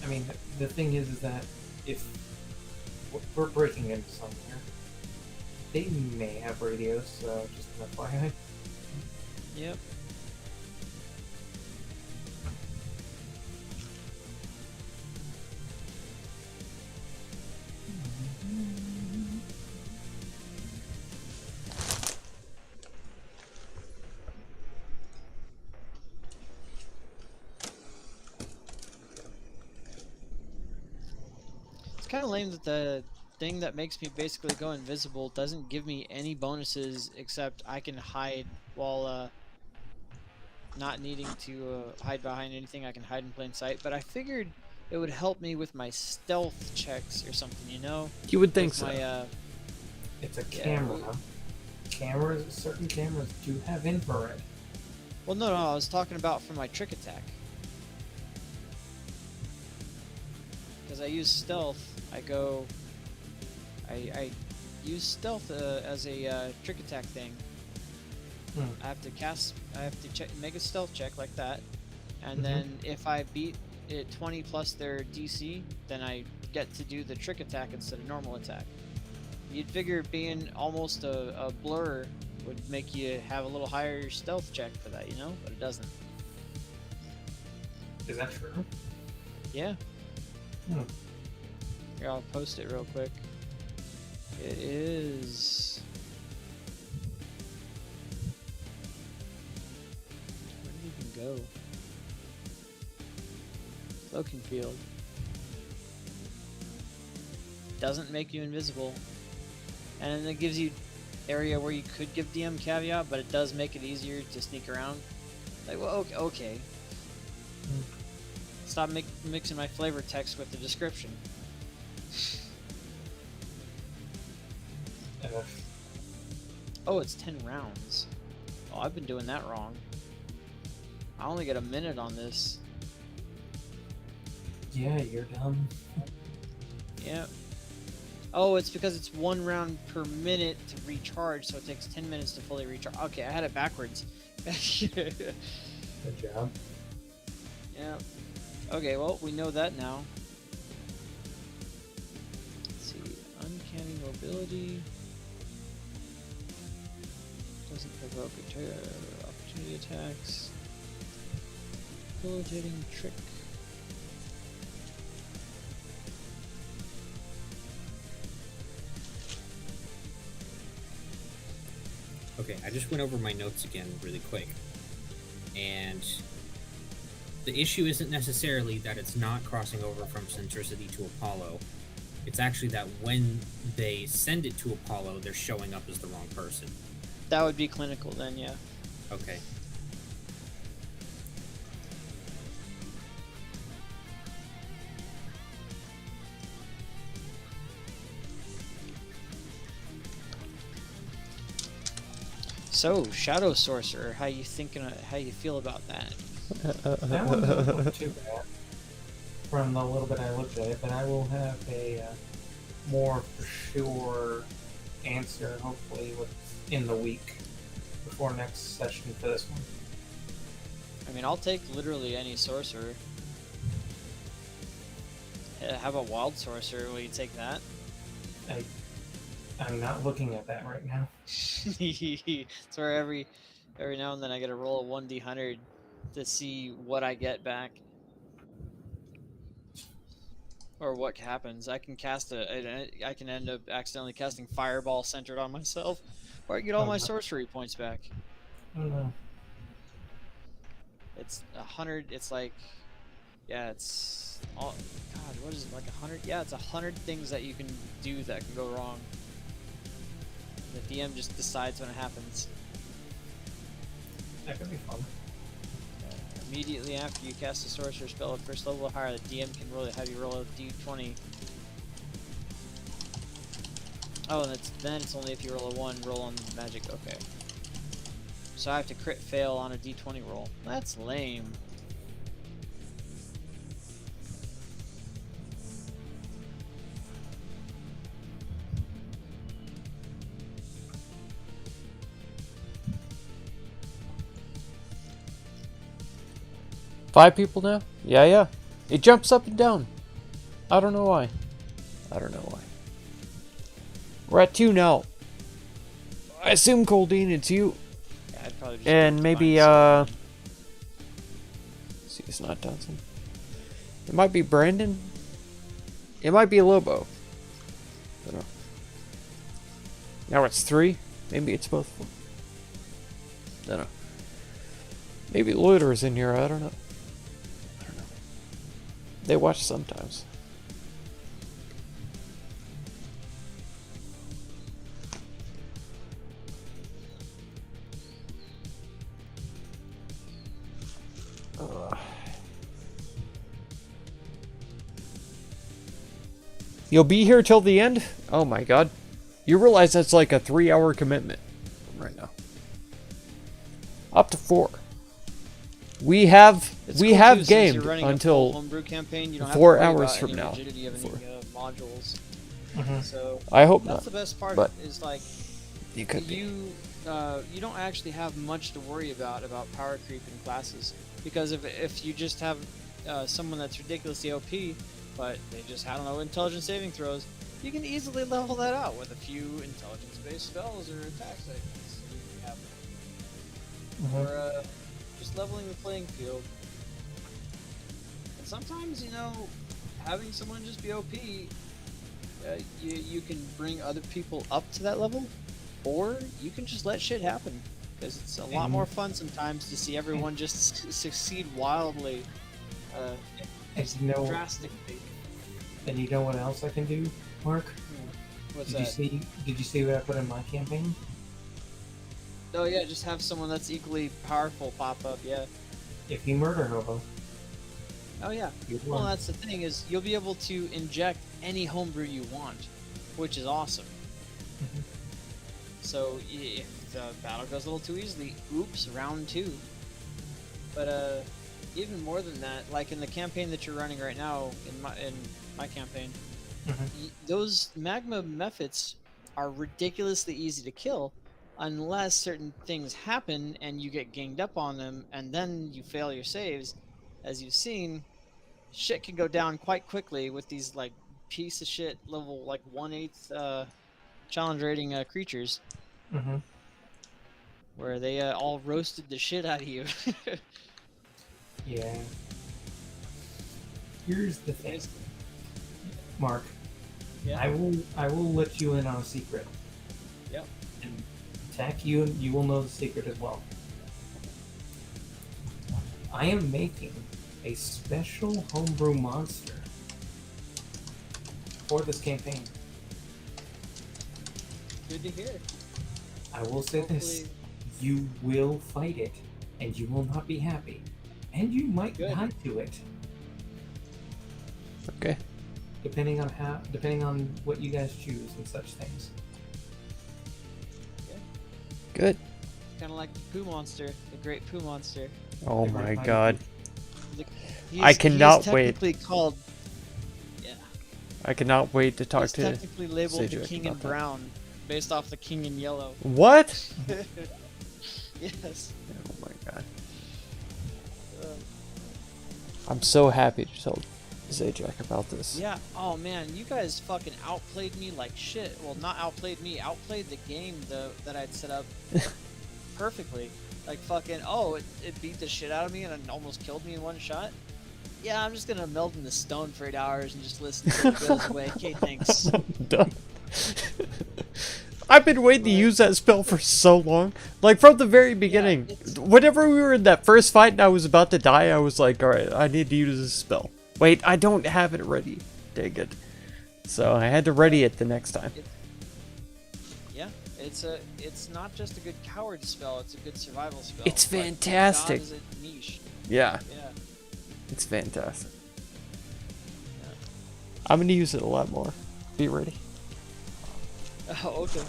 I mean, the thing is that if we're breaking into somewhere, they may have radios, so just an FYI. Yep. It's kind of lame that the thing that makes me basically go invisible doesn't give me any bonuses except I can hide while not needing to hide behind anything. I can hide in plain sight, but I figured it would help me with my stealth checks or something, you know? you would think With so. my, It's a Yeah, camera. Certain cameras do have infrared. well, no, I was talking about for my trick attack. Because I use stealth, I use stealth as a trick attack thing. Hmm. I have to make a stealth check like that, and Mhm. then if I beat it 20 plus their DC, then I get to do the trick attack instead of normal attack. You'd figure being almost a blur would make you have a little higher stealth check for that, you know? But it doesn't. Is that true? Yeah. Hmm. Here, I'll post it real quick. It is. Where did it even go? Cloaking field. Doesn't make you invisible. And then it gives you area where you could give DM caveat, but it does make it easier to sneak around. Like, well, okay. Stop mixing my flavor text with the description. Oh, it's 10 rounds. Oh, I've been doing that wrong. I only get a minute on this. Yeah, you're dumb. Yeah. Oh, it's because it's 1 round per minute to recharge, so it takes 10 minutes to fully recharge. Okay, I had it backwards. Good job. Yeah. Okay, well, we know that now. Let's see. Uncanny mobility. Doesn't provoke opportunity attacks. Debilitating trick. Okay, I just went over my notes again really quick. And the issue isn't necessarily that it's not crossing over from Centricity to Apollo. It's actually that when they send it to Apollo, they're showing up as the wrong person. That would be clinical then, yeah. Okay. So, Shadow Sorcerer, how you feel about that? That one doesn't look too bad from the little bit I looked at it, but I will have a more for sure answer hopefully within the week before next session for this one. I mean, I'll take literally any sorcerer. How about Wild Sorcerer? Will you take that? I'm not looking at that right now. It's where every now and then I get to roll a 1d100 to see what I get back. Or what happens. I can cast I can end up accidentally casting Fireball centered on myself. Or I get all my sorcery points back. Oh no. It's 100, it's like... Yeah, it's... all. God, what is it, like 100? Yeah, it's 100 things that you can do that can go wrong. The DM just decides when it happens. That could be fun. Immediately after you cast a sorcerer spell at first level or higher, the DM can have you roll a d20. Oh, and then it's only if you roll a 1, roll on magic. Okay. So I have to crit fail on a d20 roll. That's lame. Five people now? Yeah. It jumps up and down. I don't know why. We're at 2 now. I assume, Coldine, it's you. Yeah, I'd probably just And go maybe, find see, it's not Johnson. It might be Brandon. It might be Lobo. I don't know. Now it's 3. Maybe it's both. I don't know. Maybe Loiter's in here. I don't know. They watch sometimes. You'll be here till the end? Oh my god. You realize that's like a 3-hour commitment right now. Up to 4. We have It's we cool have too, since gamed you're running a full until homebrew campaign, you don't 4 have to worry hours about from any now. rigidity of any modules. So I hope that's not. the best part. But is like you could be. you don't actually have much to worry about power creep in classes, because if you just have someone that's ridiculously OP, but they just, I don't know, intelligence saving throws, you can easily level that out with a few intelligence-based spells or attacks that you have. Or just leveling the playing field. And sometimes, you know, having someone just be OP, you can bring other people up to that level, or you can just let shit happen, because it's a lot more fun sometimes to see everyone just succeed wildly, drastically. And you know what else I can do, Mark? What's Did that? you see what I put in my campaign? Oh yeah, just have someone that's equally powerful pop up. Yeah. If you murder Hobo, Oh yeah. Well, that's the thing, is you'll be able to inject any homebrew you want, which is awesome. So if the battle goes a little too easily, oops, round 2. But even more than that, like in the campaign that you're running right now, in my campaign, those magma mephits are ridiculously easy to kill, unless certain things happen and you get ganged up on them, and then you fail your saves. As you've seen, shit can go down quite quickly with these like piece of shit level like 1/8 challenge rating creatures, where they all roasted the shit out of you. Yeah. Here's the thing, Mark. Yeah. I will let you in on a secret. Yep. And Tech, you will know the secret as well. I am making a special homebrew monster for this campaign. Good to hear. I will say this: Hopefully- you will fight it, and you will not be happy, and you might Good. die to it, Okay. depending on what you guys choose and such things. Good. Kind of like the poo monster, the great poo monster. Oh The my Great god. He's, I cannot he's wait. technically called. Yeah. I cannot wait to talk He's to technically labeled the Cedric King in about that. Brown, based off the King in Yellow. What? Yes. Oh my god. Uh, I'm so happy to tell Zajac about this. yeah. Oh man, you guys fucking outplayed me like shit. Well, not outplayed me. Outplayed the game that I'd set up perfectly. Like fucking. Oh, it beat the shit out of me and it almost killed me in one shot. Yeah, I'm just gonna melt in the stone for 8 hours and just listen till it goes away. Okay, thanks. Done. I've been waiting to use that spell for so long. Like, from the very beginning. it's- Whenever we were in that first fight and I was about to die, I was like, alright, I need to use this spell. Wait, I don't have it ready. Dang it. So I had to ready it the next time. Yeah, it's not just a good coward spell; it's a good survival spell. It's but fantastic. God is a niche. Yeah, Yeah. it's fantastic. Yeah. I'm gonna use it a lot more. Be ready. Oh, okay.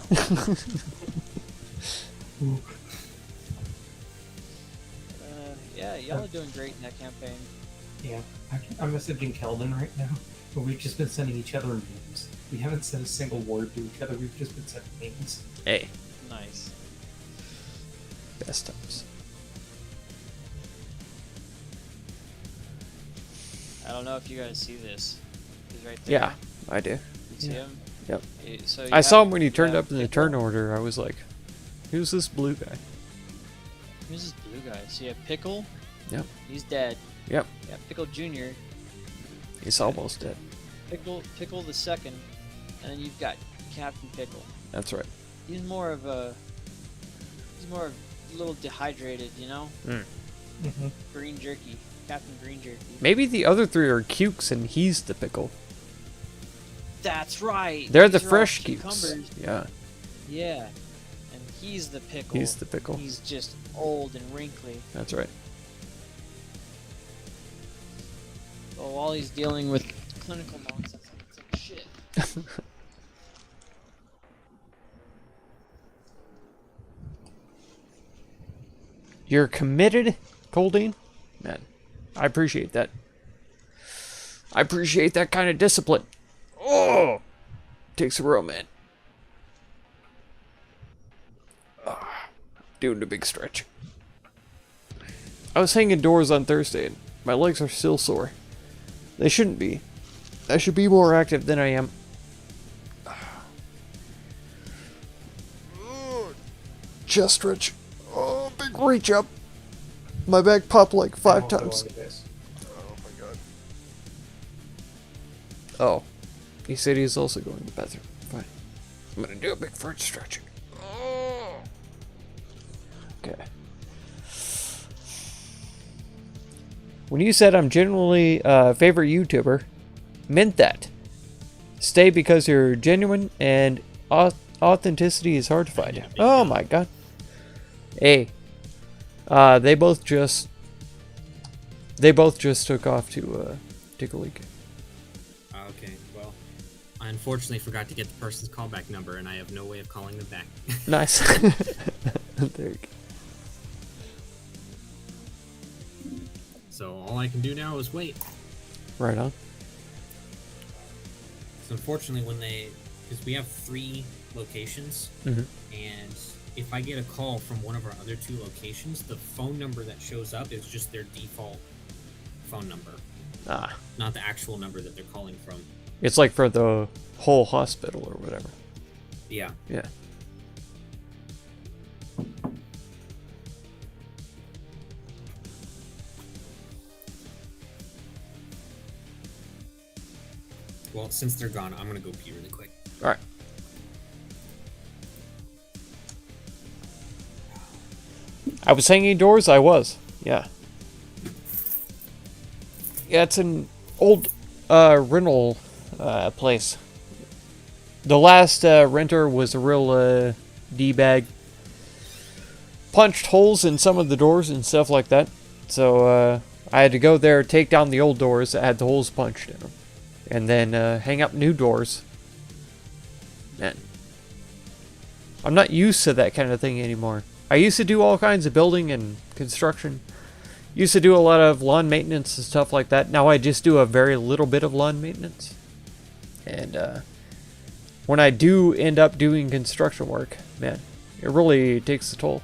Yeah, y'all are doing great in that campaign. Yeah, I'm messaging Keldon right now, but we've just been sending each other memes. We haven't said a single word to each other. We've just been sending memes. Hey, Nice. best times. I don't know if you guys see this. He's right there. Yeah, I do. You see Yeah. him? Yep. So you I saw have- him when he you turned have up in the Pickle. turn order. I was like, who's this blue guy? Who's this blue guy? So you have Pickle. Yep. He's dead. Yep. Yeah, Pickle Junior. He's almost dead. Pickle the second, and then you've got Captain Pickle. That's right. He's more of a little dehydrated, you know? Mm-hmm. Green jerky. Captain Green Jerky. Maybe the other three are cukes and he's the pickle. That's right. They're the These are all fresh cukes. cucumbers. Yeah, Yeah. And he's the pickle. he's the pickle. He's just old and wrinkly. That's right. Well, while he's dealing with clinical nonsense, it's like shit. You're committed, Coldine? Man, I appreciate that. I appreciate that kind of discipline. Oh! Takes a real man. Doing a big stretch. I was hanging doors on Thursday and my legs are still sore. They shouldn't be. I should be more active than I am. Chest stretch. Oh, big reach up. My back popped like 5 I'm also times. going to this. Oh my god. Oh. He said he's also going to the bathroom. Fine. I'm gonna do a big front stretch. Oh. Okay. When you said I'm generally favorite YouTuber, meant that. Stay because you're genuine and authenticity is hard to find. Oh my god. Hey. They both just took off to take a leak. Okay, well, I unfortunately forgot to get the person's callback number, and I have no way of calling them back. Nice. There you go. So all I can do now is wait. Right on. So unfortunately, because we have 3 locations, Mhm. and if I get a call from one of our other 2 locations, the phone number that shows up is just their default phone number, Ah, not the actual number that they're calling from. it's like for the whole hospital or whatever. Yeah. Yeah. Well, since they're gone, I'm gonna go pee really quick. All right. I was hanging doors? I was. Yeah. Yeah, it's an old rental place. The last renter was a real D-bag. Punched holes in some of the doors and stuff like that. So I had to go there, take down the old doors that had the holes punched in them. And then hang up new doors. Man. I'm not used to that kind of thing anymore. I used to do all kinds of building and construction. Used to do a lot of lawn maintenance and stuff like that. Now I just do a very little bit of lawn maintenance. And when I do end up doing construction work, man, it really takes a toll.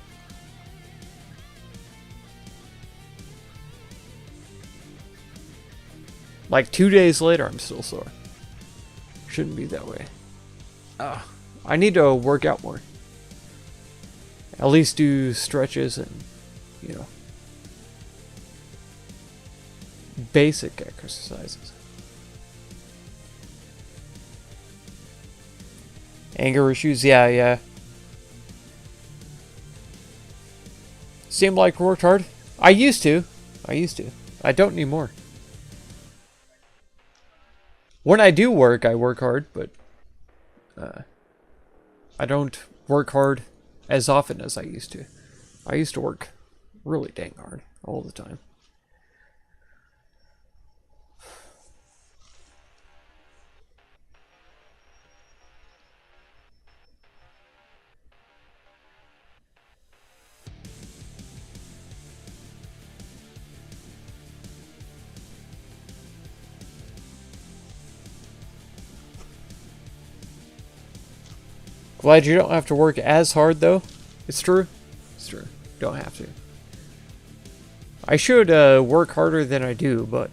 Like 2 days later, I'm still sore. Shouldn't be that way. I need to work out more. At least do stretches and, you know, basic exercises. Anger issues, yeah. Seemed like worked hard. I used to. I don't anymore. When I do work, I work hard, but I don't work hard as often as I used to. I used to work really dang hard all the time. Glad you don't have to work as hard, though. It's true. It's true. Don't have to. I should work harder than I do, but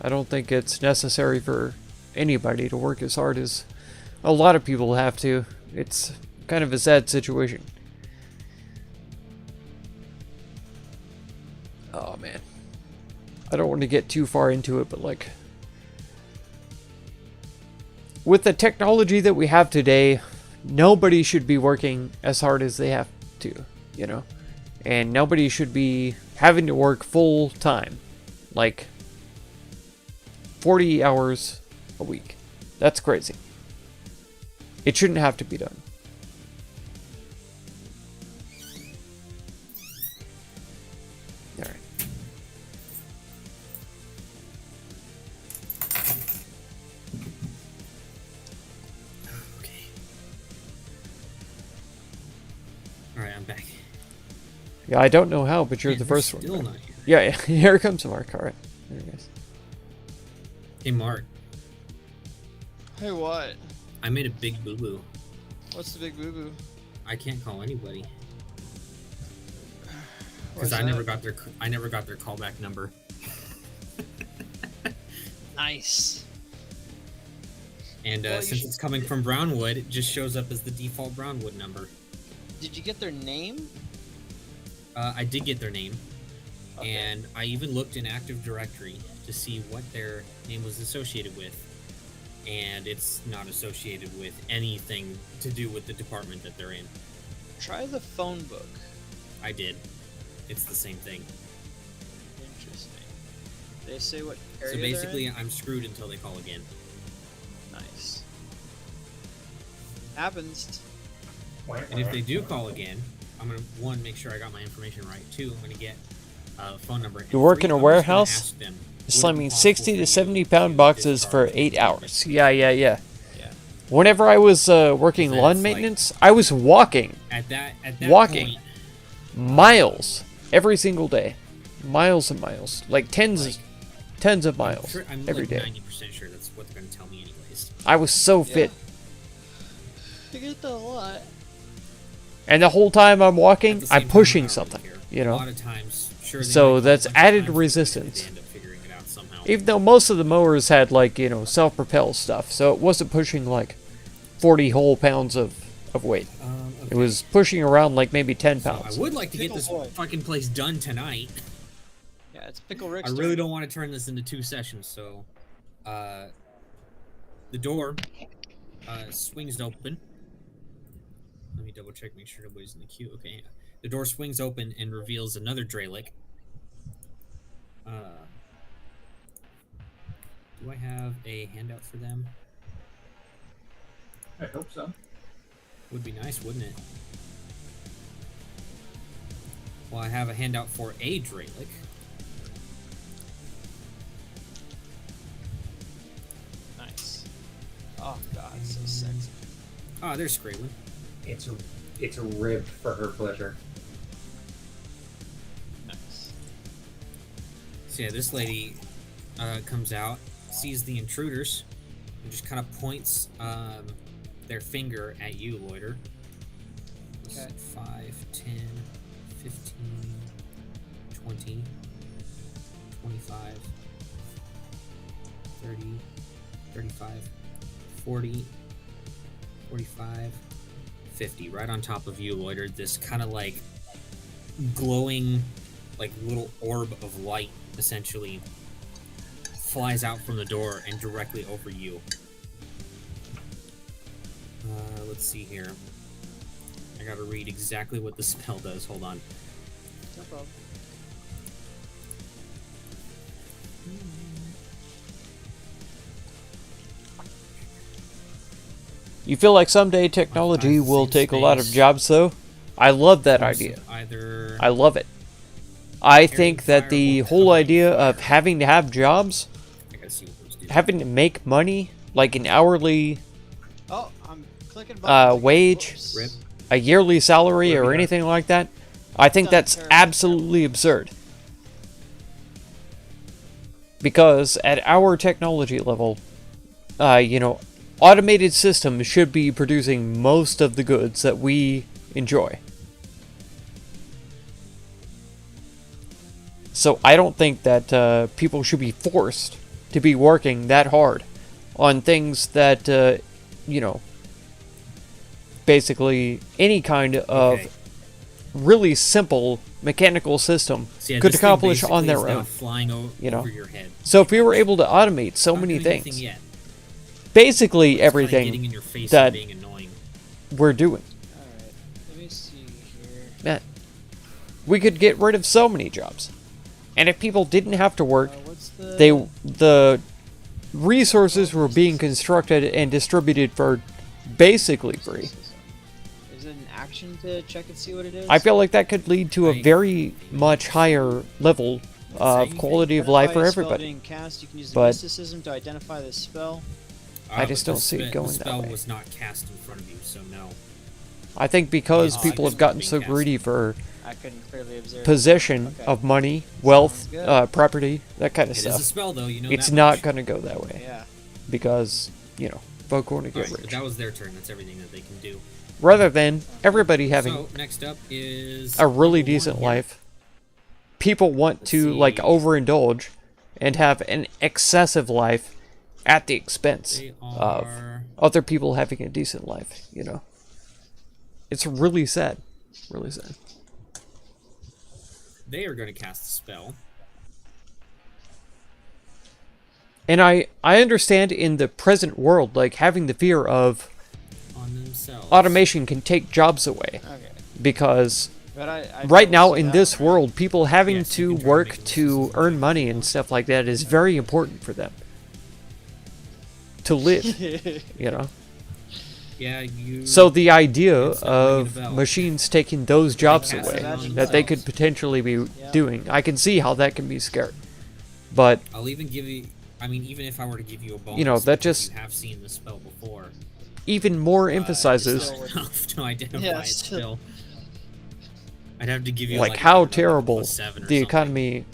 I don't think it's necessary for anybody to work as hard as a lot of people have to. It's kind of a sad situation. Oh, man. I don't want to get too far into it, but like, with the technology that we have today, nobody should be working as hard as they have to, you know? And nobody should be having to work full time, like 40 hours a week. That's crazy. It shouldn't have to be done. All right. Okay. All right, I'm back. Yeah, I don't know how, but you're Man, the they're first one. still right? not here. Yeah, here comes Mark. All right. There he goes. Hey, Mark, Hey, what? I made a big boo-boo. What's the big boo boo? I can't call anybody What's because I never that? got their callback number. Nice. And Well, you since should- it's coming from Brownwood, it just shows up as the default Brownwood number. Did you get their name? I did get their name, Okay. and I even looked in Active Directory to see what their name was associated with, and it's not associated with anything to do with the department that they're in. Try the phone book. I did. It's the same thing. Interesting. They say what area So basically, they're I'm screwed until they call again. in? Nice. Happens. And if they do call again, I'm gonna one make sure I got my information right. Two, I'm gonna get a phone number. And You work three, in a I'm just gonna warehouse? ask them, would it be Slamming possible 60 for to you 70 pound to boxes for discharge 8 the hours. Yeah. Yeah. Whenever I was working Then lawn it's like- maintenance, I was walking At that Walking. point, miles every single day. Miles and miles. Like tens of miles I'm every like day. 90% sure that's what they're gonna tell me anyways. I was so Yeah. fit. You get that a lot. And the whole time I'm At walking, the same I'm time, pushing I don't really something, care. you A know? lot of times, sure. They So might call that's a bunch of added times, but resistance. They end up figuring it out somehow. Even though most of the mowers had like, you know, self-propel stuff, so it wasn't pushing like 40 whole pounds of weight. Okay. It was pushing around like maybe 10 So pounds. I would like to get Pickle this boy. fucking place done tonight. Yeah, it's Pickle Rick's I really turn. don't want to turn this into 2 sessions, so the door swings open. Let me double check, make sure nobody's in the queue. Okay, The door swings open and reveals another Dralic. Do I have a handout for them? I hope so. Would be nice, wouldn't it? Well, I have a handout for a Dralic. Nice. Oh god, so sexy. Ah, there's Skraylin. It's ribbed for her pleasure. Nice. So yeah, this lady comes out, sees the intruders, and just kind of points their finger at you, Loiter. Okay. 5, 10, 15, 20, 25, 30, 35, 40, 45, 50. Right on top of you, Loiter, this kind of like glowing, like little orb of light, essentially, flies out from the door and directly over you. Let's see here. I gotta read exactly what the spell does. Hold on. No problem. You feel like someday technology will take a lot of jobs, though? I love that idea. Either I love it. I think that the whole idea of having to have jobs, I gotta see what those do. having to make money, like an hourly Oh, I'm clicking buttons again. wage, Whoops. Rip. a yearly salary, or Yeah. anything like that, I think Done that's terribly. absolutely absurd. Because at our technology level, automated systems should be producing most of the goods that we enjoy. So I don't think that people should be forced to be working that hard on things that, basically any kind of Okay. really simple mechanical system So yeah, could this thing accomplish on basically their is now own. flying over your head. So if we were able to automate so Not many doing anything things, yet. basically It's kinda everything getting in your face that- and being annoying. we're doing, Alright, let me see here. we could get rid of so many jobs. And if people didn't have to work, What's the... the resources were being constructed and distributed for basically free. Is it an action to check and see what it is? I feel like that could lead to a I- very much higher level of quality of life for Identify a spell everybody. being cast, you can use the But- mysticism to identify the spell. I just but don't see it going the that spell way. was not cast in front of you, so no. I think because Oh, people I have guess gotten it's so being greedy for I couldn't clearly observe. possession Okay. of money, wealth, Sounds good. property, that kind of It is a stuff, spell, though. You know it's that not much. going to go that way. Yeah. Because, folk want to get Alright, but rich. that was their turn. That's everything that they can do. Rather than everybody having So next up is a really number one decent here. life, people want Let's to, see. overindulge and have an excessive life at the expense They of are other people having a decent life, It's really sad. Really sad. they are going to cast a spell. And I understand in the present world, having the fear of On themselves. automation can take jobs away. Okay. because But I right don't now see in that this one, right? world, people having Yes, you to can try to work make it to look earn like money that. and stuff like that is very important for them to live, Yeah, you. So the idea It's not ringing a of bell. machines taking those jobs cast away it on that they themselves. could potentially be Yeah. doing, I can see how that can be scary. But I'll even give you. I mean, even if I were to give you a bonus, that because just- you have seen the spell before. even more It's emphasizes not enough to identify Yeah, it still. still. I'd have to give you like like how I don't know, terrible +7 or the something. economy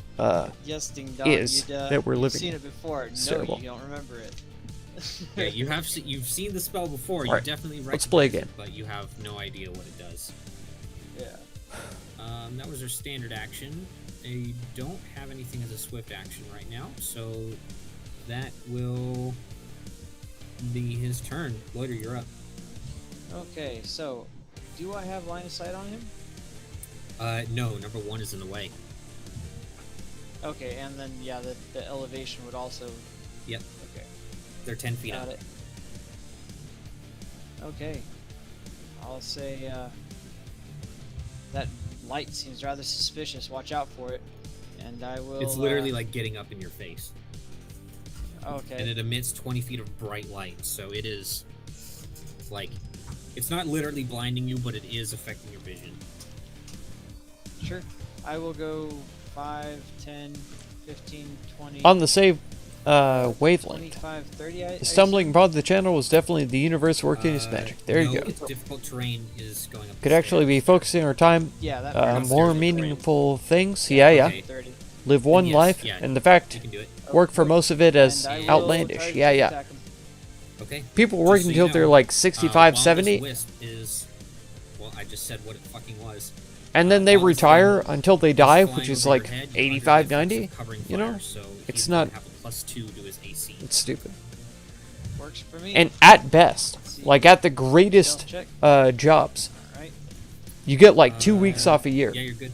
Yes, ding dong. is that we're you've living seen in. it before. It's No, terrible. you don't remember it. Yeah, you've seen the spell before. You Alright, definitely let's play recognize again. it, but you have no idea what it does. Yeah. That was their standard action. They don't have anything as a swift action right now, so that will be his turn. Loiter, you're up. Okay, so do I have line of sight on him? No, number 1 is in the way. Okay, and then yeah, the elevation would also. Yep, Okay, they're 10 feet got up. it. Okay, I'll say that light seems rather suspicious. Watch out for it. And I will. It's literally like getting up in your face, Okay. and it emits 20 feet of bright light. So it is like, it's not literally blinding you, but it is affecting your vision. Sure. I will go 5, 10, 15, 20. On the same wavelength. 25, 30. The stumbling upon the channel was definitely the universe working its magic. There you no, go. Difficult terrain is going up. Could the actually be stairs. focusing our time Yeah, that more Upstairs is meaningful things. Yeah. Okay. 30. Live one Yes, life, yeah. and the fact You can do it. work for most of it as And I will outlandish. try to Yeah. attack him. Okay. People Just work so you until know, they're like 65, Wandless 70, Wisp is, well, I just said what it fucking was. and then they Wandless retire Wisp until they is die, flying which is over your like head, 85, under 90. effects of covering You know? fire, so It's he's not- gonna have a +2 to his AC. It's stupid. Works for me. And at best, See. like at the greatest Stealth check. jobs, Alright. you get like 2 weeks off a year Yeah, you're good.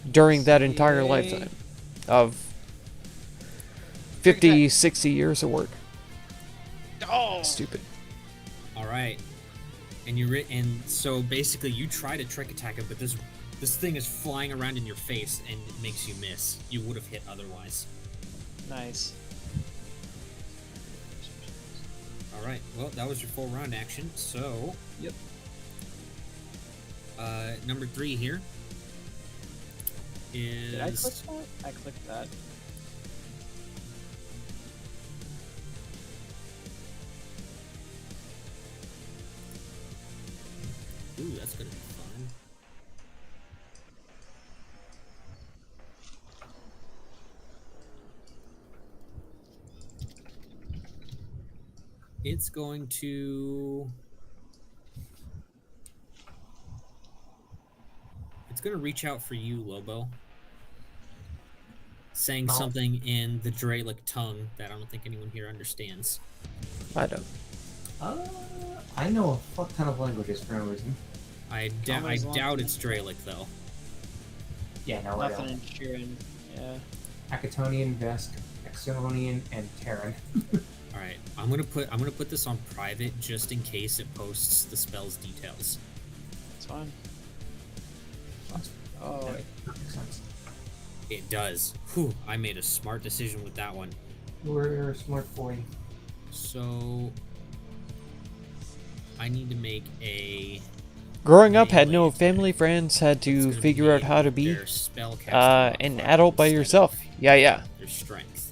during that entire Yay. lifetime of Trick 50, attack. 60 years of work. Oh! Stupid. All right, and and so basically you try to trick attack him, but this thing is flying around in your face and it makes you miss. You would have hit otherwise. Nice. All right, well that was your full round action. So Yep. Number 3 here is. Did I click that? I clicked that. Ooh, that's gonna be fun. It's going to. It's gonna reach out for you, Lobo. Saying Oh. something in the Dralic tongue that I don't think anyone here understands. I don't. I know a fuck ton of languages for no reason. I Always doubt long- it's Dralic though. Yeah, no, I Nothing don't. in Sheeran. Yeah. Acatonian, Vesk, Exonian, and Terran. All right, I'm gonna put this on private just in case it posts the spell's details. It's fine. That's- Oh, that makes sense. It does. Whew, I made a smart decision with that one. You're a smart boy. So I need to make a. Growing up, had no melee family, friends, had It's to gonna figure out how to be their spellcasting an modifier adult by instead yourself. of Yeah. Their strength.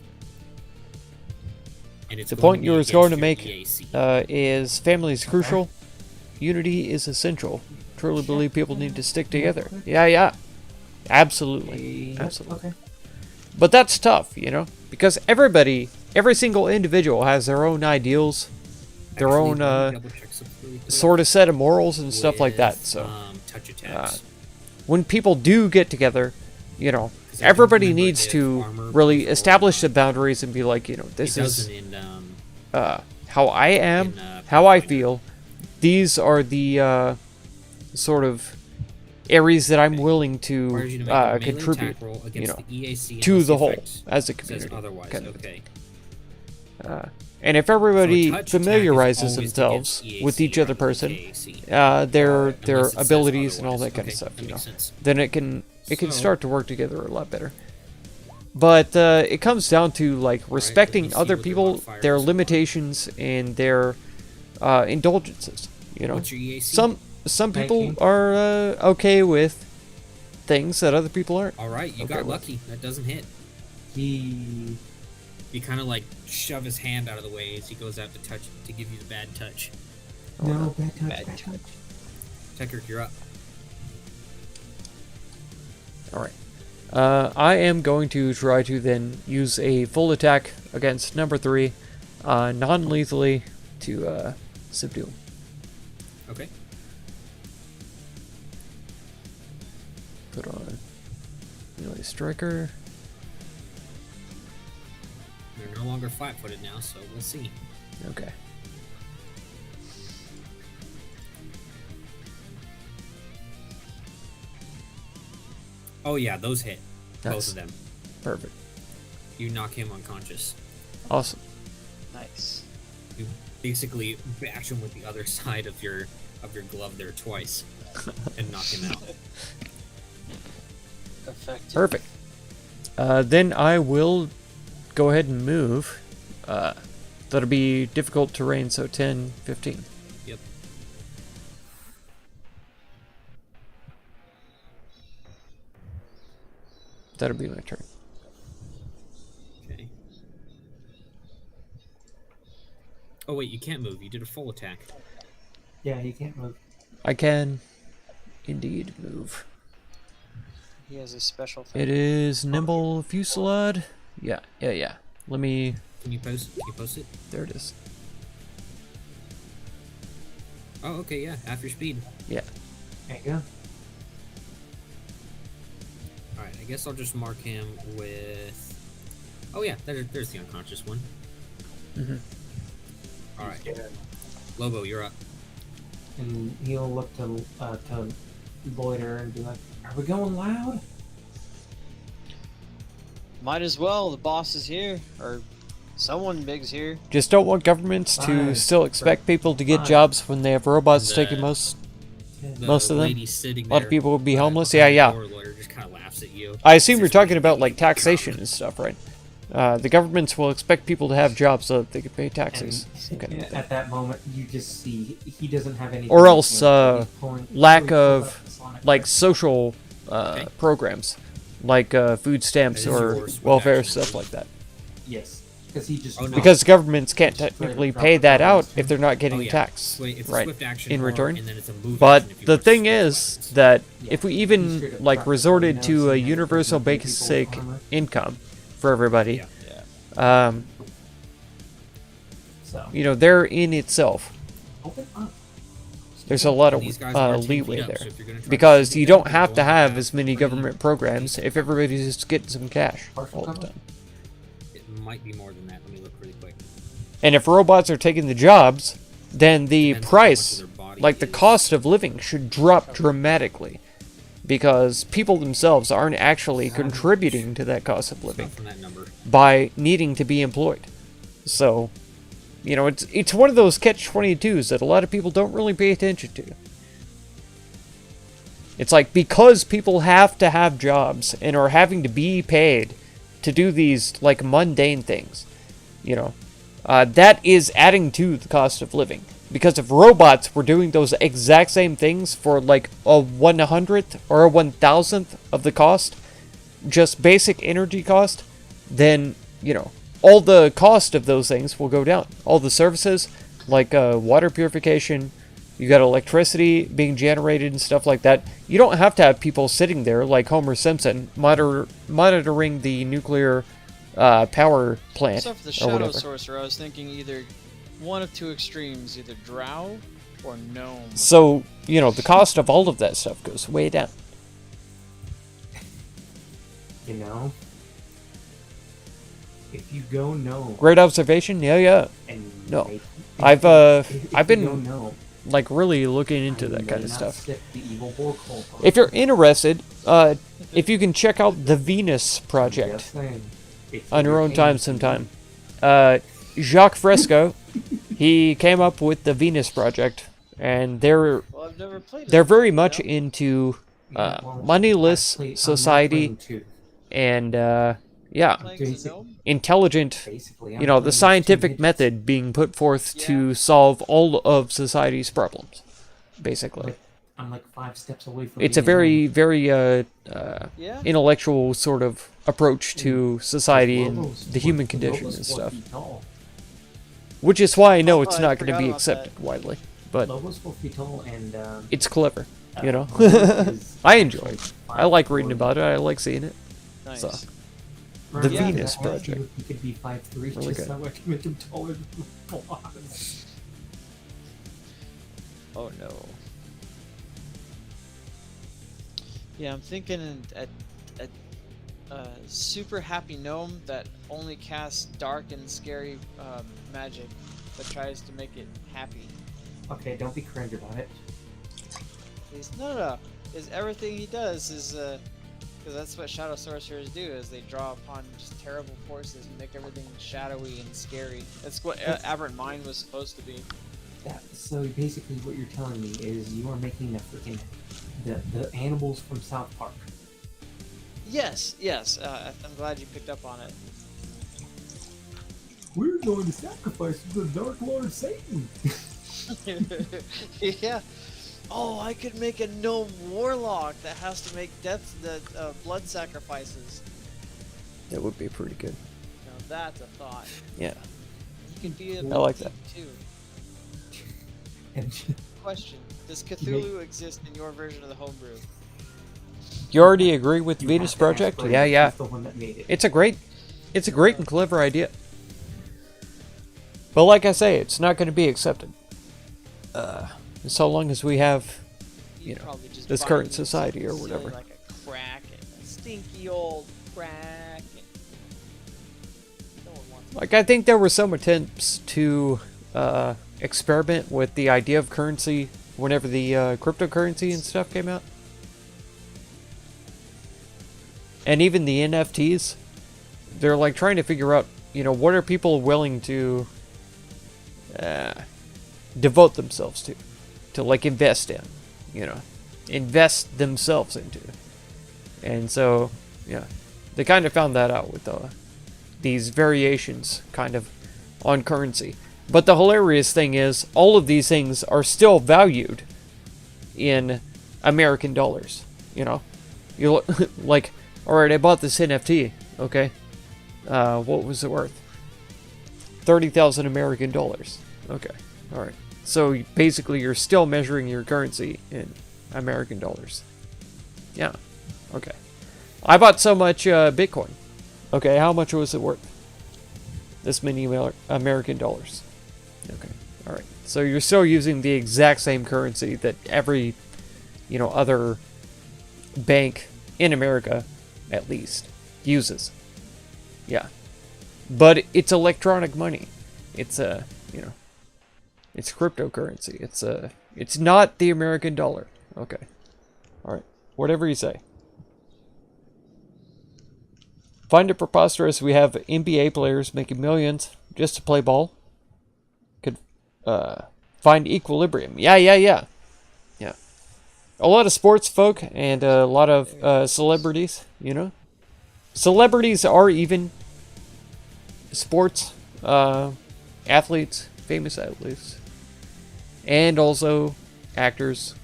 And it's The going point to you be was going to against make your EAC. is family is crucial. Unity is essential. Truly believe people need to stick together. Yeah. Absolutely. Yep, Absolutely. Okay. But that's tough, you know? Because every single individual has their own ideals, their Actually, own let me double check something really quick sort of set of morals and stuff like that. with, So touch attacks. when people do get together, you know, 'Cause I don't everybody remember needs if to armor really or, establish the boundaries and be like, you know, this it is doesn't in how I am, in, how I Pathfinder. feel. These are the sort of areas that I'm willing requires you to to make a melee contribute, attack roll you against know, the EAC to unless the the whole effect as a says community. otherwise. kind of. Okay. And if everybody So a touch attack is familiarizes always themselves against with EAC each other rather than person, KAC, their unless it says abilities and all otherwise. that kind Okay, of stuff, that you know, makes sense. then it can So- start to work together a lot better. But it comes down to like let me respecting see other what the people, modifiers their are. limitations, and their indulgences. You know, What's your EAC? some people 19. are okay with things that other people aren't. All right, you Okay, got well. lucky. That doesn't hit. He. You kind of like shove his hand out of the way as he goes out to touch to give you the bad touch. No, bad touch, Bad bad touch. Tucker, you're up. All right. I am going to try to then use a full attack against number 3, non-lethally to subdue him. Okay. Put on melee striker. You're no longer flat-footed now, so we'll see. Okay. Oh yeah, those hit. Nice. Both of them. Perfect. You knock him unconscious. Awesome. nice. You basically bash him with the other side of your glove there twice. and knock him out. Effective. Perfect. Then I will go ahead and move. That'll be difficult terrain, so 10, 15. Yep. That'll be my turn. Okay. Oh wait, you can't move. You did a full attack. Yeah, he can't move. I can indeed move. He has a special thing. It is nimble fusillade. Yeah. Let me. Can you post? Can you post it? There it is. Oh, okay, yeah. Half your speed. Yeah. There you go. All right. I guess I'll just mark him with. Oh yeah, there's the unconscious one. Mhm. All right, Yeah. Lobo, you're up. And he'll look to Loiter and be like, "Are we going loud?" Might as well. The boss is here, or someone big's here. Just don't want governments to Fine. still expect people to get Fine. jobs when they have robots The- taking most. The Most of them? lady sitting A lot of there, people would be homeless. behind Yeah. the door, Lawyer just kind of laughs at you. I assume you're Says, talking about "What like do you think taxation and stuff, right? The governments will expect people to have jobs so that they can pay taxes. And Okay. at that moment, you just see he doesn't have any. Or else, lack of, like social Okay. programs, like food stamps That is or yours. What welfare action, stuff please? like that. Yes, because he just Oh, no. Because governments can't Just technically drop pay the that out programs. if they're not getting Oh, yeah. taxed, It's a right? swift action in or- return. and then it's a move But action if you the want to thing split is weapons. that Yeah. if we He even straight up like dropped the resorted phone to notes a and then universal people with basic armor. income for everybody, Yeah. So you know, there in itself, open up. there's a lot of And these guys are 10 leeway feet up, there. so if you're gonna try to Because shoot you them, don't have go to on have back, as many pretty government programs if everybody's just getting some cash Partial all the cover? time. It might be more than that. Let me look really quick. And if robots are taking the jobs, then the Depends on how much price, of their body like the is- cost of living, should drop dramatically. Because people themselves aren't actually contributing to that cost of It's living not from that number. by needing to be employed. So, you know, it's one of those catch-22s that a lot of people don't really pay attention to. It's like, because people have to have jobs and are having to be paid to do these, like, mundane things, you know, that is adding to the cost of living. Because if robots were doing those exact same things for, like, a 100th or a 1,000th of the cost, just basic energy cost, then, you know, all the cost of those things will go down. All the services, like water purification, you got electricity being generated and stuff like that. You don't have to have people sitting there like Homer Simpson monitoring the nuclear power plant Except for the or Shadow whatever. Sorcerer, I was thinking either one of two extremes, either Drow or Gnome. So, you know, the cost of all of that stuff goes way down. You know, if you go no Great observation. Yeah. and No. make- I've if I've you been go no, like really looking into I that may kind of not stuff. stick the evil Borkhold on. If you're interested, if you can check out the Venus Project Just saying. If on your you're own paying time to- sometime. Jacques Fresco, he came up with the Venus Project, and they're Well, I've never played it. very much into Yeah, well, moneyless I'm not society playing two, and Playing as a Basic- gnome? intelligent, basically. you I'm know, playing the as two scientific midgets. method being put forth Yeah. to solve all of society's problems, basically. Like, I'm like 5 steps away from. It's a being very Yeah. intellectual sort of approach to society Lobos and the human were- condition Lobos and were stuff. feet tall. Which is why I know Oh, it's I not going to forgot be about accepted widely, but Lobos 4 feet tall and it's clever, you know. Lobos is I enjoy it. actually I like reading 5'4". about it. I like seeing it. Nice. So, Remember The that Venus I asked Project. you if He could be 5'3", Really just good. so I can make him taller than the boss. Oh no. Yeah, I'm thinking a super happy gnome that only casts dark and scary magic, but tries to make it happy. Okay, don't be cringe about it. No. Is everything he does is because that's what shadow sorcerers do, is they draw upon just terrible forces and make everything shadowy and scary. That's what Aberrant Mind was supposed to be. So basically, what you're telling me is you are making a freaking the animals from South Park. Yes. I'm glad you picked up on it. We're going to sacrifice to the Dark Lord Satan. Yeah. Oh, I could make a gnome warlock that has to make blood sacrifices. That would be pretty good. Now that's a thought. Yeah. You can be a I like that. too. And Question: does Cthulhu exist in your version of the homebrew? You already agree with you Venus have to ask Project? Brady, Yeah. he's the one that made it. It's a great and clever idea. But like I say, it's not going to be accepted. So long as we have, You'd probably just this find current it society or silly whatever. Like a kraken, a stinky old kraken. No one wants Like, I think there were some attempts to experiment with the idea of currency whenever the cryptocurrency and stuff came out. And even the NFTs, they're like trying to figure out, what are people willing to devote themselves to like invest in, invest themselves into. And so, yeah, they kind of found that out with these variations kind of on currency. But the hilarious thing is, all of these things are still valued in American dollars. You like, all right, I bought this NFT. Okay, what was it worth? 30,000 American dollars. Okay, all right. So basically, you're still measuring your currency in American dollars. Yeah. Okay. I bought so much Bitcoin. Okay, how much was it worth? This many American dollars. Okay. All right. So you're still using the exact same currency that every, other bank in America, at least, uses. Yeah. But it's electronic money. It's it's cryptocurrency. It's not the American dollar. Okay. All right. Whatever you say. Find it preposterous we have NBA players making millions just to play ball. Could find equilibrium. Yeah. A lot of sports folk and a lot of celebrities, Celebrities are even sports athletes, famous athletes, and also actors,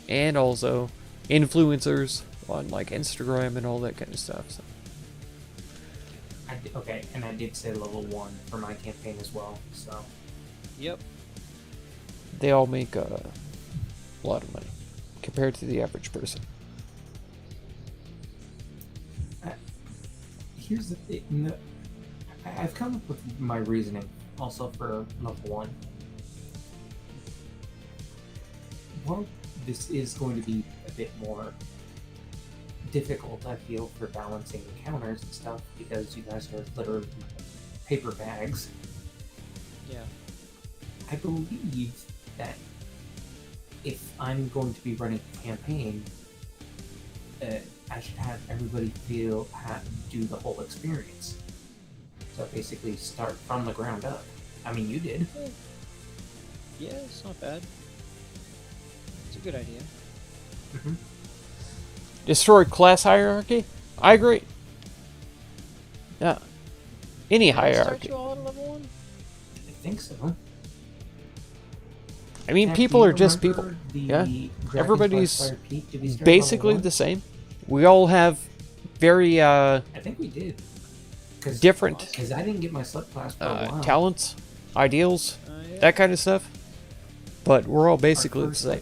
and also influencers on like Instagram and all that kind of stuff. So. Okay, and I did say level 1 for my campaign as well, so. Yep. They all make a lot of money compared to the average person. Here's the thing. I've come up with my reasoning also for level 1. Well, this is going to be a bit more difficult, I feel, for balancing encounters and stuff, because you guys are literally paper bags. Yeah. I believe that if I'm going to be running a campaign, I should have everybody do the whole experience. So basically start from the ground up. I mean, you did. Yeah, it's not bad. It's a good idea. Mm-hmm. Destroy class hierarchy? I agree. Yeah. Any hierarchy. Start you all at level 1? I think so. I mean, Heck, people do you are just people. remember the Yeah. Dragonfly Everybody's Spire Peak? Did we start basically level the same. We all have very 1? I think we did. different Because I didn't get my subclass for a while. talents, ideals, Yeah. that kind of stuff. But we're all basically the same.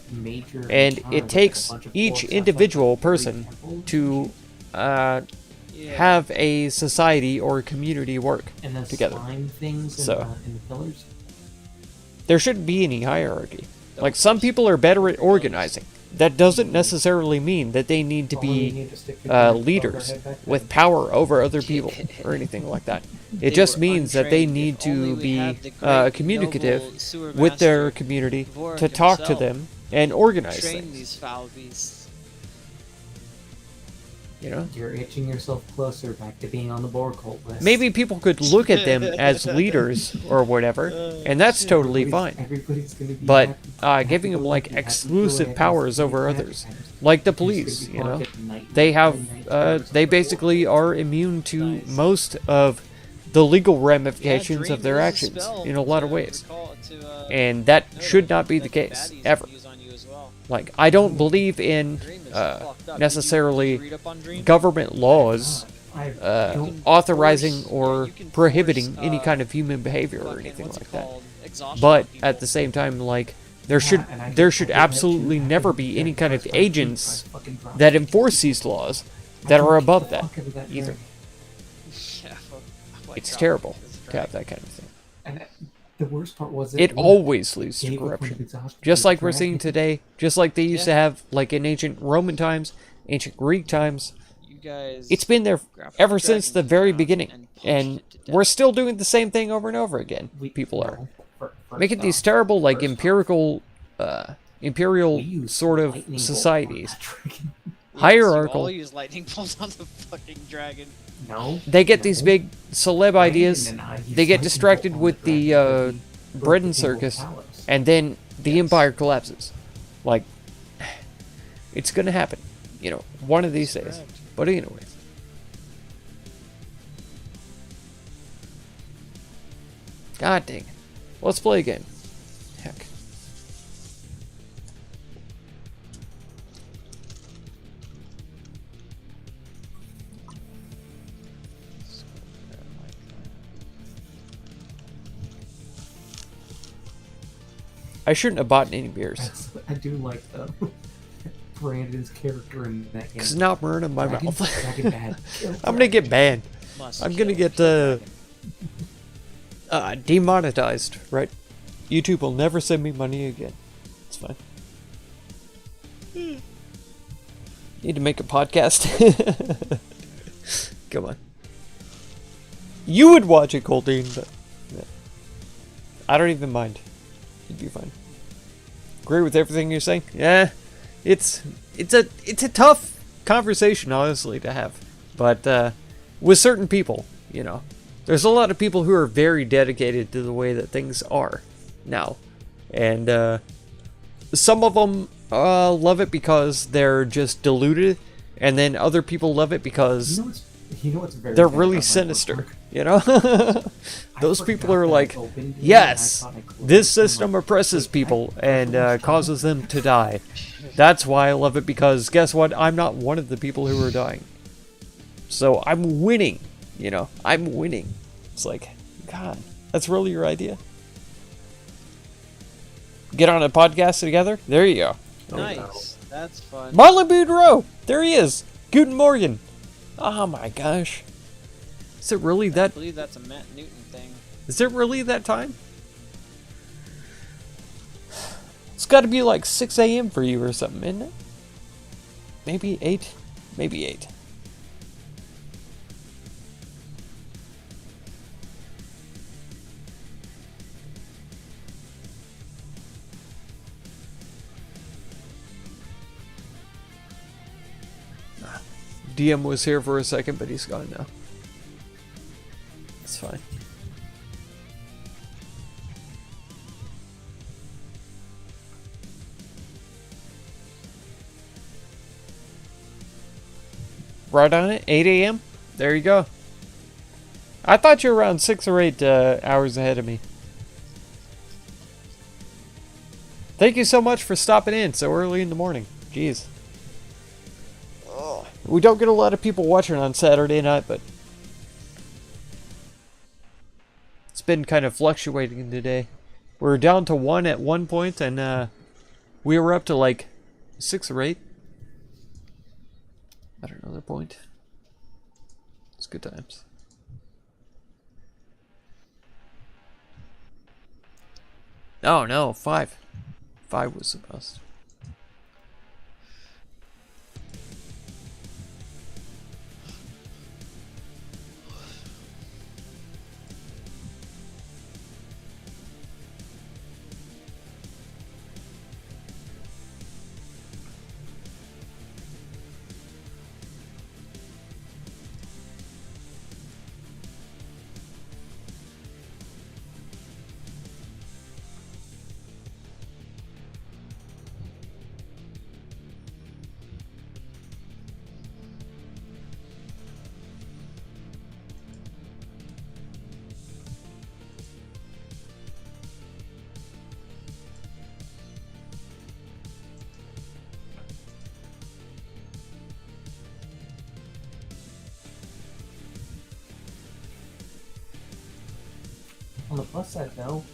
And it takes each individual person to have a society or community work and then together. slime things So. in the pillars. There shouldn't be any hierarchy. Like, some people are better at organizing. That doesn't necessarily mean that they need to be leaders with power over other people or anything like that. It just means that they need to be communicative with their community to talk to them and organize Train things. these foul beasts. You know? You're itching yourself closer back to being on the board cult list. Maybe people could look at them as leaders or whatever, and that's totally fine. Everybody's gonna be But happy, giving them like happy-go-lucky, exclusive happy-go-lucky, powers over happy others, times. like the You're just gonna police, be you know, fucking night- they have night terrors they on the basically board. are immune to Nice. most of the legal Yeah, ramifications dream of their is a actions spell in a lot of to ways, recall- to, and that know should that- not be the that case baddies ever. can use on you as well. Like, I don't believe in Dream is fucked up. Did you necessarily read up on Dream? government laws I don't authorizing force- or yeah, you can prohibiting force, any kind of human behavior or fucking- anything what's it like that. called? Exhaustion But on at the people. same time, like, there Yeah, should and I there can should bet you absolutely that never if be that any kind of price agents fucking drops that to enforce 50, these laws I that don't are give a above that fuck about either. drag. Yeah, fuck, like It's drop terrible it as a to have drag. that kind of thing. And the worst part was It when always leads to gave up on corruption. exhaustion Just to like we're drag seeing it. today, just like they used to Yeah. have, like in ancient Roman times, ancient Greek times. You guys. It's been there grab ever the since the dragon very down beginning. and punched And it to death. we're still doing the same thing over and over again. People are. Making these terrible, like, imperial sort of societies. Yes, you hierarchical. all use lightning bolts on the fucking dragon. No. They get these no. big celeb ideas, Brandon and I used they get lightning distracted bolt on with the dragon because he broke Breton the King's circus, palace. and then the Yes. empire collapses. Like, it's gonna happen, you know, one of these days. Correct. But anyways. God dang it. Let's play again. Heck. I shouldn't have bought any beers. I do like Brandon's character in that game. Because now I'm ruining my Dragon- mouth. Dragon bad. Kill I'm gonna get banned. Must I'm gonna kill get the demonetized, right? YouTube will never send me money again. It's fine. Need to make a podcast. Come on. You would watch it, Coldine, but yeah. I don't even mind. You'd be fine. Agree with everything you're saying? Yeah. It's a tough conversation, honestly, to have. But with certain people, you know. There's a lot of people who are very dedicated to the way that things are now. And some of them love it because they're just deluded, and then other people love it because You know what's very they're bad really about my sinister, work? you know? I Those people forgot are that like, it's open today, yes, and I thought I closed this it. I'm system like, oppresses wait, people I and closed causes them to die. That's why I love it, because guess what? I'm not one of the people who are dying. So I'm winning, you know? I'm winning. It's like, God, that's really your idea? Get on a podcast together? There you go. Nice. That's fun. Marlon Boudreaux! There he is! Guten Morgen! Oh my gosh. Is it really I that... believe that's a Matt Newton thing. Is it really that time? It's gotta be like 6 a.m. for you or something, isn't it? Maybe 8? Maybe 8. DM was here for a second, but he's gone now. It's fine. Right on it, 8 a.m. There you go. I thought you were around 6 or 8 hours ahead of me. Thank you so much for stopping in so early in the morning. Jeez. We don't get a lot of people watching on Saturday night, but it's been kind of fluctuating today. We were down to 1 at one point, and we were up to like 6 or 8 at another point. It's good times. Oh no, 5. 5 was the most. On the plus side, though,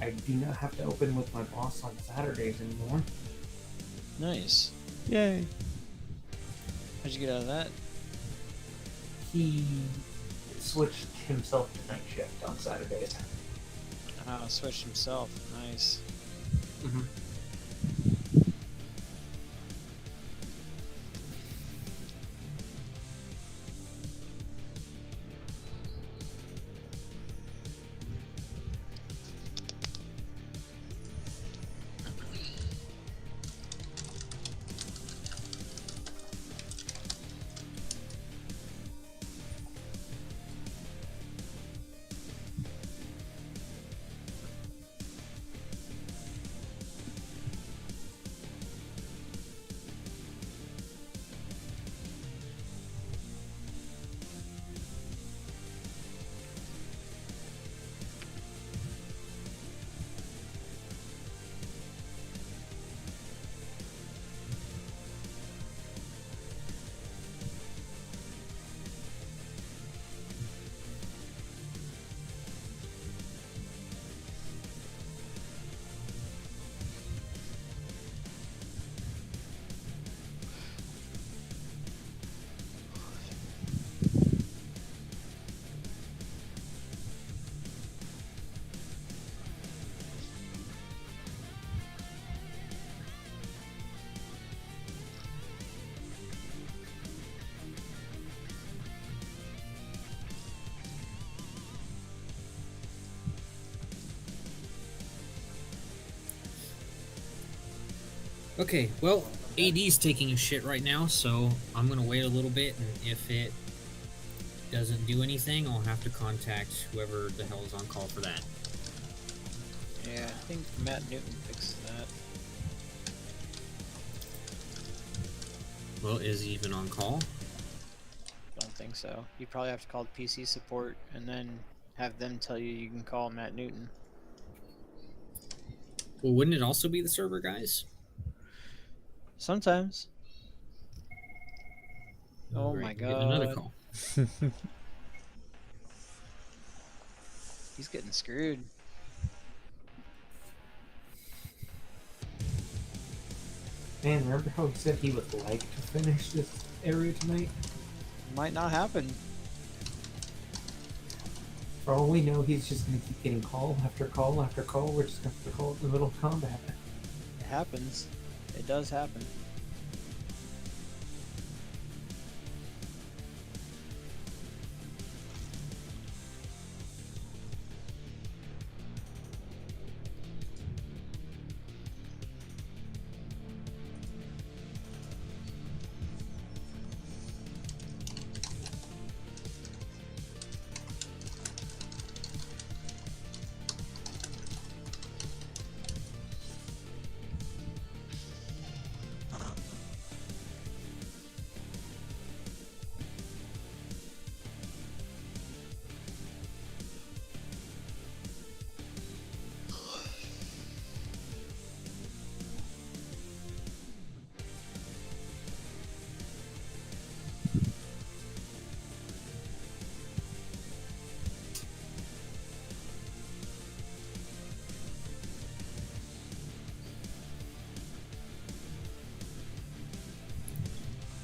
I do not have to open with my boss on Saturdays anymore. Nice. Yay. How'd you get out of that? He switched himself to night shift on Saturdays. Switched himself. Nice. Mm-hmm. Okay, well, AD's taking a shit right now, so I'm gonna wait a little bit, and if it doesn't do anything, I'll have to contact whoever the hell is on call for that. Yeah, I think Matt Newton fixed that. Well, is he even on call? Don't think so. You probably have to call PC support and then have them tell you can call Matt Newton. Well, wouldn't it also be the server guys? Sometimes. Oh Great, my I'm getting another god. call. He's getting screwed. Man, remember how he said he would like to finish this area tonight? Might not happen. For all we know, he's just going to keep getting call after call after call. We're just going to have to call it in the middle of combat. It happens. It does happen.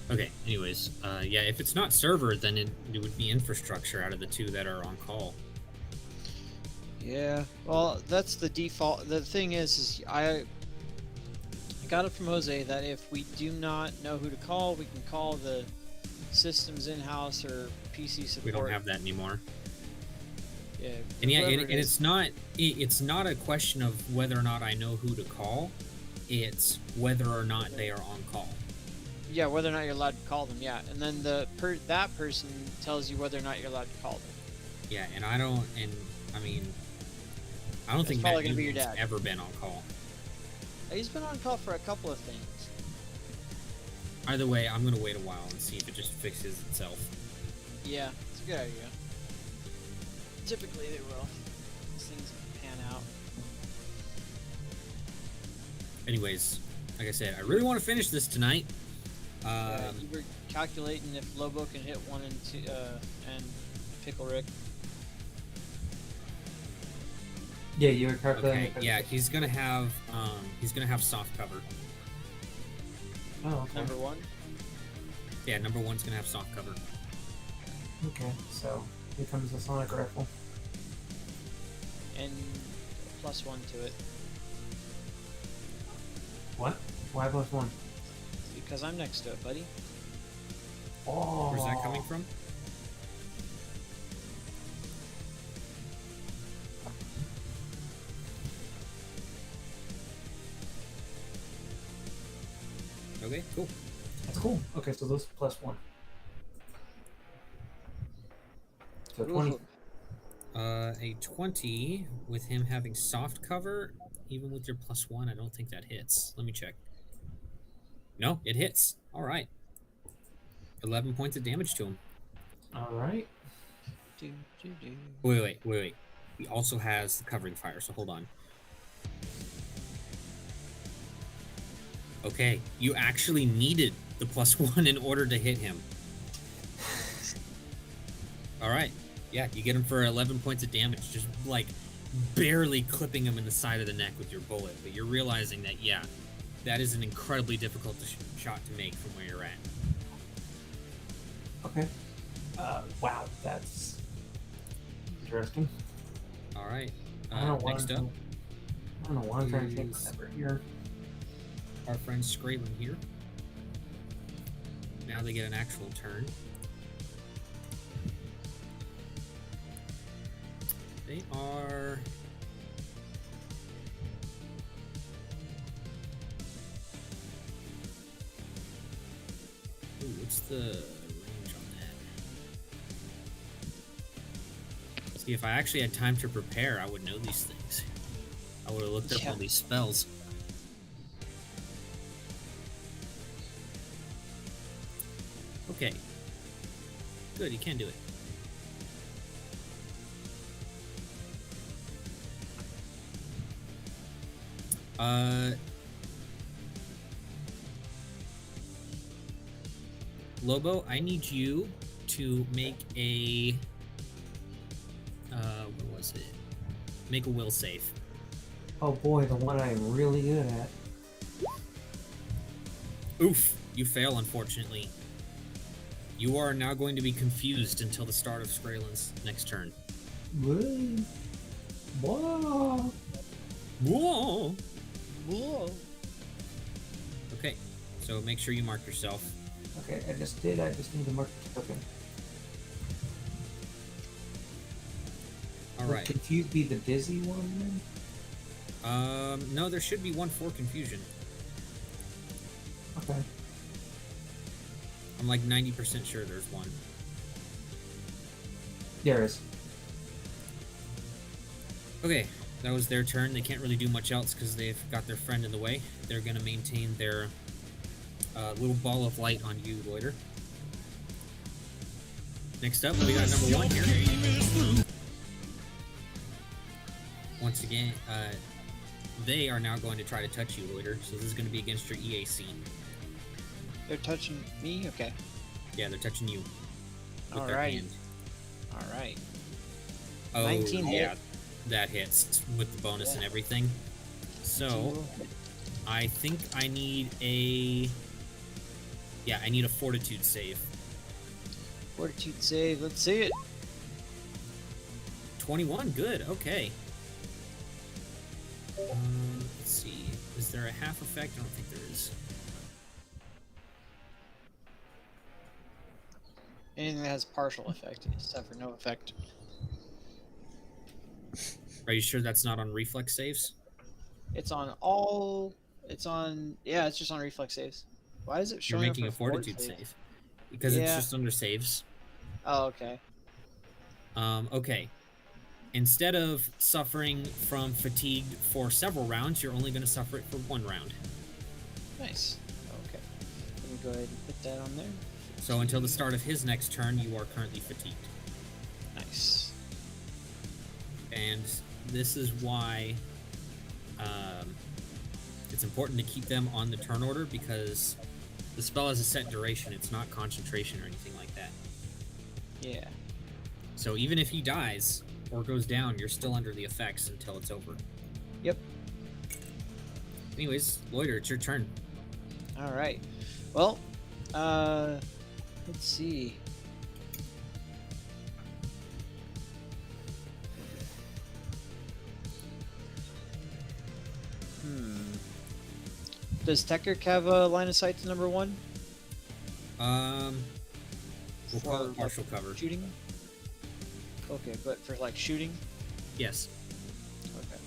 Okay, anyways, yeah, if it's not server, then it would be infrastructure out of the two that are on call. Yeah, well, that's the default. The thing is I got it from Jose that if we do not know who to call, we can call the systems in-house or PC support. We don't have that anymore. Yeah, And yeah, whoever and it is. it's not a question of whether or not I know who to call. It's whether or not they are on call. Yeah, whether or not you're allowed to call them, yeah. And then that person tells you whether or not you're allowed to call them. Yeah, and I don't think It's Matt probably gonna be your Newton's dad. ever been on call. He's been on call for a couple of things. Either way, I'm gonna wait a while and see if it just fixes itself. Yeah, it's a good idea. Typically they will. These things pan out. Anyways, like I said, I really want to finish this tonight. You were calculating if Lobo can hit 1 and 2, and Pickle Rick. Yeah, you were calculating. Okay, yeah, he's gonna have soft cover. Oh, okay. Number 1. Yeah, number 1's gonna have soft cover. Okay, so here comes the sonic rifle. And +1 to it. What? Why +1? Because I'm next to it, buddy. Oh. Where's that coming from? Okay, cool. That's cool. Okay, so those +1. So 20. Ooh. A 20 with him having soft cover, even with your +1, I don't think that hits. Let me check. No, it hits. All right. 11 points of damage to him. All right. Do, do, do. Wait. He also has the covering fire, so hold on. Okay, you actually needed the +1 in order to hit him. All right. Yeah, you get him for 11 points of damage, just like barely clipping him in the side of the neck with your bullet. But you're realizing that, yeah, that is an incredibly difficult shot to make from where you're at. Okay. Wow, that's interesting. All right. I don't know why Next up, I don't know why I'm trying to think is- over here. our friend Scraven here. Now they get an actual turn. They are... Ooh, what's the range on that? See, if I actually had time to prepare, I would know these things. I would have looked up Yeah. all these spells. Okay. Good, you can do it. Lobo, I need you to make a what was it? Make a will save. Oh boy, the one I'm really good at. Oof, you fail, unfortunately. You are now going to be confused until the start of Skraelin's next turn. Whoa. Whoa. Whoa! Whoa. Okay, so make sure you mark yourself. Okay, I just did. I just need to mark the token. All Would right. Confused be the dizzy one then? No, there should be one for confusion. Okay. I'm like 90% sure there's one. There is. Okay, that was their turn. They can't really do much else because they've got their friend in the way. They're going to maintain their little ball of light on you, Loiter. Next up, we got number 1 here. Once again, they are now going to try to touch you, Loiter. So this is going to be against your EAC. They're touching me? Okay. Yeah, they're touching you. With their Alrighty. hand. Alright. Oh, 19 yeah. hit. That hits with the bonus and Yeah. everything. So, I think I need a... Yeah, I need a fortitude save. Fortitude save. Let's see it. 21, good, okay. Let's see. Is there a half effect? I don't think there is. Anything that has partial effect, except for no effect. Are you sure that's not on reflex saves? It's on all. It's on. Yeah, it's just on reflex saves. Why is it You're showing making up a for fortitude save. Because it's Yeah. just under saves. Oh, okay. Okay. Instead of suffering from fatigue for several rounds, you're only going to suffer it for 1 round. Nice. Okay. Let me go ahead and put that on there. So until the start of his next turn, you are currently fatigued. Nice. And this is why it's important to keep them on the turn order, because the spell has a set duration. It's not concentration or anything like that. Yeah. So even if he dies, or goes down, you're still under the effects until it's over. Yep. Anyways, Loiter, it's your turn. All right. Well, let's see. Does Tekirk have a line of sight to number 1? We'll call it partial cover. Shooting? Okay, but for like shooting? Yes. Okay.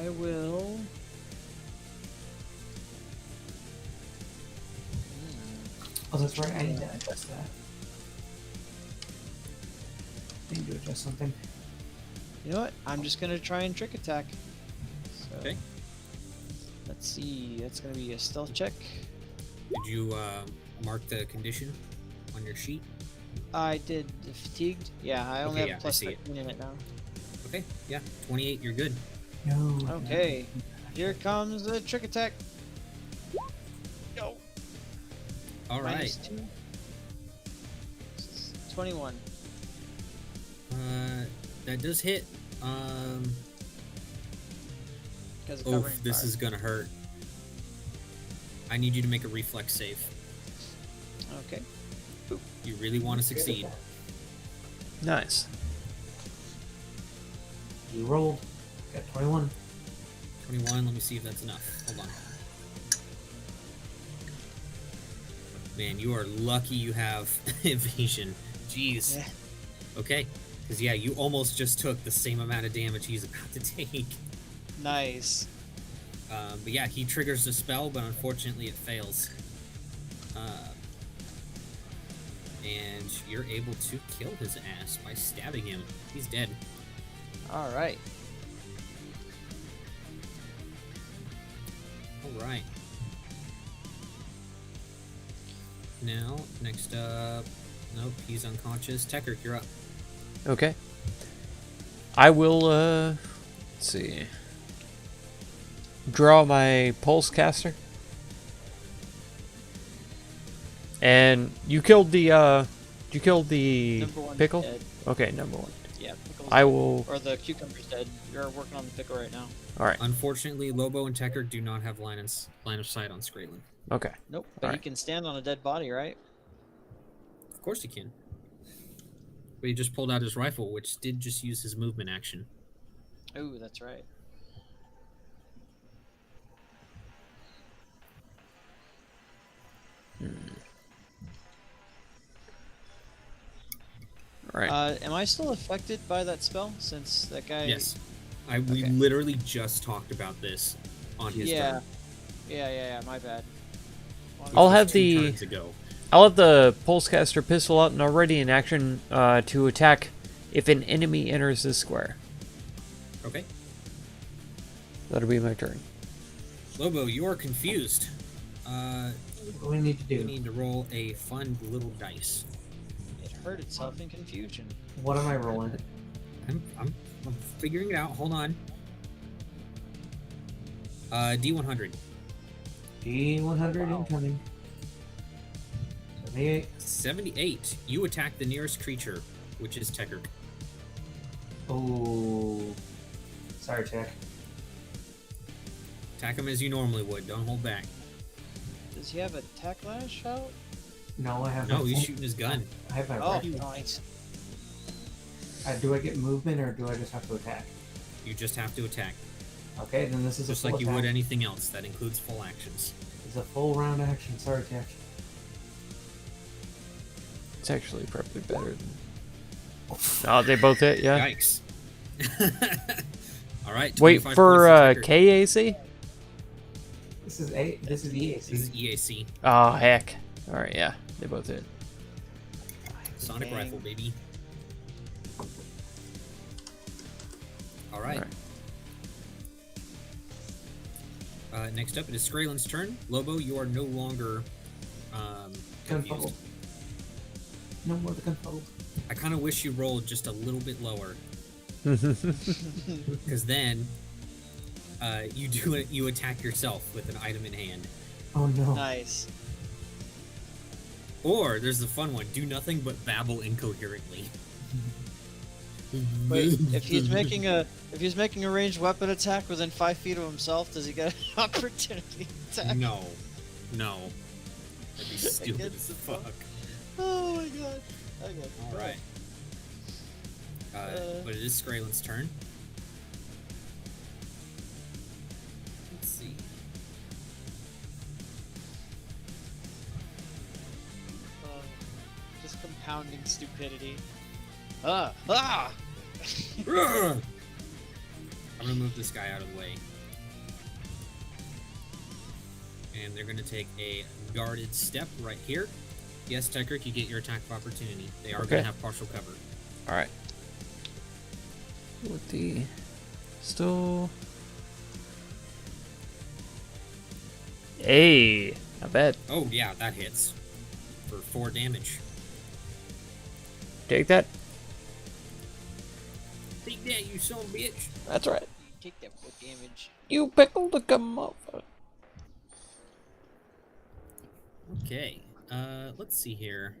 I will. Oh, that's right. I need to adjust that. I need to adjust something. You know what? I'm just gonna try and trick attack. So, Okay. let's see. That's gonna be a stealth check. Did you mark the condition on your sheet? I did the fatigued. Yeah, I only Okay, yeah, have I plus see it. 13 in it now. Okay, yeah, 28, you're good. No. Okay, here comes the trick attack. Go. All right. -2. 21. That does hit. Because of Oh, covering this fire. is gonna hurt. I need you to make a reflex save. Okay. You really want to succeed. Nice. You rolled. Got 21. 21, let me see if that's enough. Hold on. Man, you are lucky you have evasion. Jeez. Yeah. Okay. Because, yeah, you almost just took the same amount of damage he's about to take. Nice. But yeah, he triggers the spell, but unfortunately it fails. And you're able to kill his ass by stabbing him. He's dead. All right. Alright. Now, next up... Nope, he's unconscious. Tekirk, you're up. Okay. I will, let's see. Draw my pulse caster. And you killed the, Number 1 pickle? dead. Okay, number 1. Yeah, pickle's I dead. will, Or the cucumber's dead. You're working on the pickle right now. alright, Unfortunately, Lobo and Tekirk do not have line of sight on Skraylan. okay. Nope. But he Alright. can stand on a dead body, right? Of course he can. But he just pulled out his rifle, which did just use his movement action. Ooh, that's right. Alright. Am I still affected by that spell since that guy? Yes. We Okay. literally just talked about this on his Yeah. turn. Yeah. My bad. which I'll was have 2 the- turns ago. I'll have the pulse caster pistol out and already in action to attack if an enemy enters this square. Okay. That'll be my turn. Lobo, you are confused. What do we need to You do? need to roll a fun little dice. It hurt itself in confusion. What am I rolling? I'm figuring it out. Hold on. D100. D100 Wow. incoming. 78. 78. You attack the nearest creature, which is Tekirk. Oh. Sorry, Jack. Attack him as you normally would. Don't hold back. Does he have a tack lash out? No, I have No, my he's full- shooting his gun. I have my Oh, rifle. nice. Do I get movement or do I just have to attack? You just have to attack. Okay, then this is Just a full like you would attack. anything else. That includes full actions. It's a full round action. Sorry, Jack. It's actually probably better than... Oh, they both hit, yeah? Yikes. Alright. Wait, 25 for points to Tekirk. This KAC? is EAC. This is EAC. Oh, heck. Alright, yeah. They both hit. Sonic Bang. Rifle, baby. Alright. Alright. Next up, it is Skraylan's turn. Lobo, you are no longer confused. Confold. No more the confold. I kind of wish you rolled just a little bit lower, because then you attack yourself with an item in hand. Oh no. Nice. Or there's the fun one: do nothing but babble incoherently. Wait, if he's making a ranged weapon attack within 5 feet of himself, does he get an opportunity attack? No. That'd be stupid Against as the foe. fuck. Oh my god. Okay. Alright. But it is Skraelin's turn. Let's see. Just compounding stupidity. Ah! I'm gonna move this guy out of the way. And they're gonna take a guarded step right here. Yes, Tekrick, you get your attack of opportunity. They are Okay. gonna have partial cover. All right. With the still. Hey, not bad. Oh yeah, that hits. For 4 damage. Take that. Take that, you son of a bitch. That's right. Take that for damage. You pickled the motherfucker. Okay. Let's see here.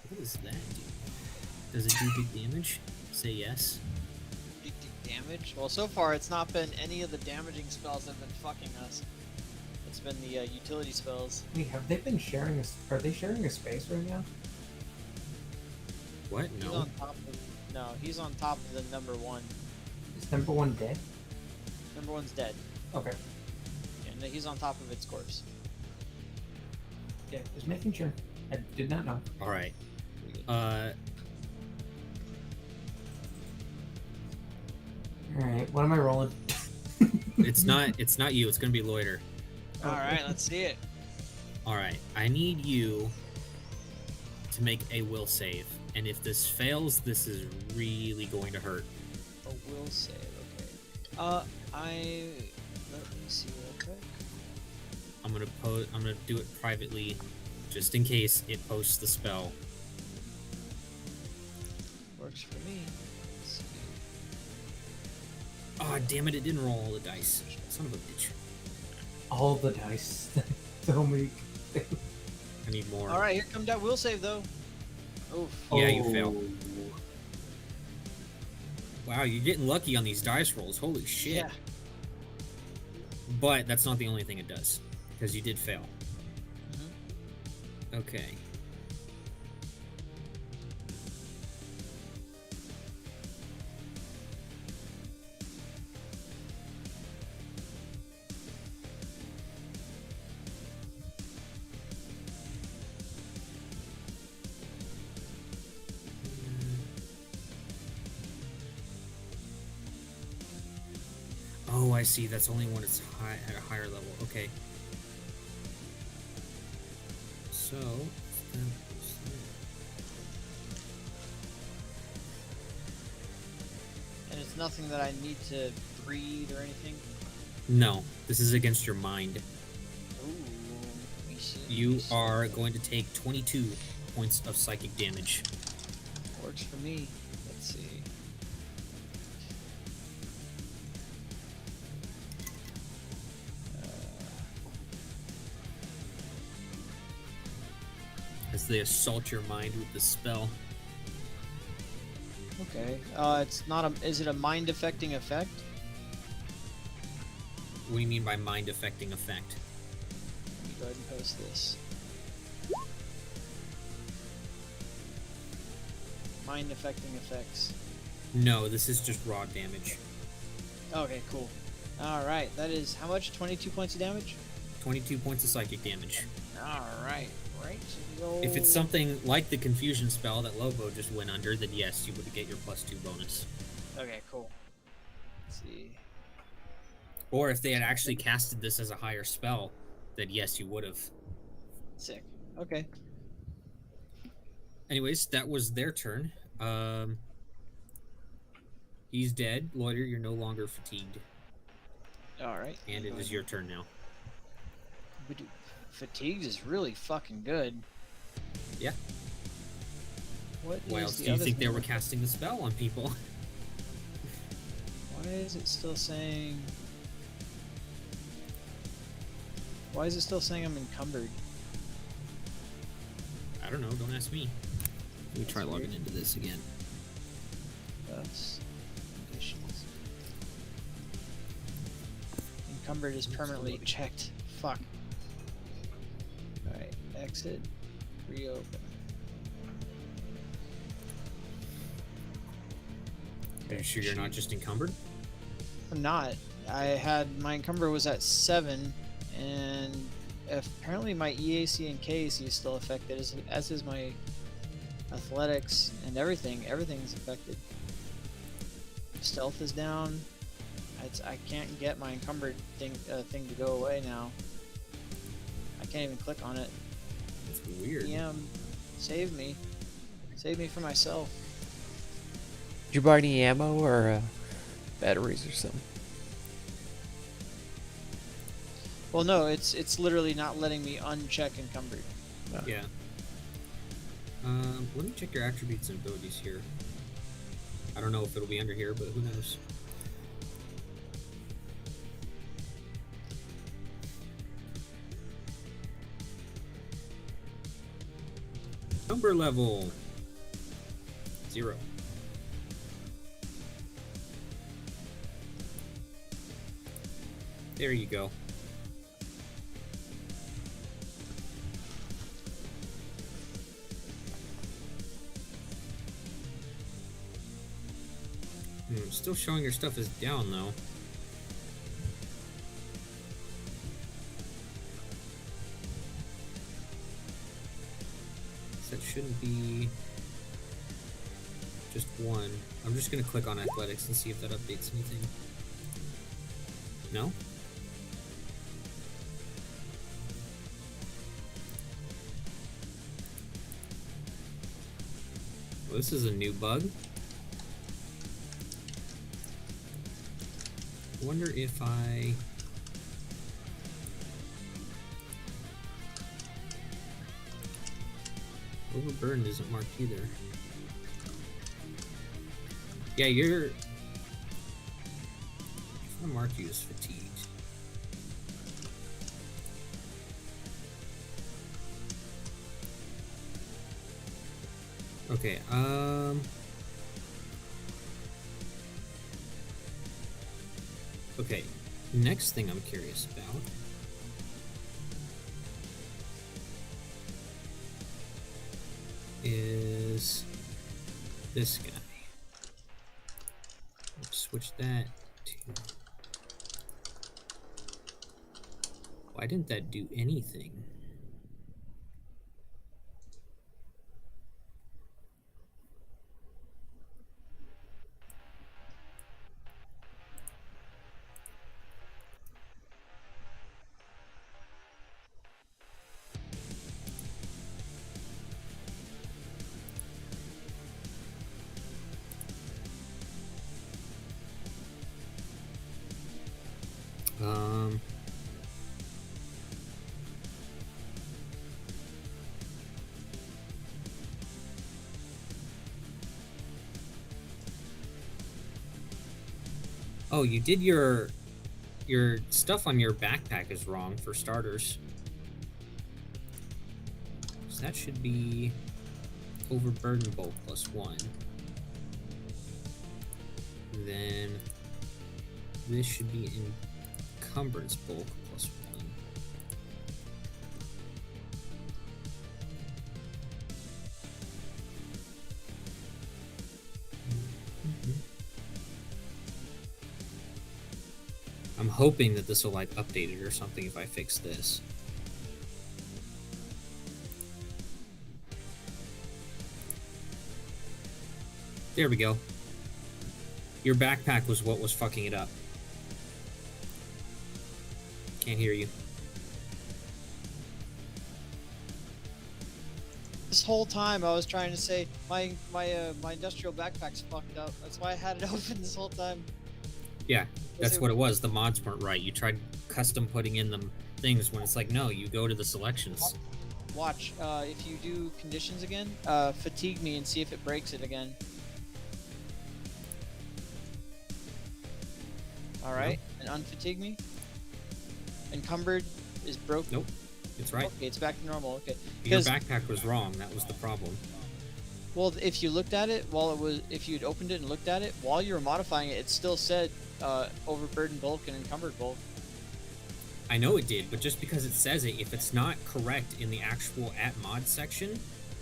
What does that do? Does it do big damage? Say yes. Big damage? Well, so far it's not been any of the damaging spells that have been fucking us. It's been the utility spells. Wait, have they been sharing a? Are they sharing a space right now? What? He's No. on top of, no, he's on top of the number 1. Is number 1 dead? Number 1's dead. Okay. And he's on top of its corpse. Yeah, just making sure. I did not know. All right. Alright, what am I rolling? It's not you. It's gonna be Loiter. Alright, let's see it. All right. I need you to make a will save, and if this fails, this is really going to hurt. A will save, okay. Let me see real quick. I'm gonna do it privately, just in case it posts the spell. Works for me. Let's see. Oh damn it! It didn't roll all the dice. Son of a bitch. All the dice. Don't make. I need more. Alright, here comes that will save though. Oof. Yeah, you fail. Wow, you're getting lucky on these dice rolls. Holy shit. Yeah. But that's not the only thing it does, because you did fail. Okay. Oh, I see. That's only when it's high at a higher level. Okay. So, And it's nothing that I need to breathe or anything. no, this is against your mind. Ooh. We see, You we see. are going to take 22 points of psychic damage. Works for me. Let's see. As they assault your mind with the spell. Okay. It's not a. Is it a mind affecting effect? What do you mean by mind affecting effect? Let me go ahead and post this. Mind affecting effects. No, this is just raw damage. Okay, cool. Alright, that is how much? 22 points of damage? 22 points of psychic damage. Alright, right. So roll... If it's something like the confusion spell that Lobo just went under, then yes, you would get your +2 bonus. Okay, cool. Let's see. Or if they had actually casted this as a higher spell, then yes, you would have. Sick. Okay. Anyways, that was their turn. He's dead. Loiter, you're no longer fatigued. Alright. And it is your turn now. Fatigued is really fucking good. Yeah. What Why is else the do you other think they thing were that- casting the spell on people? Why is it still saying? Why is it still saying I'm encumbered? I don't know. Don't ask me. Let me try That's logging weird. into this again. Buffs. Conditions. Encumbered is permanently loading. checked. Fuck. Alright, exit. Reopen. Are you sure you're not just encumbered? I'm not. I had my encumber was at 7, and apparently my EAC and KAC is still affected, as is my athletics and everything. Everything's affected. Stealth is down. I can't get my encumbered thing to go away now. I can't even click on it. That's weird. Save me. Save me from myself. Did you buy any ammo or batteries or something? Well, no, it's literally not letting me uncheck encumbered. Yeah. Let me check your attributes and abilities here. I don't know if it'll be under here, but who knows? Number level 0. There you go. Still showing your stuff is down though. That shouldn't be just one. I'm just gonna click on athletics and see if that updates anything. No? Well, this is a new bug. I wonder if I... Overburdened isn't marked either. Yeah, you're... I'm gonna mark you as fatigued. Okay, okay, next thing I'm curious about is this guy. Let's switch that to... Why didn't that do anything? Oh, you did your stuff on your backpack is wrong for starters. So that should be overburden bulk +1. Then this should be encumbrance bulk +1. I'm hoping that this will like update it or something if I fix this. There we go. Your backpack was what was fucking it up. Can't hear you. This whole time I was trying to say my industrial backpack's fucked up. That's why I had it open this whole time. Yeah, that's what it was. The mods weren't right. You tried custom putting in them things when it's like, no, you go to the selections. Watch. If you do conditions again, fatigue me and see if it breaks it again. All right, and unfatigue me. Encumbered is broken. Nope. It's right. Okay, it's back to normal. Okay. Your 'Cause- backpack was wrong. That was the problem. Well, if you looked at it if you'd opened it and looked at it while you were modifying it, it still said overburdened bulk and encumbered bulk. I know it did, but just because it says it, if it's not correct in the actual @mod section,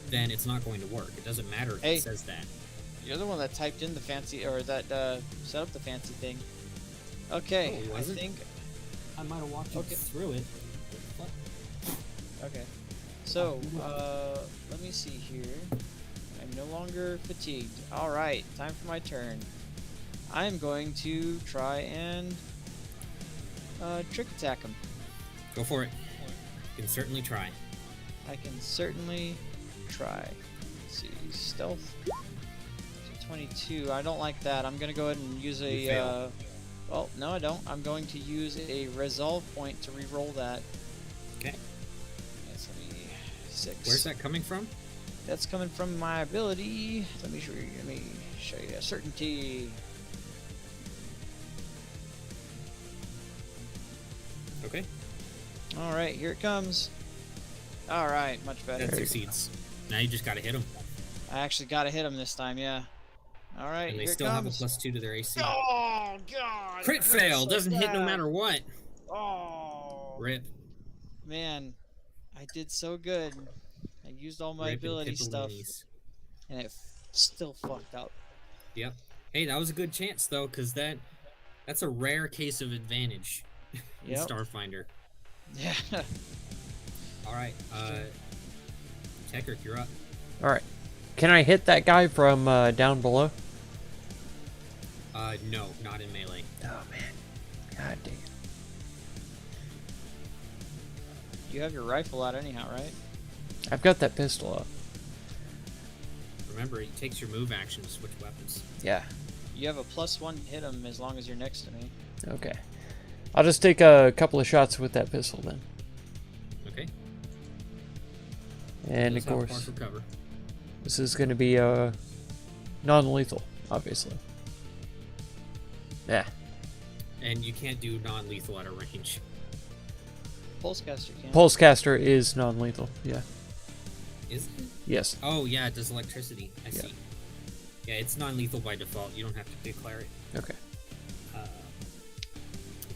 then it's not going to work. It doesn't matter if Hey. it says that. You're the one that typed in the fancy, or that set up the fancy thing. Okay, Oh, I was it? think. I might have walked Okay. through it. Okay. So, let me see here. I'm no longer fatigued. All right, time for my turn. I'm going to try and trick attack him. Go for it. You can certainly try. I can certainly try. Let's see, stealth. 22. I don't like that. I'm gonna go ahead and use You a. fail. Well, no, I don't. I'm going to use a resolve point to re-roll that. Okay. That's gonna be 6. Where's that coming from? That's coming from my ability. Let me show you. Certainty. Okay. All right, here it comes. All right, much better. That succeeds. Now you just gotta hit them. I actually got to hit him this time. Yeah. All right, And they here still it have a comes. +2 to their AC. Oh God! Crit fail! So Doesn't hit no bad. matter what. Oh Rip. man, I did so good. I used all my Rip and ability stuff, pippaloonies. and it still fucked up. Yep. Hey, that was a good chance though, because that's a rare case of advantage in Yep. Starfinder. Yeah. All right, Tekrick, you're up. All right. Can I hit that guy from down below? No, not in melee. Oh man. God dang it. You have your rifle out anyhow, right? I've got that pistol up. Remember, it takes your move action to switch weapons. Yeah. You have a +1 to hit him as long as you're next to me. Okay. I'll just take a couple of shots with that pistol then. Okay. And Those of have course, partial cover. this is going to be non-lethal, obviously. Yeah. And you can't do non-lethal at a range. Pulsecaster can. Pulsecaster is non-lethal. Yeah. Is it? Yes. Oh yeah, it does electricity. I Yeah. see. Yeah, it's non-lethal by default. You don't have to declare it. Okay.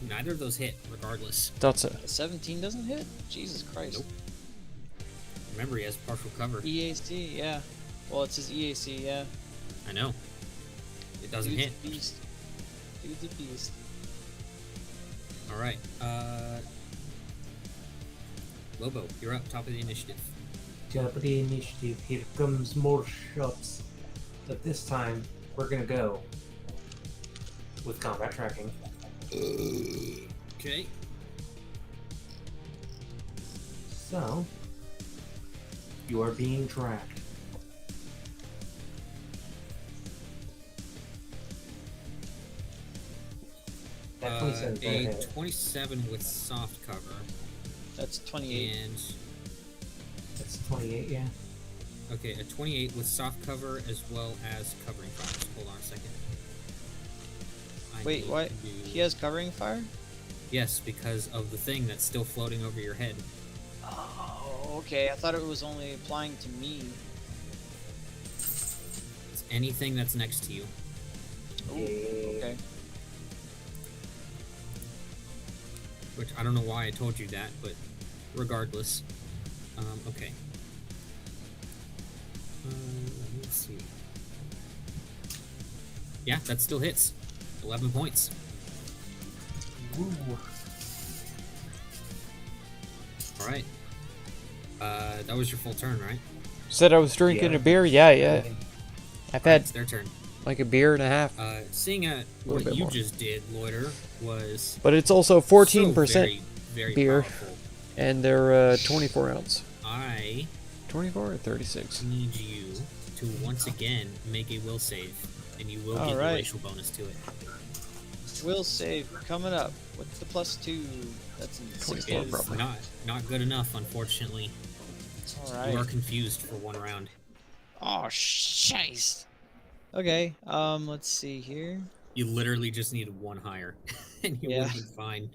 Neither of those hit, regardless. Thought so. A 17 doesn't hit? Jesus Christ. Nope. Remember, he has partial cover. EAC, yeah. Well, it says EAC, yeah. I know. It doesn't Dude's hit. a beast. Dude's a beast. All right. Lobo, you're up. Top of the initiative. Top of the initiative, here comes more shots. But this time, we're gonna go with combat tracking. Okay. So, you are being tracked. That 27 A hit. 27 with soft cover. That's 28. And That's 28, yeah. okay, a 28 with soft cover as well as covering fire. So hold on a second. I Wait, need what? to do- He has covering fire? Yes, because of the thing that's still floating over your head. Oh, okay. I thought it was only applying to me. It's anything that's next to you. Ooh, Yeah. okay. Which I don't know why I told you that, but regardless. Okay. Let's see. Yeah, that still hits. 11 points. Woo. All right. That was your full turn, right? Said I was drinking Yeah. a beer? Yeah. I've had It's their turn. like a beer and a half. Seeing at Little what bit you more. just did, Loiter, was But it's also 14% so very beer. powerful. and they're 24 ounce. I 24 or 36? need you to once again make a will save, and you will All get right. the racial bonus to it. Will save coming up. What's the +2? That's in 24 It's probably. not good enough, unfortunately. All You are right. confused for 1 round. Oh, shice. Okay. Let's see here. You literally just needed 1 higher, and you would Yeah. have been fine.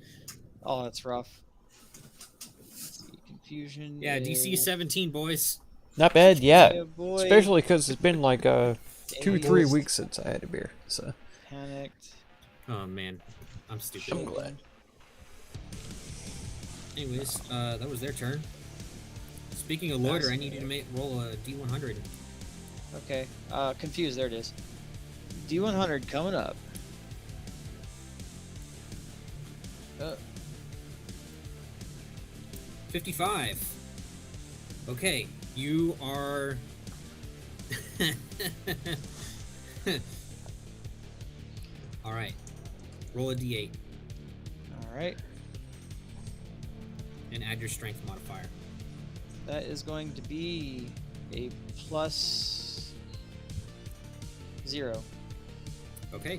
Oh, that's rough. Let's see. Confusion. Yeah, DC is 17, boys. Not bad yet. Yeah, boy. Especially because it's been like 2-3 Dazed, weeks since I had a beer. So Panicked. Oh man, I'm stupid. I'm glad. Anyways, that was their turn. Speaking of loiter, I need you to roll a D100. Okay. Confused. There it is. D100 coming up. 55. Okay, you are. All right, roll a D8 All right. and add your strength modifier. That is going to be a +0. Okay.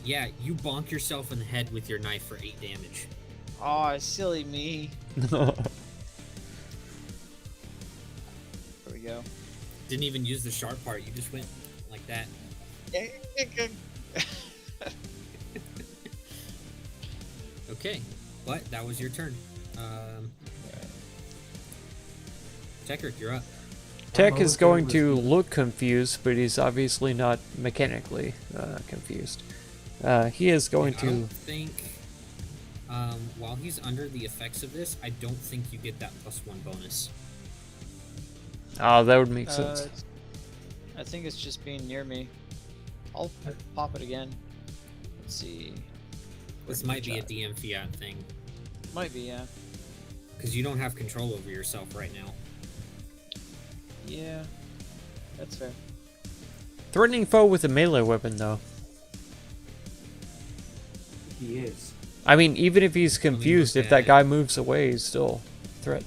Yeah, you bonk yourself in the head with your knife for 8 damage. Oh, silly me. There we go. Didn't even use the sharp part. You just went like that. Okay, but that was your turn. Tekrick, you're up. Tech I'm is okay going with to the- look confused, but he's obviously not mechanically confused. He is going I to. don't think, while he's under the effects of this, I don't think you get that +1 bonus. Oh, that would make sense. I think it's just being near me. I'll pop it again. Let's see. This might be a DM fiat thing, Might be, yeah. because you don't have control over yourself right now. Yeah. That's fair. Threatening foe with a melee weapon, though. He is. I mean, even if he's me confused, look if that at- guy moves away, he's still a threat.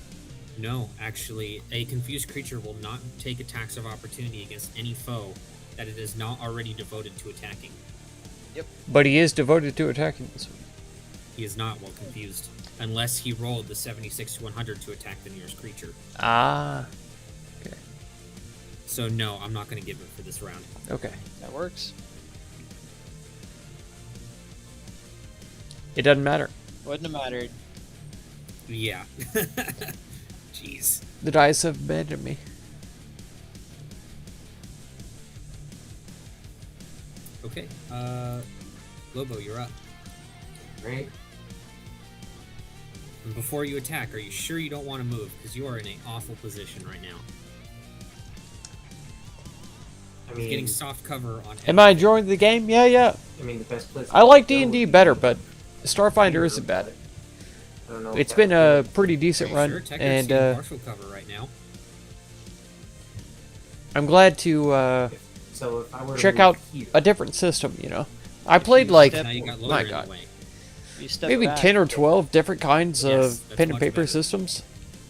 No, actually, a confused creature will not take attacks of opportunity against any foe that it is not already devoted to attacking. But he is devoted to attacking this one. He is not while confused, unless he rolled the 76 to 100 to attack the nearest creature. Ah, So no, I'm not going to give it for this round. okay. That works. It doesn't matter. Wouldn't have mattered. Yeah. Jeez. The dice have abandoned me. Okay. Lobo, you're up. Right? And before you attack, are you sure you don't want to move? Because you are in an awful position right now. I He's getting mean, soft cover on. Am I enjoying the game? Yeah, yeah. the best place. I like to go D&D would be better, but Starfinder isn't bad. I don't know if It's that been would a pretty decent Sure, run, Tekrick's and getting partial cover right now. I'm glad to be- So if I were to check move out here, a different system, you know. I played you like step- Now you got my loiter in God. the way. You step maybe back. 10 or 12 different kinds Yes, of that's pen and much paper better. systems.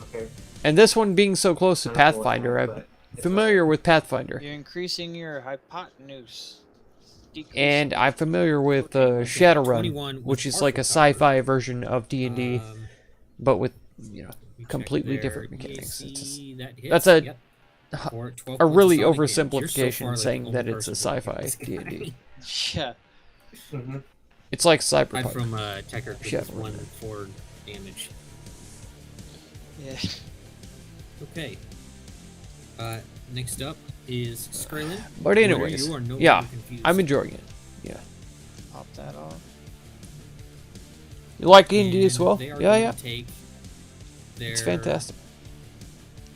okay, And this one being so close to I don't know what Pathfinder, happened, I'm but it's familiar with Pathfinder. You're increasing your hypotenuse. Decreasing. And I'm familiar with Okay, Shadowrun, 21 with which is like a partial cover. sci-fi version of D&D, Um, but with, you know, we check completely their different mechanics. It's EAC, that hits, that's a- yep. For 12 a points of really sonic damage. You're so oversimplification far, like, the saying only that it's a person who can sci-fi hit this guy. D&D. Yeah. Mhm. It's like Aside Cyberpunk. from Tekrick with his Shadowrun. 1-4 damage. Yeah. Okay. Next up is Skrylin. But Loiter, anyways, you are no yeah, longer confused. I'm enjoying it. Yeah. Pop that off. You like D&D as And well? they are Yeah, going yeah. to take their It's fantastic.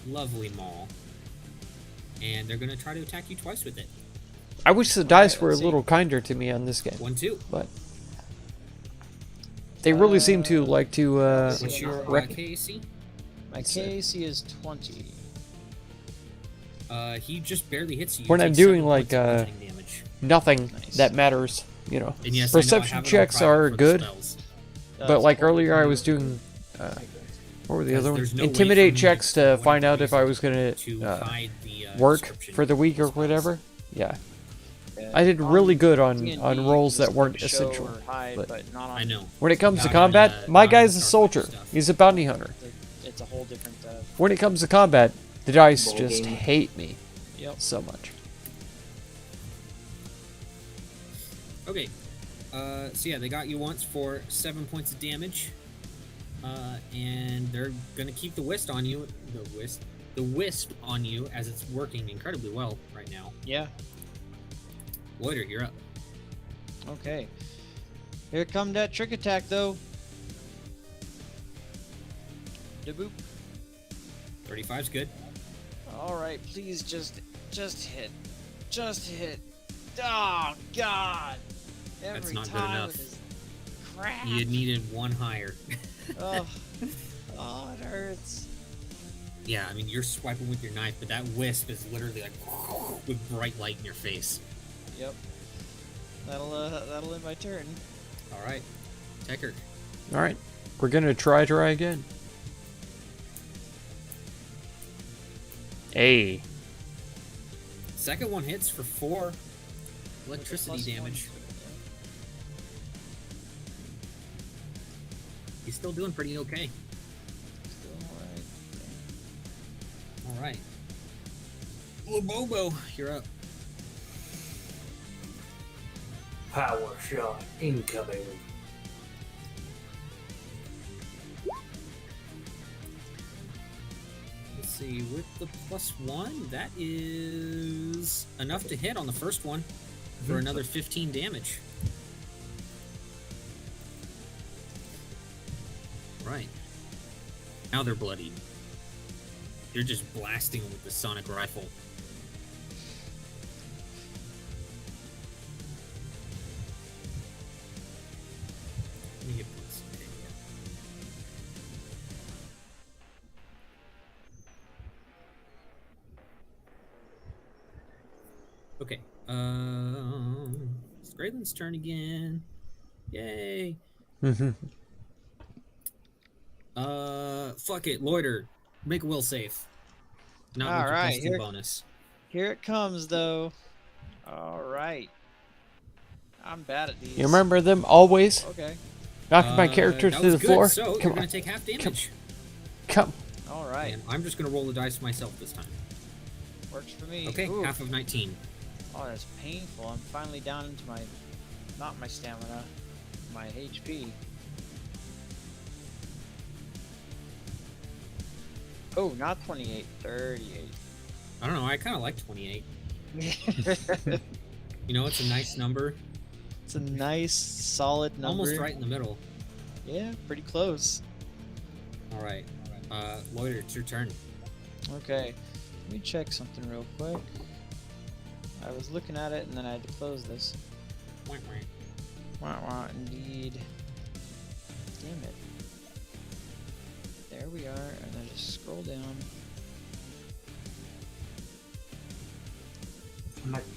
lovely maul, and they're going to try to attack you twice with it. I wish the dice were a let's see. little kinder to me on this game, 1-2. but they really seem to like to What's your wreck- KAC? My That's KAC is 20. He just barely hits you. You When take I'm doing, 7 like, points of bludgeoning damage. nothing Nice. that matters, you know. And yes, I know I Perception have it on checks private are for the good, spells. but like earlier I was doing what were the Because other there's ones? no way Intimidate for me checks to to want find to out if use I it was gonna to hide the work description for the of week or spells. whatever. Yeah, Yeah. I did really good on D&D, rolls you that just weren't click show essential. or hide, but- but not on. I know. When it comes to Not on, combat, my not on guy's a Starfinder soldier. stuff. He's a bounty hunter. It's it's a whole different. When it comes to combat, the dice Ball just game. hate me Yep. so much. Okay. So yeah, they got you once for 7 points of damage. And they're gonna keep the wisp on you. The wisp on you as it's working incredibly well right now. Yeah. Loiter, you're up. Okay. Here come that trick attack though. Da boop. 35's good. All right, please just hit. Just hit. Oh god. Every not good time enough. with this crap. You needed one higher. Oh, it hurts. Yeah, I mean, you're swiping with your knife, but that wisp is literally like with bright light in your face. Yep. That'll end my turn. All right, Tecker. All right, we're gonna try again. Hey, Second one hits for 4 electricity Plus damage. 1. He's still doing pretty okay. Still alright. All right. Lobobo, you're up. Power shot incoming. Let's see, with the +1, that is enough to hit on the first one for another 15 damage. Right. Now they're bloodied. You're just blasting them with the sonic rifle. Let me get this. Okay. It's Graylin's turn again. Yay. Fuck it, Loiter. Make a will save. Not with your Alright, +2 bonus. Here it comes though. Alright. I'm bad at these. you remember them always Okay. knocking my character that to was the good, floor? So Come you're on, gonna take half damage. come. Alright. And I'm just gonna roll the dice myself this time. Works for me. Okay, Ooh. half of 19. Oh, that's painful. I'm finally down into my, not my stamina, my HP. Oh, not 28, 38. I don't know. I kind of like 28. You know, it's a nice number. It's a nice, solid number. Almost right in the middle. Yeah, pretty close. All right. Loiter, it's your turn. Okay, let me check something real quick. I was looking at it and then I had to close this. Wah, wah. Wah, wah, indeed. Damn it. There we are, and then just scroll down.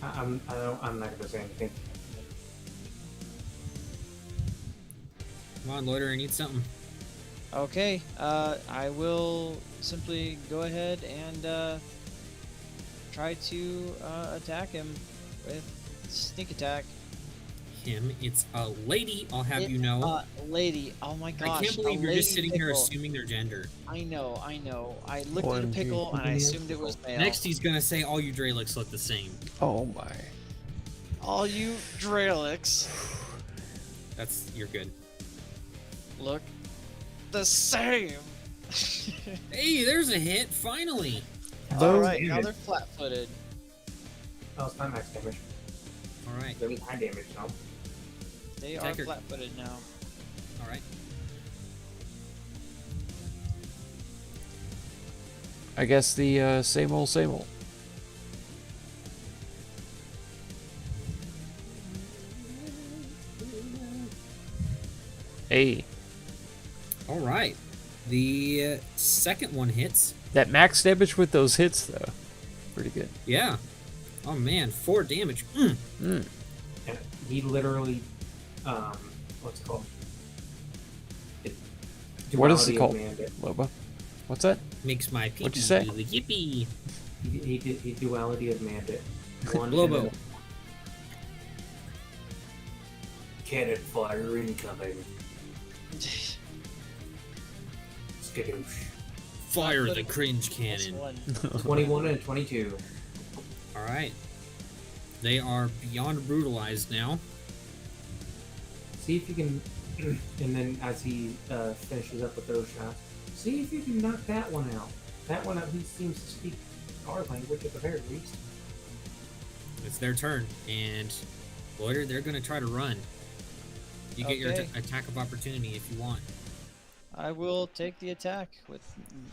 I'm not gonna say anything. Come on, Loiter, I need something. Okay, I will simply go ahead and try to attack him with sneak attack. Him, it's a lady, I'll have you know. Lady, oh my gosh. I can't a believe you're just lady sitting here pickle. assuming their gender. I know. I looked at a OMG. pickle and I assumed it was male. Next, he's gonna say all you Dralics look the same. Oh my. All you Dralics You're good. look the same. Hey, there's a hit, finally. Alright, now damage. they're flat-footed. Oh, it's not max damage. All right, They're high damage now. They are Attacker. flat-footed now. all right. I guess the same old, same old. Hey, All right. The second one hits. that max damage with those hits though, pretty good. Yeah. Oh man, 4 damage. And he literally, what's it called? What is it Duality of called? Mandate. Loba, what's that? Makes my pee What'd you say? do the yippee. He duality of mandate. One Lobo. and cannon fire incoming. Skadoosh. Fire But the it- cringe Plus cannon. 1. 21 and 22. All right. They are beyond brutalized now. See if you can, and then as he finishes up with those shots, see if you can knock that one out. That one at least seems to speak our language at the very least. It's their turn, and Loiter, they're going to try to run. You get your Okay. attack of opportunity if you want. I will take the attack with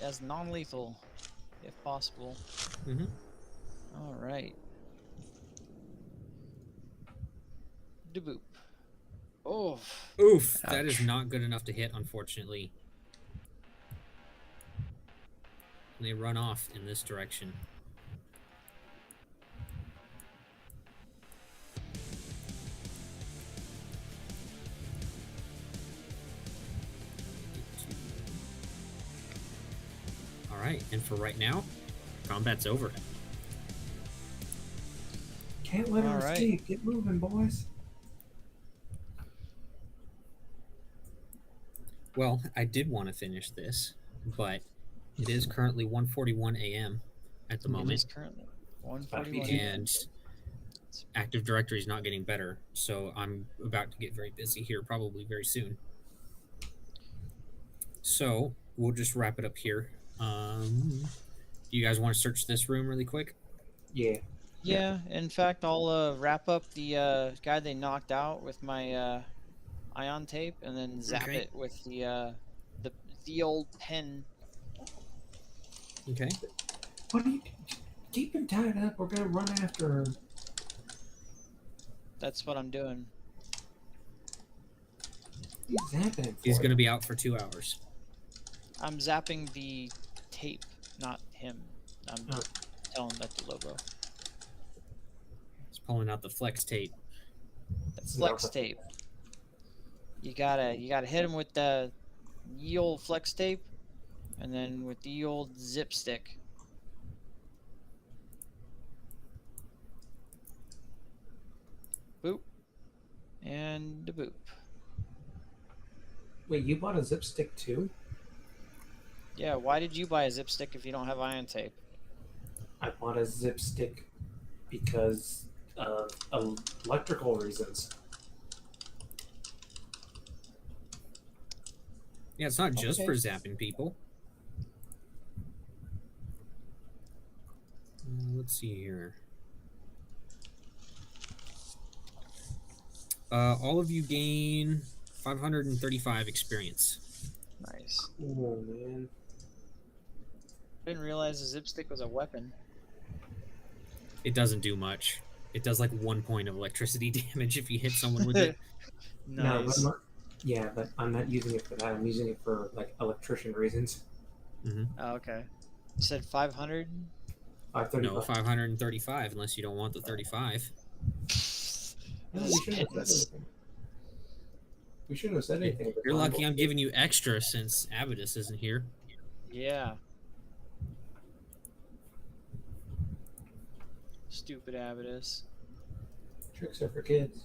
as non-lethal, if possible. Mm-hmm. All right. Daboop. Oh, Oof, that is Ouch. not good enough to hit, unfortunately. They run off in this direction. All right, and for right now, combat's over. Can't let All him right. escape. Get moving, boys. Well, I did want to finish this, but it is currently 1:41 a.m. at the it moment, is currently about to be 141. and Active Directory is not getting better, so I'm about to get very busy here, probably very soon. So we'll just wrap it up here. Do you guys want to search this room really quick? Yeah. Yeah, in fact, I'll wrap up the guy they knocked out with my ion tape, and then zap Okay. it with the old pen. Okay. What do you keep him tied up? We're gonna run after him. That's what I'm doing. What's happening? He's going to be out for 2 hours. I'm zapping the tape, not him. I'm Oh. telling that the logo. He's pulling out the flex tape. That's flex Yeah. tape. You gotta hit him with the ye old flex tape, and then with the old zip stick. Boop. And a boop. Wait, you bought a zip stick too? Yeah, why did you buy a zip stick if you don't have ion tape? I bought a zip stick because of electrical reasons. Yeah, it's not just Okay. for zapping people. Let's see here. All of you gain 535 experience. Nice. Oh man. I didn't realize the zip stick was a weapon. It doesn't do much. It does like 1 point of electricity damage if you hit someone with it. No, but Nice. yeah, but I'm not using it for that. I'm using it for like electrician reasons. Oh, okay. You said 500? 535. No, 535 unless you don't want the 35. No, we shouldn't have said anything. We shouldn't have said anything. You're lucky I'm giving you extra since Abadus isn't here. Yeah. Stupid Abadus. Tricks are for kids.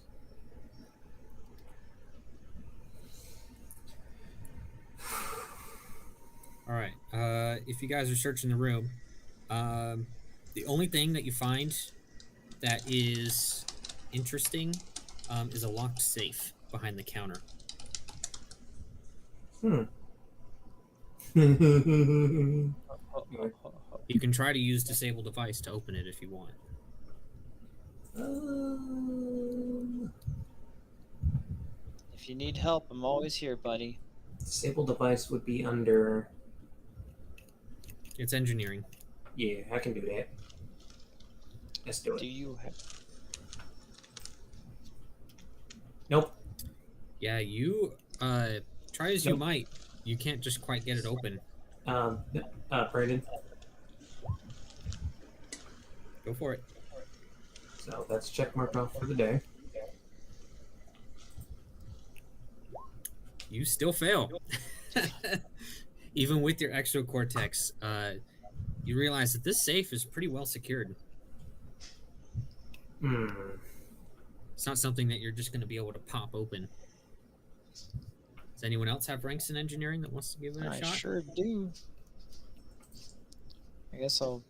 All right. If you guys are searching the room, the only thing that you find that is interesting is a locked safe behind the counter. Oh, oh, oh, oh. You can try to use disable device to open it if you want. If you need help, I'm always here, buddy. Disable device would be under. It's engineering. Yeah, I can do that. Let's do Do it. you have... Nope. Yeah, you try as you Nope. might. You can't just quite get it open. Brandon. Go for it. So that's check marked off for the day. You still fail. Even with your extra cortex, you realize that this safe is pretty well secured. Hmm. It's not something that you're just going to be able to pop open. Does anyone else have ranks in engineering that wants to give it a I shot? sure do. I guess I'll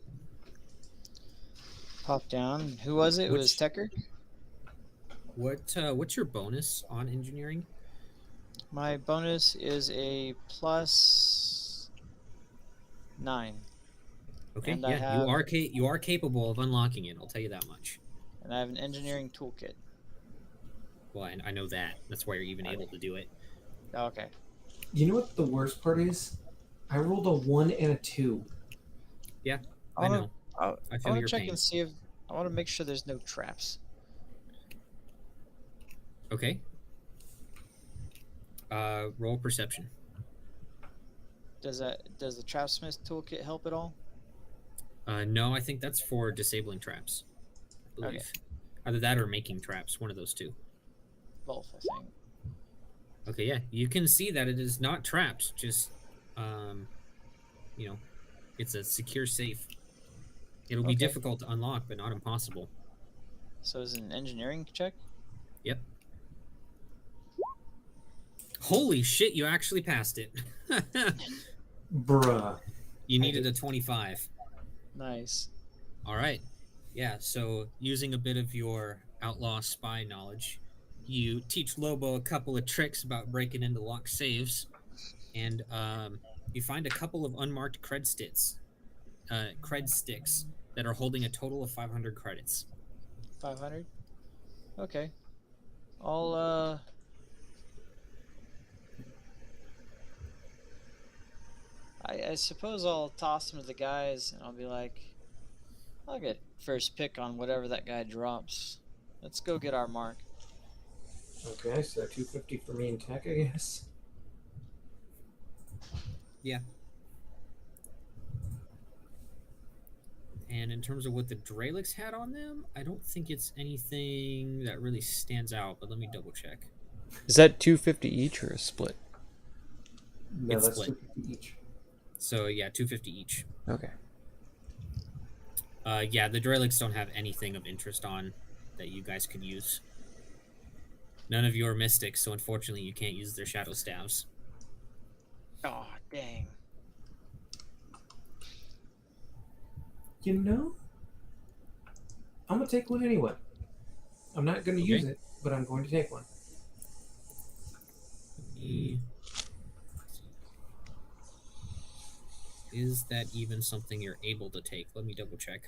pop down. Who was it? It was Tecker? What's your bonus on engineering? My bonus is a +9. Okay, And yeah, you are capable of unlocking it. I'll tell you that much. And I have an engineering toolkit. Well, I know that. That's why you're even able to do it. Okay. You know what the worst part is? I rolled a 1 and a 2. Yeah, I I wanna- know. I I feel want to your check pain. and see if I want to make sure there's no traps. Okay. Roll perception. Does the Trapsmith toolkit help at all? No, I think that's for disabling traps. I believe. Okay. Either that or making traps. One of those two. Both, I think. Okay, yeah, you can see that it is not trapped. Just, you know, it's a secure safe. It'll be Okay. difficult to unlock, but not impossible. So is it an engineering check? Yep. Holy shit! You actually passed it. Bruh. You needed a 25. Nice. All right. Yeah, so using a bit of your outlaw spy knowledge, you teach Lobo a couple of tricks about breaking into locked safes, and you find a couple of unmarked cred sticks that are holding a total of 500 credits. 500. Okay. I'll I suppose I'll toss them to the guys, and I'll be like, I'll get first pick on whatever that guy drops. Let's go get our mark. Okay, so 250 for me and Tech, I guess. Yeah. And in terms of what the Dralix had on them, I don't think it's anything that really stands out, but let me double check. Is that 250 each or a split? No, It's that's split. 250 each. So yeah, 250 each. Okay. Yeah, the Dralix don't have anything of interest on that you guys could use. None of you are mystics, so unfortunately you can't use their shadow staves. Oh, dang. You know, I'm gonna take one anyway. I'm not gonna use it, but I'm going to take one. Is that even something you're able to take? Let me double check.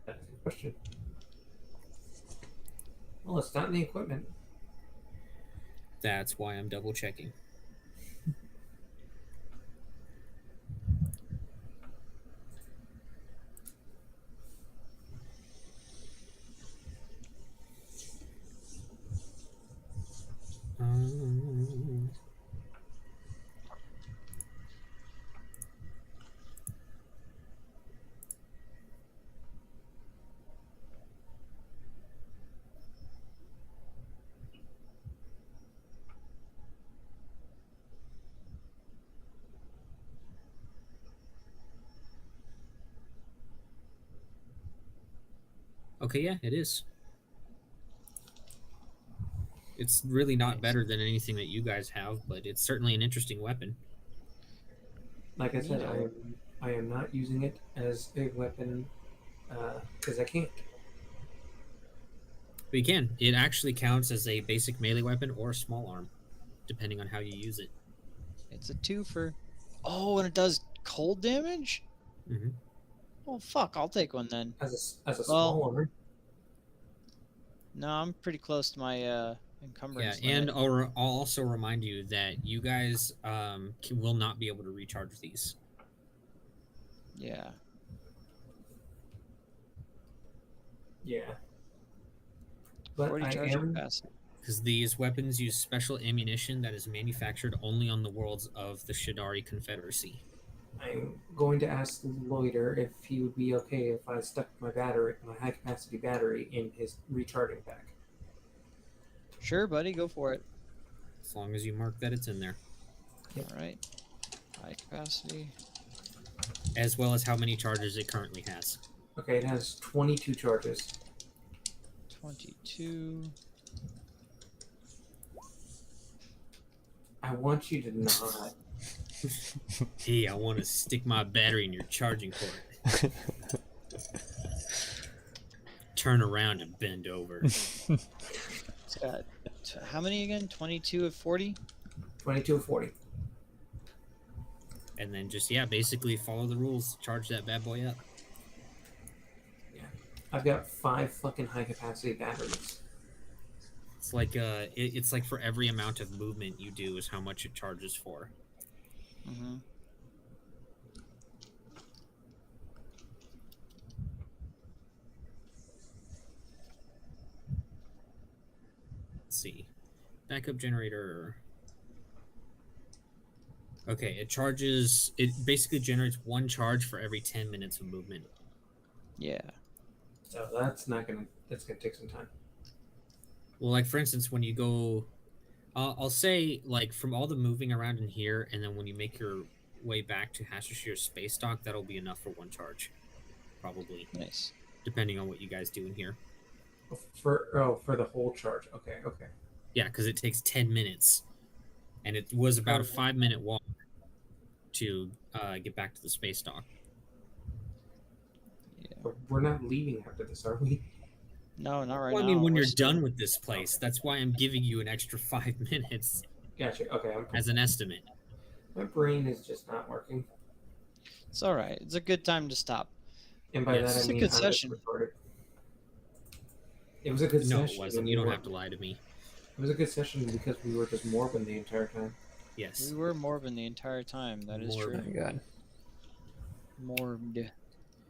That's the question. Well, it's not in the equipment. That's why I'm double checking. Okay, yeah, it is. It's really not better than anything that you guys have, but it's certainly an interesting weapon. Like I said, I am not using it as a weapon because I can't. But you can. It actually counts as a basic melee weapon or a small arm, depending on how you use it. It's a twofer. Oh, and it does cold damage? Mm-hmm. Oh, fuck. I'll take one then. As a small armor. No, I'm pretty close to my encumbrance Yeah, and limit. I'll also remind you that you guys will not be able to recharge these. Yeah. Yeah. But 40 I charge am. capacity. Because these weapons use special ammunition that is manufactured only on the worlds of the Shadari Confederacy. I'm going to ask Loiter if he would be okay if I stuck my high capacity battery, in his recharging pack. Sure, buddy. Go for it. As long as you mark that it's in there. Yep. All right. High capacity. As well as how many charges it currently has. Okay, it has 22 charges. 22. I want you to not. Hey, I want to stick my battery in your charging port. Turn around and bend over. It's got how many again? 22 of 40. 22 of 40. And then just, yeah, basically follow the rules. Charge that bad boy up. I've got 5 fucking high capacity batteries. It's like it's like for every amount of movement you do is how much it charges for. Mm-hmm. Let's see. Backup generator. Okay, it basically generates 1 charge for every 10 minutes of movement. Yeah. So that's gonna take some time. Well, like for instance, when you go, I'll say like from all the moving around in here, and then when you make your way back to Hashishir space dock, that'll be enough for 1 charge, probably, Nice. depending on what you guys do in here. For the whole charge. Okay. Yeah, because it takes 10 minutes, and it was about a 5-minute walk to get back to the space dock. Yeah. We're not leaving after this, are we? No, not right Well, I now. mean, when We're you're still- done with this place, that's why I'm giving you an extra 5 minutes Gotcha. Okay, as an estimate. my brain is just not working, It's all right. It's a good time to stop. and by Yes. that It's I a mean good how session. it's recorded. It was a good No, session. it wasn't. and You we don't were- have to lie to me. It was a good session because we were just morbid the entire time. Yes. We were Morbin the entire time. That is Oh Morbin. true. my god. Morbed.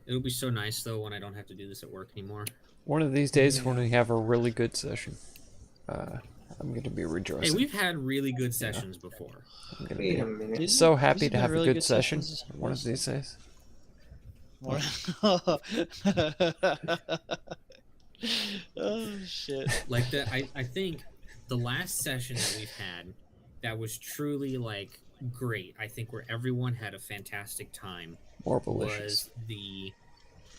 It'll be so nice though when I don't have to do this at work anymore. One of these days when we have a really good session, I'm gonna be rejoicing. Hey, we've had really good sessions before. I'm gonna Wait be a minute. Didn't- so happy These to have have been a really good session sessions. one of these days. Oh shit. Like I think the last session that we've had that was truly like great. I think where everyone had a fantastic time More malicious. was the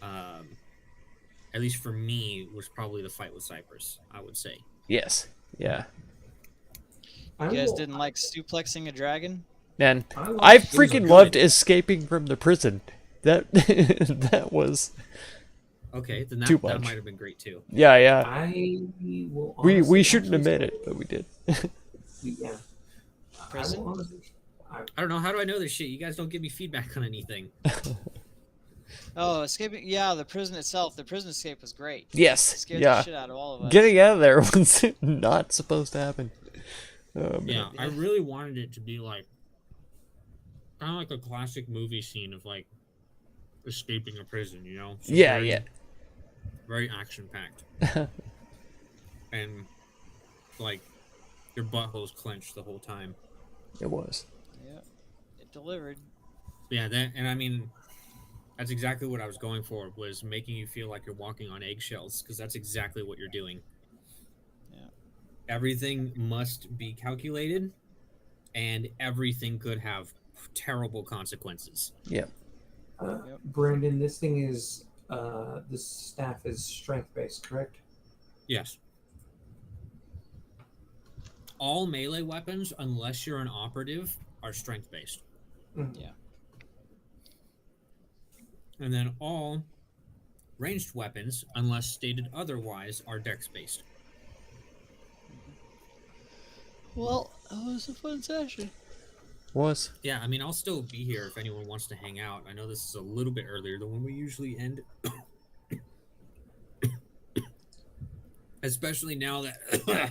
at least for me was probably the fight with Cypress, I would say. Yes. Yeah. You guys didn't like suplexing a dragon? And I I liked- freaking good. loved escaping from the prison. That that was Okay, then Too that much. might have been great too. yeah. I will. We honestly shouldn't actually admit say- it, but we did. Yeah. Prison? I will honestly, I don't know, how do I know this shit? You guys don't give me feedback on anything. Oh, escaping. Yeah, the prison itself. The prison escape was great. It Yes. scared the Yeah. shit out of all of us. Getting out of there was not supposed to happen. Oh, man. Yeah, I really wanted it to be like kind of like a classic movie scene of like escaping a prison, you know? So Yeah, very, yeah. Very action packed. And like your butthole's clenched the whole time. It was. Yeah, it delivered. Yeah, that, and I mean that's exactly what I was going for, was making you feel like you're walking on eggshells, because that's exactly what you're doing. Yeah. Everything must be calculated, and everything could have terrible consequences. Yep. Brandon, this thing is this staff is strength based, correct? Yes. All melee weapons, unless you're an operative, are strength based. Yeah. And then all ranged weapons, unless stated otherwise, are dex based. Well, it was a fun session. Was. Yeah, I mean, I'll still be here if anyone wants to hang out. I know this is a little bit earlier than when we usually end. Especially now that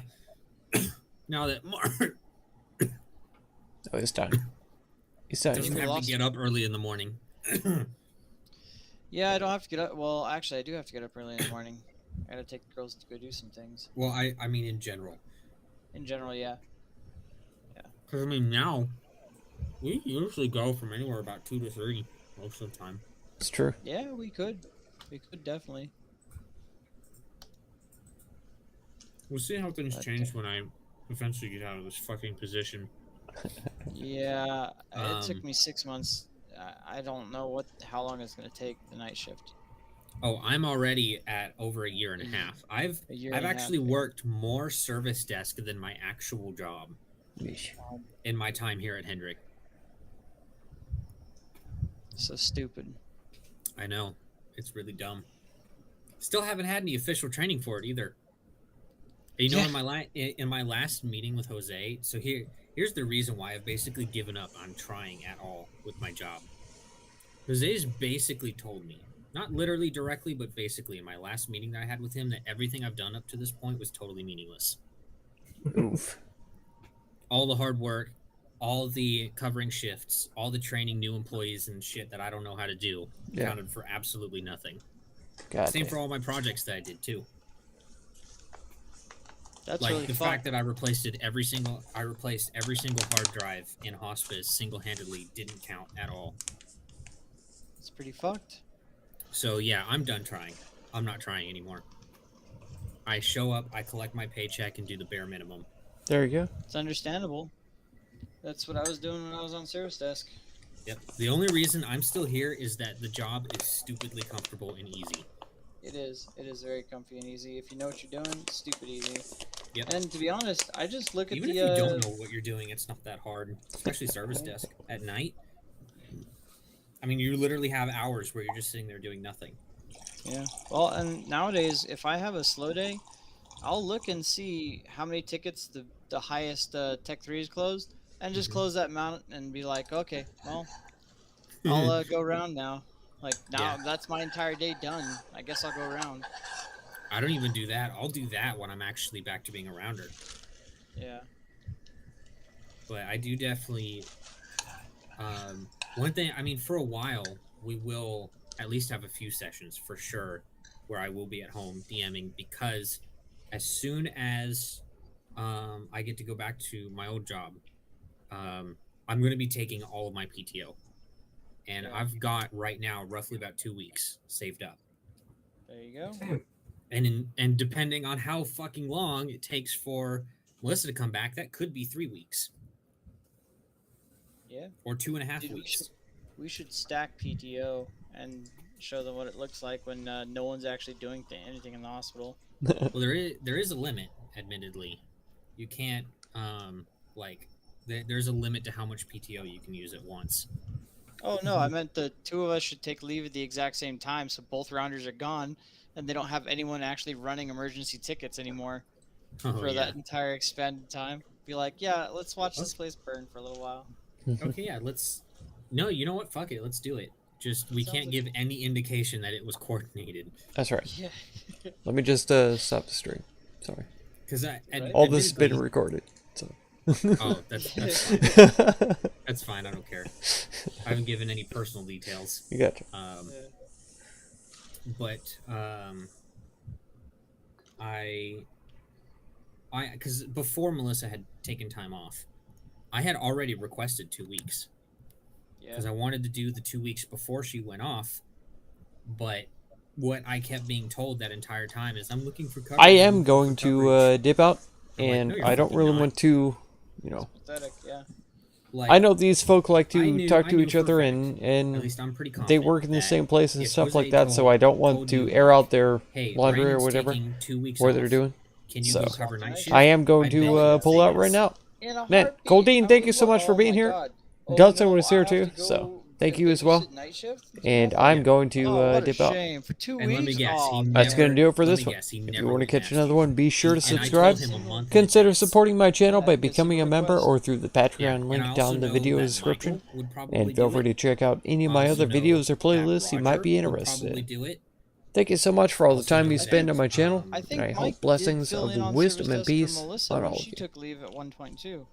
Mark Oh, he's done. He's done. doesn't we have lost to get up early in the morning. Yeah, I don't have to get up. Well, actually, I do have to get up early in the morning. I gotta take the girls to go do some things. Well, I mean in general. In general, yeah. Because, I mean, now, we usually go from anywhere about 2 to 3 most of the time. It's true. Yeah, we could. We could definitely. We'll see how things But, change when I eventually get out of this fucking position. Yeah, it took Um, me 6 months. I don't know how long it's gonna take the night shift. Oh, I'm already at over a year and a half. I've A year I've and a half, actually yeah. worked more service desk than my actual job Yeesh. in my time here at Hendrick. So stupid. I know. It's really dumb. Still haven't had any official training for it either. You know, in my last meeting with Jose, so here's the reason why I've basically given up on trying at all with my job. Jose's basically told me, not literally directly, but basically in my last meeting that I had with him, that everything I've done up to this point was totally meaningless. Oof. All the hard work, all the covering shifts, all the training new employees and shit that I don't know how to do counted for absolutely nothing. God Same damn. for all my projects that I did too. That's Like really the fun. fact that I replaced every single hard drive in hospice single-handedly didn't count at all. It's pretty fucked. So yeah, I'm done trying. I'm not trying anymore. I show up, I collect my paycheck, and do the bare minimum. There you go. It's understandable. That's what I was doing when I was on Sarah's desk. Yep. The only reason I'm still here is that the job is stupidly comfortable and easy. It is. It is very comfy and easy. If you know what you're doing, it's stupid easy. Yep. And to be honest, I just look at Even the. if you don't know what you're doing, it's not that hard. Especially service desk at night. I mean, you literally have hours where you're just sitting there doing nothing. Yeah. Well, and nowadays, if I have a slow day, I'll look and see how many tickets the highest Tech 3 is closed, and just close that amount and be like, okay, well, I'll go around now. Like, now that's my entire day done. I guess I'll go around. I don't even do that. I'll do that when I'm actually back to being a rounder. Yeah. But I do definitely... one thing, I mean, for a while, we will at least have a few sessions for sure where I will be at home DMing, because as soon as I get to go back to my old job, I'm going to be taking all of my PTO. And I've got right now roughly about 2 weeks saved up. There you go. And depending on how fucking long it takes for Melissa to come back, that could be 3 weeks. Yeah. Or 2.5 Dude, weeks. We should stack PTO and show them what it looks like when no one's actually doing anything in the hospital. Well, there is a limit, admittedly. You can't there's a limit to how much PTO you can use at once. Oh no, I meant the two of us should take leave at the exact same time, so both rounders are gone, and they don't have anyone actually running emergency tickets anymore for that entire expanded time. Be like, yeah, let's watch this place burn for a little while. Okay, yeah, let's... No, you know what? Fuck it, let's do it. Just, we can't give any indication that it was coordinated. That's right. Yeah. Let me just stop the stream. Sorry. Because all this has been recorded. So. Oh, that's fine. That's fine. I don't care. I haven't given any personal details. You got you. But because before Melissa had taken time off, I had already requested 2 weeks. Because I wanted to do the 2 weeks before she went off, but what I kept being told that entire time is, I'm looking for coverage. I am going to dip out, and no, I don't really want to, you know. Pathetic, yeah. Like, I know these folk like to I talk to knew each for a other, fact, and at least I'm pretty confident they work in the that same place and if stuff Jose like that, so I don't want told to you, air out their hey, laundry or Brandon's whatever, taking 2 weeks what off. they're doing. Can you So, go cover night shift? I am going I bet you to would pull say out yes. right now. In a Man, heartbeat, Goldine, I thank you would so lo- much for oh being my here. God. Oh, Dudson no, was here I have too, to so go thank you as finish well. it night shift? And I'm going to Oh, what a dip out. shame. For 2 And weeks? let me guess, Oh, he That's going to do it for Let this me one. guess, he If you never want to even catch asked another you. one, be sure to And I told subscribe. him a month in Consider advance. supporting my channel by That is a becoming a good member request. or through the Yeah, Patreon and link I also down in the know video that description. Michael would probably And feel do free to it. check out any of I my also other know videos or that playlists you might Roger be would interested probably in. do it. Thank you so much for all the Also time know you that, spend on my channel, I and think I Mike hope did blessings fill of in on wisdom service and desk for peace Melissa on when all of she you. took leave at one point too.